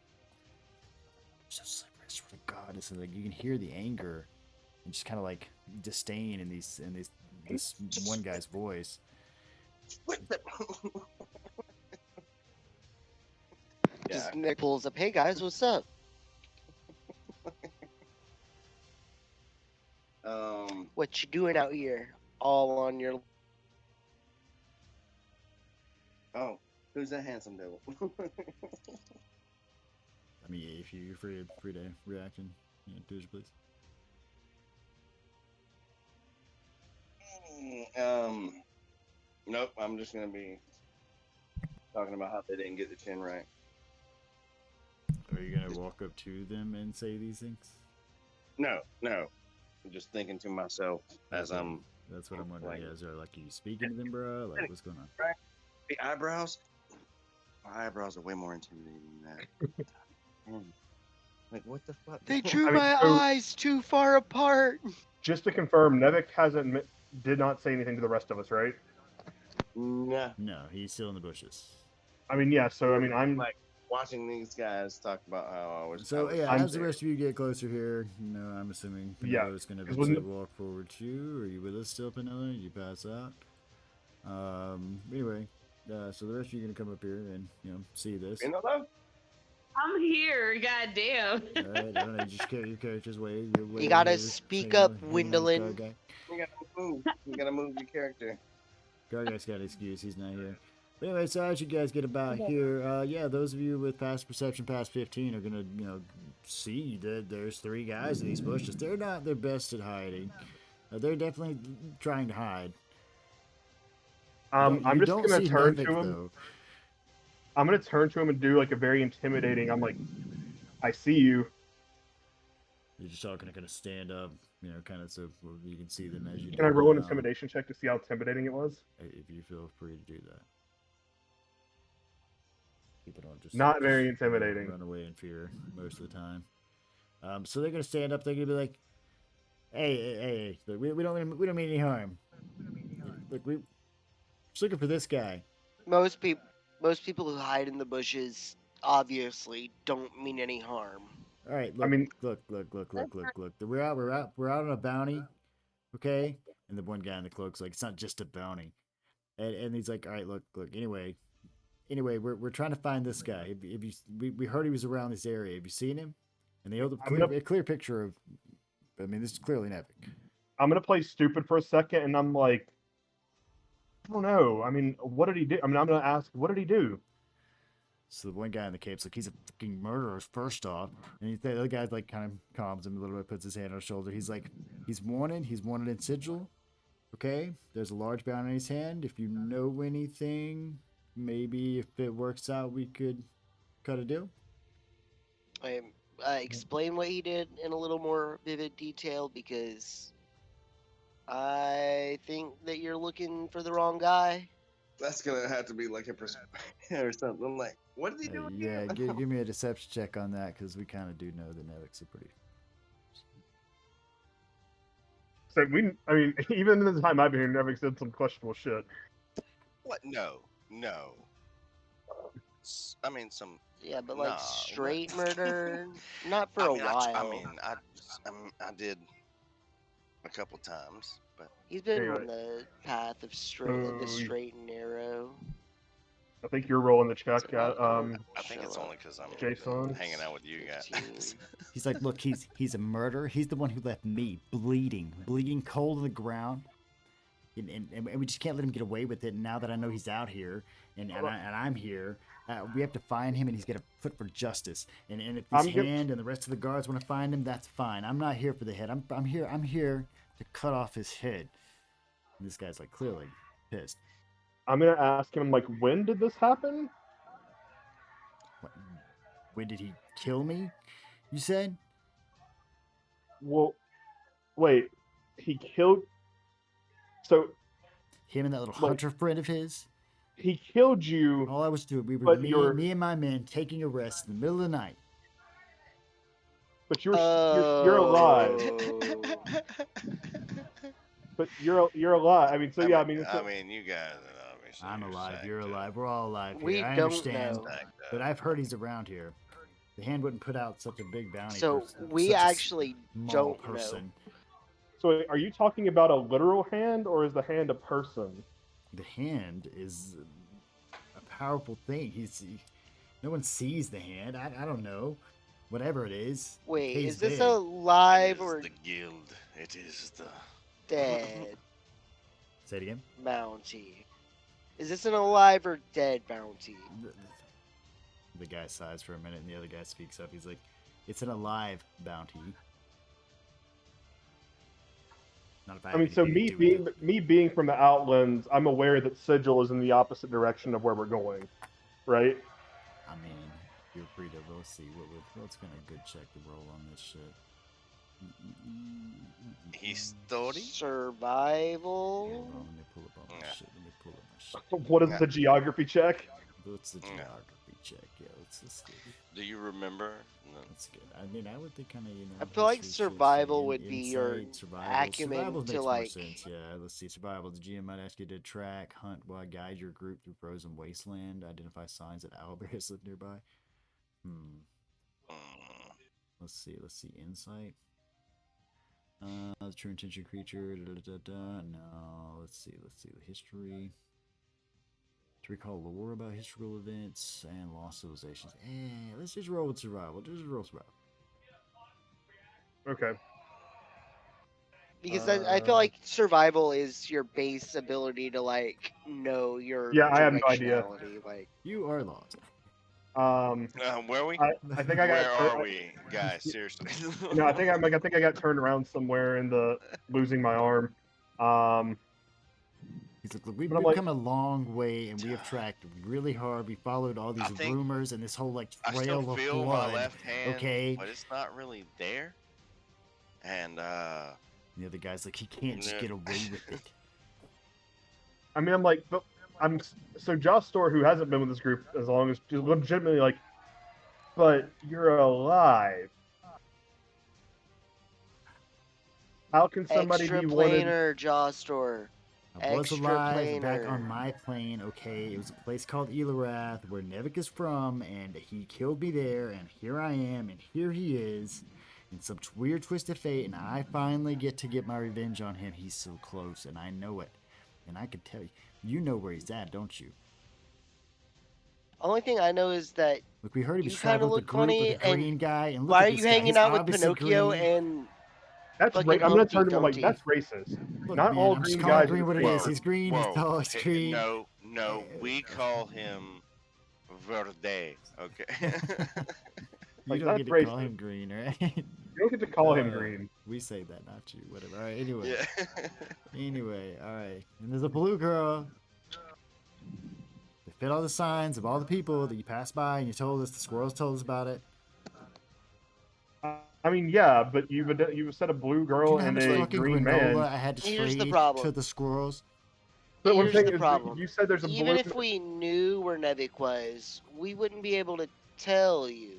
Speaker 2: So slippery, I swear to God, it's like you can hear the anger and just kind of like disdain in this one guy's voice.
Speaker 4: Just Nick pulls up. Hey guys, what's up? What you doing out here? All on your.
Speaker 6: Oh, who's that handsome devil?
Speaker 2: I mean, if you're free to react and do as you please.
Speaker 6: Nope. I'm just gonna be talking about how they didn't get the chin right.
Speaker 2: Are you gonna walk up to them and say these things?
Speaker 6: No. I'm just thinking to myself as I'm.
Speaker 2: That's what I'm wondering.
Speaker 6: Like-
Speaker 2: Yeah, is there like, are you speaking to them, bro? Like, what's going on?
Speaker 6: The eyebrows. My eyebrows are way more intimidating than that. Like what the fuck?
Speaker 4: They drew
Speaker 3: I mean,
Speaker 4: my
Speaker 3: so-
Speaker 4: eyes too far apart.
Speaker 3: Just to confirm, Nevik did not say anything to the rest of us, right?
Speaker 6: Nah.
Speaker 2: No, he's still in the bushes.
Speaker 3: I mean, yeah. So I mean, I'm
Speaker 6: Like watching these guys talk about how I was.
Speaker 2: So
Speaker 6: I was
Speaker 2: yeah,
Speaker 3: I'm
Speaker 2: as the rest of you get closer here, you know, I'm assuming
Speaker 3: Yeah,
Speaker 2: Penelo's gonna
Speaker 3: 'cause
Speaker 2: eventually
Speaker 3: when
Speaker 2: walk forward to you. Are you with us still, Penelo? You pass out. Anyway, so the rest of you are gonna come up here and see this.
Speaker 6: You know though?
Speaker 1: I'm here, goddamn.
Speaker 2: All right, I don't know. You just carry your character's way.
Speaker 4: You gotta speak up, Windolin.
Speaker 6: You gotta move. You gotta move your character.
Speaker 2: Garguy's got an excuse. He's not here. But anyway, so as you guys get about here, yeah, those of you with past perception past 15 are gonna, see that there's three guys in these bushes. They're not their best at hiding. They're definitely trying to hide.
Speaker 3: I'm
Speaker 2: You
Speaker 3: just
Speaker 2: don't
Speaker 3: gonna
Speaker 2: see
Speaker 3: turn
Speaker 2: Nevik,
Speaker 3: to him.
Speaker 2: though.
Speaker 3: I'm gonna turn to him and do like a very intimidating. I'm like, I see you.
Speaker 2: You're just all gonna kind of stand up, kind of so you can see them as you.
Speaker 3: Can I roll an intimidation check to see how intimidating it was?
Speaker 2: If you feel free to do that. People don't just
Speaker 3: Not very intimidating.
Speaker 2: Run away in fear most of the time. So they're gonna stand up. They're gonna be like, "Hey! Look, we don't mean any harm. Look, we're just looking for this guy."
Speaker 4: Most people who hide in the bushes obviously don't mean any harm.
Speaker 2: All right, look,
Speaker 3: I mean-
Speaker 2: look. We're out on a bounty, okay? And the one guy in the cloak's like, "It's not just a bounty," and he's like, "All right, look. Anyway, we're trying to find this guy. We heard he was around this area. Have you seen him?" And they hold a clear picture of. I mean, this is clearly Nevik.
Speaker 3: I'm gonna play stupid for a second, and I'm like, I don't know. I mean, what did he do? I mean, I'm gonna ask, what did he do?
Speaker 2: So the one guy in the cape's like, he's a fucking murderer, first off. And the other guy like kind of calms him a little bit, puts his hand on his shoulder. He's like, he's wanted in Sigil. Okay, there's a large bounty in his hand. If you know anything, maybe if it works out, we could cut a deal.
Speaker 4: Explain what he did in a little more vivid detail, because I think that you're looking for the wrong guy.
Speaker 6: That's gonna have to be like a or something. I'm like, what did he do?
Speaker 2: Yeah,
Speaker 6: again?
Speaker 2: give me a deception check on that, because we kind of do know that Nevix are pretty.
Speaker 3: So I mean, even in the time I've been here, never did some questionable shit.
Speaker 5: What? No. I mean, some.
Speaker 4: Yeah, but
Speaker 5: Nah,
Speaker 4: like
Speaker 5: what?
Speaker 4: straight murder, not for a while.
Speaker 5: I did a couple times, but
Speaker 4: He's been
Speaker 3: Anyway.
Speaker 4: on the path of the
Speaker 3: So-
Speaker 4: straight and narrow.
Speaker 3: I think you're rolling the check.
Speaker 4: So,
Speaker 5: I think it's
Speaker 4: Show
Speaker 5: only because I'm
Speaker 3: Jason?
Speaker 5: hanging out with you guys.
Speaker 4: 15.
Speaker 2: He's like, look, he's a murderer. He's the one who left me bleeding cold on the ground. And we just can't let him get away with it. And now that I know he's out here and I'm here, we have to find him, and he's got a foot for justice. And if his hand and the rest of the guards want to find him, that's fine. I'm not here for the head. I'm here to cut off his head. And this guy's like clearly pissed.
Speaker 3: I'm gonna ask him like, when did this happen?
Speaker 2: What, when did he kill me? You said?
Speaker 3: Well, wait, he killed. So
Speaker 2: Him and that little
Speaker 3: Like-
Speaker 2: hunter friend of his?
Speaker 3: he killed you,
Speaker 2: All I was doing, we were
Speaker 3: But you're-
Speaker 2: me and my men taking a rest in the middle of the night.
Speaker 3: but you're alive.
Speaker 4: Oh.
Speaker 3: But you're alive. I mean, so yeah, I mean,
Speaker 5: you guys are obviously.
Speaker 2: I'm alive.
Speaker 5: psyched
Speaker 2: You're
Speaker 5: up.
Speaker 2: alive. We're all alive here.
Speaker 4: We
Speaker 2: I
Speaker 4: don't
Speaker 2: understand,
Speaker 4: know.
Speaker 5: Psyched up.
Speaker 2: but I've heard he's around here. The hand wouldn't put out such a big bounty.
Speaker 4: So
Speaker 2: for
Speaker 4: we
Speaker 2: such a
Speaker 4: actually
Speaker 2: small
Speaker 4: don't
Speaker 2: person.
Speaker 3: so are you talking about a literal hand, or is the hand a person?
Speaker 2: The hand is a powerful thing. No one sees the hand. I don't know. Whatever it is.
Speaker 4: know. Wait,
Speaker 2: pays
Speaker 4: is this
Speaker 2: big.
Speaker 5: It
Speaker 4: alive
Speaker 5: is
Speaker 4: or
Speaker 5: the guild? It is the.
Speaker 4: dead
Speaker 2: Say it again.
Speaker 4: bounty? Is this an alive or dead bounty?
Speaker 2: The guy sighs for a minute, and the other guy speaks up. He's like, "It's an alive bounty." Not if I
Speaker 3: I mean, so me being from the Outlands, I'm aware that Sigil is in the opposite direction of where we're going, right?
Speaker 2: I mean, you're free to. Let's see what's gonna good check to roll on this shit.
Speaker 5: History?
Speaker 4: Survival.
Speaker 2: Hold on, let me pull up all my
Speaker 5: Yeah.
Speaker 2: shit. Let me pull up my shit.
Speaker 3: What is the geography check?
Speaker 2: What's the
Speaker 5: Yeah.
Speaker 2: geography check? Yeah, let's get it.
Speaker 5: Do you remember? No.
Speaker 2: That's good. I mean, I would think kind of,
Speaker 4: I feel like
Speaker 2: history shit,
Speaker 4: survival
Speaker 2: in-
Speaker 4: would be your
Speaker 2: insight, survival.
Speaker 4: acumen
Speaker 2: Survival
Speaker 4: to,
Speaker 2: makes
Speaker 4: like-
Speaker 2: more sense. Yeah, let's see. Survival. The GM might ask you to track, hunt, while guide your group through frozen wasteland, identify signs that owlbears live nearby.
Speaker 5: Mm.
Speaker 2: Let's see. Insight. The true intention creature. No. Let's see. The history. To recall lore about historical events and lost civilizations. Let's just roll with survival. Just roll survival.
Speaker 3: Okay.
Speaker 4: Because I feel like survival is your base ability to like know your
Speaker 3: Yeah, I have no idea.
Speaker 4: directionality, Like
Speaker 2: You are lost.
Speaker 5: Where are we?
Speaker 3: I think I got.
Speaker 5: Where are we, guys? Seriously.
Speaker 3: No, I think I got turned around somewhere in the losing my arm.
Speaker 2: He's like, look, we've
Speaker 3: But I'm
Speaker 2: come
Speaker 3: like-
Speaker 2: a long way, and we have tracked really hard. We followed all these
Speaker 5: I think-
Speaker 2: rumors and this whole like
Speaker 5: I
Speaker 2: trail
Speaker 5: still
Speaker 2: of
Speaker 5: feel
Speaker 2: blood.
Speaker 5: my left hand,
Speaker 2: okay?
Speaker 5: but it's not really there. And
Speaker 2: The other guy's like, he can't just
Speaker 5: No.
Speaker 2: get away with it.
Speaker 3: I mean, I'm like, but so Josh Store, who hasn't been with this group as long as, just legitimately like, but you're alive. How can somebody
Speaker 4: extra
Speaker 3: be wanted?
Speaker 4: planar jaw store.
Speaker 2: I was
Speaker 4: Extra
Speaker 2: alive back on
Speaker 4: planar.
Speaker 2: my plane, okay? It was a place called Elorath, where Nevik is from, and he killed me there, and here I am, and here he is, in some weird twist of fate, and I finally get to get my revenge on him. He's so close, and I know it. And I can tell you, you know where he's at, don't you?
Speaker 4: Only thing I know is that
Speaker 2: Look, we heard he
Speaker 4: You
Speaker 2: was
Speaker 4: kinda
Speaker 2: traveling with
Speaker 4: look
Speaker 2: the group
Speaker 4: funny,
Speaker 2: with the
Speaker 4: and
Speaker 2: green guy, and look
Speaker 4: why
Speaker 2: at
Speaker 4: are
Speaker 2: this
Speaker 4: you
Speaker 2: guy.
Speaker 4: hanging
Speaker 2: He's
Speaker 4: out with
Speaker 2: obviously
Speaker 4: Pinocchio
Speaker 2: green.
Speaker 4: and
Speaker 3: That's
Speaker 4: fucking
Speaker 3: right. I'm gonna
Speaker 4: Humpty
Speaker 3: turn to him like
Speaker 4: Dumpty?
Speaker 3: that's racist.
Speaker 2: Look,
Speaker 3: Not
Speaker 2: man,
Speaker 3: all
Speaker 2: I'm just
Speaker 3: green
Speaker 2: calling
Speaker 3: guys
Speaker 2: green
Speaker 3: are
Speaker 2: what it
Speaker 3: the
Speaker 2: is.
Speaker 3: same.
Speaker 2: He's green, he's tall, he's
Speaker 5: Hey,
Speaker 2: green.
Speaker 5: no, we call him Verde. Okay.
Speaker 2: You
Speaker 3: Like,
Speaker 2: don't
Speaker 3: that's
Speaker 2: get to call
Speaker 3: racist.
Speaker 2: him green, right?
Speaker 3: You don't get to call him
Speaker 2: Uh,
Speaker 3: green.
Speaker 2: We say that, not you. Whatever. All right. Anyway.
Speaker 5: yeah.
Speaker 2: Anyway. All right. And there's a blue girl. They fit all the signs of all the people that you passed by, and you told us the squirrels told us about it.
Speaker 3: I mean, yeah, but you said a blue
Speaker 2: Do
Speaker 3: girl
Speaker 2: you know how
Speaker 3: and
Speaker 2: much
Speaker 3: a
Speaker 2: fucking
Speaker 3: green
Speaker 2: granola
Speaker 3: man.
Speaker 2: I had to
Speaker 4: Here's the
Speaker 2: trade
Speaker 4: problem.
Speaker 2: to the squirrels?
Speaker 3: But what I'm
Speaker 4: Here's
Speaker 3: saying
Speaker 4: the
Speaker 3: is,
Speaker 4: problem.
Speaker 3: you said there's a
Speaker 4: Even
Speaker 3: blue.
Speaker 4: if we knew where Nevik was, we wouldn't be able to tell you.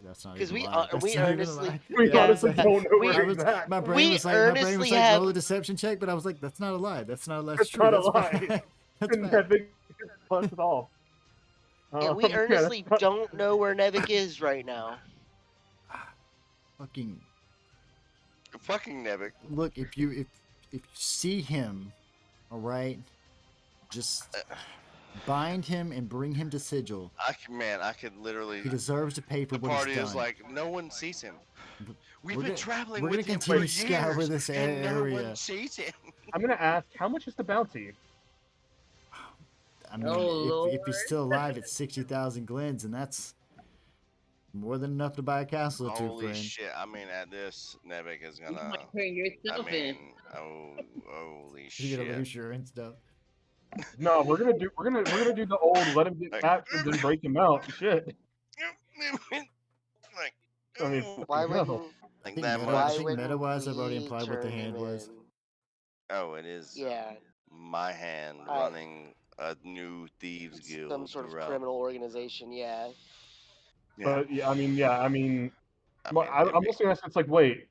Speaker 2: That's not
Speaker 4: 'Cause
Speaker 2: even
Speaker 4: we
Speaker 2: a lie.
Speaker 4: are-
Speaker 2: That's
Speaker 4: we
Speaker 2: not even a
Speaker 4: earnestly-
Speaker 2: lie.
Speaker 3: We
Speaker 2: Yeah,
Speaker 3: honestly
Speaker 2: that's-
Speaker 3: don't know
Speaker 4: we-
Speaker 3: where
Speaker 2: I was,
Speaker 3: he's at.
Speaker 2: my
Speaker 4: we
Speaker 2: brain was like,
Speaker 4: earnestly have-
Speaker 2: roll a deception check, but I was like, that's not a lie. That's not a lie.
Speaker 3: That's
Speaker 2: True.
Speaker 3: not a
Speaker 2: That's
Speaker 3: lie.
Speaker 2: fact. That's
Speaker 3: And
Speaker 2: fact.
Speaker 3: Nevik busted off.
Speaker 4: And we
Speaker 3: Yeah,
Speaker 4: earnestly
Speaker 3: that's-
Speaker 4: don't know where Nevik is right now.
Speaker 2: Fucking
Speaker 5: Fucking Nevik.
Speaker 2: look, if you see him, all right, just bind him and bring him to Sigil.
Speaker 5: I could literally.
Speaker 2: He deserves to pay for
Speaker 5: The
Speaker 2: what
Speaker 5: party
Speaker 2: he's done.
Speaker 5: is like, no one sees him. We've
Speaker 2: We're
Speaker 5: been
Speaker 2: gonna-
Speaker 5: traveling
Speaker 2: we're
Speaker 5: with
Speaker 2: gonna
Speaker 5: him for
Speaker 2: continue to scour
Speaker 5: years,
Speaker 2: this
Speaker 5: and no
Speaker 2: area.
Speaker 5: one sees him.
Speaker 3: I'm gonna ask, how much is the bounty?
Speaker 2: I mean,
Speaker 1: Oh,
Speaker 2: if he's still alive, it's 60,000 glens, and that's more than enough to buy a castle or two,
Speaker 5: Holy
Speaker 2: friend.
Speaker 5: shit! I mean, at this, Nevik is
Speaker 1: You
Speaker 5: gonna.
Speaker 1: might turn
Speaker 5: I
Speaker 1: yourself in.
Speaker 5: mean, holy
Speaker 2: You're gonna
Speaker 5: shit!
Speaker 2: lose your and stuff.
Speaker 3: No, we're gonna do the old let him get
Speaker 5: Like-
Speaker 3: captured then break him out. Shit.
Speaker 5: like,
Speaker 3: I mean,
Speaker 5: oh,
Speaker 4: Why
Speaker 3: no.
Speaker 4: wouldn't?
Speaker 5: like
Speaker 2: think
Speaker 5: that
Speaker 2: meta-
Speaker 5: much.
Speaker 2: I
Speaker 4: Why
Speaker 2: think
Speaker 4: wouldn't
Speaker 2: meta-wise, I've already
Speaker 4: we
Speaker 2: implied what the
Speaker 4: turn
Speaker 2: hand
Speaker 4: him
Speaker 2: was.
Speaker 4: in?
Speaker 5: Oh, it is.
Speaker 4: Yeah,
Speaker 5: My hand running a new thieves
Speaker 4: it's
Speaker 5: guild.
Speaker 4: some sort of
Speaker 5: throughout.
Speaker 4: criminal organization. Yeah.
Speaker 5: Yeah.
Speaker 3: But yeah, I mean,
Speaker 5: I
Speaker 3: well,
Speaker 5: mean,
Speaker 3: I'm
Speaker 5: it'd be-
Speaker 3: listening to this. It's like, wait,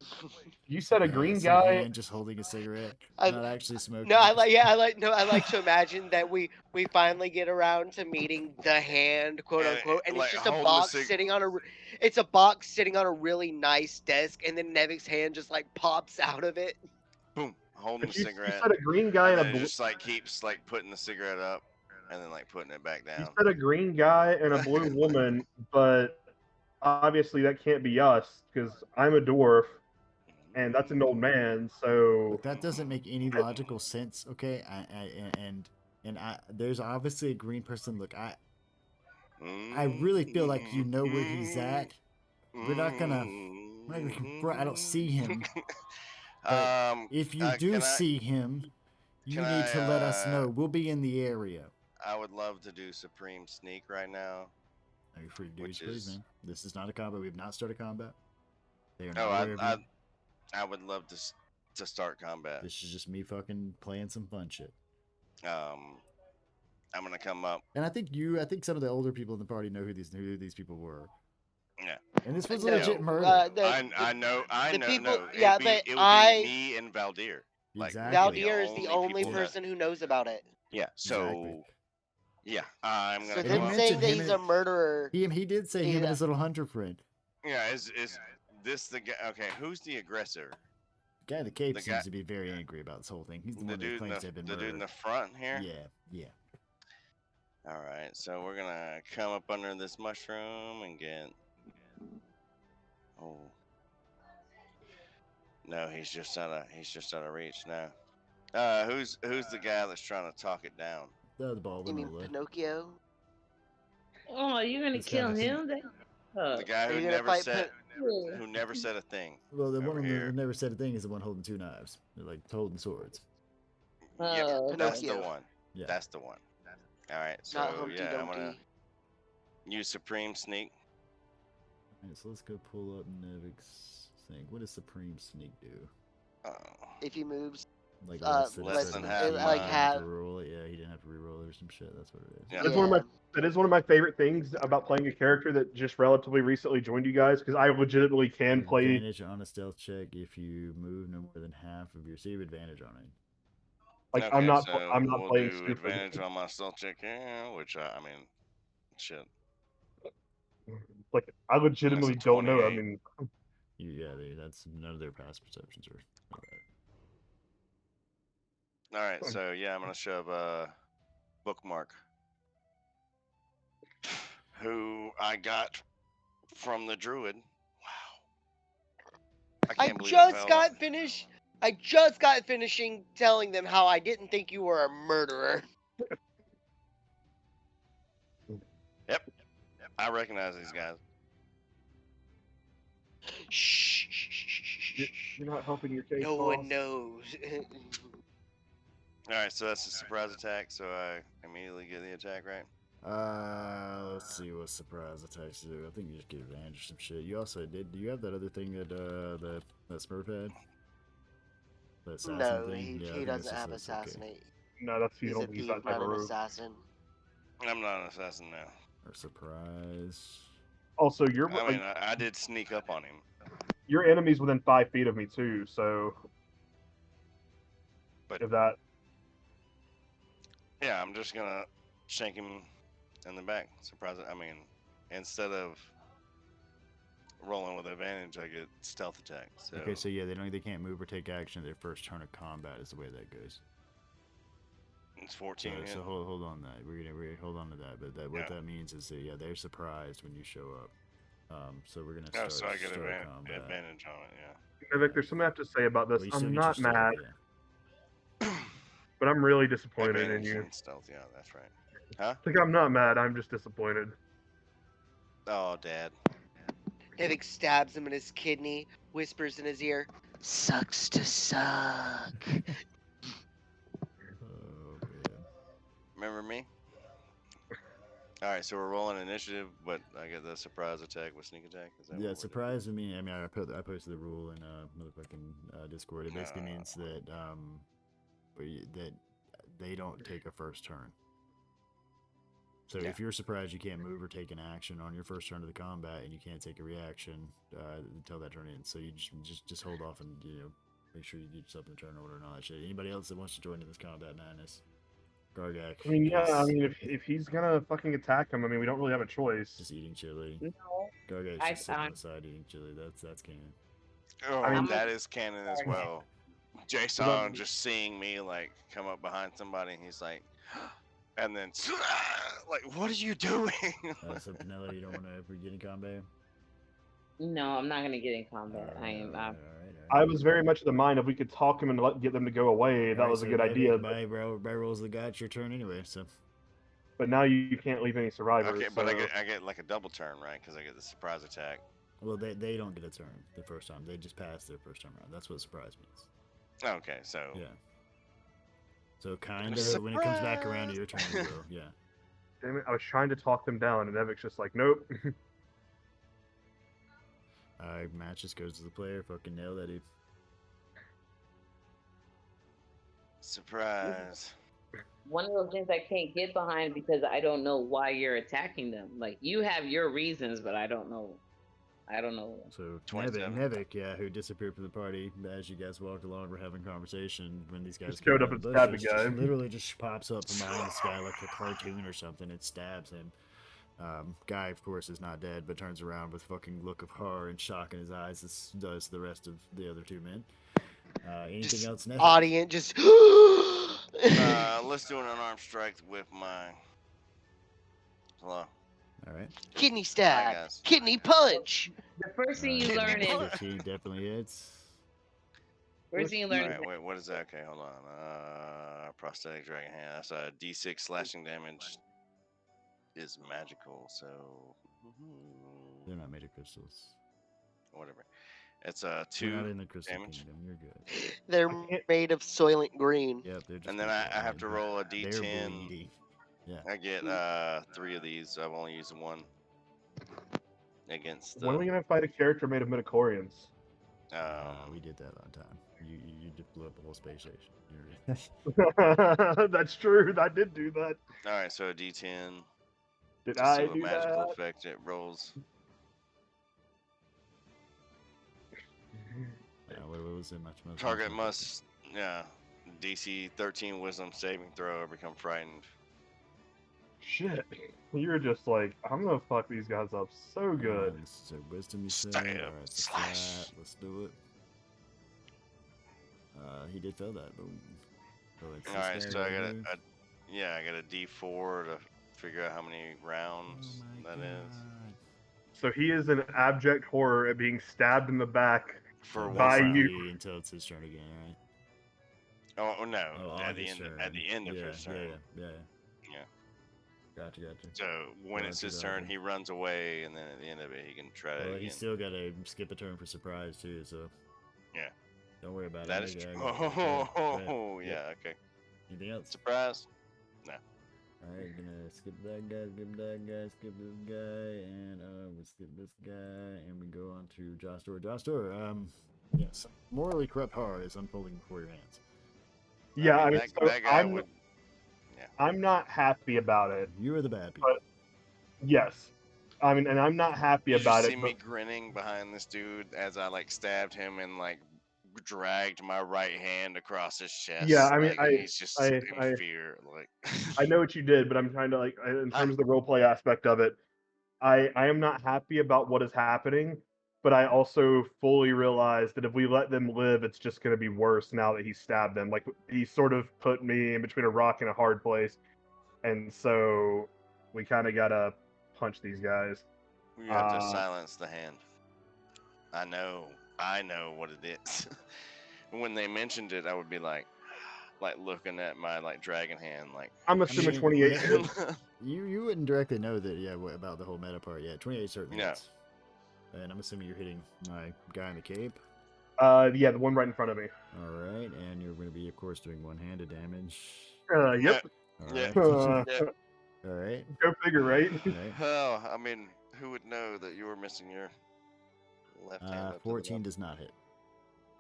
Speaker 3: you said a green
Speaker 2: Some
Speaker 3: guy.
Speaker 2: hand just holding a cigarette,
Speaker 4: I-
Speaker 2: not actually smoking.
Speaker 4: No, I like to imagine that we finally get around to meeting the hand, quote
Speaker 5: And,
Speaker 4: unquote, and
Speaker 5: like,
Speaker 4: it's just a
Speaker 5: holding the
Speaker 4: box
Speaker 5: cig-
Speaker 4: sitting on it's a box sitting on a really nice desk, and then Nevik's hand just like pops out of it.
Speaker 5: boom, holding
Speaker 3: But
Speaker 5: the
Speaker 3: you
Speaker 5: cigarette.
Speaker 3: said a green guy
Speaker 5: And
Speaker 3: and
Speaker 5: then
Speaker 3: a
Speaker 5: it
Speaker 3: blue.
Speaker 5: just like keeps like putting the cigarette up, and then like putting it back
Speaker 3: You
Speaker 5: down.
Speaker 3: said a green guy and a blue woman, but obviously that can't be us because I'm a dwarf and that's an old man. So
Speaker 2: Look, that doesn't make any logical sense. Okay, there's obviously a green person. Look, I really feel like you know where he's at. We're not gonna- I don't see him. But if you do
Speaker 5: can I-
Speaker 2: see him, you
Speaker 5: can
Speaker 2: need to let us
Speaker 5: I,
Speaker 2: know. We'll be in the area.
Speaker 5: I would love to do Supreme Sneak right now.
Speaker 2: Are you free to do
Speaker 5: Which
Speaker 2: as please,
Speaker 5: is-
Speaker 2: man? This is not a combat. We have not started combat. They are
Speaker 5: Oh,
Speaker 2: not aware of you.
Speaker 5: I would love to start combat.
Speaker 2: This is just me fucking playing some fun shit.
Speaker 5: I'm gonna come up.
Speaker 2: And I think some of the older people in the party know who these people were.
Speaker 5: Yeah.
Speaker 2: And this was a
Speaker 4: No,
Speaker 2: legit murder.
Speaker 5: I know.
Speaker 4: the
Speaker 5: No,
Speaker 4: people-
Speaker 5: it
Speaker 4: yeah,
Speaker 5: would be,
Speaker 4: but
Speaker 5: it would
Speaker 4: I-
Speaker 5: be me and Valdir. Like,
Speaker 2: Exactly.
Speaker 4: Valdir is the only
Speaker 5: people that-
Speaker 4: person who knows about it.
Speaker 5: Yeah. So.
Speaker 2: Exactly.
Speaker 5: Yeah, I'm
Speaker 4: So
Speaker 5: gonna
Speaker 2: they
Speaker 5: come
Speaker 4: them
Speaker 5: up.
Speaker 2: mentioned
Speaker 4: saying that
Speaker 2: him
Speaker 4: he's
Speaker 2: and-
Speaker 4: a murderer.
Speaker 2: He did say him and
Speaker 4: Yeah.
Speaker 2: his little hunter friend.
Speaker 5: Yeah, is this the guy? Okay, who's the aggressor?
Speaker 2: The guy in the cape
Speaker 5: The
Speaker 2: seems
Speaker 5: guy-
Speaker 2: to be very angry about this whole thing. He's the
Speaker 5: The
Speaker 2: one that
Speaker 5: dude, in
Speaker 2: claims
Speaker 5: the,
Speaker 2: to have been
Speaker 5: the dude in the
Speaker 2: murdered.
Speaker 5: front here.
Speaker 2: Yeah.
Speaker 5: All right, so we're gonna come up under this mushroom and get. Oh. No, he's just out of reach now. Who's the guy that's trying to talk it down?
Speaker 2: The ball
Speaker 4: You mean
Speaker 2: Lola.
Speaker 4: Pinocchio?
Speaker 1: Oh, you're gonna
Speaker 2: This
Speaker 1: kill
Speaker 2: guy's-
Speaker 1: him?
Speaker 5: The guy
Speaker 4: Are
Speaker 5: who
Speaker 4: you gonna
Speaker 5: never
Speaker 4: fight
Speaker 5: said
Speaker 1: Yeah.
Speaker 5: who never said a thing.
Speaker 2: Well, the one
Speaker 5: over
Speaker 2: who
Speaker 5: here.
Speaker 2: never said a thing is the one holding two knives. They're like holding swords.
Speaker 5: Yep,
Speaker 1: Oh,
Speaker 5: that's the
Speaker 4: Pinocchio.
Speaker 5: one.
Speaker 2: Yeah.
Speaker 5: That's the one. All right, so
Speaker 4: Not Humpty
Speaker 5: yeah, I'm
Speaker 4: Dumpty.
Speaker 5: gonna use Supreme Sneak.
Speaker 2: Alright, so let's go pull up Nevik's thing. What does Supreme Sneak do?
Speaker 5: Oh.
Speaker 4: If he moves,
Speaker 2: Like
Speaker 4: less
Speaker 5: than
Speaker 2: he
Speaker 5: half
Speaker 2: didn't
Speaker 5: like
Speaker 2: have
Speaker 4: half-
Speaker 2: to reroll it. Yeah, he didn't have to reroll it or some shit. That's what it is.
Speaker 5: Yeah.
Speaker 3: that is one of my favorite things about playing a character that just relatively recently joined you guys because I legitimately can play.
Speaker 2: Advantage on a stealth check if you move no more than half of your. So you have advantage on it.
Speaker 3: Like
Speaker 5: Okay,
Speaker 3: I'm not
Speaker 5: so we'll
Speaker 3: playing
Speaker 5: do
Speaker 3: stupid.
Speaker 5: advantage on my stealth check, yeah, which I mean, shit.
Speaker 3: Like I legitimately
Speaker 5: That's a
Speaker 3: don't know. I
Speaker 5: 28.
Speaker 3: mean,
Speaker 2: That's none of their past perceptions are.
Speaker 5: All right, so yeah, I'm gonna shove Bookmark, who I got from the druid. Wow.
Speaker 4: I
Speaker 5: can't believe
Speaker 4: just got finished. I just got finishing telling them how I didn't think you were a murderer.
Speaker 5: I recognize these guys.
Speaker 4: Shh, shh, shh, shh, shh, shh.
Speaker 3: You're not helping your case,
Speaker 4: No
Speaker 3: boss.
Speaker 4: one knows.
Speaker 5: All right, so that's a surprise attack. So I immediately get the attack, right?
Speaker 2: Let's see what surprise attacks do. I think you just get advantage or some shit. You also did. Do you have that other thing that that Smurf had? That assassin
Speaker 4: No,
Speaker 2: thing.
Speaker 4: he,
Speaker 2: Yeah, I
Speaker 4: he
Speaker 2: think
Speaker 4: doesn't
Speaker 2: it's
Speaker 4: have
Speaker 2: just okay.
Speaker 4: assassinate.
Speaker 3: No, that's you
Speaker 4: He's a
Speaker 3: don't use that
Speaker 4: thief,
Speaker 3: type
Speaker 4: not
Speaker 3: of
Speaker 4: an
Speaker 3: rogue.
Speaker 4: assassin.
Speaker 5: I'm not an assassin now.
Speaker 2: Or surprise.
Speaker 3: Also, you're
Speaker 5: I mean, I did sneak up on him,
Speaker 3: your enemy's within 5 feet of me too. So,
Speaker 5: But-
Speaker 3: if that
Speaker 5: yeah, I'm just gonna shank him in the back. Surprise! I mean, instead of rolling with advantage, I get stealth attack. So
Speaker 2: Okay, so yeah, they can't move or take action their first turn of combat is the way that goes.
Speaker 5: it's 14.
Speaker 2: So hold on that. We're gonna hold on to that. But what
Speaker 5: Yeah.
Speaker 2: that means is that yeah, they're surprised when you show up. So we're gonna
Speaker 5: Oh,
Speaker 2: start,
Speaker 5: so I get
Speaker 2: start combat.
Speaker 5: advantage on it. Yeah.
Speaker 3: Vivek, there's something I have to say about this.
Speaker 2: Well, you still
Speaker 3: I'm
Speaker 2: get your
Speaker 3: not
Speaker 2: stealth,
Speaker 3: mad,
Speaker 2: yeah.
Speaker 3: but I'm really disappointed in
Speaker 5: Advantage
Speaker 3: you.
Speaker 5: and stealth. Yeah, that's right. Huh?
Speaker 3: Like I'm not mad. I'm just disappointed.
Speaker 5: Oh, Dad.
Speaker 4: Hivik stabs him in his kidney, whispers in his ear, "Sucks to suck."
Speaker 2: Oh man.
Speaker 5: Remember me? All right, so we're rolling initiative, but I get the surprise attack with sneak attack. Is that what
Speaker 2: Yeah,
Speaker 5: we're doing?
Speaker 2: surprise. I mean, I posted the rule in motherfucking Discord. It basically means that that they don't take a first turn. So
Speaker 5: Yeah.
Speaker 2: if you're surprised you can't move or take an action on your first turn of the combat, and you can't take a reaction until that turn ends, so you just hold off and make sure you get yourself in the turn order and all that shit. Anybody else that wants to join in this combat madness, Gargak.
Speaker 3: I mean, yeah. I
Speaker 2: is
Speaker 3: mean, if he's gonna fucking attack him, I mean, we don't really have a choice.
Speaker 2: just eating chili.
Speaker 1: No,
Speaker 2: Gargak's
Speaker 1: I-
Speaker 2: just sitting
Speaker 1: I'm-
Speaker 2: on the side eating chili. That's canon.
Speaker 5: Oh,
Speaker 3: I mean-
Speaker 5: that is canon as well. Jason just seeing me like come up behind somebody, and he's like, and then like, what are you doing?
Speaker 2: So Pinella, you don't want to ever get in combat?
Speaker 1: no, I'm not gonna get in combat. I am.
Speaker 2: Alright.
Speaker 3: I was very much of the mind if we could talk him and get them to go away, that was a good idea.
Speaker 2: By rolls the guy, it's your turn anyway. So
Speaker 3: But now you can't leave any survivors.
Speaker 5: Okay, but
Speaker 3: so-
Speaker 5: I get like a double turn, right? Because I get the surprise attack.
Speaker 2: well, they don't get a turn the first time. They just pass their first time around. That's what surprise means.
Speaker 5: Okay, so
Speaker 2: Yeah. So kind of when it comes back around to your turn, you will. Yeah.
Speaker 3: Damn it! I was trying to talk them down, and Evik's just like, nope.
Speaker 2: Match just goes to the player. Fucking nail that dude.
Speaker 5: surprise.
Speaker 1: One of those things I can't get behind because I don't know why you're attacking them. Like you have your reasons, but I don't know.
Speaker 2: So
Speaker 5: 27.
Speaker 2: Nevik, yeah, who disappeared from the party as you guys walked along, we're having conversation when these guys
Speaker 3: Just showed
Speaker 2: came
Speaker 3: up
Speaker 2: out of
Speaker 3: and
Speaker 2: the
Speaker 3: stabbed the
Speaker 2: bushes,
Speaker 3: guy.
Speaker 2: just literally just pops up from behind this guy like a cartoon or something and stabs him. Guy, of course, is not dead, but turns around with fucking look of horror and shock in his eyes, as does the rest of the other two men. Anything
Speaker 4: Just
Speaker 2: else, Nevik?
Speaker 4: Audience just.
Speaker 5: Let's do an unarmed strike with my. Hello.
Speaker 2: All right.
Speaker 4: Kidney
Speaker 5: Hi,
Speaker 4: stab.
Speaker 5: guys.
Speaker 4: Kidney punch.
Speaker 1: The first thing you
Speaker 5: Kidney
Speaker 1: learn is
Speaker 5: punch.
Speaker 2: 15 definitely hits.
Speaker 1: first thing you
Speaker 5: All
Speaker 1: learn is
Speaker 5: right, wait, what is that? Okay, hold on. Prosthetic dragon hand. That's a D6 slashing damage. Is magical, so
Speaker 2: They're not made of crystals.
Speaker 5: whatever. It's a
Speaker 2: They're not
Speaker 5: 2,
Speaker 2: in the crystal
Speaker 5: damage.
Speaker 2: kingdom. You're good.
Speaker 4: They're
Speaker 3: I can't-
Speaker 4: made of soylent green.
Speaker 2: Yep, they're just
Speaker 5: and then
Speaker 2: made
Speaker 5: I have to
Speaker 2: of-
Speaker 5: roll a
Speaker 2: they're
Speaker 5: D10.
Speaker 2: bleedy.
Speaker 5: I get 3 of these. I've only used 1 against the.
Speaker 3: When are we gonna fight a character made of midichlorians?
Speaker 2: We did that a long time. You just blew up the whole space station. You're
Speaker 3: That's true. I did do that.
Speaker 5: All right, so a D10.
Speaker 3: Did
Speaker 5: To
Speaker 3: I
Speaker 5: see what
Speaker 3: do
Speaker 5: magical
Speaker 3: that?
Speaker 5: effect it rolls.
Speaker 2: what was it? Much
Speaker 5: Target must, DC 13 Wisdom saving throw or become frightened.
Speaker 3: Shit. You're just like, I'm gonna fuck these guys up so good.
Speaker 2: So wisdom, you said.
Speaker 5: Stab,
Speaker 2: Alright, so
Speaker 5: slash.
Speaker 2: flat. Let's do it. He did fail that. Boom. So it's
Speaker 5: All
Speaker 2: this
Speaker 5: right,
Speaker 2: guy
Speaker 5: so I
Speaker 2: right
Speaker 5: got
Speaker 2: here.
Speaker 5: I got a D4 to figure out how many rounds
Speaker 2: Oh
Speaker 5: that
Speaker 2: my
Speaker 5: is.
Speaker 2: God.
Speaker 3: So he is an abject horror at being stabbed in the back.
Speaker 5: For
Speaker 3: By
Speaker 5: one round.
Speaker 3: you.
Speaker 2: Until it's his turn again, right?
Speaker 5: Oh no!
Speaker 2: Oh,
Speaker 5: at
Speaker 2: on
Speaker 5: the
Speaker 2: his
Speaker 5: end,
Speaker 2: turn.
Speaker 5: at the end of
Speaker 2: yeah,
Speaker 5: his turn.
Speaker 2: Yeah. Gotcha.
Speaker 5: So when it's his turn, he runs away, and then at the end of it, he can try it
Speaker 2: Well,
Speaker 5: again.
Speaker 2: he's still got to skip a turn for surprise too, so
Speaker 5: Yeah.
Speaker 2: don't worry about
Speaker 5: That
Speaker 2: it.
Speaker 5: is true.
Speaker 2: Go ahead.
Speaker 5: Oh,
Speaker 2: Yep.
Speaker 5: yeah. Okay.
Speaker 2: Anything else?
Speaker 5: Surprise. No.
Speaker 2: All right, gonna skip that guy, skip this guy, and we skip this guy, and we go on to Jostor. Jostor, yes, morally corrupt horror is unfolding before your hands.
Speaker 3: Yeah, I mean,
Speaker 5: that,
Speaker 3: so
Speaker 5: that guy would.
Speaker 3: I'm not happy about it.
Speaker 2: You are the bad people.
Speaker 3: But yes, I mean, and I'm not happy
Speaker 5: Did
Speaker 3: about
Speaker 5: you
Speaker 3: it.
Speaker 5: see me grinning behind this dude as I like stabbed him and like dragged my right hand across his chest?
Speaker 3: Yeah, I mean,
Speaker 5: like, he's just in fear. Like,
Speaker 3: I know what you did, but I'm trying to like, in terms of the roleplay aspect of it, I am not happy about what is happening. But I also fully realize that if we let them live, it's just going to be worse now that he stabbed them. Like he sort of put me in between a rock and a hard place, and so we kind of gotta punch these guys.
Speaker 5: we have to silence the hand. I know what it is. When they mentioned it, I would be like looking at my like dragon hand, like.
Speaker 3: I'm assuming 28.
Speaker 2: You wouldn't directly know that, about the whole meta part. Yeah, 28 certainly.
Speaker 5: Yeah.
Speaker 2: Is. And I'm assuming you're hitting my guy in the cape.
Speaker 3: Yeah, the one right in front of me.
Speaker 2: All right, and you're going to be, of course, doing one-handed damage.
Speaker 3: Yep.
Speaker 2: All right.
Speaker 5: Yeah.
Speaker 2: All right.
Speaker 3: Go figure, right?
Speaker 5: Oh, I mean, who would know that you were missing your left hand?
Speaker 2: 14 does not hit.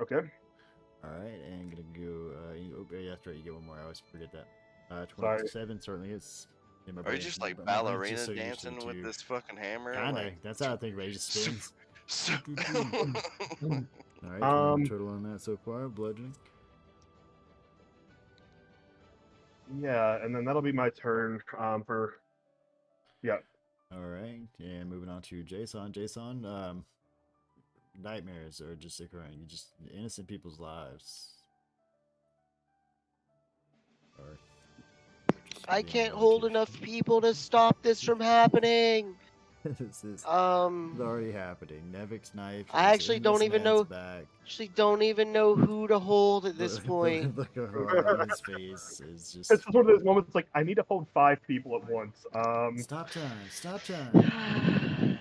Speaker 3: Okay.
Speaker 2: All right, and gonna go. Yeah, that's right. You get one more. I always forget that. 27 certainly hits.
Speaker 5: Are you just like ballerina dancing with this fucking hammer?
Speaker 2: Kinda.
Speaker 5: Like,
Speaker 2: that's how I think about it. He just spins. All right. Total on that so far. Bludgeoning.
Speaker 3: Yeah, and then that'll be my turn. Yeah.
Speaker 2: All right, and moving on to Jason. Jason, nightmares are just occurring. You just innocent people's lives.
Speaker 4: I can't hold enough people to stop this from happening.
Speaker 2: This is
Speaker 4: It's
Speaker 2: already happening. Nevik's knife.
Speaker 4: I actually don't even know. Actually, don't even know who to hold at this point.
Speaker 2: Look at horror on his face is just.
Speaker 3: It's one of those moments like I need to hold 5 people at once.
Speaker 2: Stop time.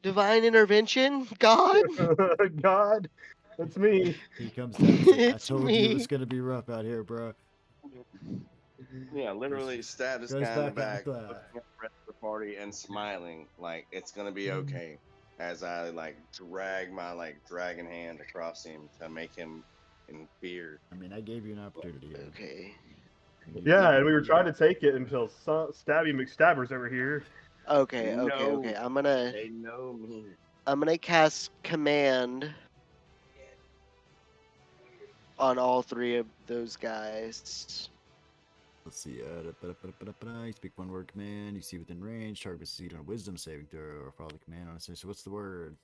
Speaker 4: Divine intervention, God.
Speaker 3: God, that's me.
Speaker 2: He comes down. He's like, I
Speaker 4: It's
Speaker 2: told
Speaker 4: me.
Speaker 2: you it's gonna be rough out here, bro.
Speaker 6: Yeah, literally stab this
Speaker 2: Goes
Speaker 6: guy in the
Speaker 2: back
Speaker 6: back,
Speaker 2: in the
Speaker 6: looking at the rest of the party and smiling like it's gonna be
Speaker 2: Mm-hmm.
Speaker 6: okay. As I like drag my like dragon hand across him to make him in fear.
Speaker 2: I mean, I gave you an opportunity.
Speaker 4: Okay.
Speaker 3: Yeah, and we were trying to take it until Stabby McStabbers over here.
Speaker 4: Okay.
Speaker 6: No.
Speaker 4: I'm
Speaker 6: They know me.
Speaker 4: gonna cast command on all 3 of those guys.
Speaker 2: Let's see. You speak one word command. You see within range. Target will succeed on a wisdom saving throw or follow the command on a. So what's the word?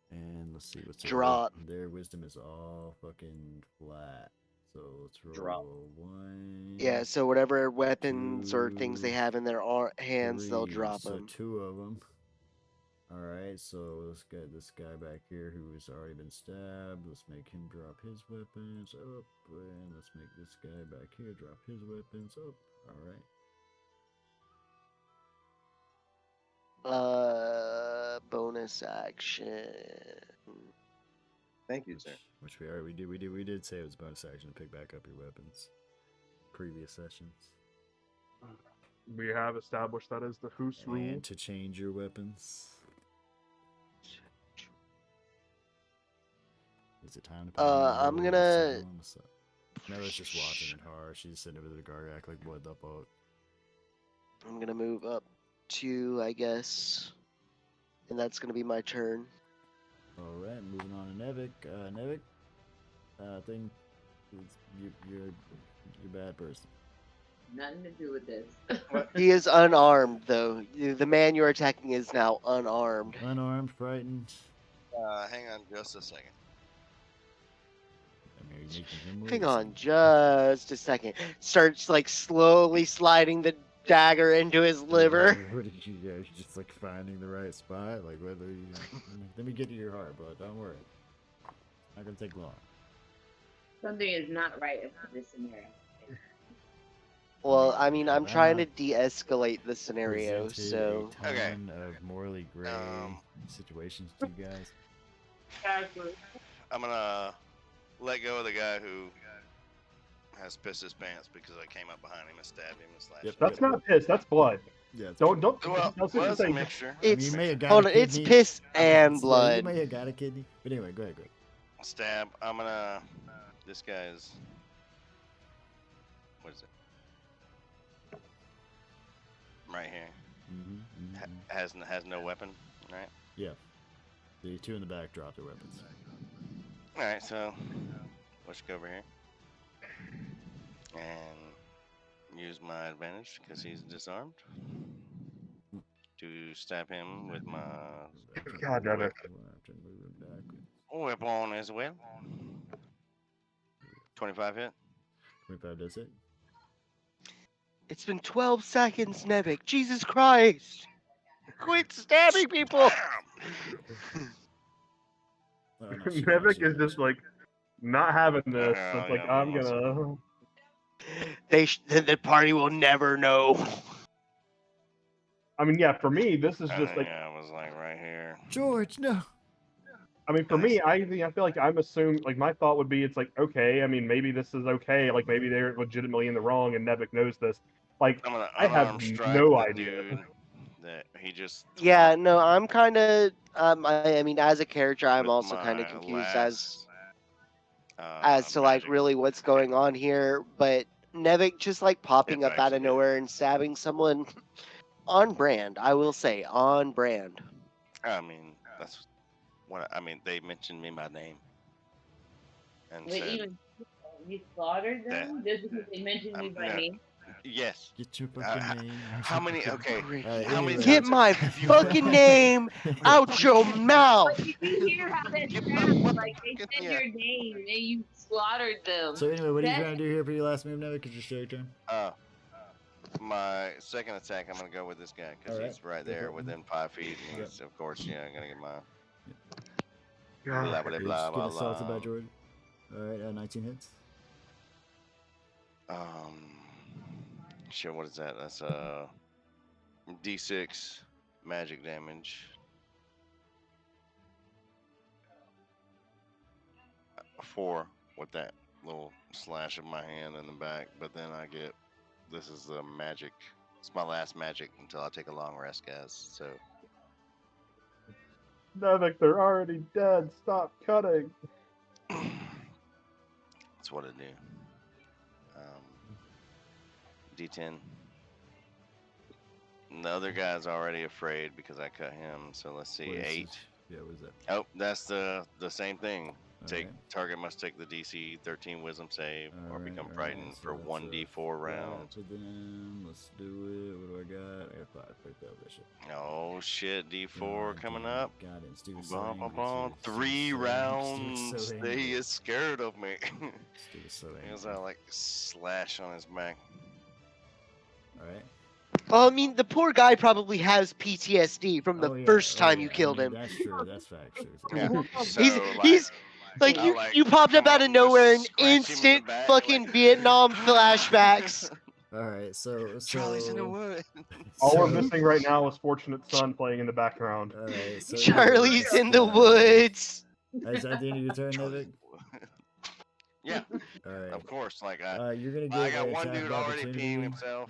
Speaker 2: And let's see what's
Speaker 4: Drop.
Speaker 2: Their wisdom is all fucking flat. So let's roll
Speaker 6: Drop.
Speaker 2: 1.
Speaker 4: Yeah, so whatever weapons or
Speaker 2: 2,
Speaker 4: things they have in their hands, they'll
Speaker 2: 3.
Speaker 4: drop
Speaker 2: So
Speaker 4: them.
Speaker 2: 2 of them. All right, so let's get this guy back here who has already been stabbed. Let's make him drop his weapons up, and let's make this guy back here drop his weapons up. All right.
Speaker 4: Bonus action.
Speaker 6: Thank you, sir.
Speaker 2: Which we did say it was a bonus action to pick back up your weapons. Previous sessions.
Speaker 3: We have established that as the Hoos rule.
Speaker 2: And to change your weapons. Is it time to
Speaker 4: I'm gonna.
Speaker 2: Nella's just watching in horror. She's sitting over the Gargak like, what the fuck?
Speaker 4: I'm gonna move up 2, I guess. And that's gonna be my turn.
Speaker 2: Alright, moving on to Nevik. Nevik, I think you're a bad person.
Speaker 1: Nothing to do with this.
Speaker 4: He is unarmed, though. The man you're attacking is now unarmed.
Speaker 2: Unarmed, frightened.
Speaker 5: Hang on just a second.
Speaker 2: I mean, you're making him
Speaker 4: Hang
Speaker 2: lose.
Speaker 4: on just a second. Starts like slowly sliding the dagger into his liver.
Speaker 2: What did you guys just like finding the right spot? Like whether you let me get to your heart, bro. Don't worry. Not gonna take long.
Speaker 1: Something is not right about this scenario.
Speaker 4: Well, I mean, I'm trying to
Speaker 2: Emma
Speaker 4: de-escalate the scenario,
Speaker 2: presented
Speaker 4: so
Speaker 2: a
Speaker 5: Okay.
Speaker 2: ton of morally gray situations to you guys.
Speaker 5: I'm gonna let go of the guy who has pissed his pants because I came up behind him and stabbed him and slashed
Speaker 2: Yep.
Speaker 5: him.
Speaker 3: That's not piss. That's blood.
Speaker 2: Yeah, it's
Speaker 3: Don't.
Speaker 5: Well,
Speaker 3: That's
Speaker 5: well,
Speaker 3: what
Speaker 5: it's a
Speaker 3: saying.
Speaker 5: mixture.
Speaker 2: I mean,
Speaker 4: it's
Speaker 2: you may have got
Speaker 4: hold
Speaker 2: a
Speaker 4: on, it's
Speaker 2: kidney.
Speaker 4: piss and
Speaker 2: Yeah, you
Speaker 4: blood.
Speaker 2: may have got a kidney. But anyway, go ahead.
Speaker 5: Stab. I'm gonna. This guy's. What is it? Right here. Has no weapon, right?
Speaker 2: Yeah. The two in the back drop their weapons.
Speaker 5: All right, so let's go over here and use my advantage because he's disarmed to stab him with my
Speaker 3: God damn it.
Speaker 5: weapon as well. 25 hit.
Speaker 2: 25 does it.
Speaker 4: It's been 12 seconds, Nevik. Jesus Christ! Quit stabbing people!
Speaker 2: Oh, no, she
Speaker 3: Nevik
Speaker 2: didn't.
Speaker 3: is just like not having this.
Speaker 5: Oh,
Speaker 3: It's like
Speaker 5: yeah,
Speaker 3: I'm
Speaker 5: awesome.
Speaker 3: gonna.
Speaker 4: The party will never know.
Speaker 3: I mean, yeah. For me, this is just like.
Speaker 5: Yeah, I was like right here.
Speaker 2: George, no.
Speaker 3: I mean, for me, I feel like I'm assuming, like, my thought would be, it's like, okay, I mean, maybe this is okay, like, maybe they're legitimately in the wrong, and Nevik knows this. Like,
Speaker 5: I'm gonna
Speaker 3: I have
Speaker 5: unarmed strike
Speaker 3: no
Speaker 5: the
Speaker 3: idea.
Speaker 5: dude that he just.
Speaker 4: Yeah, no, I'm kind of. I mean, as a character, I'm
Speaker 5: with
Speaker 4: also kind of
Speaker 5: my
Speaker 4: confused
Speaker 5: last,
Speaker 4: as to like
Speaker 5: magic
Speaker 4: really what's going on here. But Nevik just like popping up out
Speaker 5: effects.
Speaker 4: of nowhere and stabbing someone on brand. I will say on brand.
Speaker 5: I mean, that's what I mean. They mentioned me by name and
Speaker 1: Wait,
Speaker 5: said
Speaker 1: you slaughtered
Speaker 5: that.
Speaker 1: them just because they mentioned me by
Speaker 5: No,
Speaker 1: name?
Speaker 5: yes.
Speaker 2: Get your fucking name.
Speaker 5: How many? Okay.
Speaker 4: Ricky,
Speaker 5: How many
Speaker 4: get
Speaker 5: times
Speaker 4: my
Speaker 5: have you
Speaker 4: fucking name out your mouth.
Speaker 1: But did you hear how that
Speaker 5: Get my
Speaker 1: sounded?
Speaker 5: motherfucking
Speaker 1: Like they said
Speaker 5: yeah.
Speaker 1: your name and you slaughtered them.
Speaker 2: So anyway, what are you
Speaker 1: That-
Speaker 2: trying to do here for your last move, Nevik? Because it's your turn.
Speaker 5: My second attack, I'm gonna go with this guy because
Speaker 2: Alright,
Speaker 5: he's right
Speaker 2: go for
Speaker 5: there
Speaker 2: it.
Speaker 5: within 5 feet. And
Speaker 2: Yep.
Speaker 5: he's, of course, yeah, I'm gonna get my
Speaker 3: God.
Speaker 5: blah blah
Speaker 2: You're
Speaker 5: blah
Speaker 2: just
Speaker 5: blah.
Speaker 2: getting assaulted by
Speaker 5: blah.
Speaker 2: George. Alright, 19 hits.
Speaker 5: Shit, what is that? That's D6 magic damage. 4 with that little slash of my hand in the back, but then I get this is the magic. It's my last magic until I take a long rest, guys. So
Speaker 3: Nevik, they're already dead. Stop cutting.
Speaker 5: that's what I do. D10. The other guy's already afraid because I cut him. So let's see,
Speaker 2: What is
Speaker 5: 8.
Speaker 2: this? Yeah, what is that?
Speaker 5: Oh, that's the same thing.
Speaker 2: Alright.
Speaker 5: Target must take the DC 13 Wisdom save or become
Speaker 2: Alright,
Speaker 5: frightened for
Speaker 2: so
Speaker 5: 1d4
Speaker 2: 5
Speaker 5: rounds.
Speaker 2: for them. Let's do it. What do I got? I got 5. Pick that shit.
Speaker 5: Oh shit, D4
Speaker 2: God
Speaker 5: coming
Speaker 2: damn it.
Speaker 5: up.
Speaker 2: God damn, Steve is so
Speaker 5: Bum,
Speaker 2: angry.
Speaker 5: bum, bum.
Speaker 2: Steve is
Speaker 5: 3
Speaker 2: so
Speaker 5: rounds.
Speaker 2: angry.
Speaker 5: He is scared of me.
Speaker 2: Steve is so
Speaker 5: He was
Speaker 2: angry.
Speaker 5: like slash on his back.
Speaker 2: Alright.
Speaker 4: Well, I mean, the poor guy probably has PTSD from the
Speaker 2: Oh, yeah.
Speaker 4: first time
Speaker 2: yeah.
Speaker 4: you killed
Speaker 2: I mean,
Speaker 4: him.
Speaker 2: That's true. That's factual.
Speaker 5: Yeah. So,
Speaker 4: He's like
Speaker 5: I,
Speaker 4: you popped up
Speaker 5: come
Speaker 4: out of
Speaker 5: and just
Speaker 4: nowhere and
Speaker 5: scratch him in the
Speaker 4: instant
Speaker 5: back,
Speaker 4: fucking
Speaker 5: like,
Speaker 4: Vietnam flashbacks.
Speaker 2: Alright, so
Speaker 5: Charlie's in the wood.
Speaker 3: All we're
Speaker 2: so-
Speaker 3: missing right now is Fortunate Son playing in the background.
Speaker 2: Alright, so
Speaker 4: Charlie's in the
Speaker 2: anyways,
Speaker 4: woods.
Speaker 2: Is that the end of your turn,
Speaker 5: Charlie's
Speaker 2: Nevik?
Speaker 5: Yeah,
Speaker 2: Alright.
Speaker 5: of course. Like
Speaker 2: You're gonna
Speaker 5: I
Speaker 2: get
Speaker 5: got
Speaker 2: an
Speaker 5: one
Speaker 2: attack
Speaker 5: dude
Speaker 2: of
Speaker 5: already peeing
Speaker 2: opportunity.
Speaker 5: himself.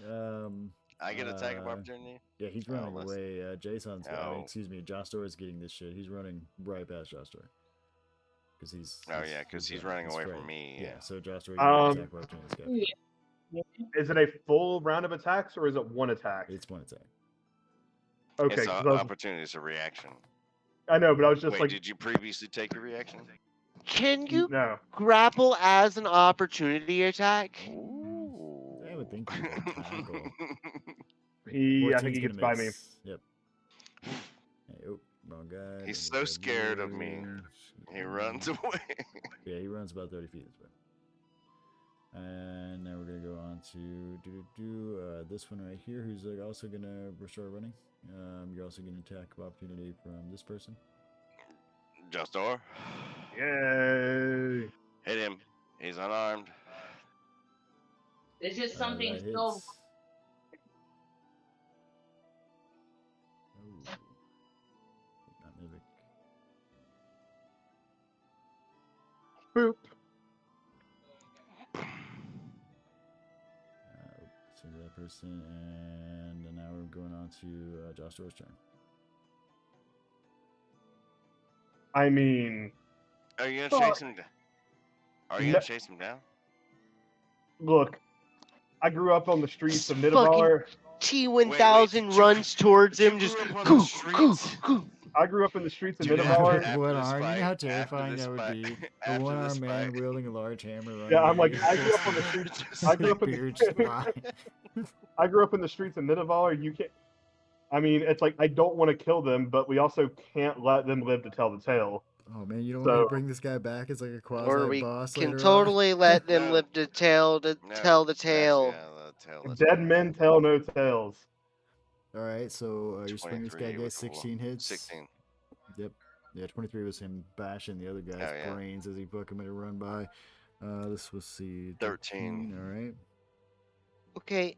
Speaker 5: I get attack of opportunity.
Speaker 2: Yeah, he's
Speaker 5: Oh,
Speaker 2: running
Speaker 5: let's-
Speaker 2: away. Jason's. I mean,
Speaker 5: Oh.
Speaker 2: excuse me. Jostor is getting this shit. He's running right past Jostor. Because he's.
Speaker 5: Oh yeah, because he's running away from
Speaker 2: afraid.
Speaker 5: me.
Speaker 2: Yeah. So Jostor, you
Speaker 3: Um,
Speaker 2: get attack of opportunity. This guy.
Speaker 3: Is it a full round of attacks, or is it one attack?
Speaker 2: It's one attack.
Speaker 3: Okay,
Speaker 5: It's
Speaker 3: 'cause
Speaker 5: an opportunity. It's a reaction.
Speaker 3: I know, but I was just
Speaker 5: Wait,
Speaker 3: like,
Speaker 5: did you previously take your reaction?
Speaker 4: Can you
Speaker 3: no.
Speaker 4: grapple as an opportunity attack?
Speaker 2: I would think you could tackle.
Speaker 3: I think
Speaker 2: 14's
Speaker 3: he gets
Speaker 2: gonna
Speaker 3: by me.
Speaker 2: miss. Yep. Hey, oh, wrong guy.
Speaker 5: He's
Speaker 2: Let me
Speaker 5: so
Speaker 2: grab
Speaker 5: scared of
Speaker 2: you.
Speaker 5: me. He runs away.
Speaker 2: Yeah, he runs about 30 feet this way. And now we're gonna go on to this one right here, who's also gonna start running. You're also gonna attack of opportunity from this person.
Speaker 5: Justor,
Speaker 3: Yay!
Speaker 5: hit him. He's unarmed.
Speaker 1: It's just something
Speaker 2: That
Speaker 1: so.
Speaker 2: hits. Oh. Not Nivik.
Speaker 3: Boop.
Speaker 2: So that person, and now we're going on to Josh Doer's turn.
Speaker 3: I mean,
Speaker 5: Are you gonna
Speaker 3: Fuck.
Speaker 5: chase him? Are you gonna chase him down?
Speaker 3: look, I grew up on the streets of
Speaker 4: Fucking
Speaker 3: Nidavellir.
Speaker 4: T1000 runs towards him, just coo, coo, coo.
Speaker 3: I grew up in the streets of
Speaker 2: Dude,
Speaker 3: Nidavellir.
Speaker 5: after
Speaker 2: one
Speaker 5: this
Speaker 2: arm. You know
Speaker 5: fight-
Speaker 2: how
Speaker 5: after
Speaker 2: terrifying
Speaker 5: this
Speaker 2: that would
Speaker 5: fight-
Speaker 2: be? A
Speaker 5: after
Speaker 2: one-armed
Speaker 5: this
Speaker 2: man
Speaker 5: fight-
Speaker 2: wielding a large hammer running.
Speaker 3: Yeah, I'm
Speaker 2: at
Speaker 3: like,
Speaker 2: you.
Speaker 3: I grew up on the streets. I grew up in
Speaker 2: Beard
Speaker 3: the,
Speaker 2: fly.
Speaker 3: I grew up in the streets of Nidavellir. You can't. I mean, it's like I don't want to kill them, but we also can't let them live to tell the tale.
Speaker 2: Oh man, you don't want me
Speaker 3: So-
Speaker 2: to bring this guy back as like a quasi
Speaker 4: Or we
Speaker 2: boss
Speaker 4: can
Speaker 2: later
Speaker 4: totally let them
Speaker 5: No.
Speaker 4: live to tell the
Speaker 5: No,
Speaker 4: tell the
Speaker 5: that's-
Speaker 4: tale.
Speaker 5: Yeah, the tale. that's
Speaker 3: Dead
Speaker 5: better.
Speaker 3: men tell no tales.
Speaker 2: on. All right, so you're swinging this guy
Speaker 5: 23
Speaker 2: gets
Speaker 5: with the
Speaker 2: 16 hits.
Speaker 5: 16.
Speaker 2: Yep. Yeah, 23 was him bashing the other guy's
Speaker 5: Oh, yeah.
Speaker 2: brains as he fucking made a run by. This was see
Speaker 5: 13.
Speaker 2: All right.
Speaker 4: Okay,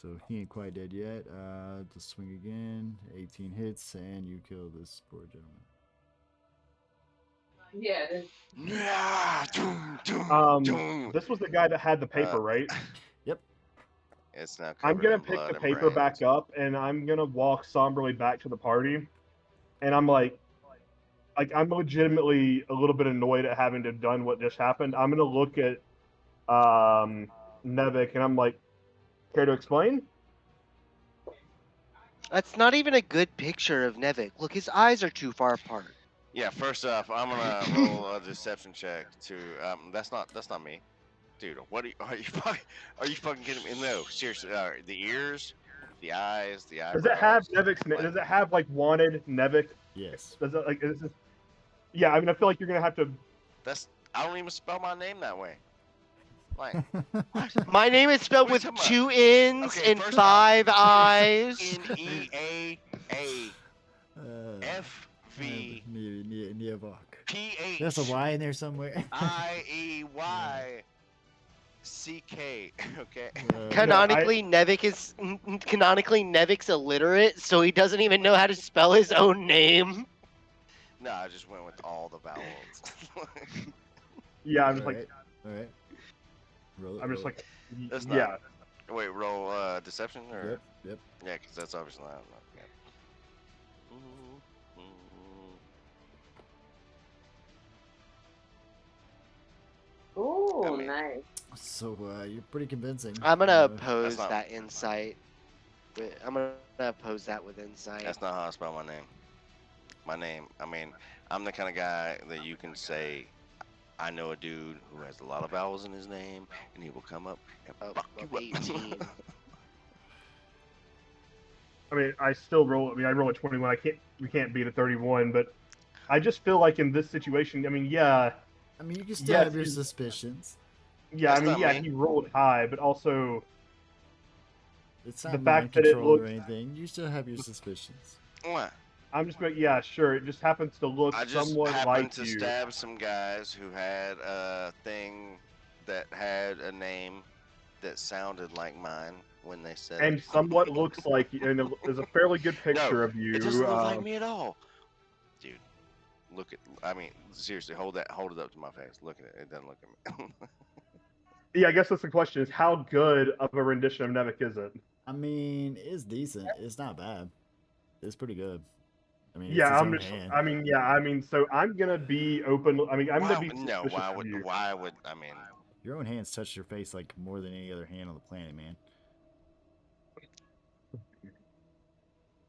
Speaker 2: So he ain't quite dead yet. Just swing again. 18 hits, and you kill this poor gentleman.
Speaker 1: Yeah. This,
Speaker 5: Yeah, doom, doom, doom.
Speaker 3: This was the guy that had the paper, right?
Speaker 2: Yep.
Speaker 5: It's now
Speaker 3: I'm
Speaker 5: covered
Speaker 3: gonna
Speaker 5: in
Speaker 3: pick
Speaker 5: blood
Speaker 3: the
Speaker 5: and
Speaker 3: paper back
Speaker 5: brains.
Speaker 3: up, and I'm gonna walk somberly back to the party. And I'm like I'm legitimately a little bit annoyed at having to have done what just happened. I'm gonna look at Nevik, and I'm like, care to explain?
Speaker 4: that's not even a good picture of Nevik. Look, his eyes are too far apart.
Speaker 5: Yeah, first off, I'm gonna roll a deception check to. That's not me, dude. What are you fucking kidding me? No, seriously. The ears, the eyes, the eyebrows.
Speaker 3: Does it have Nevik's?
Speaker 5: like-
Speaker 3: Does it have like wanted Nevik?
Speaker 2: Yes.
Speaker 3: Does it like? Is this, yeah, I mean, I feel like you're gonna have to.
Speaker 5: I don't even spell my name that way. Like
Speaker 4: My name is spelled
Speaker 5: What
Speaker 4: with
Speaker 5: are you talking about?
Speaker 4: 2 N's
Speaker 5: Okay,
Speaker 4: and
Speaker 5: first
Speaker 4: 5 I's.
Speaker 5: N-E-A-A-F-V
Speaker 2: Nievok.
Speaker 5: P-H
Speaker 2: There's a Y in there somewhere.
Speaker 5: I-E-Y-C-K. Okay.
Speaker 4: Canonically, Nevik's illiterate, so he doesn't even know how to spell his own name.
Speaker 5: No, I just went with all the vowels.
Speaker 3: Yeah, I'm just like,
Speaker 2: All right. Roll it.
Speaker 3: I'm just
Speaker 2: roll it.
Speaker 3: like,
Speaker 5: That's
Speaker 3: yeah.
Speaker 5: not- Wait, roll deception or
Speaker 2: Yep. Yep.
Speaker 5: yeah, because that's obviously not. Yeah.
Speaker 1: ooh,
Speaker 5: I mean-
Speaker 1: nice.
Speaker 2: So you're pretty convincing.
Speaker 4: I'm gonna oppose
Speaker 5: not-
Speaker 4: that insight. I'm gonna oppose that with insight.
Speaker 5: That's not how I spell my name. My name, I mean, I'm the kind of guy that you can say, I know a dude who has a lot of vowels in his name, and he will come up and
Speaker 4: Oh,
Speaker 5: fuck
Speaker 4: well,
Speaker 5: you up.
Speaker 4: 18.
Speaker 3: I mean, I still roll. I mean, I roll a 21. We can't beat a 31, but I just feel like in this situation, I mean, yeah,
Speaker 2: I mean, you can still
Speaker 3: Yes,
Speaker 2: have your
Speaker 3: you-
Speaker 2: suspicions.
Speaker 3: yeah.
Speaker 5: That's
Speaker 3: I mean,
Speaker 5: not
Speaker 3: yeah,
Speaker 5: me.
Speaker 3: he rolled high, but also
Speaker 2: It's
Speaker 3: The
Speaker 2: not
Speaker 3: fact
Speaker 2: mind
Speaker 3: that it
Speaker 2: control or
Speaker 3: looks-
Speaker 2: anything. You still have your suspicions.
Speaker 5: Mwah.
Speaker 3: I'm just like, yeah, sure. It just happens to look
Speaker 5: I just
Speaker 3: somewhat
Speaker 5: happened
Speaker 3: like
Speaker 5: to
Speaker 3: you.
Speaker 5: stab some guys who had a thing that had a name that sounded like mine when they said
Speaker 3: And
Speaker 5: it.
Speaker 3: somewhat looks like you, and there's a fairly good picture
Speaker 5: No,
Speaker 3: of you.
Speaker 5: It doesn't look like me at all, dude. Look at. I mean, seriously, hold it up to my face. Look at it. It doesn't look at me.
Speaker 3: Yeah, I guess that's the question: is how good of a rendition of Nevik is it?
Speaker 2: I mean, it's decent. It's not bad. It's pretty good. I mean,
Speaker 3: Yeah,
Speaker 2: it's his
Speaker 3: I'm
Speaker 2: own
Speaker 3: just.
Speaker 2: hand.
Speaker 3: I mean, yeah, I mean, so I'm gonna be open. I mean, I'm
Speaker 5: Why,
Speaker 3: gonna be
Speaker 5: no,
Speaker 3: suspicious
Speaker 5: why
Speaker 3: of
Speaker 5: would?
Speaker 3: you.
Speaker 5: Why would? I mean,
Speaker 2: Your own hands touch your face like more than any other hand on the planet, man.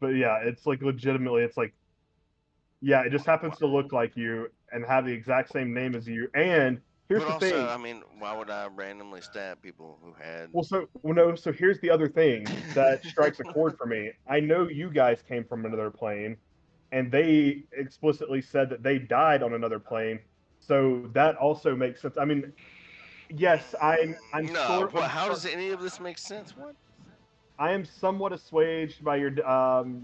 Speaker 3: But yeah, it's like legitimately, it's like, yeah, it just happens to look like you and have the exact same name as you. And here's
Speaker 5: but
Speaker 3: the
Speaker 5: also,
Speaker 3: thing.
Speaker 5: I mean, why would I randomly stab people who had?
Speaker 3: So here's the other thing that strikes a chord for me. I know you guys came from another plane, and they explicitly said that they died on another plane. So that also makes sense. I mean, yes, I'm
Speaker 5: no.
Speaker 3: sort
Speaker 5: What,
Speaker 3: of,
Speaker 5: how does any of this make sense? What?
Speaker 3: I am somewhat assuaged by your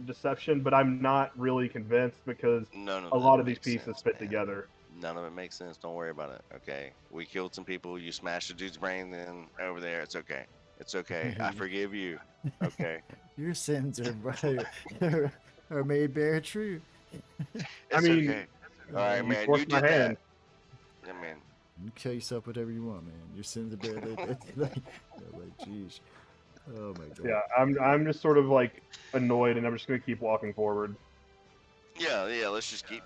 Speaker 3: deception, but I'm not really convinced because
Speaker 5: None of
Speaker 3: a
Speaker 5: that
Speaker 3: lot of these
Speaker 5: makes
Speaker 3: pieces
Speaker 5: sense,
Speaker 3: fit
Speaker 5: man.
Speaker 3: together.
Speaker 5: None of it makes sense. Don't worry about it. Okay. We killed some people. You smashed a dude's brain in over there. It's okay. It's okay. I forgive you. Okay.
Speaker 2: Your sins are made bare true.
Speaker 5: It's
Speaker 3: mean,
Speaker 5: okay. All right,
Speaker 3: you
Speaker 5: man. You
Speaker 3: forced my
Speaker 5: did that.
Speaker 3: hand.
Speaker 5: I mean,
Speaker 2: You kill yourself whatever you want, man. Your sins are bare. Like, jeez. Oh my god.
Speaker 3: Yeah, I'm just sort of like annoyed, and I'm just gonna keep walking forward.
Speaker 5: yeah. Let's just keep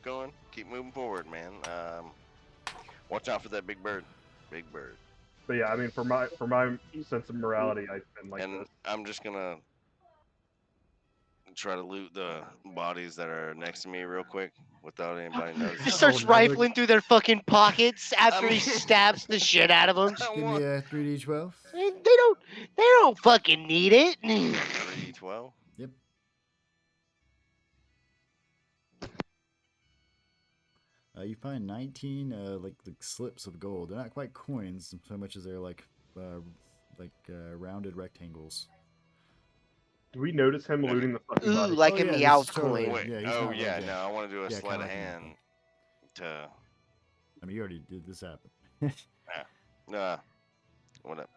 Speaker 5: going. Keep moving forward, man. Watch out for that big bird. Big bird.
Speaker 3: But yeah, I mean, for my sense of morality, I've been like
Speaker 5: And
Speaker 3: this.
Speaker 5: I'm just gonna try to loot the bodies that are next to me real quick without anybody
Speaker 4: He
Speaker 5: noticing.
Speaker 4: starts
Speaker 2: Oh, another-
Speaker 4: rifling through their fucking pockets after
Speaker 5: I
Speaker 4: he
Speaker 5: mean-
Speaker 4: stabs the shit out of them.
Speaker 5: I
Speaker 2: Give me
Speaker 5: want
Speaker 2: a 3d12.
Speaker 4: They don't fucking need it.
Speaker 5: 3d12.
Speaker 2: Yep. You find 19 like slips of gold. They're not quite coins so much as they're like rounded rectangles.
Speaker 3: Do we notice him looting the fucking
Speaker 4: Ooh,
Speaker 3: body?
Speaker 4: like
Speaker 2: Oh,
Speaker 4: a
Speaker 2: yeah, this
Speaker 4: Meowth
Speaker 2: is totally-
Speaker 4: coin.
Speaker 5: Wait.
Speaker 2: yeah, he's
Speaker 5: Oh
Speaker 2: not
Speaker 5: yeah.
Speaker 2: like that.
Speaker 5: No, I want to do a
Speaker 2: Yeah,
Speaker 5: sleight
Speaker 2: kinda
Speaker 5: of
Speaker 2: like that.
Speaker 5: hand to.
Speaker 2: I mean, you already did this happen.
Speaker 5: What up?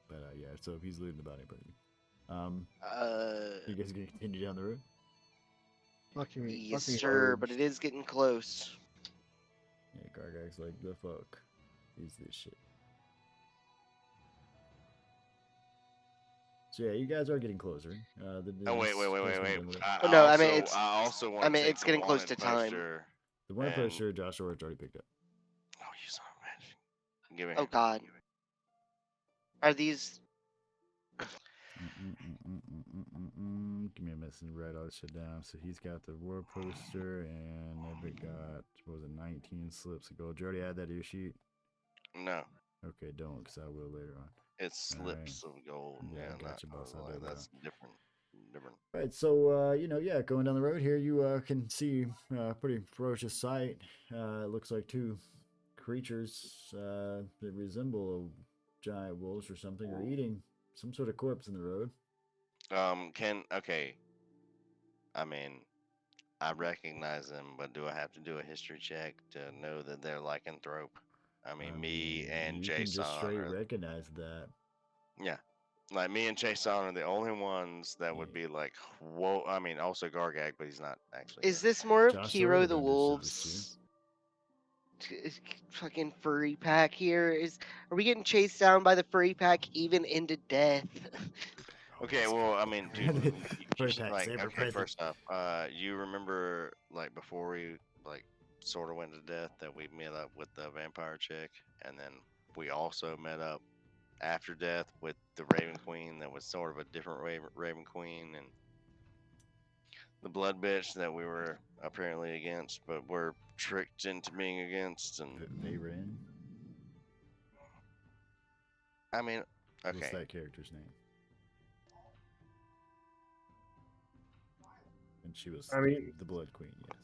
Speaker 2: But yeah, so if he's looting the body, pretty. You guys gonna continue down the road?
Speaker 4: Yes, sir, but it is getting close.
Speaker 2: Yeah, Gargak's like, the fuck is this shit? So yeah, you guys are getting closer.
Speaker 5: Oh wait.
Speaker 4: Oh, no, I mean,
Speaker 5: I also want.
Speaker 4: I mean,
Speaker 5: to take
Speaker 4: it's
Speaker 5: the
Speaker 4: getting close to
Speaker 5: wanted
Speaker 4: time.
Speaker 5: poster.
Speaker 2: The one
Speaker 5: And-
Speaker 2: poster Josh Orr's already picked up.
Speaker 5: Oh, you son of a bitch. Give it.
Speaker 4: Oh
Speaker 5: here.
Speaker 4: God. Are these?
Speaker 2: Give me a minute and write all this shit down. So he's got the war poster, and Epic got, what was it, 19 slips of gold. Did you already add that to your sheet?
Speaker 5: No,
Speaker 2: Okay, don't, because I will later on.
Speaker 5: it's
Speaker 2: Alright.
Speaker 5: slips of gold.
Speaker 2: Yeah,
Speaker 5: Yeah,
Speaker 2: gotcha,
Speaker 5: not
Speaker 2: boss. I
Speaker 5: overlay.
Speaker 2: bet,
Speaker 5: That's different. Different.
Speaker 2: Right, so going down the road here, you can see a pretty ferocious sight. It looks like two creatures that resemble giant wolves or something, are eating some sort of corpse in the road.
Speaker 5: Okay. I mean, I recognize them, but do I have to do a history check to know that they're lycanthrope? I mean, me and
Speaker 2: you
Speaker 5: Jason
Speaker 2: can just straight
Speaker 5: are,
Speaker 2: recognize that.
Speaker 5: yeah, like me and Jason are the only ones that would be like, whoa. I mean, also Gargag, but he's not actually.
Speaker 4: Is this more of
Speaker 2: Josh
Speaker 4: Kiro
Speaker 2: Orr
Speaker 4: the
Speaker 2: done this
Speaker 4: Wolves? Fucking furry pack here are we getting chased down by the furry pack even into death?
Speaker 5: Okay, well, I mean, dude,
Speaker 2: Furry pack's ever
Speaker 5: okay,
Speaker 2: present.
Speaker 5: first off, you remember like before we like sort of went to death that we met up with the vampire chick, and then we also met up after death with the Raven Queen that was sort of a different Raven Queen, and the blood bitch that we were apparently against, but were tricked into being against, and
Speaker 2: They ran.
Speaker 5: I mean,
Speaker 2: What's
Speaker 5: okay,
Speaker 2: that character's name? And she was
Speaker 3: I mean-
Speaker 2: the Blood Queen, yes.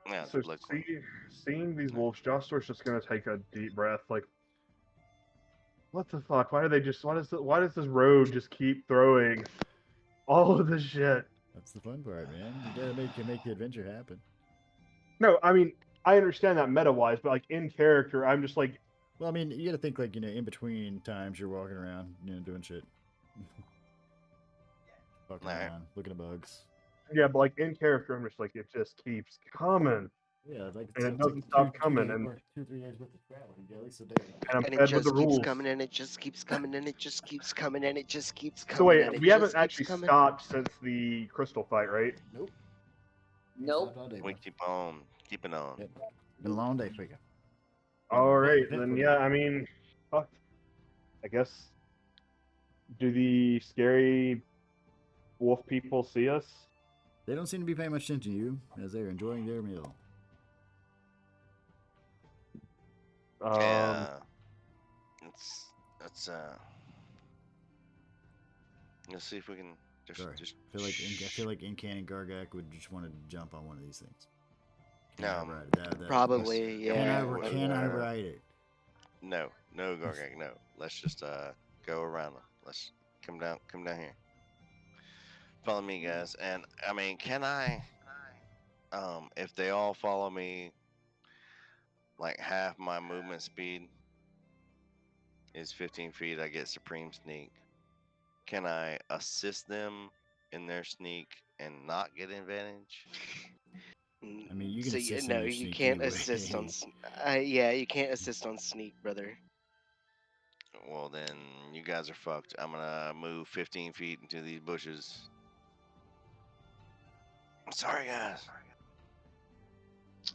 Speaker 5: yeah,
Speaker 3: So
Speaker 5: the blood queen.
Speaker 3: seeing these wolves, Josh Orr's just gonna take a deep breath. Like, what the fuck? Why does this road just keep throwing all of this shit?
Speaker 2: That's the fun part, man. You gotta make the adventure happen.
Speaker 3: No, I mean, I understand that meta wise, but like in character, I'm just like,
Speaker 2: Well, I mean, you gotta think like, in between times you're walking around, doing shit. Walking
Speaker 5: Alright.
Speaker 2: around, looking at bugs.
Speaker 3: yeah, but like in character, I'm just like, it just keeps coming,
Speaker 2: Yeah, it's like
Speaker 3: And it
Speaker 2: it's
Speaker 3: doesn't
Speaker 2: like
Speaker 3: stop
Speaker 2: two
Speaker 3: coming,
Speaker 2: days
Speaker 3: and-
Speaker 2: worth- 2-3 days worth of travel. You get at least a day.
Speaker 3: and I'm
Speaker 4: And it
Speaker 3: fed with
Speaker 4: just
Speaker 3: the
Speaker 4: keeps
Speaker 3: rules.
Speaker 4: coming, and it just keeps coming, and it just keeps coming, and it just keeps coming.
Speaker 3: So
Speaker 4: and
Speaker 3: wait,
Speaker 4: it
Speaker 3: we haven't
Speaker 4: just keeps
Speaker 3: actually
Speaker 4: coming.
Speaker 3: stopped since the crystal fight, right?
Speaker 2: Nope.
Speaker 1: Nope.
Speaker 2: All day,
Speaker 5: We
Speaker 2: bro.
Speaker 5: keep on keeping on.
Speaker 2: Yep. Been a long day for you.
Speaker 3: All right,
Speaker 2: eventful
Speaker 3: then
Speaker 2: day.
Speaker 3: yeah, I mean, fuck. I guess. Do the scary wolf people see us?
Speaker 2: They don't seem to be paying much attention to you as they're enjoying their meal.
Speaker 5: Yeah. Let's let's see if we can
Speaker 2: Sorry.
Speaker 5: just
Speaker 2: I feel like Incan and Gargak would just want to jump on one of these things. Can
Speaker 5: No.
Speaker 2: I ride it?
Speaker 4: Probably,
Speaker 2: Can
Speaker 4: yeah.
Speaker 2: can I ride it?
Speaker 5: no Gargak, no. Let's just go around them. Let's come down here. Follow me, guys. And I mean, can I If they all follow me, like half my movement speed is 15 feet, I get supreme sneak. Can I assist them in their sneak and not get advantage?
Speaker 2: I mean, you can
Speaker 4: So
Speaker 2: assist in
Speaker 4: no,
Speaker 2: your
Speaker 4: you
Speaker 2: sneak
Speaker 4: can't
Speaker 2: anyway.
Speaker 4: assist on. Yeah, you can't assist on sneak, brother.
Speaker 5: Well, then you guys are fucked. I'm gonna move 15 feet into these bushes. I'm sorry, guys.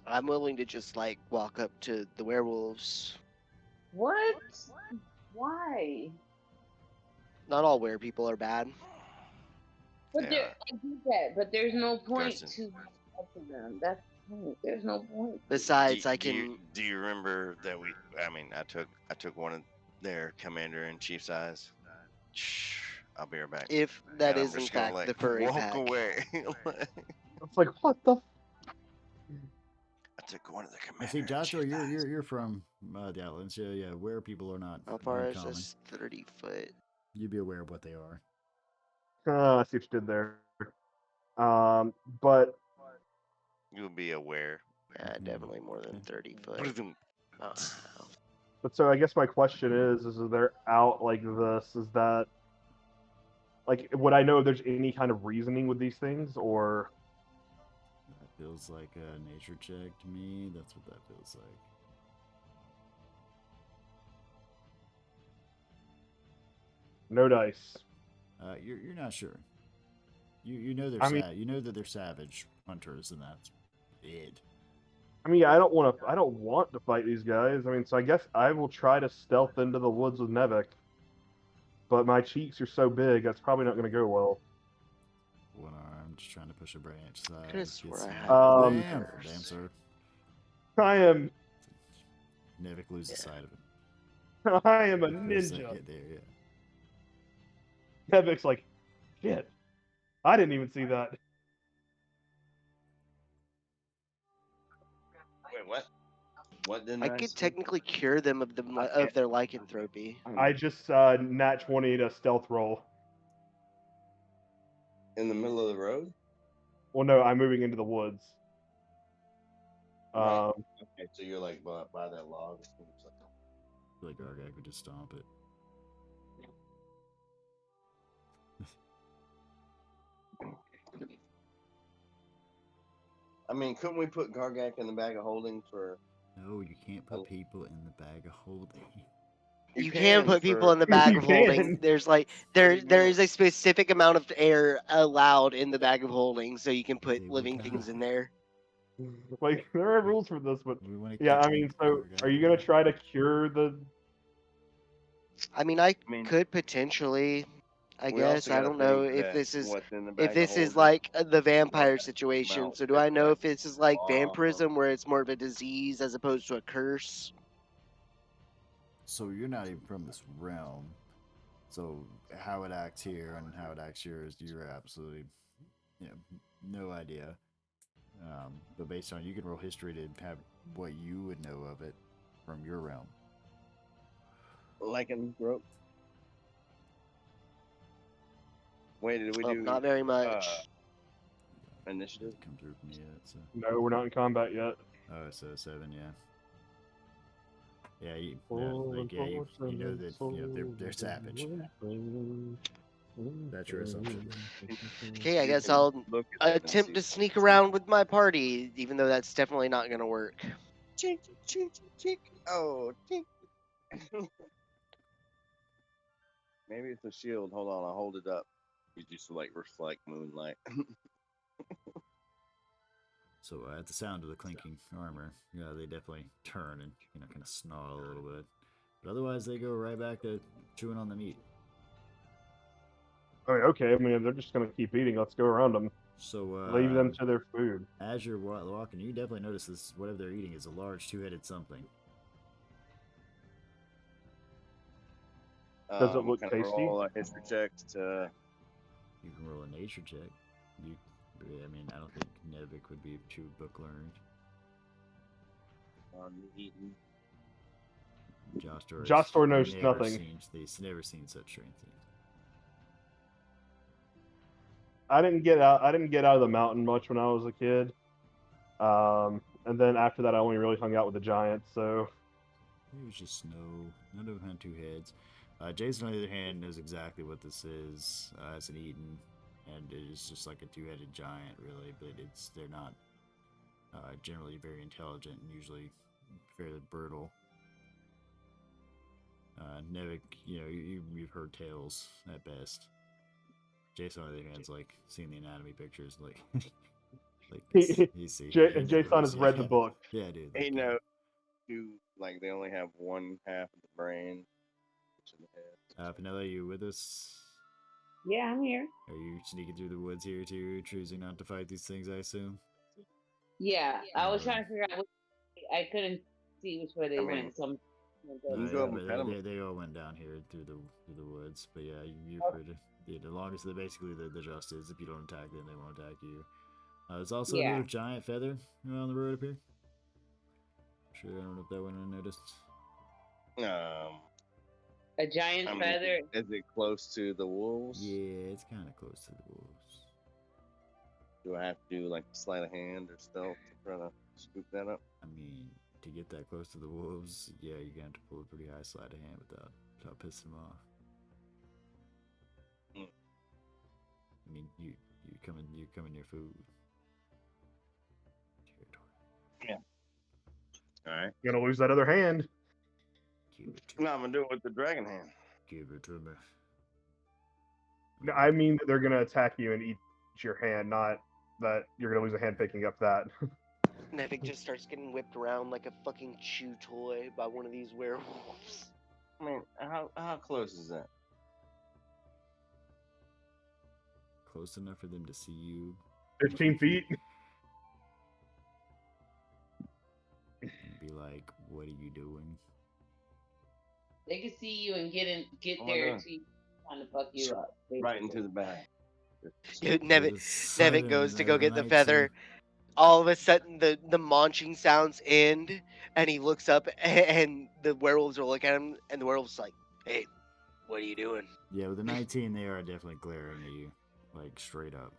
Speaker 4: I'm willing to just like walk up to the werewolves.
Speaker 1: What? Why?
Speaker 4: Not all were people are bad.
Speaker 1: But
Speaker 5: They
Speaker 1: there,
Speaker 5: are.
Speaker 1: I get that, but there's no point
Speaker 5: Garson.
Speaker 1: to talk to them. That's the point. There's no point.
Speaker 4: Besides, I
Speaker 5: Do you
Speaker 4: can.
Speaker 5: do you remember that we? I mean, I took one of their commander in chief's eyes. Shh, I'll be right back.
Speaker 4: If that
Speaker 5: And I'm
Speaker 4: is in
Speaker 5: just gonna
Speaker 4: fact
Speaker 5: like
Speaker 4: the furry
Speaker 5: walk
Speaker 4: pack.
Speaker 5: away.
Speaker 3: It's like, what the?
Speaker 5: I took one of the
Speaker 2: Now, see,
Speaker 5: commander in
Speaker 2: Joshua,
Speaker 5: chief's eyes.
Speaker 2: you're from the Outlands. Yeah, where people are not
Speaker 4: How far is
Speaker 2: uncommon.
Speaker 4: this? 30 foot.
Speaker 2: You'd be aware of what they are.
Speaker 3: I see what you did there. But
Speaker 5: You'll be aware.
Speaker 4: Yeah, definitely more than 30 foot. Oh,
Speaker 3: but so I guess my question is they're out like this? Is that like would I know if there's any kind of reasoning with these things or?
Speaker 2: That feels like a nature check to me. That's what that feels like.
Speaker 3: No dice.
Speaker 2: You're not sure. You know they're
Speaker 3: I mean-
Speaker 2: you know that they're savage hunters, and that's it.
Speaker 3: I mean, I don't want to fight these guys. I mean, so I guess I will try to stealth into the woods with Nevik. But my cheeks are so big, that's probably not going to go well.
Speaker 2: One arm, just trying to push a branch aside.
Speaker 4: Could've swore I had
Speaker 3: Um,
Speaker 2: damn,
Speaker 4: first.
Speaker 2: sir.
Speaker 3: I am
Speaker 2: Nevik loses
Speaker 4: Yeah.
Speaker 2: sight of him.
Speaker 3: I am a
Speaker 2: For a
Speaker 3: ninja.
Speaker 2: second there, yeah.
Speaker 3: Nevik's like, shit. I didn't even see that.
Speaker 6: Wait, what? What didn't
Speaker 4: I
Speaker 6: I
Speaker 4: could
Speaker 6: see?
Speaker 4: technically cure them of their lycanthropy.
Speaker 3: I just nat 20 to stealth roll.
Speaker 6: In the middle of the road?
Speaker 3: Well, no, I'm moving into the woods.
Speaker 6: Right. Okay, so you're like by that log.
Speaker 2: I feel like Gargak would just stomp it.
Speaker 6: I mean, couldn't we put Gargak in the bag of holding for?
Speaker 2: No, you can't put people in the bag of holding.
Speaker 4: You can put people in the bag
Speaker 3: You
Speaker 4: of holding.
Speaker 3: can.
Speaker 4: There's like
Speaker 6: 30
Speaker 4: there is a
Speaker 6: minutes.
Speaker 4: specific amount of air allowed in the bag of holding, so you can put
Speaker 2: They will
Speaker 4: living things
Speaker 2: die.
Speaker 4: in there.
Speaker 3: Like, there are rules for this, but
Speaker 2: We want to
Speaker 3: yeah,
Speaker 2: keep
Speaker 3: I mean, so
Speaker 2: Gargak
Speaker 3: are you going to
Speaker 2: alive.
Speaker 3: try to cure the.
Speaker 4: I mean, I
Speaker 6: mean,
Speaker 4: could potentially. I
Speaker 6: we
Speaker 4: guess
Speaker 6: also
Speaker 4: I
Speaker 6: gotta
Speaker 4: don't know
Speaker 6: think
Speaker 4: if
Speaker 6: that
Speaker 4: this is
Speaker 6: what's in the
Speaker 4: if
Speaker 6: bag
Speaker 4: this
Speaker 6: of
Speaker 4: is
Speaker 6: holding
Speaker 4: like the vampire
Speaker 6: might
Speaker 4: situation.
Speaker 6: melt
Speaker 4: So do
Speaker 6: if
Speaker 4: I know
Speaker 6: like
Speaker 4: if this is like
Speaker 6: lava.
Speaker 4: vampirism, where it's more of a disease as opposed to a curse?
Speaker 2: So you're not even from this realm. So how it acts here and how it acts here is you're absolutely, no idea. But based on you can roll history to have what you would know of it from your realm.
Speaker 6: lycanthrope. Wait, did we do
Speaker 4: Not very much.
Speaker 6: initiative?
Speaker 2: Doesn't come through from me yet. So.
Speaker 3: No, we're not in combat yet.
Speaker 2: Oh, so 7, yeah. Yeah, you know that they're savage. That's your assumption.
Speaker 4: Okay, I
Speaker 6: You
Speaker 4: guess
Speaker 6: can
Speaker 4: I'll
Speaker 6: look at them and
Speaker 4: attempt
Speaker 6: see
Speaker 4: to
Speaker 6: if
Speaker 4: sneak
Speaker 6: they see.
Speaker 4: around with my party, even though that's definitely not going to work.
Speaker 6: Chink, chink, chink. Oh, chink. Maybe it's a shield. Hold on, I'll hold it up. You just like reflect moonlight.
Speaker 2: So at the sound of the clinking armor, they definitely turn and kind of snarl a little bit. But otherwise, they go right back to chewing on the meat.
Speaker 3: I mean, okay. I mean, if they're just going to keep eating, let's go around them.
Speaker 2: So
Speaker 3: Leave them to their food.
Speaker 2: as you're walking, you definitely notice this. Whatever they're eating is a large two-headed something.
Speaker 3: Does it look
Speaker 6: can
Speaker 3: tasty?
Speaker 6: I roll a history check to?
Speaker 2: You can roll a nature check. I don't think Nevik would be too book learned.
Speaker 6: Eaten.
Speaker 3: Jostor knows nothing.
Speaker 2: He's never seen such strange things.
Speaker 3: I didn't get out of the mountain much when I was a kid. And then after that, I only really hung out with the giants. So
Speaker 2: It was just snow. None of them had two heads. Jason, on the other hand, knows exactly what this is as an Eden, and it is just like a two-headed giant, really. But they're not generally very intelligent and usually fairly brutal. Nevik, you've heard tales at best. Jason, on the other hand, is like seeing the anatomy pictures, like he's seen.
Speaker 3: Jason has read the book.
Speaker 2: Yeah, dude.
Speaker 5: He knows like they only have one half of the brain. Which in the head.
Speaker 2: Panella, you with us?
Speaker 1: Yeah, I'm here.
Speaker 2: Are you sneaking through the woods here too, choosing not to fight these things? I assume.
Speaker 1: Yeah, I was trying to figure out. I couldn't see which way they went. So
Speaker 5: You go up and pet 'em.
Speaker 2: They all went down here through the woods, but yeah, you're free to. Yeah, the longest they're basically the just is if you don't attack them, they won't attack you. There's also another giant feather around the road up here. Sure, I don't know if that went unnoticed.
Speaker 1: A giant feather.
Speaker 5: Is it close to the wolves?
Speaker 2: Yeah, it's kind of close to the wolves.
Speaker 5: Do I have to do like sleight of hand or stealth to try to scoop that up?
Speaker 2: I mean, to get that close to the wolves, yeah, you're gonna have to pull a pretty high sleight of hand without pissing them off. I mean, you coming your food territory.
Speaker 5: Yeah. All right.
Speaker 3: You're gonna lose that other hand.
Speaker 5: No, I'm gonna do it with the dragon hand.
Speaker 2: Give it to me.
Speaker 3: I mean that they're gonna attack you and eat your hand, not that you're gonna lose a hand picking up that.
Speaker 4: Nevik just starts getting whipped around like a fucking chew toy by one of these werewolves.
Speaker 5: I mean, how close is that?
Speaker 2: Close enough for them to see you.
Speaker 3: 15 feet.
Speaker 2: And be like, what are you doing?
Speaker 1: They can see you and get there to trying to fuck you up.
Speaker 5: Right into the back.
Speaker 4: Nevik goes to go get the feather. All of a sudden, the munching sounds end, and he looks up, and the werewolves are looking at him, and the werewolf's like, "Hey, what are you doing?"
Speaker 2: Yeah, with the 19, they are definitely glaring at you, like straight up.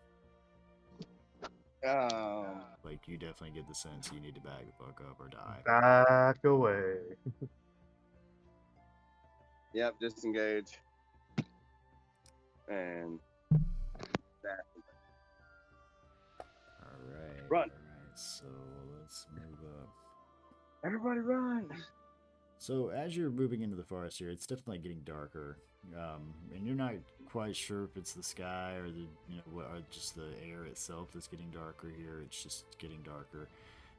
Speaker 2: Like you definitely get the sense you need to back the fuck up or die.
Speaker 3: Back away.
Speaker 5: Yep, disengage. And that.
Speaker 2: Alright.
Speaker 5: Run.
Speaker 2: Alright, so let's move up.
Speaker 5: Everybody run!
Speaker 2: So as you're moving into the forest here, it's definitely getting darker. And you're not quite sure if it's the sky or or just the air itself that's getting darker here. It's just getting darker.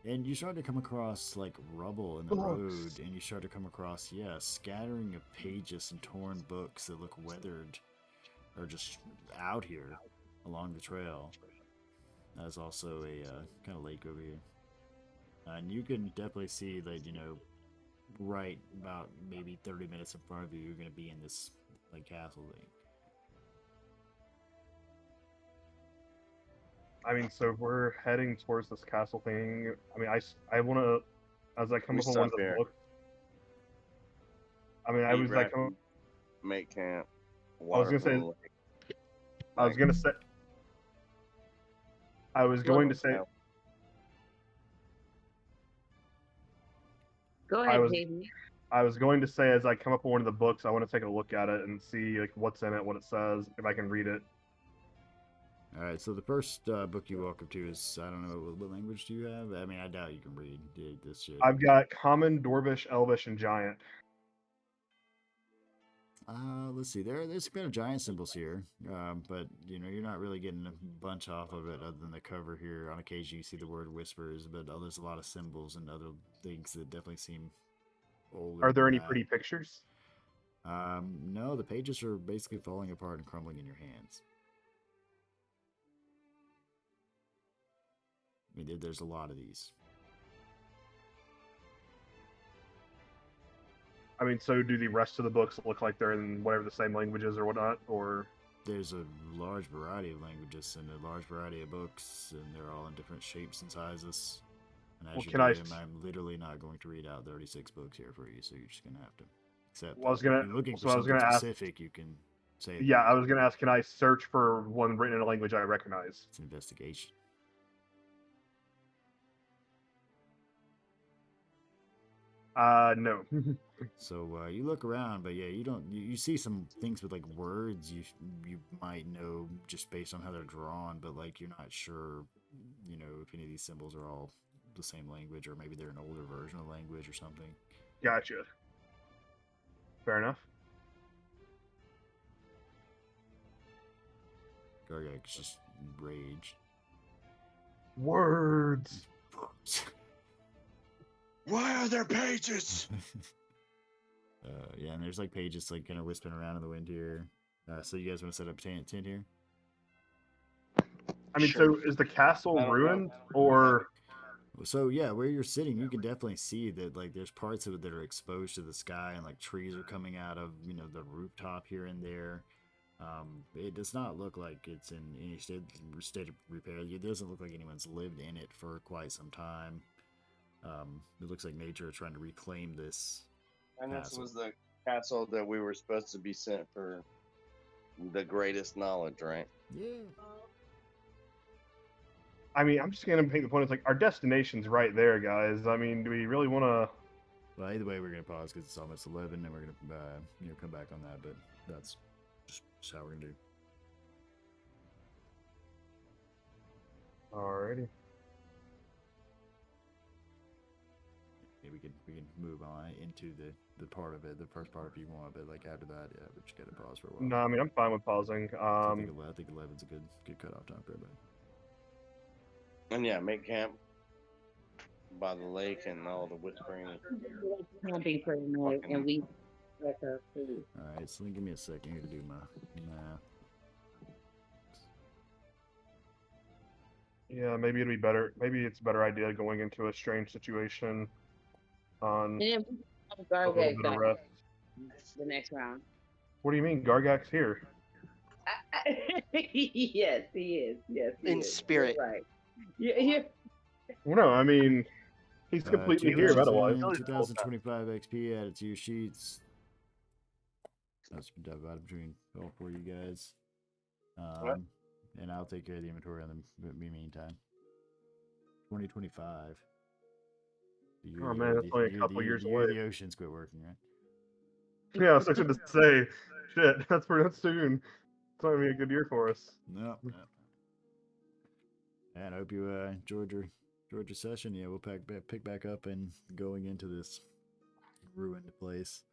Speaker 2: And you start to come across like rubble in the road, and you start to come across, scattering of pages and torn books that look weathered or just out here along the trail. There's also a kind of lake over here. And you can definitely see that, right about maybe 30 minutes in front of you, you're going to be in this like castle thing.
Speaker 3: I mean, so if we're heading towards this castle thing, I mean, I want to, as I come up on one of the books. I mean, I was like,
Speaker 5: make camp.
Speaker 3: I was going to say, I was going to say.
Speaker 1: Go ahead, Jamie.
Speaker 3: I was going to say, as I come up on one of the books, I want to take a look at it and see like what's in it, what it says, if I can read it.
Speaker 2: All right, so the first book you walk up to is, I don't know, what language do you have? I mean, I doubt you can read this shit.
Speaker 3: I've got Common, Dwarvish, Elvish, and Giant.
Speaker 2: Let's see. There's a bit of giant symbols here, but you're not really getting a bunch off of it other than the cover here. On occasion, you see the word whispers, but there's a lot of symbols and other things that definitely seem older.
Speaker 3: Are there any pretty pictures?
Speaker 2: No, the pages are basically falling apart and crumbling in your hands. I mean, there's a lot of these.
Speaker 3: I mean, so do the rest of the books look like they're in whatever the same languages or whatnot, or?
Speaker 2: There's a large variety of languages and a large variety of books, and they're all in different shapes and sizes. And as I'm literally not going to read out 36 books here for you, so you're just gonna have to accept.
Speaker 3: Well, I was gonna.
Speaker 2: If you're looking for
Speaker 3: so
Speaker 2: something specific, you can say.
Speaker 3: Yeah, I was gonna ask. Can I search for one written in a language I recognize?
Speaker 2: It's an investigation.
Speaker 3: No.
Speaker 2: So you look around, but yeah, you don't. You see some things with like words you might know just based on how they're drawn, but like you're not sure, you know, if any of these symbols are all the same language or maybe they're an older version of language or something.
Speaker 3: Gotcha. Fair enough.
Speaker 2: Gargak's just enraged.
Speaker 3: Words.
Speaker 6: Why are there pages?
Speaker 2: Yeah, and there's like pages like kind of whispering around in the wind here. So you guys want to set up tent here?
Speaker 3: I mean,
Speaker 4: Sure.
Speaker 3: so is the castle
Speaker 6: I don't know.
Speaker 3: ruined or?
Speaker 2: So yeah, where you're sitting, you can definitely see that like there's parts of it that are exposed to the sky, and like trees are coming out of the rooftop here and there. It does not look like it's in any state of repair. It doesn't look like anyone's lived in it for quite some time. It looks like nature is trying to reclaim this.
Speaker 6: And this
Speaker 2: Castle.
Speaker 6: was the castle that we were supposed to be sent for the greatest knowledge, right?
Speaker 2: Yeah.
Speaker 3: I mean, I'm just gonna make the point. It's like our destination's right there, guys. I mean, do we really want to?
Speaker 2: Well, either way, we're gonna pause because it's almost 11, and we're gonna come back on that. But that's just how we're gonna do.
Speaker 3: Alrighty.
Speaker 2: Yeah, we can move on into the part of it, the first part if you want, but like after that, yeah, we just gotta pause for a while.
Speaker 3: No, I mean I'm fine with pausing.
Speaker 2: I think 11's a good cutoff time for everybody.
Speaker 6: And yeah, make camp by the lake and all the whispering.
Speaker 1: Camping for the night, and we wreck our food.
Speaker 2: All right, so then give me a second here to do my math.
Speaker 3: Yeah, maybe it'd be better. Maybe it's a better idea going into a strange situation on
Speaker 1: And then we have
Speaker 3: a little
Speaker 1: Gargak
Speaker 3: bit of
Speaker 1: back
Speaker 3: rest.
Speaker 1: the next round.
Speaker 3: What do you mean, Gargak's here?
Speaker 1: Yes, he is. Yes, he
Speaker 4: In
Speaker 1: is.
Speaker 4: spirit.
Speaker 1: You're right. Yeah.
Speaker 3: Well, no, I mean he's completely here. Otherwise,
Speaker 2: 2025 XP added to your sheets. That's divided between all four of you guys. And I'll take care of the inventory on the meantime. 2025.
Speaker 3: Oh man, that's only a couple years away.
Speaker 2: The oceans quit working, right?
Speaker 3: Yeah, I was actually to say, shit, that's soon. It's not gonna be a good year for us.
Speaker 2: No. And I hope you enjoyed your session. Yeah, we'll pick back up and going into this ruined place.